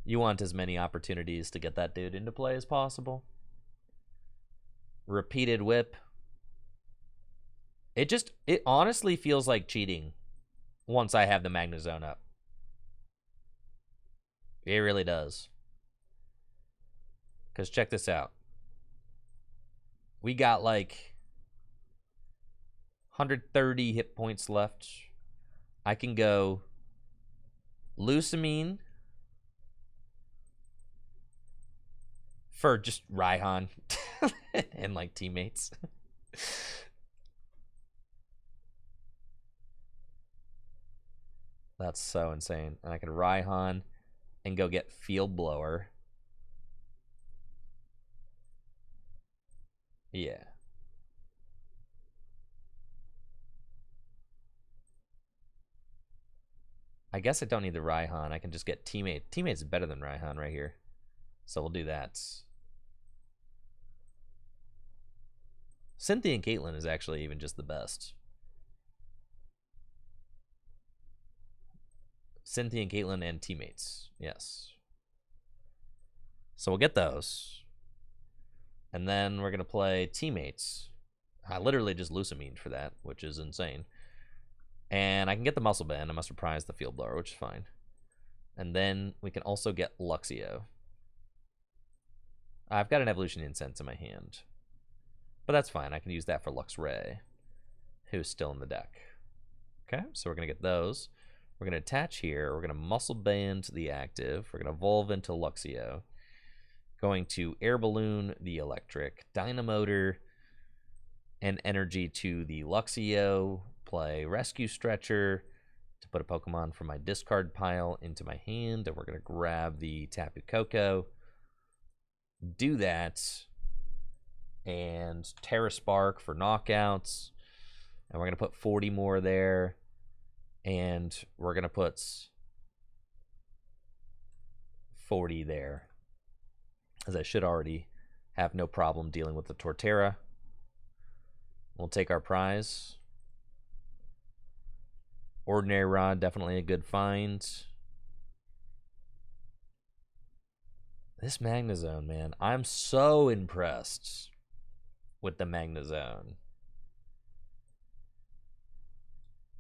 You want as many opportunities to get that dude into play as possible. Repeated whip. It honestly feels like cheating once I have the Magnezone up. It really does. Because check this out. We got like 130 hit points left. I can go Lusamine for just Raihan and like teammates. That's so insane. And I can Raihan and go get Field Blower. Yeah. I guess I don't need the Raihan. I can just get Teammate. Teammate's is better than Raihan right here. So we'll do that. Cynthia and Caitlyn is actually even just the best. Cynthia and Caitlyn and Teammates. Yes. So we'll get those. And then we're going to play Teammates. I literally just Lusamine for that, which is insane. And I can get the Muscle Band. I must surprise the Field Blower, which is fine. And then we can also get Luxio. I've got an Evolution Incense in my hand. But that's fine. I can use that for Luxray, who's still in the deck. Okay, so we're going to get those. We're going to attach here. We're going to Muscle Band the active. We're going to evolve into Luxio. Going to Air Balloon the electric. Dynamotor and energy to the Luxio. Play Rescue Stretcher to put a Pokemon from my discard pile into my hand. And we're going to grab the Tapu Koko. Do that. And Terra Spark for knockouts. And we're going to put 40 more there. And we're going to put 40 there. As I should already have no problem dealing with the Torterra. We'll take our prize. Ordinary Rod, definitely a good find. This Magnezone, man. I'm so impressed with the Magnezone.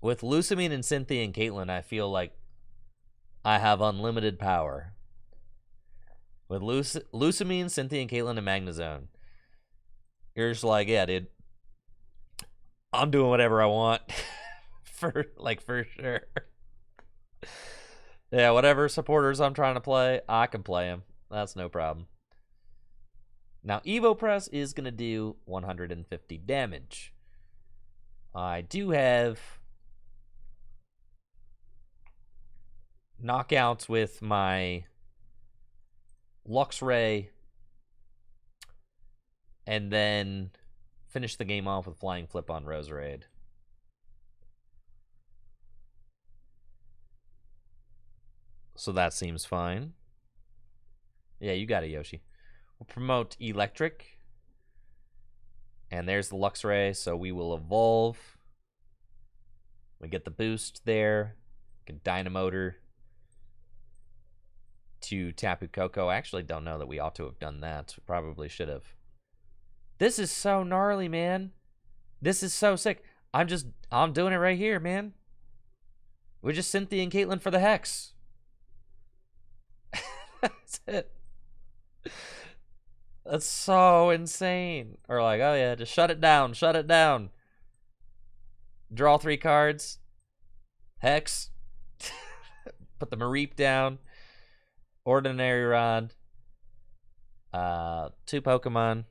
With Lusamine and Cynthia and Caitlyn, I feel like I have unlimited power. With Lusamine, Cynthia and Caitlyn, and Magnezone, you're just like, yeah, dude, I'm doing whatever I want. for sure. Yeah, whatever supporters I'm trying to play, I can play them. That's no problem. Now, Evo Press is going to do 150 damage. I do have knockouts with my Luxray, and then finish the game off with Flying Flip on Roserade. So that seems fine. Yeah, you got it, Yoshi. We'll promote Electric. And there's the Luxray, so we will evolve. We get the boost there. Get Dynamotor to Tapu Koko. I actually don't know that we ought to have done that. We probably should have. This is so gnarly, man. This is so sick. I'm doing it right here, man. We're just Cynthia and Caitlyn for the Hex. That's it. That's so insane. Or like, oh yeah, just shut it down. Shut it down. Draw 3 cards. Hex. Put the Mareep down. Ordinary Rod. 2 Pokemon.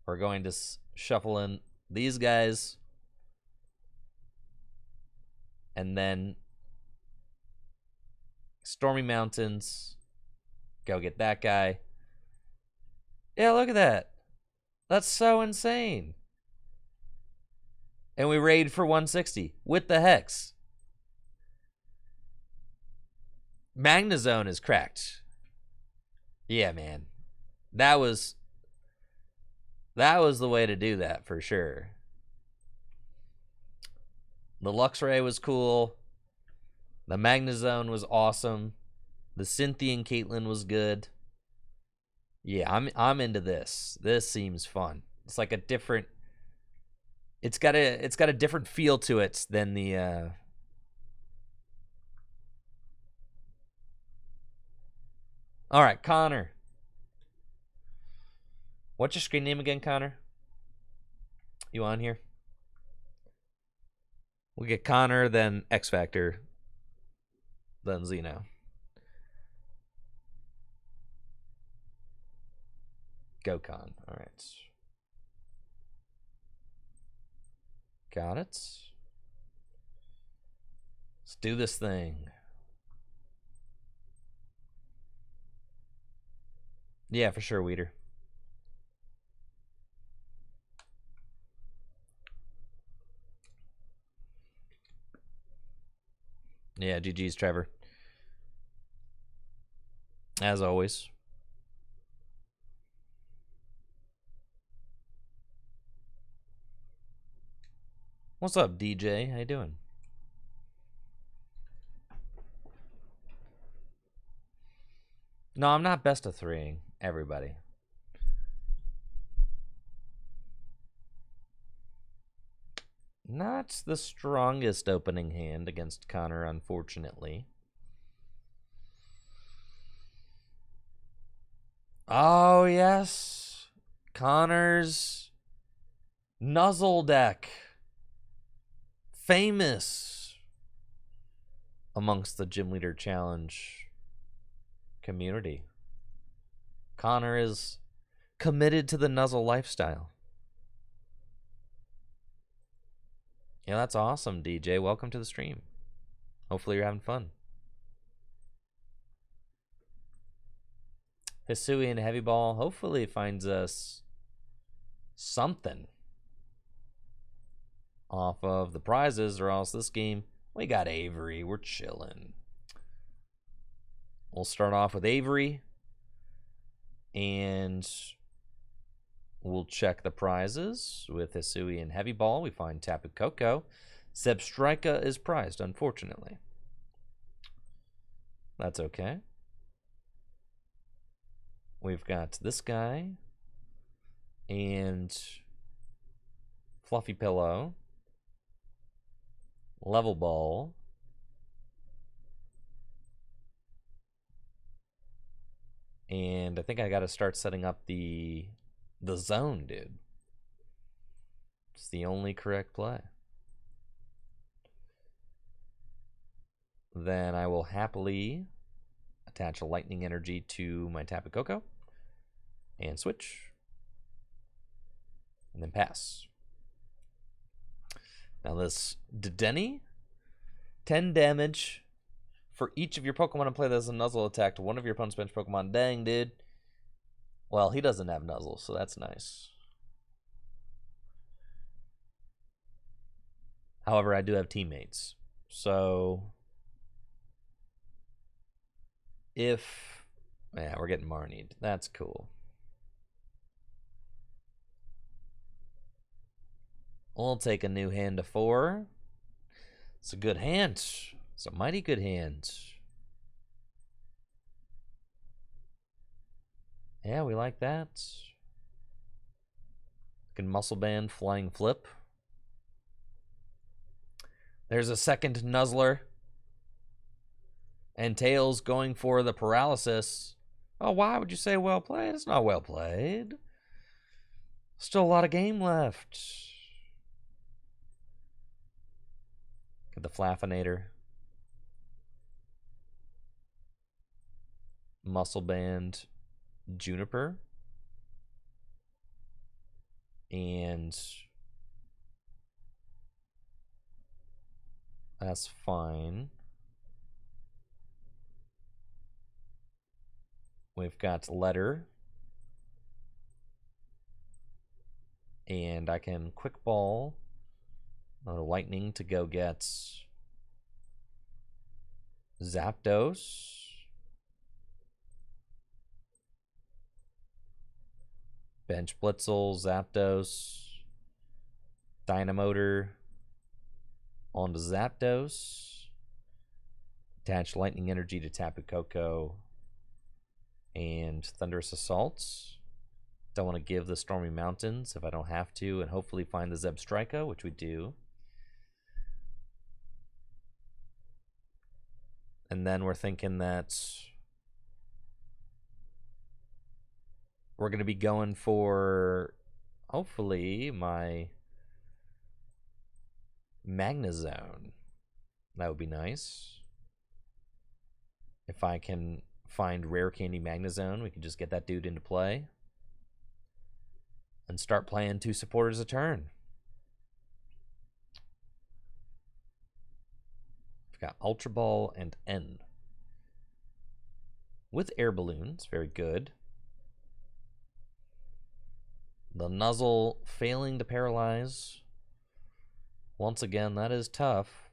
We're going to shuffle in these guys. And then Stormy Mountains. Go get that guy. Yeah, look at that. That's so insane. And we raid for 160 with the Hex. Magnezone is cracked. Yeah, man. That was the way to do that for sure. The Luxray was cool. The Magnezone was awesome. The Cynthia and Caitlyn was good. Yeah, I'm into this. This seems fun. It's like a different. It's got a different feel to it than the. All right, Connor. What's your screen name again, Connor? You on here? We'll get Connor, then X Factor, then Xeno. Go Con. All right. Got it. Let's do this thing. Yeah, for sure, Weeder. Yeah, GG's, Trevor. As always. What's up, DJ? How you doing? No, I'm not best of threeing everybody. Not the strongest opening hand against Connor, unfortunately. Oh, yes. Connor's Nuzzle deck. Famous amongst the Gym Leader Challenge community. Connor is committed to the Nuzzle lifestyle. Yeah, that's awesome, DJ. Welcome to the stream. Hopefully you're having fun. Hisui and Heavy Ball hopefully finds us something off of the prizes, or else this game, we got Avery. We're chilling. We'll start off with Avery, and we'll check the prizes with Hisui and Heavy Ball. We find Tapu Koko. Zebstrika is prized, unfortunately. That's okay. We've got this guy and Fluffy Pillow, Level Ball, and I think I got to start setting up the zone, dude. It's the only correct play. Then I will happily attach a lightning energy to my Tapu Koko and switch, and then pass. Now this Dedenne, 10 damage for each of your Pokemon in play that has a Nuzzle attack to one of your opponent's bench Pokemon. Dang, dude. Well, he doesn't have Nuzzle, so that's nice. However, I do have teammates. So if... yeah, we're getting Marnied. That's cool. We'll take a new hand to 4. It's a good hand. It's a mighty good hand. Yeah, we like that. Can Muscle Band, Flying Flip. There's a second Nuzzler. And Tails going for the Paralysis. Oh, why would you say well played? It's not well played. Still a lot of game left. Get the Flaffinator. Muscle Band, Juniper. And that's fine. We've got Letter. And I can Quick Ball Lightning to go get Zapdos. Bench Blitzel, Zapdos, Dynamotor onto Zapdos. Attach Lightning Energy to Tapu Koko and Thunderous Assaults. Don't want to give the Stormy Mountains if I don't have to, and hopefully find the Zebstrika, which we do. And then we're thinking that we're going to be going for, hopefully, my Magnezone. That would be nice. If I can find Rare Candy Magnezone, we can just get that dude into play. And start playing 2 supporters a turn. We've got Ultra Ball and N. With air balloons, very good. The Nuzzle failing to paralyze. Once again, that is tough.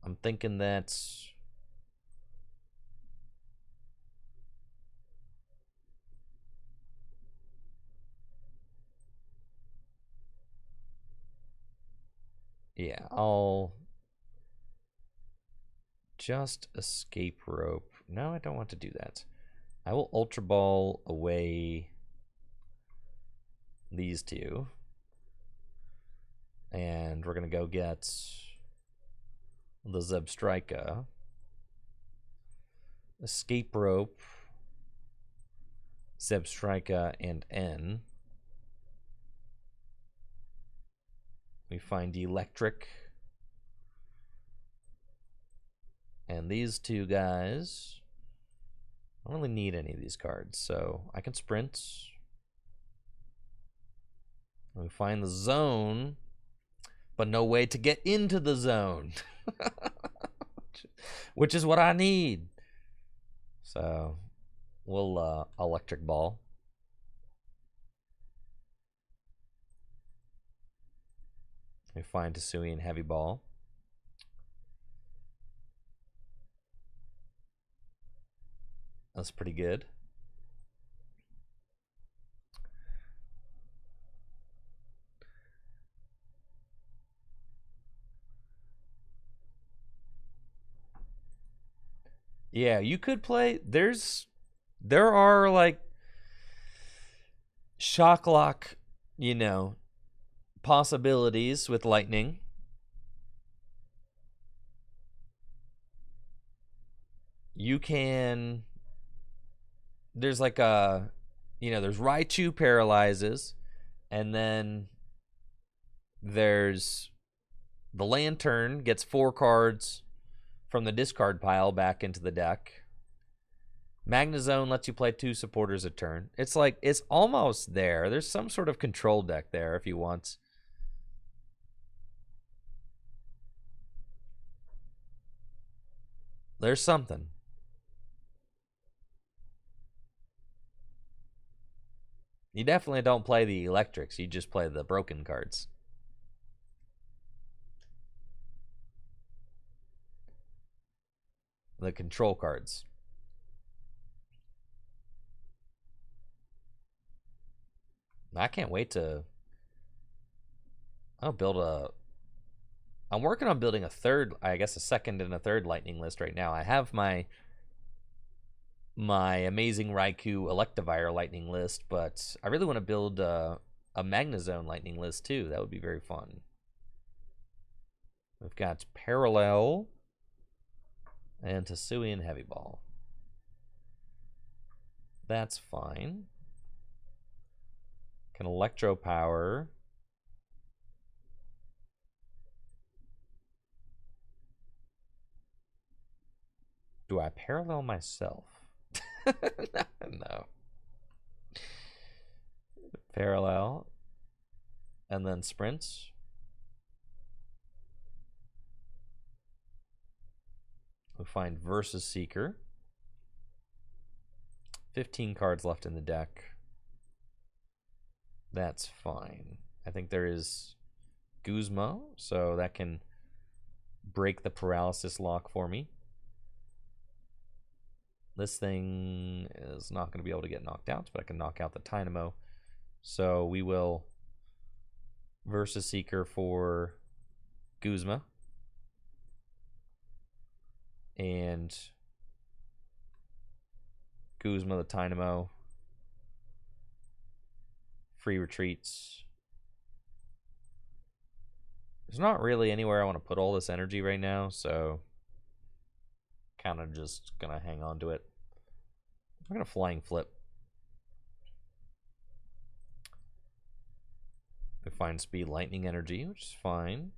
I'm thinking that's... Yeah, I'll just escape rope. No, I don't want to do that. I will Ultra Ball away these 2. And we're going to go get the Zebstrika. Escape rope, Zebstrika, and N. We find Electric. And these 2 guys, I don't really need any of these cards, so I can sprint. And we find the zone, but no way to get into the zone. Which is what I need. So we'll Electric Ball. We find Hisuian Heavy Ball. That's pretty good. Yeah, you could play. There are like shock lock, possibilities with lightning. You can. There's like there's Raichu paralyzes, and then there's the Lantern gets 4 cards from the discard pile back into the deck. Magnezone lets you play 2 supporters a turn. It's like, it's almost there. There's some sort of control deck there if you want. There's something. You definitely don't play the electrics. You just play the broken cards. The control cards. I can't wait to... I'm working on building a second and a third lightning list right now. I have my amazing Raikou Electivire lightning list, but I really want to build a Magnezone lightning list too. That would be very fun. We've got Parallel and Hisuian Heavy Ball. That's fine. Can Electro Power. Do I parallel myself? No. Parallel. And then sprints. We find Versus Seeker. 15 cards left in the deck. That's fine. I think there is Guzma, so that can break the paralysis lock for me. This thing is not going to be able to get knocked out, but I can knock out the Dynamo. So we will Versus Seeker for Guzma. And Guzma the Dynamo. Free retreats. There's not really anywhere I want to put all this energy right now, so kind of just gonna hang on to it. I'm gonna Flying Flip. We find speed, lightning energy, which is fine.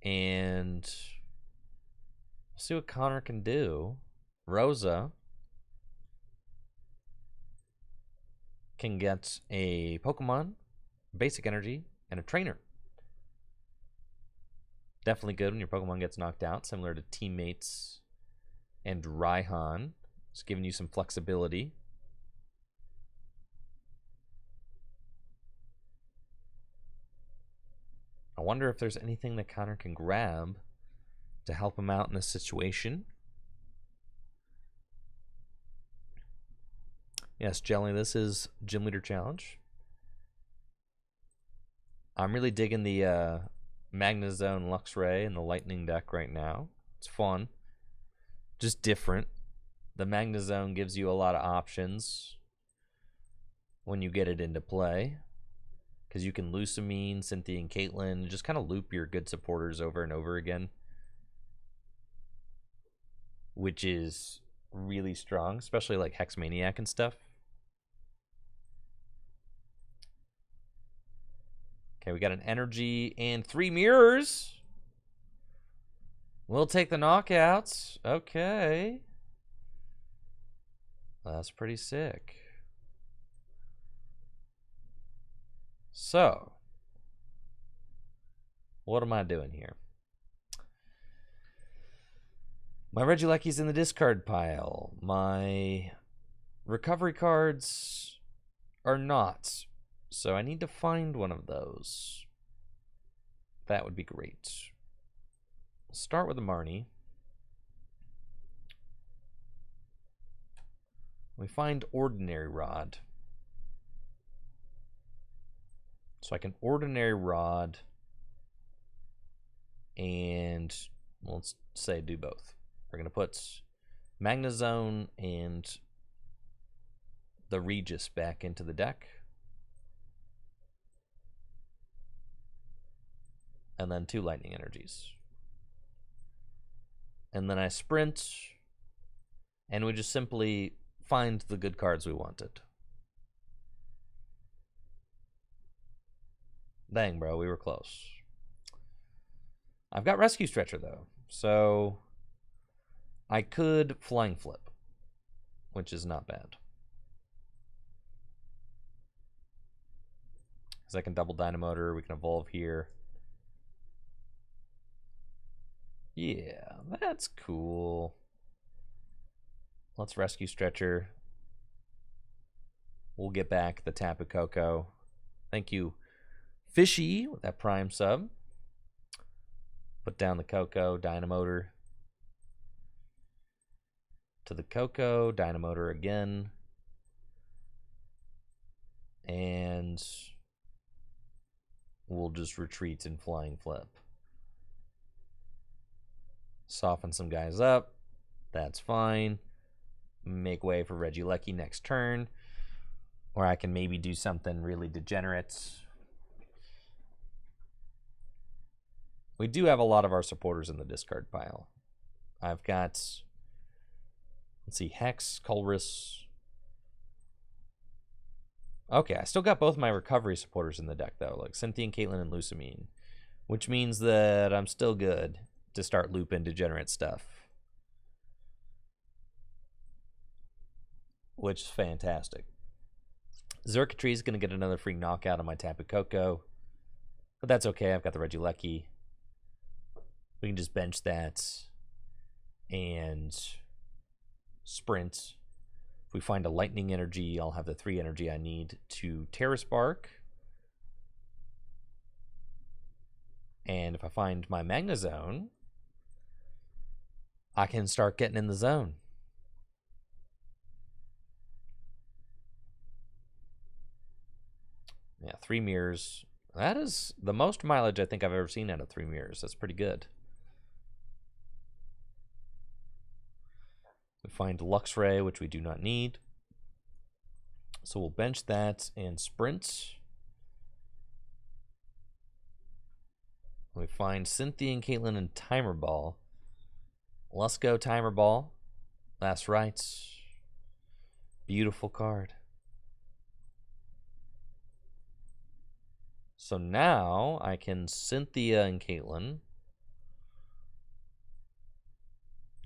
And we'll see what Connor can do. Rosa can get a Pokemon, basic energy, and a trainer. Definitely good when your Pokemon gets knocked out, similar to Teammates and Raihan. It's giving you some flexibility. I wonder if there's anything that Connor can grab to help him out in this situation. Yes, Jelly, this is Gym Leader Challenge. I'm really digging the Magnezone Luxray and the Lightning deck right now. It's fun. Just different. The Magnezone gives you a lot of options when you get it into play. Because you can Lusamine, Cynthia, and Caitlyn, just kind of loop your good supporters over and over again. Which is really strong, especially like Hexmaniac and stuff. Okay, we got an energy and 3 mirrors. We'll take the knockouts. Okay. That's pretty sick. So, what am I doing here? My Regieleki's in the discard pile. My recovery cards are not. So I need to find one of those. That would be great. We'll start with the Marnie. We find Ordinary Rod. So I can Ordinary Rod and let's say do both. We're going to put Magnezone and the Regis back into the deck. And then 2 lightning energies. And then I sprint, and we just simply find the good cards we wanted. Dang, bro, we were close. I've got Rescue Stretcher, though, so I could Flying Flip, which is not bad. Because I can double Dynamotor, we can evolve here. Yeah, that's cool. Let's Rescue Stretcher. We'll get back the Tapu Koko. Thank you, Fishy, with that Prime sub. Put down the Koko, Dynamotor. To the Koko, Dynamotor again. And we'll just retreat and Flying Flip. Soften some guys up. That's fine. Make way for Regieleki next turn. Or I can maybe do something really degenerate. We do have a lot of our supporters in the discard pile. I've got, let's see, Hex, Colress. Okay, I still got both my recovery supporters in the deck, though, like Cynthia, and Caitlyn, and Lusamine. Which means that I'm still good to start looping degenerate stuff. Which is fantastic. Xurkitree is going to get another free knockout on my Tapu Koko. But that's okay, I've got the Regieleki. We can just bench that and sprint. If we find a lightning energy, I'll have the 3 energy I need to Terra Spark. And if I find my Magnezone, I can start getting in the zone. Yeah, 3 mirrors. That is the most mileage I think I've ever seen out of 3 mirrors. That's pretty good. We find Luxray, which we do not need. So we'll bench that and sprint. We find Cynthia and Caitlin and Timer Ball. Let's go, Timer Ball. That's right. Beautiful card. So now I can Cynthia and Caitlin.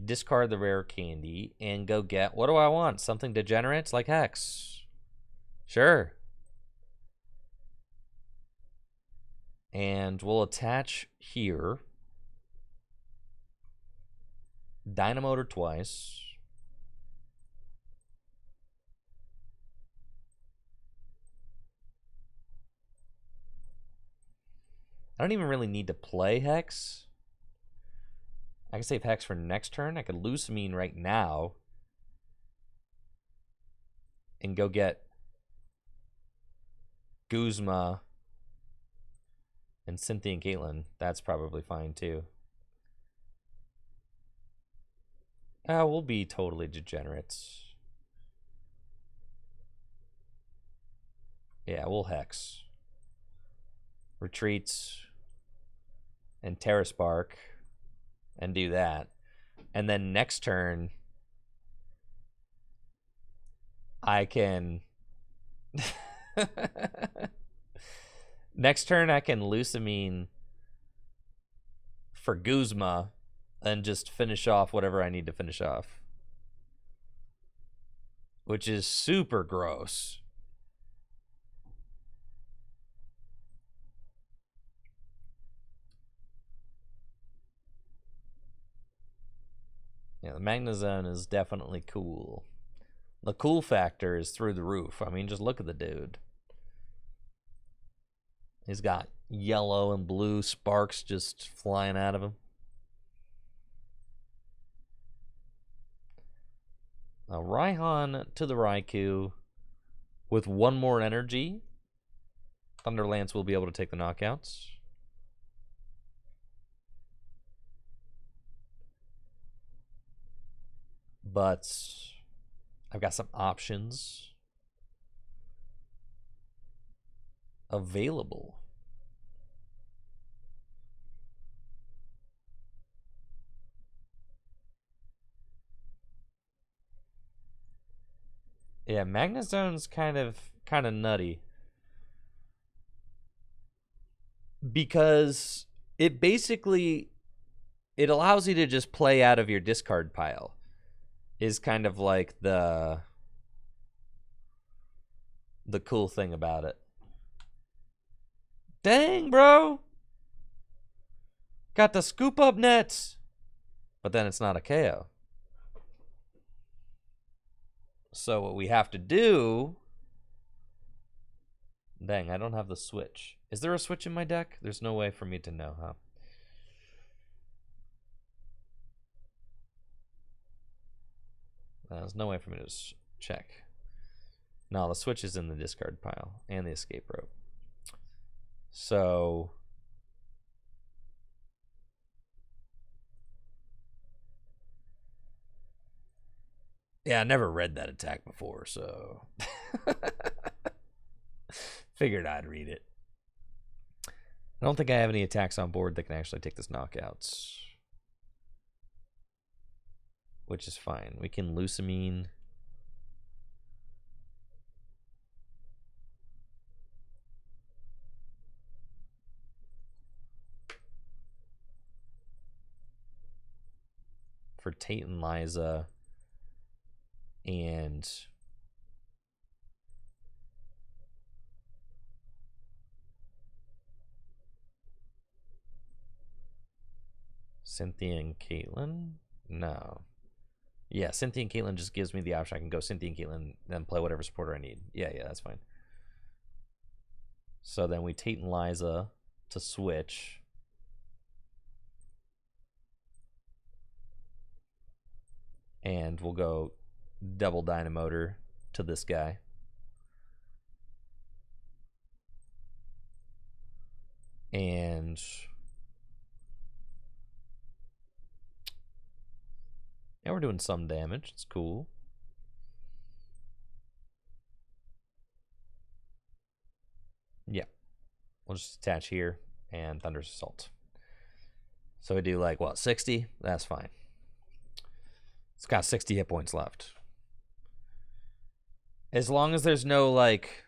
Discard the rare candy and go get, what do I want? Something degenerate like Hex. Sure. And we'll attach here. Dynamotor twice. I don't even really need to play Hex. I can save Hex for next turn. I could Lucamine right now and go get Guzma and Cynthia and Caitlin. That's probably fine too. We'll be totally degenerates. Yeah, we'll Hex. Retreats and Terra Spark and do that. And then next turn, I can... Next turn, I can Lucamine for Guzma and just finish off whatever I need to finish off. Which is super gross. Yeah, the Magnezone is definitely cool. The cool factor is through the roof. I mean, just look at the dude. He's got yellow and blue sparks just flying out of him. Now, Raihan to the Raikou with one more energy. Thunderlance will be able to take the knockouts. But I've got some options available. Yeah, Magnezone's kind of nutty. Because it basically allows you to just play out of your discard pile. Is kind of like the cool thing about it. Dang, bro. Got the scoop up nets. But then it's not a KO. So what we have to do... Dang, I don't have the switch. Is there a switch in my deck? There's no way for me to know, huh? There's no way for me to check. No, the switch is in the discard pile and the escape rope. So... Yeah, I never read that attack before, so... Figured I'd read it. I don't think I have any attacks on board that can actually take this knockouts. Which is fine. We can Lucamine. For Tate and Liza. And... Cynthia and Caitlin? No. Yeah, Cynthia and Caitlin just gives me the option. I can go Cynthia and Caitlin, then play whatever supporter I need. Yeah, that's fine. So then we Tate and Liza to switch. And we'll go double Dynamotor to this guy. And... yeah, we're doing some damage. It's cool. Yeah. We'll just attach here and Thunder's Assault. So we do like, what, 60? That's fine. It's got 60 hit points left. As long as there's no, like,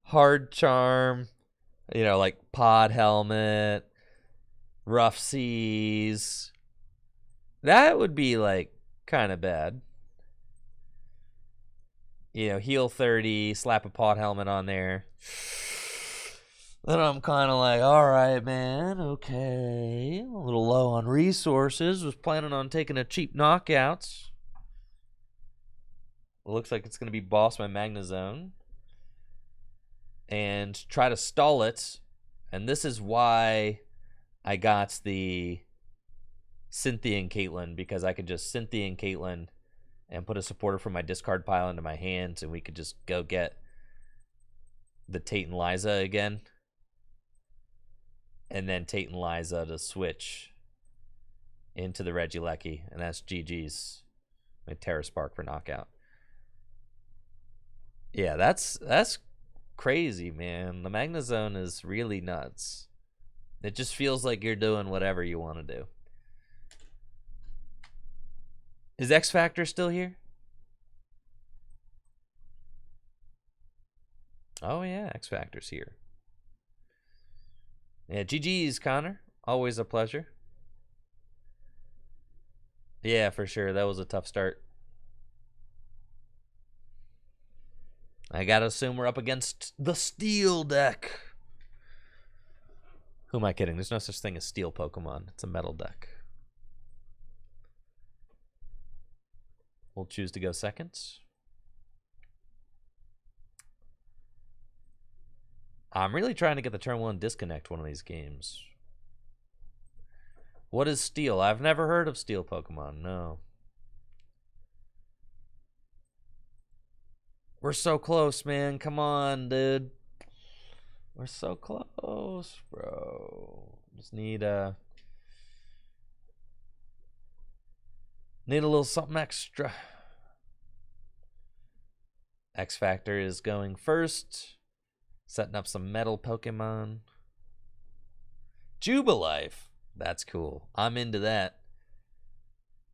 hard charm, you know, like pod helmet, rough seas. That would be, like, kind of bad. You know, heal 30, slap a pod helmet on there. Then I'm kind of like, all right, man, okay. A little low on resources. Was planning on taking a cheap knockouts. Looks like it's going to be boss my Magnezone. And try to stall it. And this is why I got the Cynthia and Caitlyn, because I could just Cynthia and Caitlyn and put a supporter from my discard pile into my hands, and we could just go get the Tate and Liza again. And then Tate and Liza to switch into the Regieleki, and that's GG's. My Terra Spark for knockout. Yeah, that's crazy, man. The Magnezone is really nuts. It just feels like you're doing whatever you want to do. Is X Factor still here? Oh yeah, X Factor's here. Yeah, GG's, Connor. Always a pleasure. Yeah, for sure. That was a tough start. I gotta assume we're up against the Steel deck. Who am I kidding? There's no such thing as Steel Pokemon. It's a Metal deck. We'll choose to go second. I'm really trying to get the turn 1 disconnect one of these games. What is Steel? I've never heard of Steel Pokemon. No. We're so close, man. Come on, dude. We're so close, bro. Just need a little something extra. X Factor is going first. Setting up some metal Pokemon. Jubilife. That's cool. I'm into that.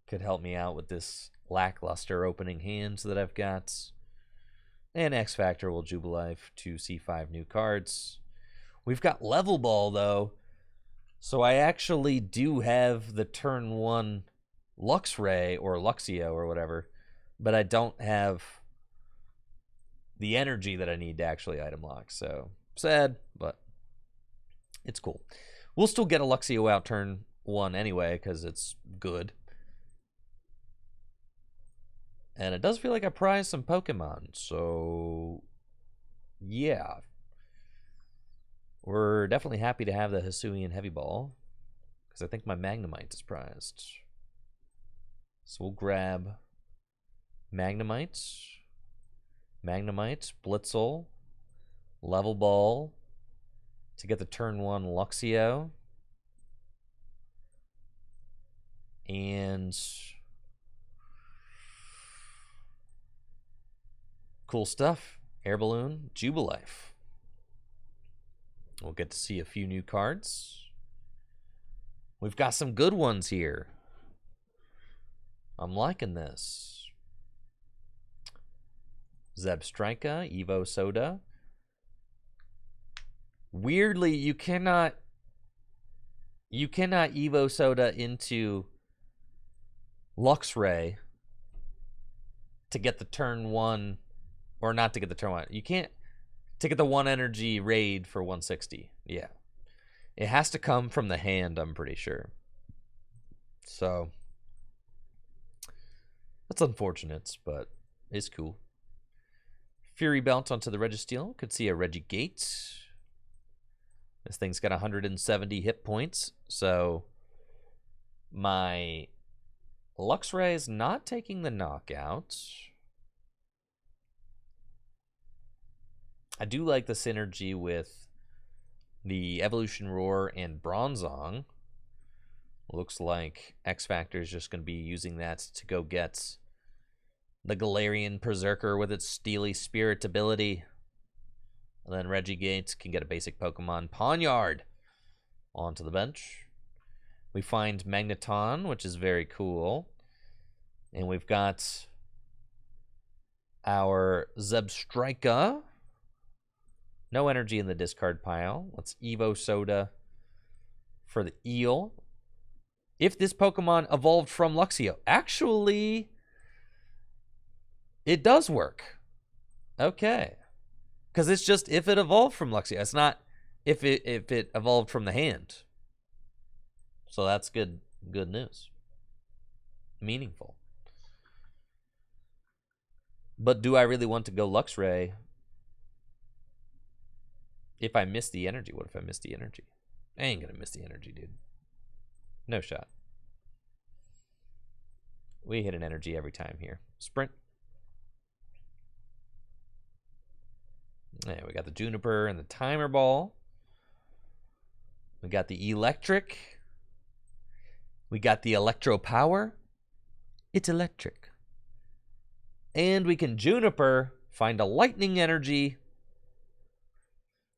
Could help me out with this lackluster opening hands that I've got. And X Factor will Jubilife to see 5 new cards. We've got Level Ball, though. So I actually do have the turn 1 Luxray or Luxio or whatever. But I don't have the energy that I need to actually item lock. So sad, but it's cool. We'll still get a Luxio out turn 1 anyway, because it's good. And it does feel like I prized some Pokemon, so yeah. We're definitely happy to have the Hisuian Heavy Ball, because I think my Magnemite is prized. So we'll grab Magnemite, Blitzel, Level Ball to get the turn 1 Luxio. And cool stuff. Air Balloon, Jubilife. We'll get to see a few new cards. We've got some good ones here. I'm liking this. Zebstrika, Evo Soda. Weirdly, you cannot Evo Soda into Luxray to get the turn 1, or not to get the turn 1. You can't to get the 1 energy raid for 160. Yeah. It has to come from the hand, I'm pretty sure. So that's unfortunate, but it's cool. Fury Belt onto the Registeel. Could see a Regigate. This thing's got 170 hit points, so my Luxray is not taking the knockout. I do like the synergy with the Evolution Roar and Bronzong. Looks like X Factor is just going to be using that to go get the Galarian Berserker with its Steely Spirit ability. And then Regigate can get a basic Pokemon, Pawniard, onto the bench. We find Magneton, which is very cool. And we've got our Zebstrika. No energy in the discard pile. Let's Evo Soda for the Eel. If this Pokemon evolved from Luxio. Actually, it does work. Okay. Because it's just if it evolved from Luxio. It's not if it evolved from the hand. So that's good news. Meaningful. But do I really want to go Luxray if I miss the energy? What if I miss the energy? I ain't gonna miss the energy, dude. No shot. We hit an energy every time here. Sprint. Yeah, we got the Juniper and the Timer Ball. We got the Electric. We got the Electro Power. It's electric. And we can Juniper, find a Lightning Energy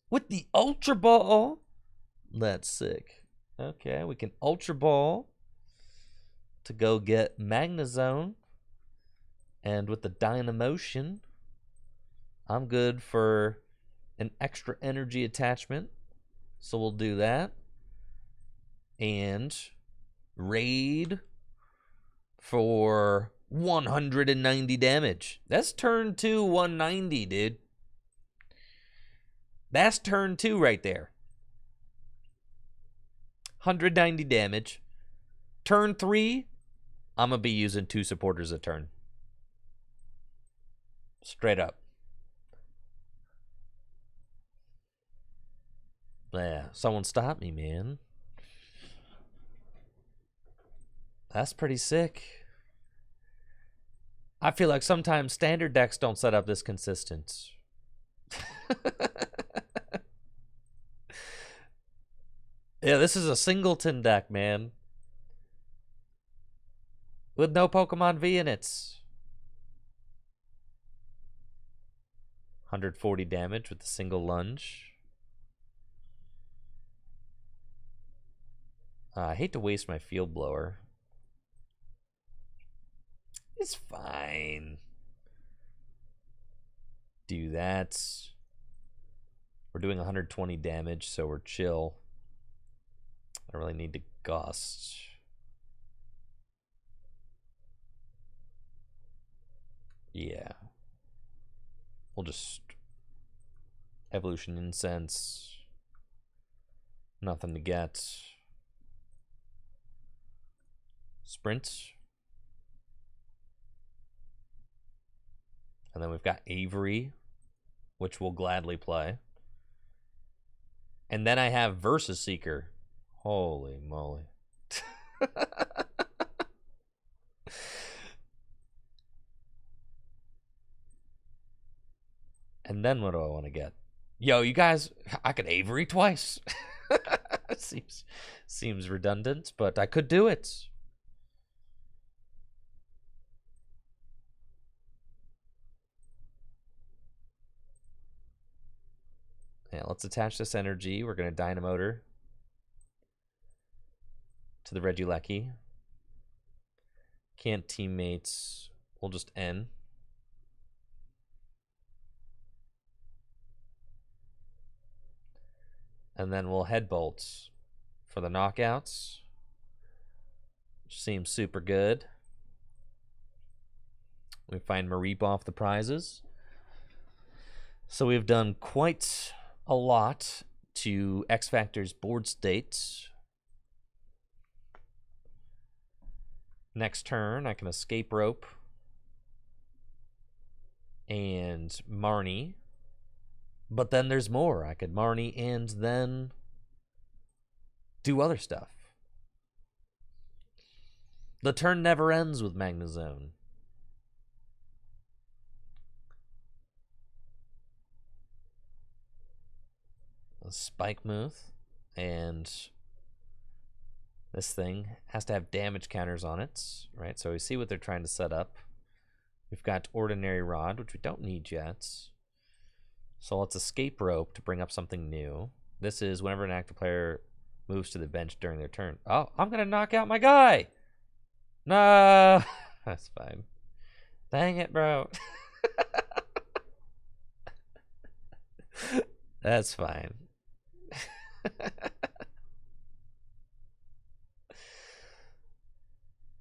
with the Ultra Ball. That's sick. Okay, we can Ultra Ball to go get Magnezone. And with the Dynamotion, I'm good for an extra energy attachment. So we'll do that. And Raid for 190 damage. That's turn 2, 190, dude. That's turn 2 right there. 190 damage. Turn 3, I'm going to be using 2 supporters a turn. Straight up. Yeah, someone stop me, man. That's pretty sick. I feel like sometimes standard decks don't set up this consistent. Yeah, this is a singleton deck, man. With no Pokemon V in it. 140 damage with a single lunge. I hate to waste my field blower. It's fine. Do that. We're doing 120 damage, so we're chill. I really need to gust. Yeah. We'll just Evolution Incense. Nothing to get. Sprint. And then we've got Avery, which we'll gladly play. And then I have Versus Seeker. Holy moly. And then what do I want to get? Yo, you guys, I could Avery twice. Seems redundant, but I could do it. Yeah, let's attach this energy. We're going to Dynamotor to the Regieleki. Can't teammates. We'll just N. And then we'll Headbolts for the knockouts. Which seems super good. We find Mareep off the prizes. So we've done quite a lot to X Factor's board state. Next turn, I can Escape Rope and Marnie. But then there's more. I could Marnie and then do other stuff. The turn never ends with Magnezone. A Spike Muth, and this thing has to have damage counters on it, right? So we see what they're trying to set up. We've got Ordinary Rod, which we don't need yet. So let's Escape Rope to bring up something new. This is whenever an active player moves to the bench during their turn. Oh, I'm going to knock out my guy. No. That's fine. Dang it, bro. That's fine.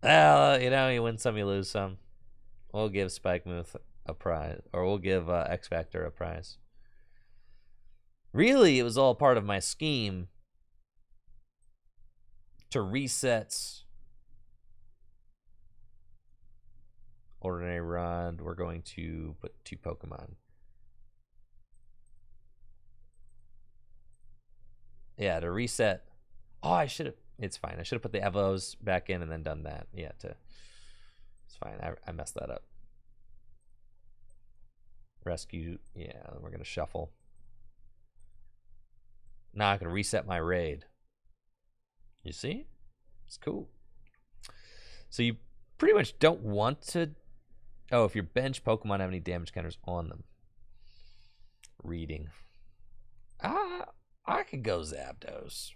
Well, you know, you win some, you lose some. We'll give Spike Muth a prize, or we'll give X Factor a prize. Really, it was all part of my scheme to reset Ordinary Rod. We're going to put 2 Pokemon. Yeah, to reset. Oh, I should have. It's fine. I should have put the Evos back in and then done that. Yeah, it's fine. I messed that up. Rescue. Yeah, we're going to shuffle. Now I can reset my raid. You see? It's cool. So you pretty much don't want to... Oh, if your bench Pokemon have any damage counters on them. Reading. I could go Zapdos.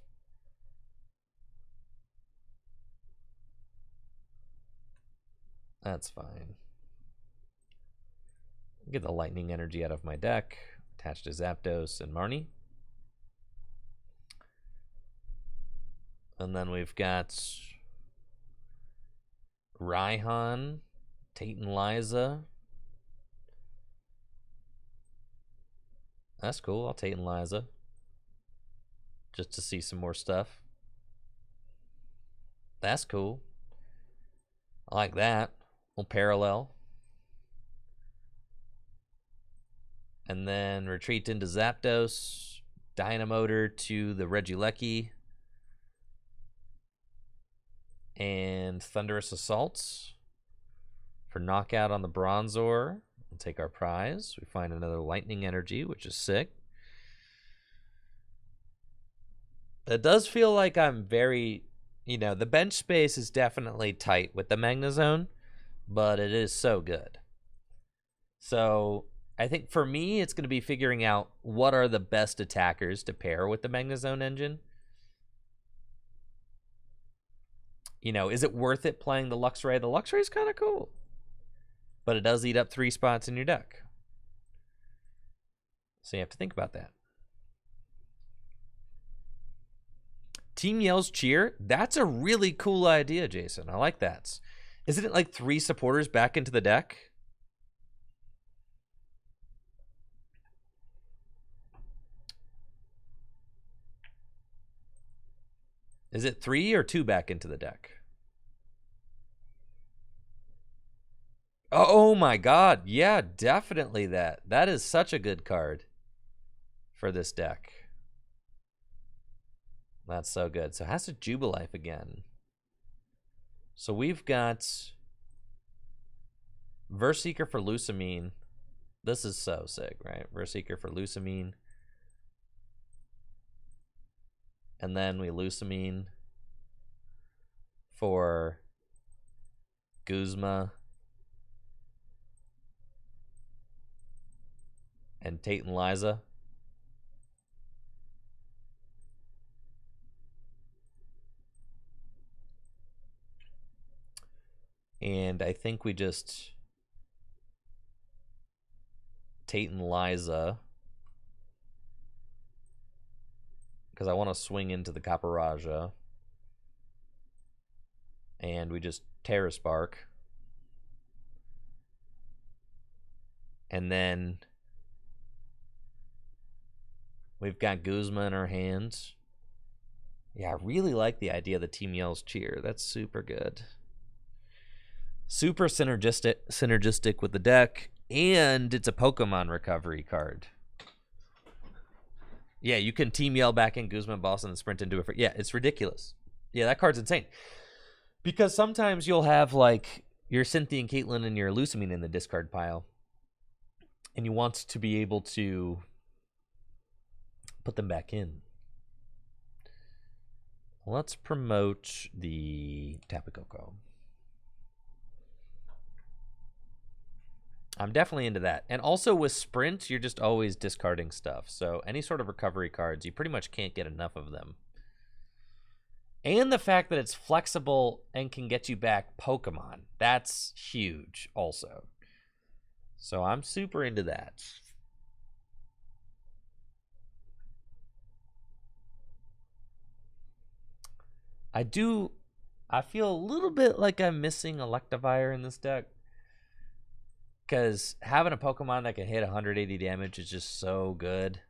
That's fine. Get the lightning energy out of my deck. Attached to Zapdos and Marnie. And then we've got Raihan, Tate and Liza. That's cool. I'll Tate and Liza. Just to see some more stuff. That's cool. I like that. We'll parallel. And then retreat into Zapdos. Dynamotor to the Regieleki. And Thunderous Assaults for knockout on the Bronzor. We'll take our prize. We find another Lightning Energy, which is sick. It does feel like I'm very, you know, the bench space is definitely tight with the Magnezone, but it is so good. So I think for me, it's going to be figuring out what are the best attackers to pair with the Magnezone engine. You know, is it worth it playing the Luxray? The Luxray is kind of cool, but it does eat up 3 spots in your deck. So you have to think about that. Team Yell's Cheer. That's a really cool idea, Jason. I like that. Isn't it like 3 supporters back into the deck? Is it 3 or 2 back into the deck? Oh my god. Yeah, definitely that. That is such a good card for this deck. That's so good. So it has to Jubilife again. So we've got Verseeker for Lusamine. This is so sick, right? Verseeker for Lusamine. And then we Lusamine for Guzma and Tate and Liza. And I think we just Tate and Liza because I want to swing into the Caparaja. And we just Terra Spark. And then we've got Guzma in our hands. Yeah, I really like the idea of the Team Yell's Cheer. That's super good. Super synergistic with the deck, and it's a Pokemon recovery card. Yeah, you can Team Yell back in Guzma Boss and sprint into it. Yeah, it's ridiculous. Yeah, that card's insane. Because sometimes you'll have like your Cynthia and Caitlyn and your Lusamine in the discard pile, and you want to be able to put them back in. Let's promote the Tapu Koko. I'm definitely into that. And also with Sprint, you're just always discarding stuff. So any sort of recovery cards, you pretty much can't get enough of them. And the fact that it's flexible and can get you back Pokemon. That's huge also. So I'm super into that. I feel a little bit like I'm missing Electivire in this deck. Because having a Pokemon that can hit 180 damage is just so good.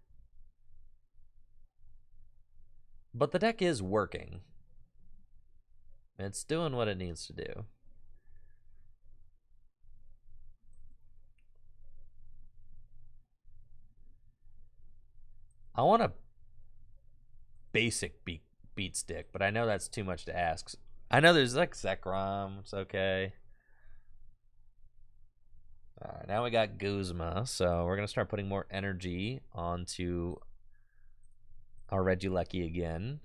But the deck is working. It's doing what it needs to do. I want a basic beat stick, but I know that's too much to ask. I know there's like Zekrom. It's okay. All right, now we got Guzma, so we're going to start putting more energy onto our Regieleki again.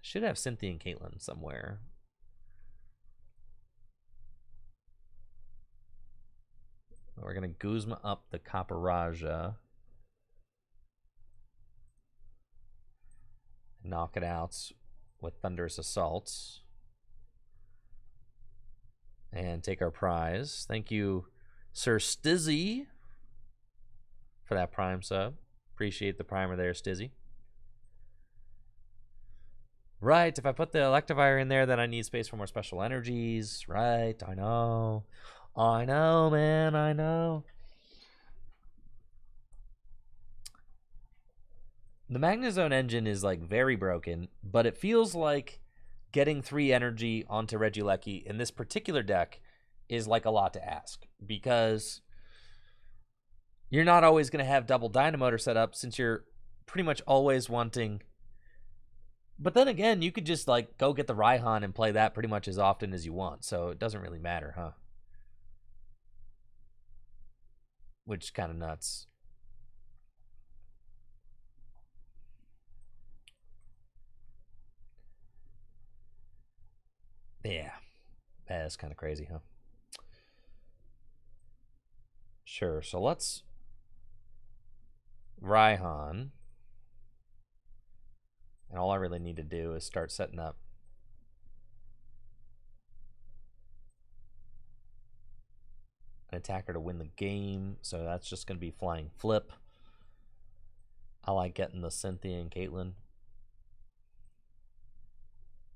Should have Cynthia and Caitlin somewhere. We're going to Guzma up the Caparajah. Knock it out with Thunderous Assaults. And take our prize. Thank you, Sir Stizzy, for that Prime sub. Appreciate the primer there, Stizzy. Right, if I put the Electivire in there, then I need space for more special energies. Right, I know. I know, man, I know. The Magnezone engine is like very broken, but it feels like getting 3 energy onto Regieleki in this particular deck is like a lot to ask, because you're not always going to have double Dynamotor set up since you're pretty much always wanting. But then again, you could just like go get the Raihan and play that pretty much as often as you want, so it doesn't really matter, huh? Which is kind of nuts. Yeah, that is kind of crazy, huh? Sure, so let's Raihan. And all I really need to do is start setting up an attacker to win the game. So that's just going to be Flying Flip. I like getting the Cynthia and Caitlin.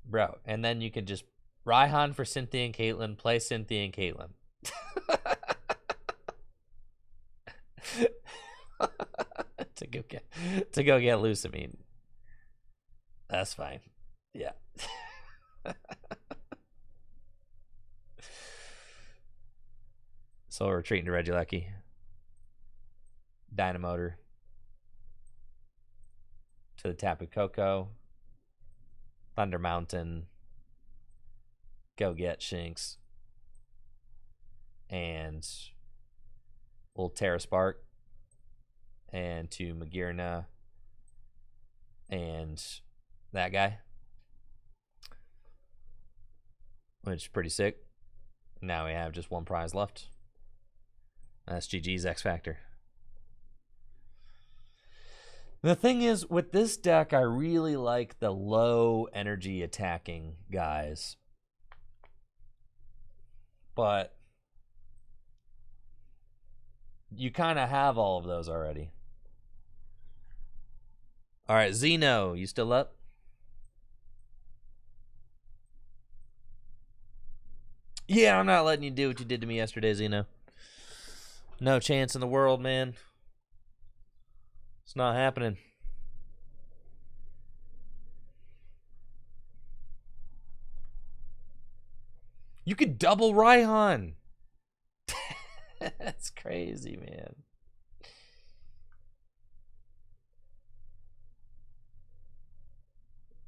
Bro, and then you can just Raihan for Cynthia and Caitlin, play Cynthia and Caitlin. to go get Lusamine. That's fine. Yeah. So we're retreating to Regieleki. Dynamotor. To the Tapu Koko. Thunder Mountain. Go get Shinx. And we'll Terra Spark. And to Magearna. And that guy. Which is pretty sick. Now we have just one prize left. That's GG's X Factor. The thing is, with this deck, I really like the low energy attacking guys. But you kind of have all of those already. All right, Zeno, you still up? Yeah, I'm not letting you do what you did to me yesterday, Zeno. No chance in the world, man. It's not happening. You could double Raihan. That's crazy, man.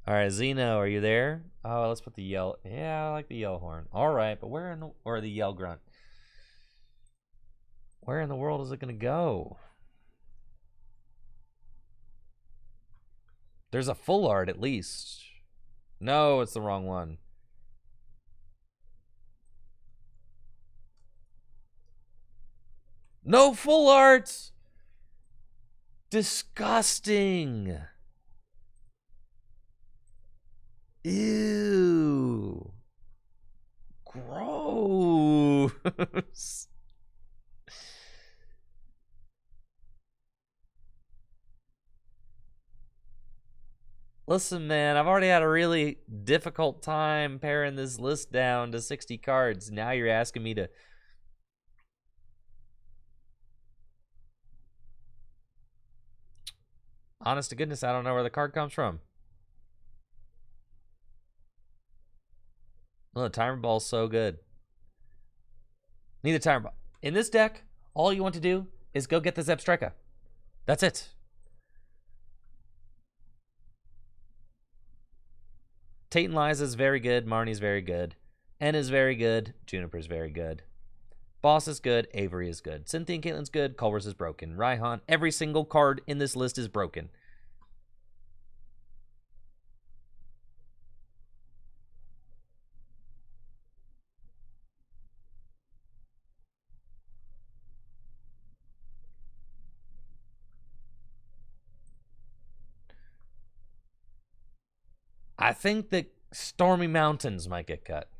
All right, Zeno, are you there? Oh, let's put the yell. Yeah, I like the yell horn. All right, but where in the or the yell grunt? Where in the world is it gonna go? There's a full art at least. No, it's the wrong one. No full art. Disgusting. Ew. Gross. Listen, man, I've already had a really difficult time paring this list down to 60 cards. Now you're asking me to... Honest to goodness, I don't know where the card comes from. Oh, the timer ball's so good. Need a timer ball. In this deck, all you want to do is go get the Zebstrika. That's it. Tate and Liza's very good. Marnie's very good. N is very good. Juniper's very good. Boss is good. Avery is good. Cynthia and Caitlin's good. Culver's is broken. Raihan, every single card in this list is broken. I think that Stormy Mountains might get cut.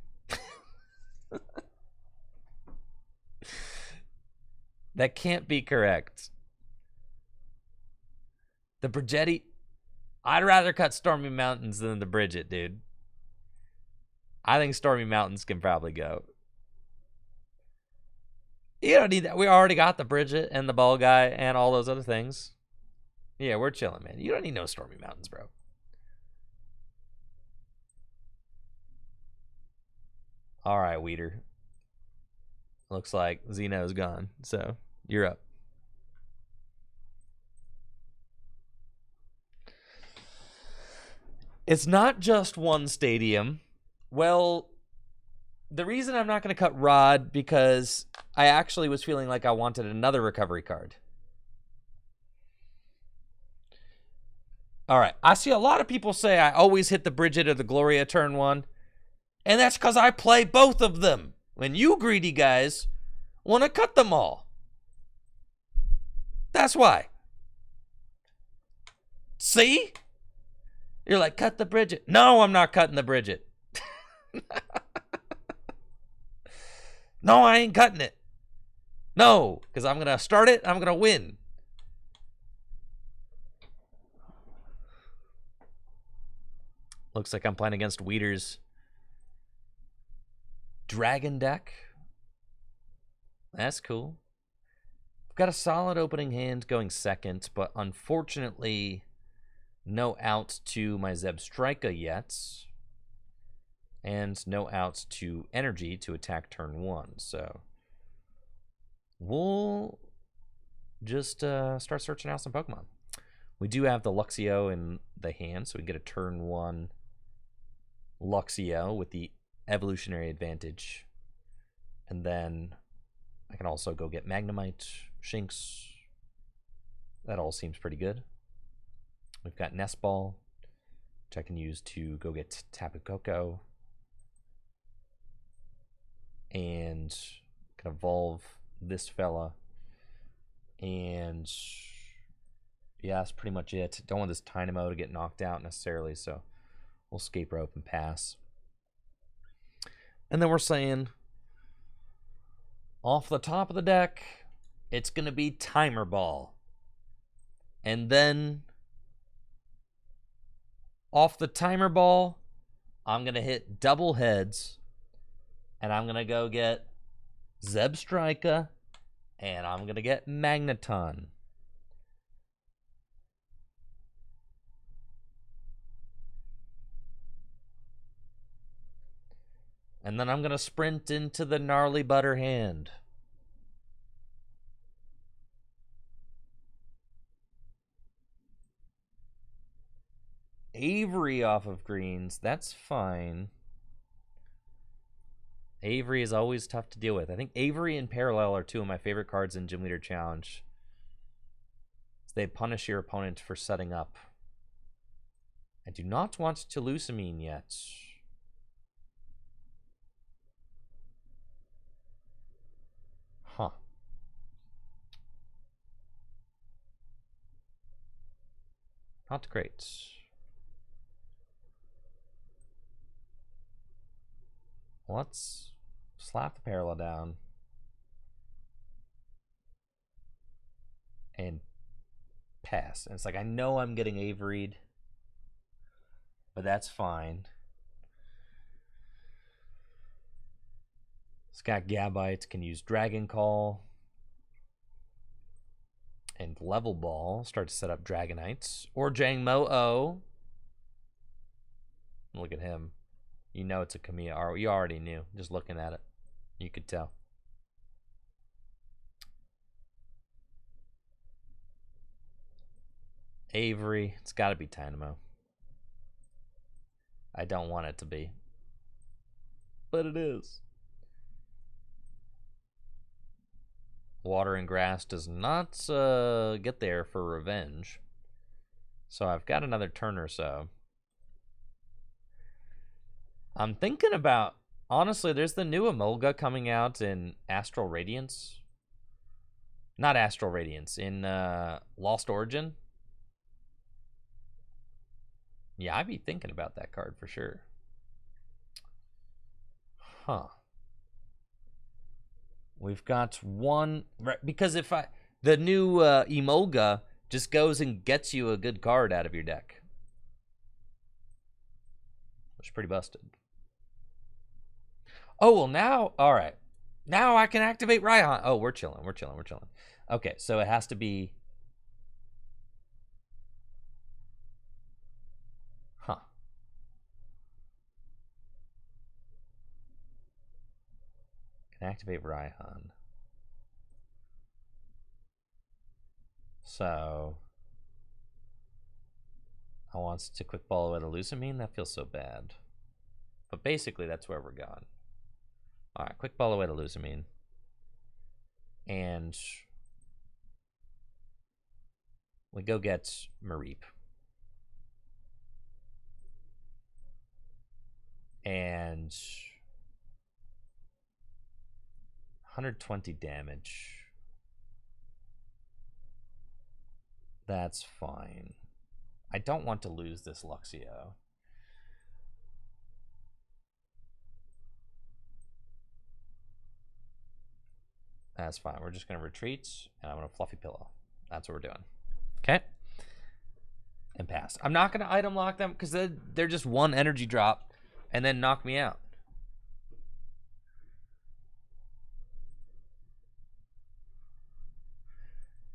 That can't be correct. The Brigetti... I'd rather cut Stormy Mountains than the Bridget, dude. I think Stormy Mountains can probably go. You don't need that. We already got the Bridget and the Ball Guy and all those other things. Yeah, we're chilling, man. You don't need no Stormy Mountains, bro. All right, Weeder. Looks like Zeno's gone, so you're up. It's not just one stadium. Well, the reason I'm not going to cut Rod because I actually was feeling like I wanted another recovery card. All right. I see a lot of people say I always hit the Bridget or the Gloria turn one. And that's because I play both of them. When you greedy guys want to cut them all. That's why. See? You're like, cut the Bridget. No, I'm not cutting the Bridget. No, I ain't cutting it. No, because I'm going to start it. I'm going to win. Looks like I'm playing against Weeder's Dragon deck. That's cool. I've got a solid opening hand going second, but unfortunately, no out to my Zebstrika yet. And no out to Energy to attack turn one. So we'll just start searching out some Pokemon. We do have the Luxio in the hand, so we get a turn one Luxio with the evolutionary advantage. And then I can also go get Magnemite, Shinx. That all seems pretty good. We've got Nest Ball, which I can use to go get Tapu Koko. And can evolve this fella. And yeah, that's pretty much it. Don't want this Tynamo to get knocked out necessarily, so we'll escape rope and pass. And then we're saying, off the top of the deck, it's going to be Timer Ball. And then, off the Timer Ball, I'm going to hit double heads. And I'm going to go get Zebstrika. And I'm going to get Magneton. And then I'm going to sprint into the Gnarly Butter hand. Avery off of greens. That's fine. Avery is always tough to deal with. I think Avery and Parallel are two of my favorite cards in Gym Leader Challenge. They punish your opponent for setting up. I do not want to Lusamine yet. Huh. Not great. Let's slap the parallel down. And pass. And it's like, I know I'm getting Averied, but that's fine. It's got Gabites, can use Dragon Call. And Level Ball, start to set up Dragonites. Or Jang Mo-O. Look at him. You know it's a Kamiya. You already knew, just looking at it. You could tell. Avery, it's got to be Tynamo. I don't want it to be, but it is. Water and Grass does not get there for revenge. So I've got another turn or so. I'm thinking about, honestly, there's the new Emolga coming out in Astral Radiance. Not Astral Radiance, in Lost Origin. Yeah, I'd be thinking about that card for sure. Huh. We've got one, because if the new Emolga just goes and gets you a good card out of your deck. Which is pretty busted. Oh, well now, all right. Now I can activate Raihan. Oh, we're chilling. Okay, so it has to be... Huh. Can activate Raihan. So... I want to quick ball away the Lusamine. That feels so bad. But basically, that's where we're going. Alright, quick ball away to Lusamine. And we go get Mareep. And 120 damage. That's fine. I don't want to lose this Luxio. That's fine. We're just going to retreat, and I'm going to Fluffy Pillow. That's what we're doing. Okay? And pass. I'm not going to item lock them, because they're just one energy drop, and then knock me out.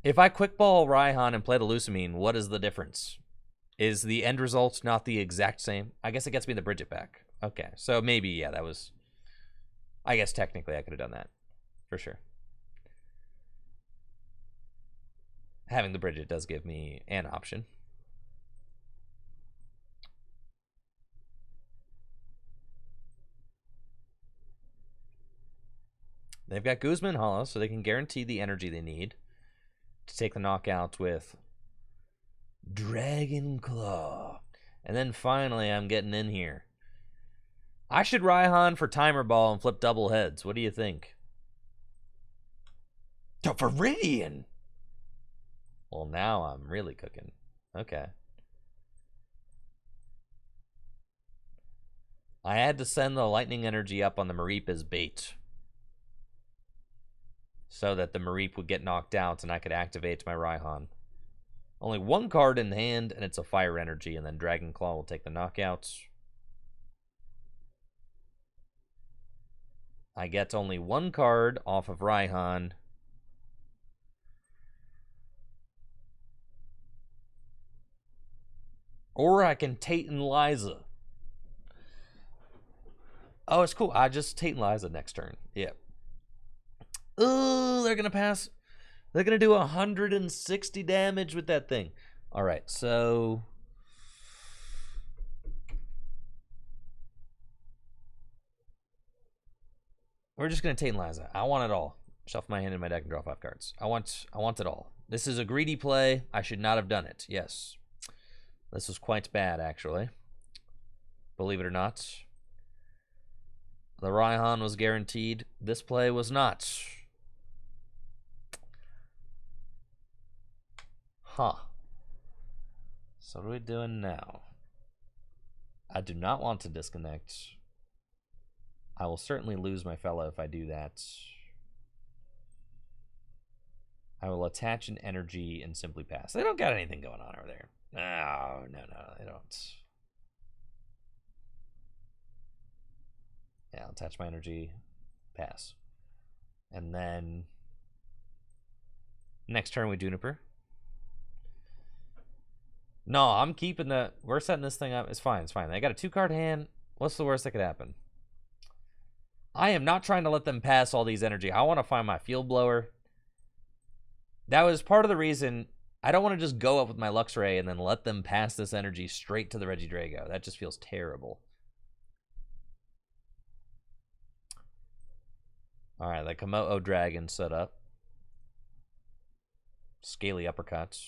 If I quick ball Raihan and play the Lusamine, what is the difference? Is the end result not the exact same? I guess it gets me the Bridget back. Okay, so maybe, yeah, that was... I guess technically I could have done that. For sure. Having the Bridget does give me an option. They've got Guzman Hollow, so they can guarantee the energy they need to take the knockout with Dragon Claw. And then finally, I'm getting in here. I should Raihan for Timer Ball and flip double heads. What do you think? To Viridian! Well, now I'm really cooking. Okay. I had to send the lightning energy up on the Mareep as bait, so that the Mareep would get knocked out and I could activate my Raihan. Only one card in hand, and it's a fire energy, and then Dragon Claw will take the knockouts. I get only one card off of Raihan. Or I can Tate and Liza. Oh, it's cool. I just Tate and Liza next turn. Yeah. Oh, they're going to pass. They're going to do 160 damage with that thing. All right, so... we're just going to Tate and Liza. I want it all. Shuffle my hand in my deck and draw 5 cards. I want it all. This is a greedy play. I should not have done it. Yes. This was quite bad, actually. Believe it or not. The Raihan was guaranteed. This play was not. Huh. So what are we doing now? I do not want to disconnect. I will certainly lose my fellow if I do that. I will attach an energy and simply pass. They don't got anything going on over there. No, they don't. Yeah, I'll attach my energy, pass. And then next turn we Juniper. No, I'm keeping the... We're setting this thing up. It's fine, it's fine. They got a 2-card hand. What's the worst that could happen? I am not trying to let them pass all these energy. I want to find my Field Blower. That was part of the reason I don't want to just go up with my Luxray and then let them pass this energy straight to the Regidrago. That just feels terrible. All right, the Komodo Dragon set up. Scaly Uppercuts.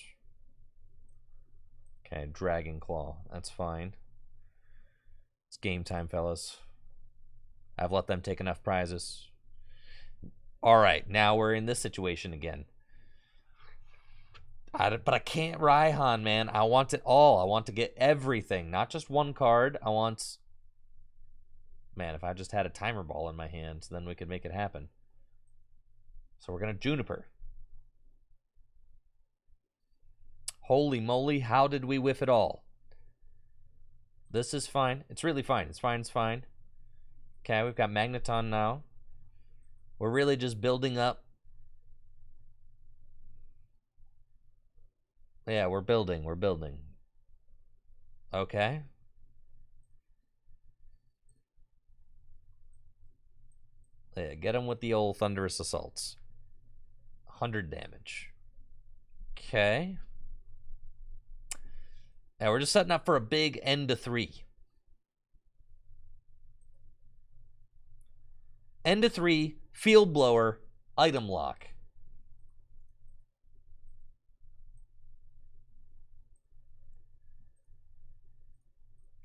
Okay, Dragon Claw. That's fine. It's game time, fellas. I've let them take enough prizes. All right, now we're in this situation again. But I can't Raihan, man. I want it all. I want to get everything, not just one card. I want... Man, if I just had a Timer Ball in my hand, then we could make it happen. So we're going to Juniper. Holy moly, how did we whiff it all? This is fine. It's really fine. It's fine. It's fine. Okay, we've got Magneton now. We're really just building up. Yeah, we're building. We're building. Okay. Yeah, get him with the old Thunderous Assaults. 100 damage. Okay. Now we're just setting up for a big end to 3. End to 3, Field Blower, Item Lock.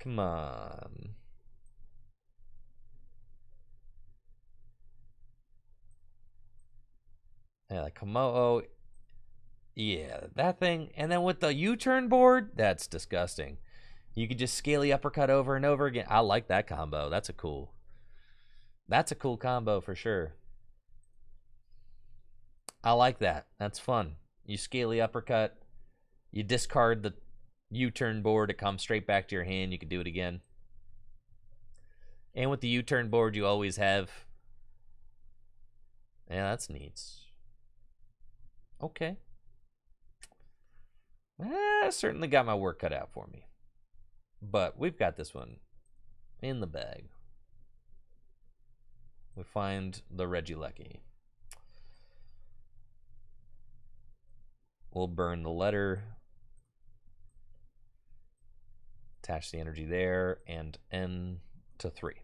Come on. Yeah, like Komodo. Yeah, that thing. And then with the U-turn board, that's disgusting. You could just Scaly Uppercut over and over again. I like that combo. That's a cool combo for sure. I like that. That's fun. You Scaly Uppercut. You discard the U-turn board. It comes straight back to your hand. You can do it again. And with the U-turn board, you always have... Yeah, that's neat. Okay. I certainly got my work cut out for me. But we've got this one in the bag. We find the Regieleki. We'll burn the letter. Attach the energy there and N to 3.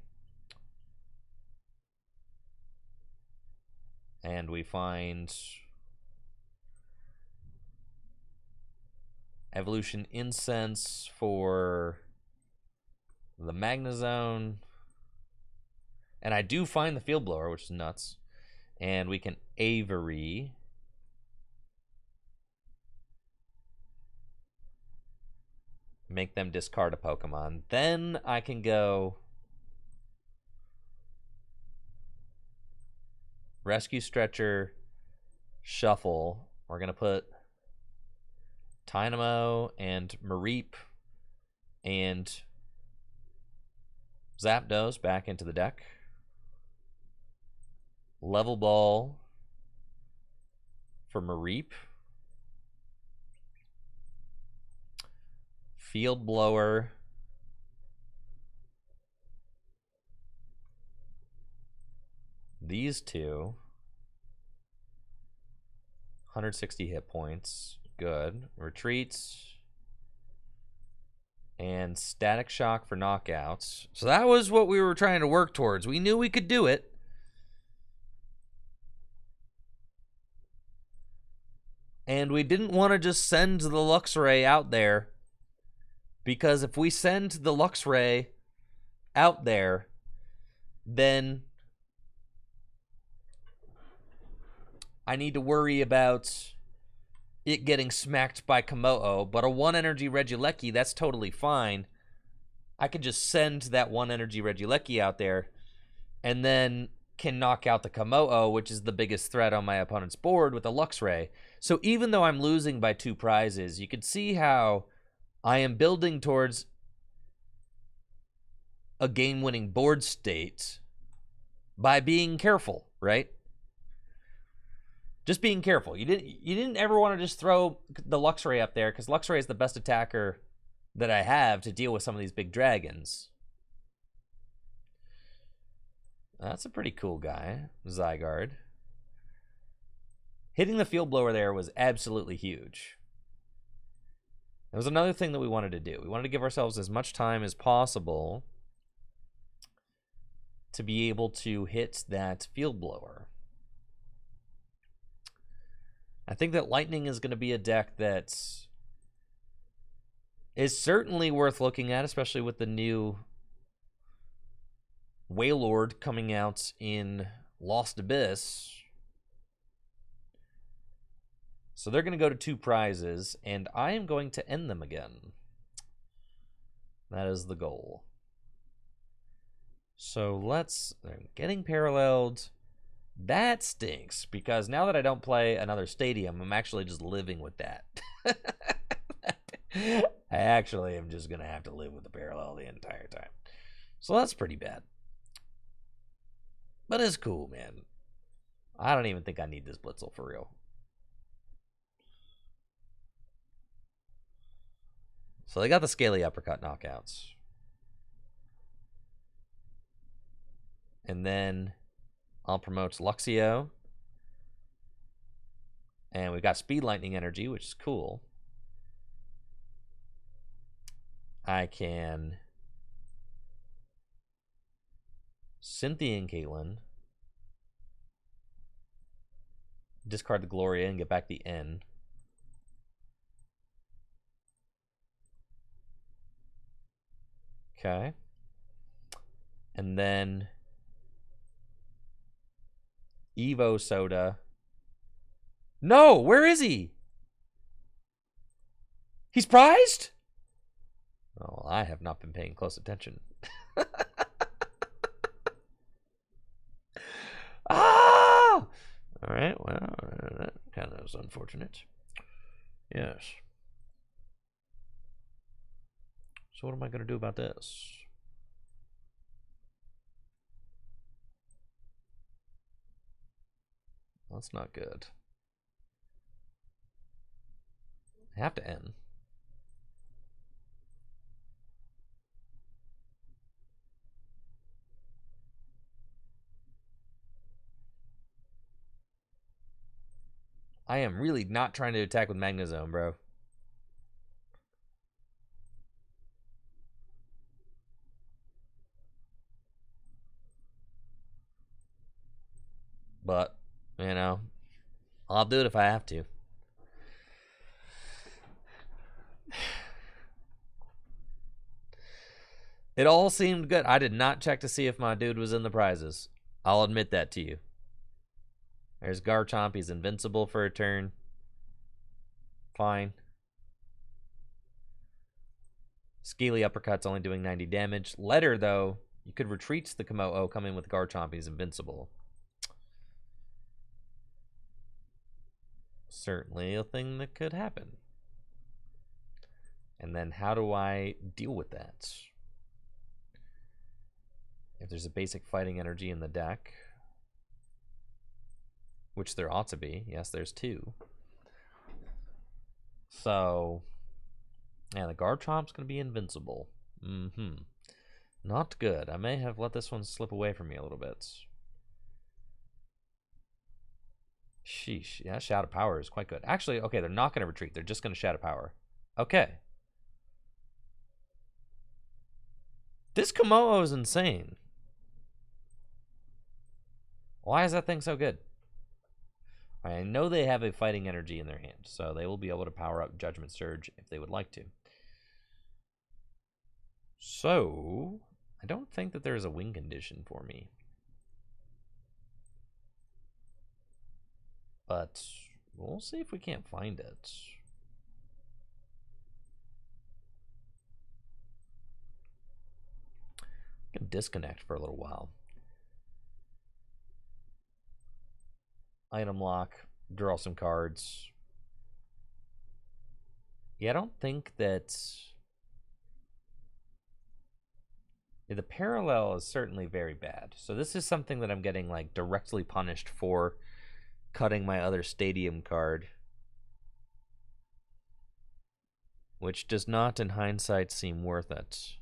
And we find Evolution Incense for the Magnezone. And I do find the Field Blower, which is nuts. And we can Avery. Make them discard a Pokemon. Then I can go Rescue Stretcher, Shuffle. We're going to put Dynamo and Mareep and Zapdos back into the deck. Level Ball for Mareep. Field Blower. These two. 160 hit points. Good. Retreats. And Static Shock for knockouts. So that was what we were trying to work towards. We knew we could do it. And we didn't want to just send the Luxray out there. Because if we send the Luxray out there, then I need to worry about it getting smacked by Komodo. But a 1-energy Regieleki, that's totally fine. I could just send that 1-energy Regieleki out there and then can knock out the Komodo, which is the biggest threat on my opponent's board with a Luxray. So even though I'm losing by 2 prizes, you can see how I am building towards a game-winning board state by being careful, right? Just being careful. You didn't ever want to just throw the Luxray up there, because Luxray is the best attacker that I have to deal with some of these big dragons. That's a pretty cool guy, Zygarde. Hitting the field blower there was absolutely huge. That was another thing that we wanted to do. We wanted to give ourselves as much time as possible to be able to hit that field blower. I think that Lightning is going to be a deck that is certainly worth looking at, especially with the new Wailord coming out in Lost Abyss. So they're going to go to 2 prizes, and I am going to end them again. That is the goal. So they're getting paralleled. That stinks, because now that I don't play another stadium, I'm actually just living with that. I actually am just going to have to live with the parallel the entire time. So that's pretty bad. But it's cool, man. I don't even think I need this Blitzel for real. So they got the Scaly Uppercut knockouts. And then I'll promote Luxio. And we've got Speed Lightning Energy, which is cool. I can Cynthia and Caitlyn. Discard the Gloria and get back the N. Okay. And then Evo Soda. No, where is he? He's prized? Oh, I have not been paying close attention. Ah! All right, well, that kind of is unfortunate. Yes. So what am I going to do about this? That's not good. I have to end. I am really not trying to attack with Magnezone, bro. But, you know, I'll do it if I have to. It all seemed good. I did not check to see if my dude was in the prizes. I'll admit that to you. There's Garchomp. He's invincible for a turn. Fine. Scaly Uppercut's only doing 90 damage. Letter, though, you could retreat the Komodo, come in with Garchomp. He's invincible. Certainly a thing that could happen. And then how do I deal with that? If there's a basic fighting energy in the deck, which there ought to be. Yes, there's 2. So, yeah, the Garchomp's going to be invincible. Not good. I may have let this one slip away from me a little bit. Sheesh. Yeah, Shadow Power is quite good. Actually, okay, they're not going to retreat. They're just going to Shadow Power. Okay. This Komodo is insane. Why is that thing so good? I know they have a fighting energy in their hand, so they will be able to power up Judgment Surge if they would like to. So, I don't think that there is a win condition for me. But we'll see if we can't find it. I can disconnect for a little while. Item lock. Draw some cards. Yeah, I don't think that... The parallel is certainly very bad. So this is something that I'm getting like directly punished for cutting my other stadium card. Which does not, in hindsight, seem worth it.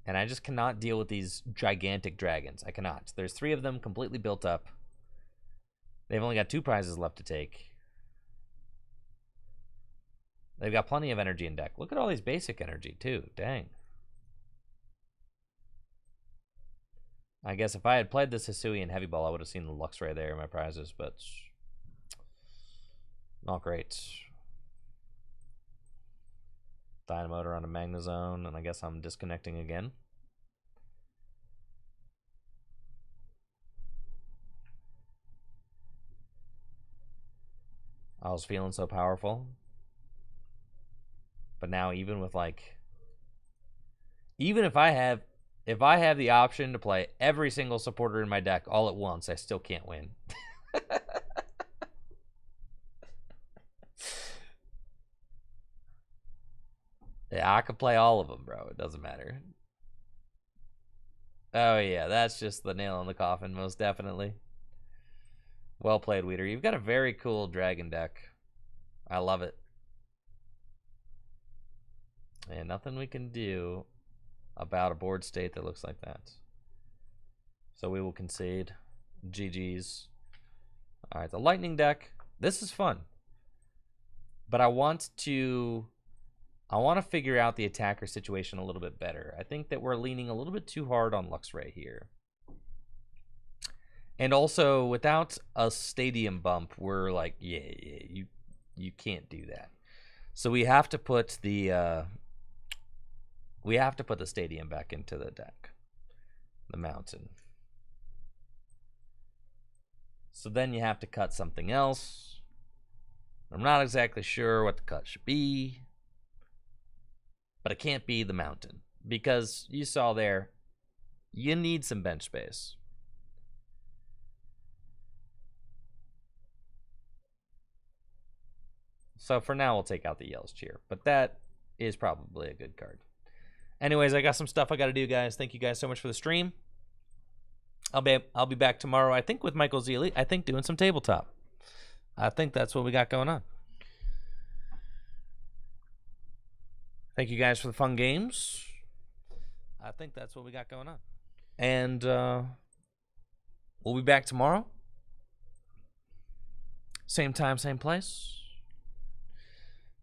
And I just cannot deal with these gigantic dragons. I cannot. There's 3 of them completely built up. They've only got 2 prizes left to take. They've got plenty of energy in deck. Look at all these basic energy, too. Dang. I guess if I had played this Hisui and Heavy Ball, I would have seen the Luxray there in my prizes, but not great. Dynamotor on a Magnezone, and I guess I'm disconnecting again. I was feeling so powerful. But now even with like... Even if I have the option to play every single supporter in my deck all at once, I still can't win. Yeah, I could play all of them, bro. It doesn't matter. Oh, yeah, that's just the nail in the coffin, most definitely. Well played, Weeder. You've got a very cool dragon deck. I love it. And nothing we can do about a board state that looks like that. So we will concede. GG's. All right, the lightning deck. This is fun. But I want to figure out the attacker situation a little bit better. I think that we're leaning a little bit too hard on Luxray here. And also, without a stadium bump, we're like, yeah, you can't do that. So we have to put the stadium back into the deck. The mountain. So then you have to cut something else. I'm not exactly sure what the cut should be. But it can't be the mountain. Because you saw there, you need some bench space. So for now, we'll take out the Yell's Cheer. But that is probably a good card. Anyways, I got some stuff I got to do, guys. Thank you guys so much for the stream. I'll be back tomorrow, I think, with Michael Zealy. I think doing some tabletop. I think that's what we got going on. Thank you guys for the fun games. I think that's what we got going on. And we'll be back tomorrow. Same time, same place.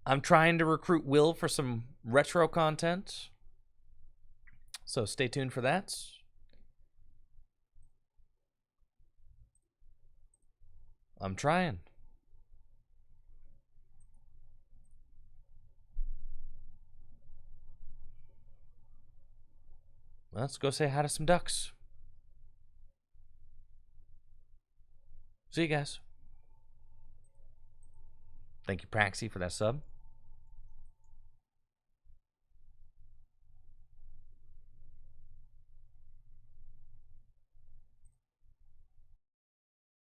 I'm trying to recruit Will for some retro content. So stay tuned for that. I'm trying. Let's go say hi to some ducks. See you guys. Thank you, Praxi, for that sub.